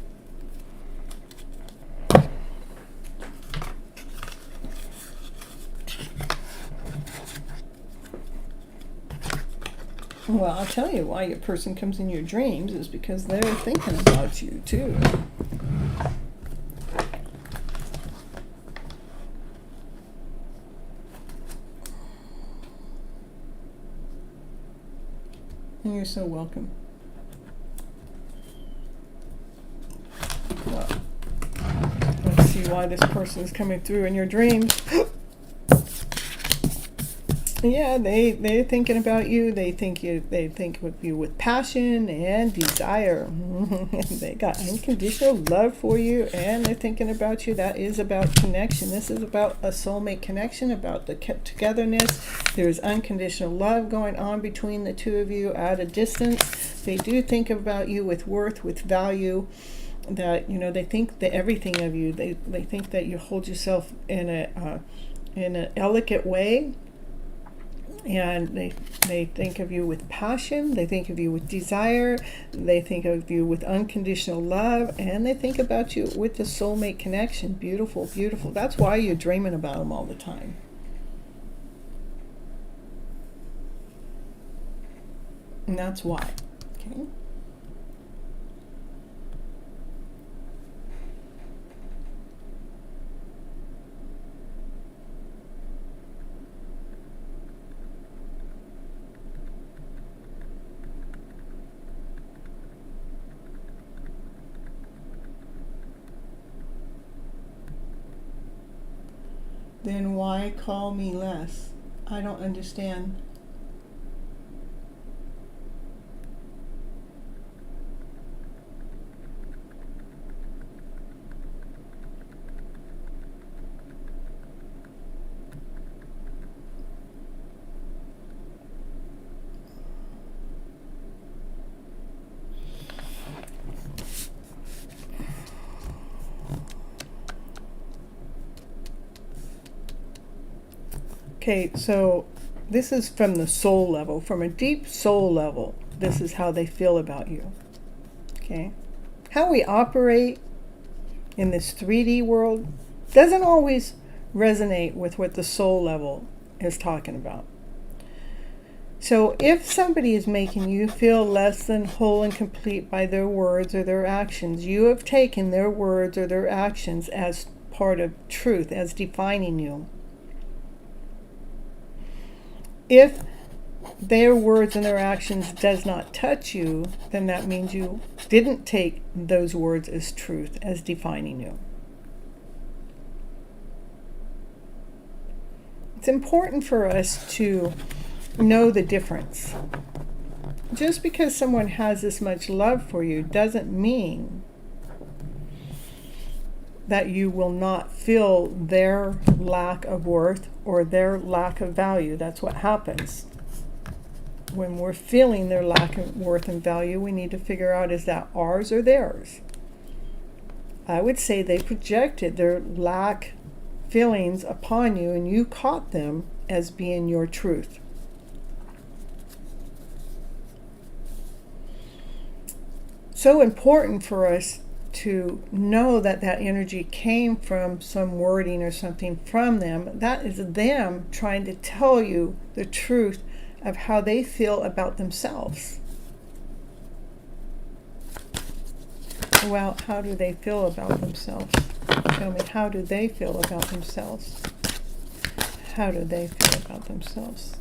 Well, I'll tell you why your person comes in your dreams is because they're thinking about you too. And you're so welcome. Well, let's see why this person is coming through in your dreams. Yeah, they're thinking about you. They think of you with passion and desire. They got unconditional love for you, and they're thinking about you. That is about connection. This is about a soulmate connection, about the togetherness. There's unconditional love going on between the two of you at a distance. They do think about you with worth, with value. That they think that everything of you. They think that you hold yourself in an elegant way. And they think of you with passion, they think of you with desire, they think of you with unconditional love, and they think about you with the soulmate connection. Beautiful, beautiful. That's why you're dreaming about them all the time. And that's why. Okay. Then why call me less? I don't understand. Okay, so this is from the soul level, from a deep soul level. This is how they feel about you. Okay? How we operate in this 3D world doesn't always resonate with what the soul level is talking about. So if somebody is making you feel less than whole and complete by their words or their actions, you have taken their words or their actions as part of truth, as defining you. If their words and their actions does not touch you, then that means you didn't take those words as truth, as defining you. It's important for us to know the difference. Just because someone has this much love for you doesn't mean that you will not feel their lack of worth or their lack of value. That's what happens. When we're feeling their lack of worth and value, we need to figure out, is that ours or theirs? I would say they projected their lack feelings upon you, and you caught them as being your truth. So important for us to know that that energy came from some wording or something from them. That is them trying to tell you the truth of how they feel about themselves. Well, how do they feel about themselves? Tell me, how do they feel about themselves? How do they feel about themselves?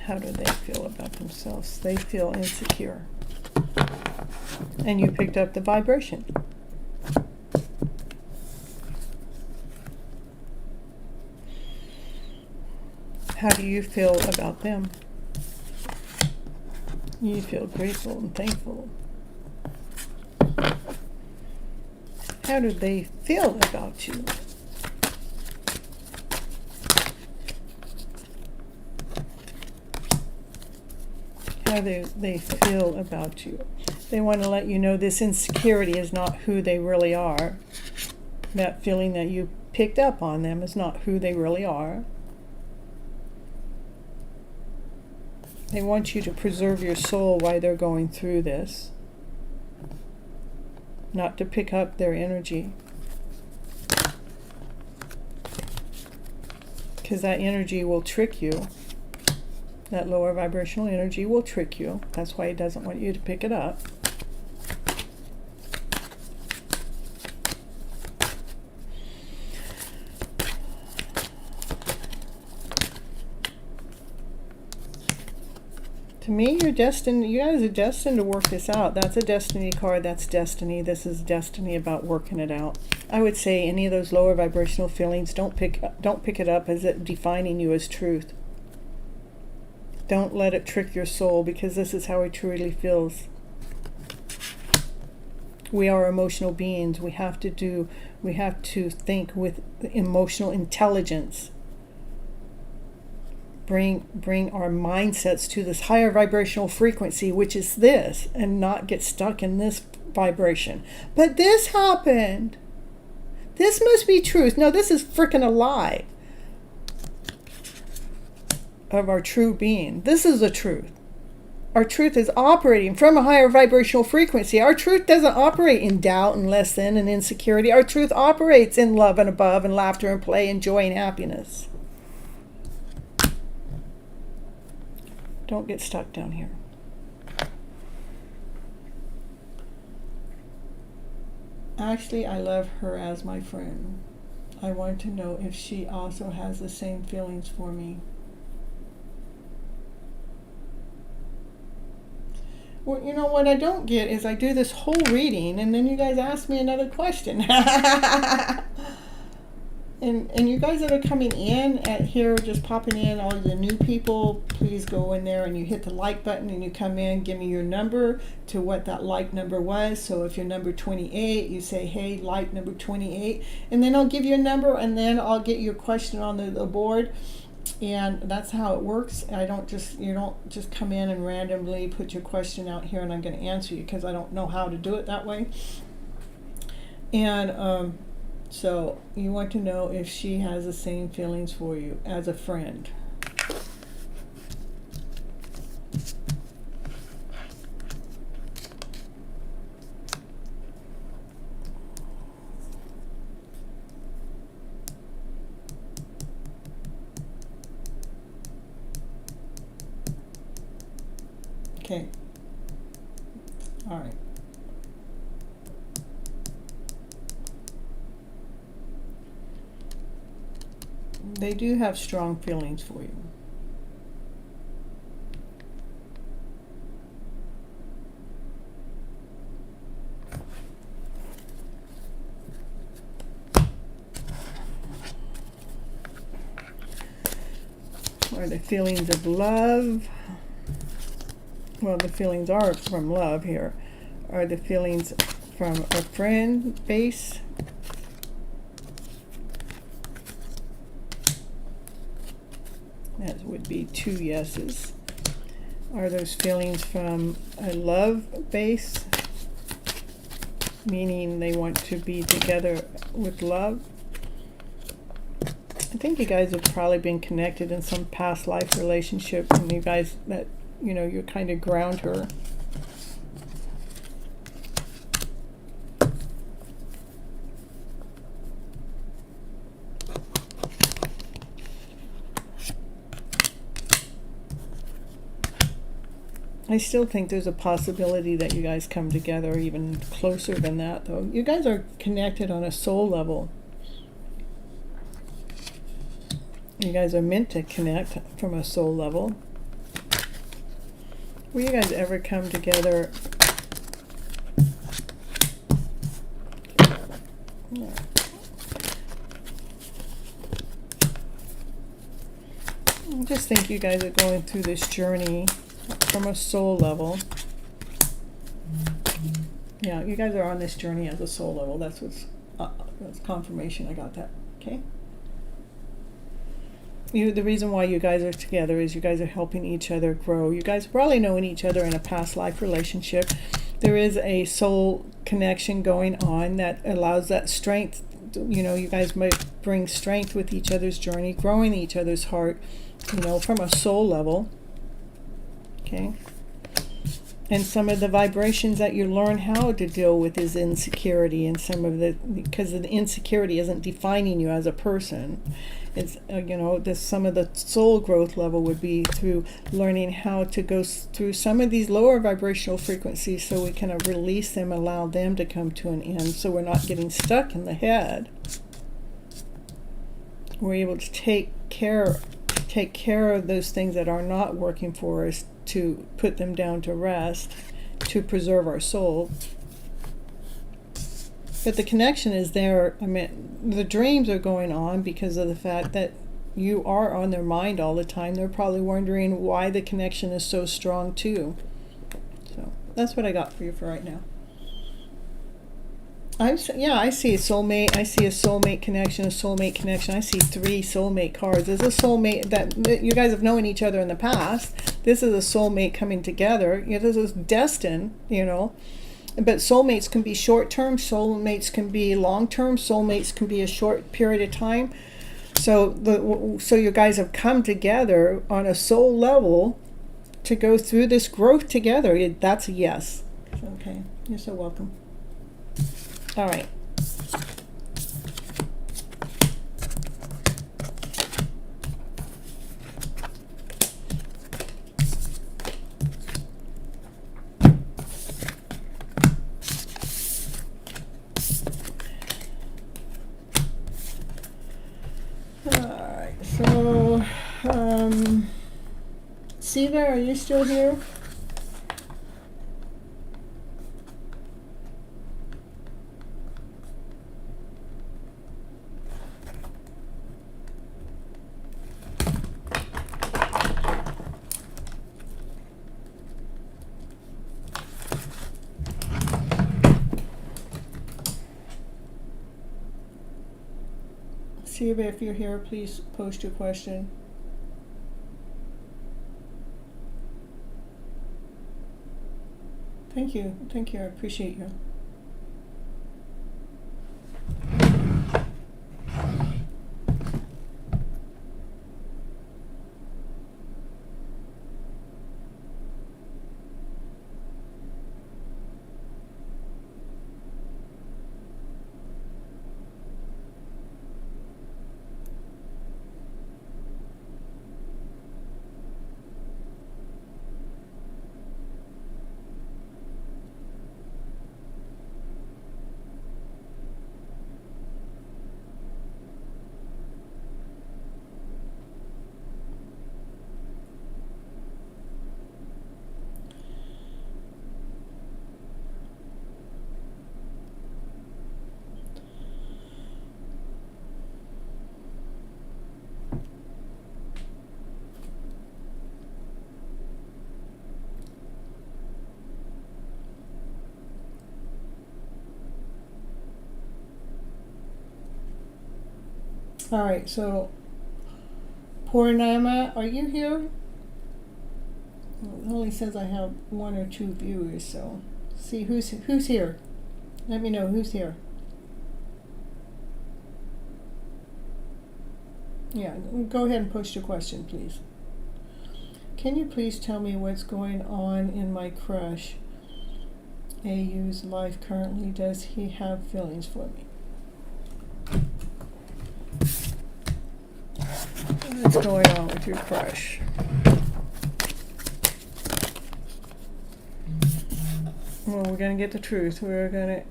How do they feel about themselves? They feel insecure. And you picked up the vibration. How do you feel about them? You feel grateful and thankful. How do they feel about you? How do they feel about you? They want to let you know this insecurity is not who they really are. That feeling that you picked up on them is not who they really are. They want you to preserve your soul while they're going through this. Not to pick up their energy. Because that energy will trick you. That lower vibrational energy will trick you. That's why it doesn't want you to pick it up. To me, you're destined. You guys are destined to work this out. That's a destiny card. That's destiny. This is destiny about working it out. I would say any of those lower vibrational feelings, don't pick it up as it defining you as truth. Don't let it trick your soul, because this is how it truly feels. We are emotional beings. We have to think with emotional intelligence. Bring our mindsets to this higher vibrational frequency, which is this, and not get stuck in this vibration. But this happened. This must be truth. No, this is freaking a lie of our true being. This is the truth. Our truth is operating from a higher vibrational frequency. Our truth doesn't operate in doubt and less than and insecurity. Our truth operates in love and above and laughter and play and joy and happiness. Don't get stuck down here. Actually, I love her as my friend. I want to know if she also has the same feelings for me. Well, you know what I don't get is I do this whole reading and then you guys ask me another question. And you guys that are coming in at here, just popping in, all the new people, please go in there and you hit the like button and you come in, give me your number to what that like number was. So if you're number 28, you say, hey, like number 28, and then I'll give you a number and then I'll get your question on the board. And that's how it works. You don't just come in and randomly put your question out here and I'm going to answer you, because I don't know how to do it that way. And so you want to know if she has the same feelings for you as a friend. Okay. All right. They do have strong feelings for you. Are the feelings of love? Well, the feelings are from love here. Are the feelings from a friend base? That would be 2 yeses. Are those feelings from a love base? Meaning they want to be together with love? I think you guys have probably been connected in some past life relationship, and you guys that, you know, you kind of ground her. I still think there's a possibility that you guys come together even closer than that, though. You guys are connected on a soul level. You guys are meant to connect from a soul level. Will you guys ever come together? Yeah. I just think you guys are going through this journey from a soul level. Yeah, you guys are on this journey as a soul level. That's confirmation. I got that. Okay. The reason why you guys are together is you guys are helping each other grow. You guys probably knowing each other in a past life relationship. There is a soul connection going on that allows that strength. You know, you guys might bring strength with each other's journey, growing each other's heart, you know, from a soul level. Okay. And some of the vibrations that you learn how to deal with is insecurity, and some of the, because the insecurity isn't defining you as a person. It's, you know, some of the soul growth level would be through learning how to go through some of these lower vibrational frequencies so we can release them, allow them to come to an end, so we're not getting stuck in the head. We're able to take care of those things that are not working for us, to put them down to rest, to preserve our soul. But the connection is there. I mean, the dreams are going on because of the fact that you are on their mind all the time. They're probably wondering why the connection is so strong too. So that's what I got for you for right now. I see a soulmate. I see a soulmate connection, a soulmate connection. I see 3 soulmate cards. There's a soulmate that you guys have known each other in the past. This is a soulmate coming together. This is destined, But soulmates can be short-term. Soulmates can be long-term. Soulmates can be a short period of time. So you guys have come together on a soul level to go through this growth together. That's a yes. Okay. You're so welcome. All right. So, Siva, are you still here? Siva, if you're here, please post your question. Thank you, I appreciate you. All right, so Purnima, are you here? Well, it only says I have 1 or 2 viewers, so see who's here. Let me know who's here. Yeah, go ahead and post your question, please. Can you please tell me what's going on in my crush AU's life currently? Does he have feelings for me? What's going on with your crush? Well, we're going to get the truth. We're going to...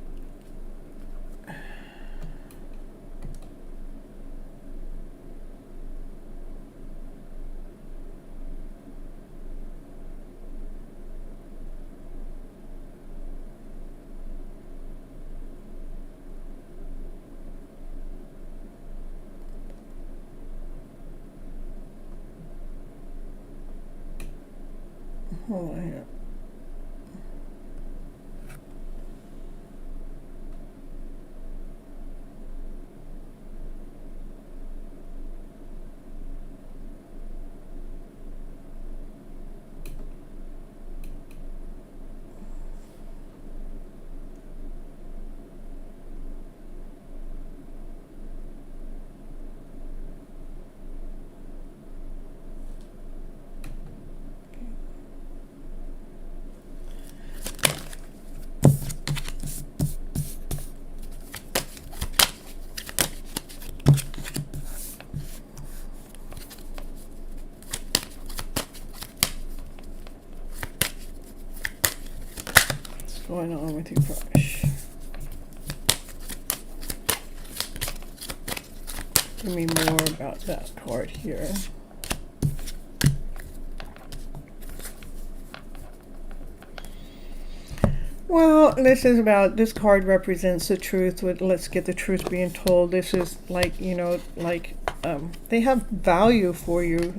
Hold on here. What's going on with your crush? Give me more about that card here. Well, this card represents the truth. Let's get the truth being told. This is like, they have value for you.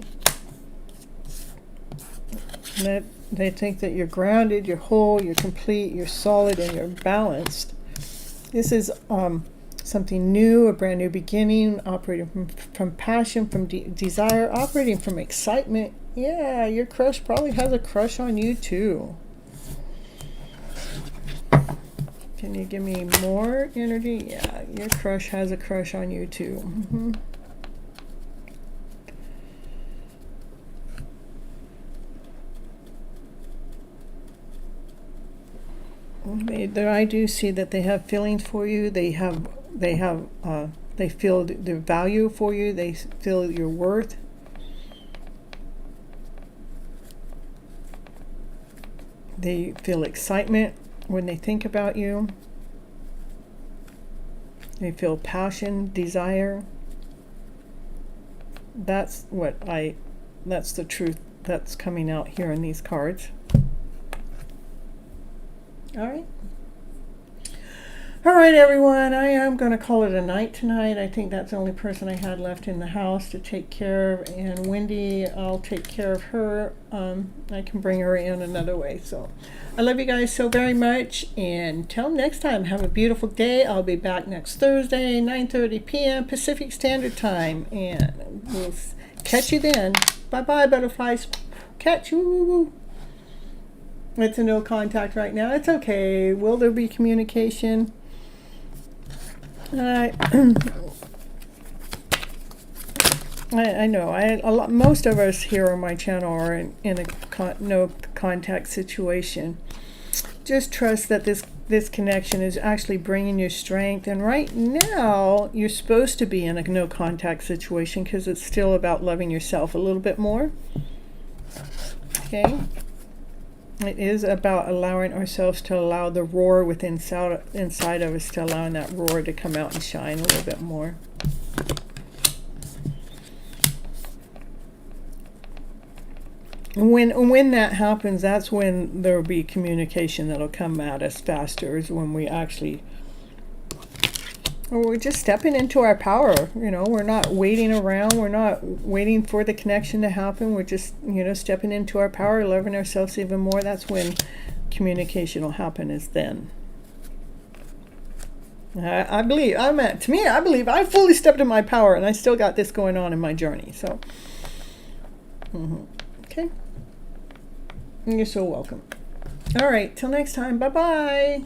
That they think that you're grounded, you're whole, you're complete, you're solid, and you're balanced. This is something new, a brand new beginning, operating from passion, from desire, operating from excitement. Yeah, your crush probably has a crush on you too. Can you give me more energy? Yeah, your crush has a crush on you too. I do see that they have feelings for you. They feel their value for you. They feel your worth. They feel excitement when they think about you. They feel passion, desire. That's the truth that's coming out here in these cards. All right, everyone. I am going to call it a night tonight. I think that's the only person I had left in the house to take care of. And Wendy, I'll take care of her. I can bring her in another way. So I love you guys so very much. And until next time, have a beautiful day. I'll be back next Thursday, 9:30 p.m. Pacific Standard Time. And we'll catch you then. Bye-bye, butterflies. Catch you. It's a no contact right now. It's okay. Will there be communication? I know. Most of us here on my channel are in a no contact situation. Just trust that this connection is actually bringing you strength. And right now, you're supposed to be in a no contact situation because it's still about loving yourself a little bit more. Okay. It is about allowing ourselves to allow the roar inside of us, to allowing that roar to come out and shine a little bit more. When that happens, that's when there will be communication that'll come at us faster, is when we're just stepping into our power. We're not waiting around. We're not waiting for the connection to happen. We're just, stepping into our power, loving ourselves even more. That's when communication will happen, is then. I believe I fully stepped in my power, and I still got this going on in my journey. So, okay. You're so welcome. All right. Till next time. Bye-bye.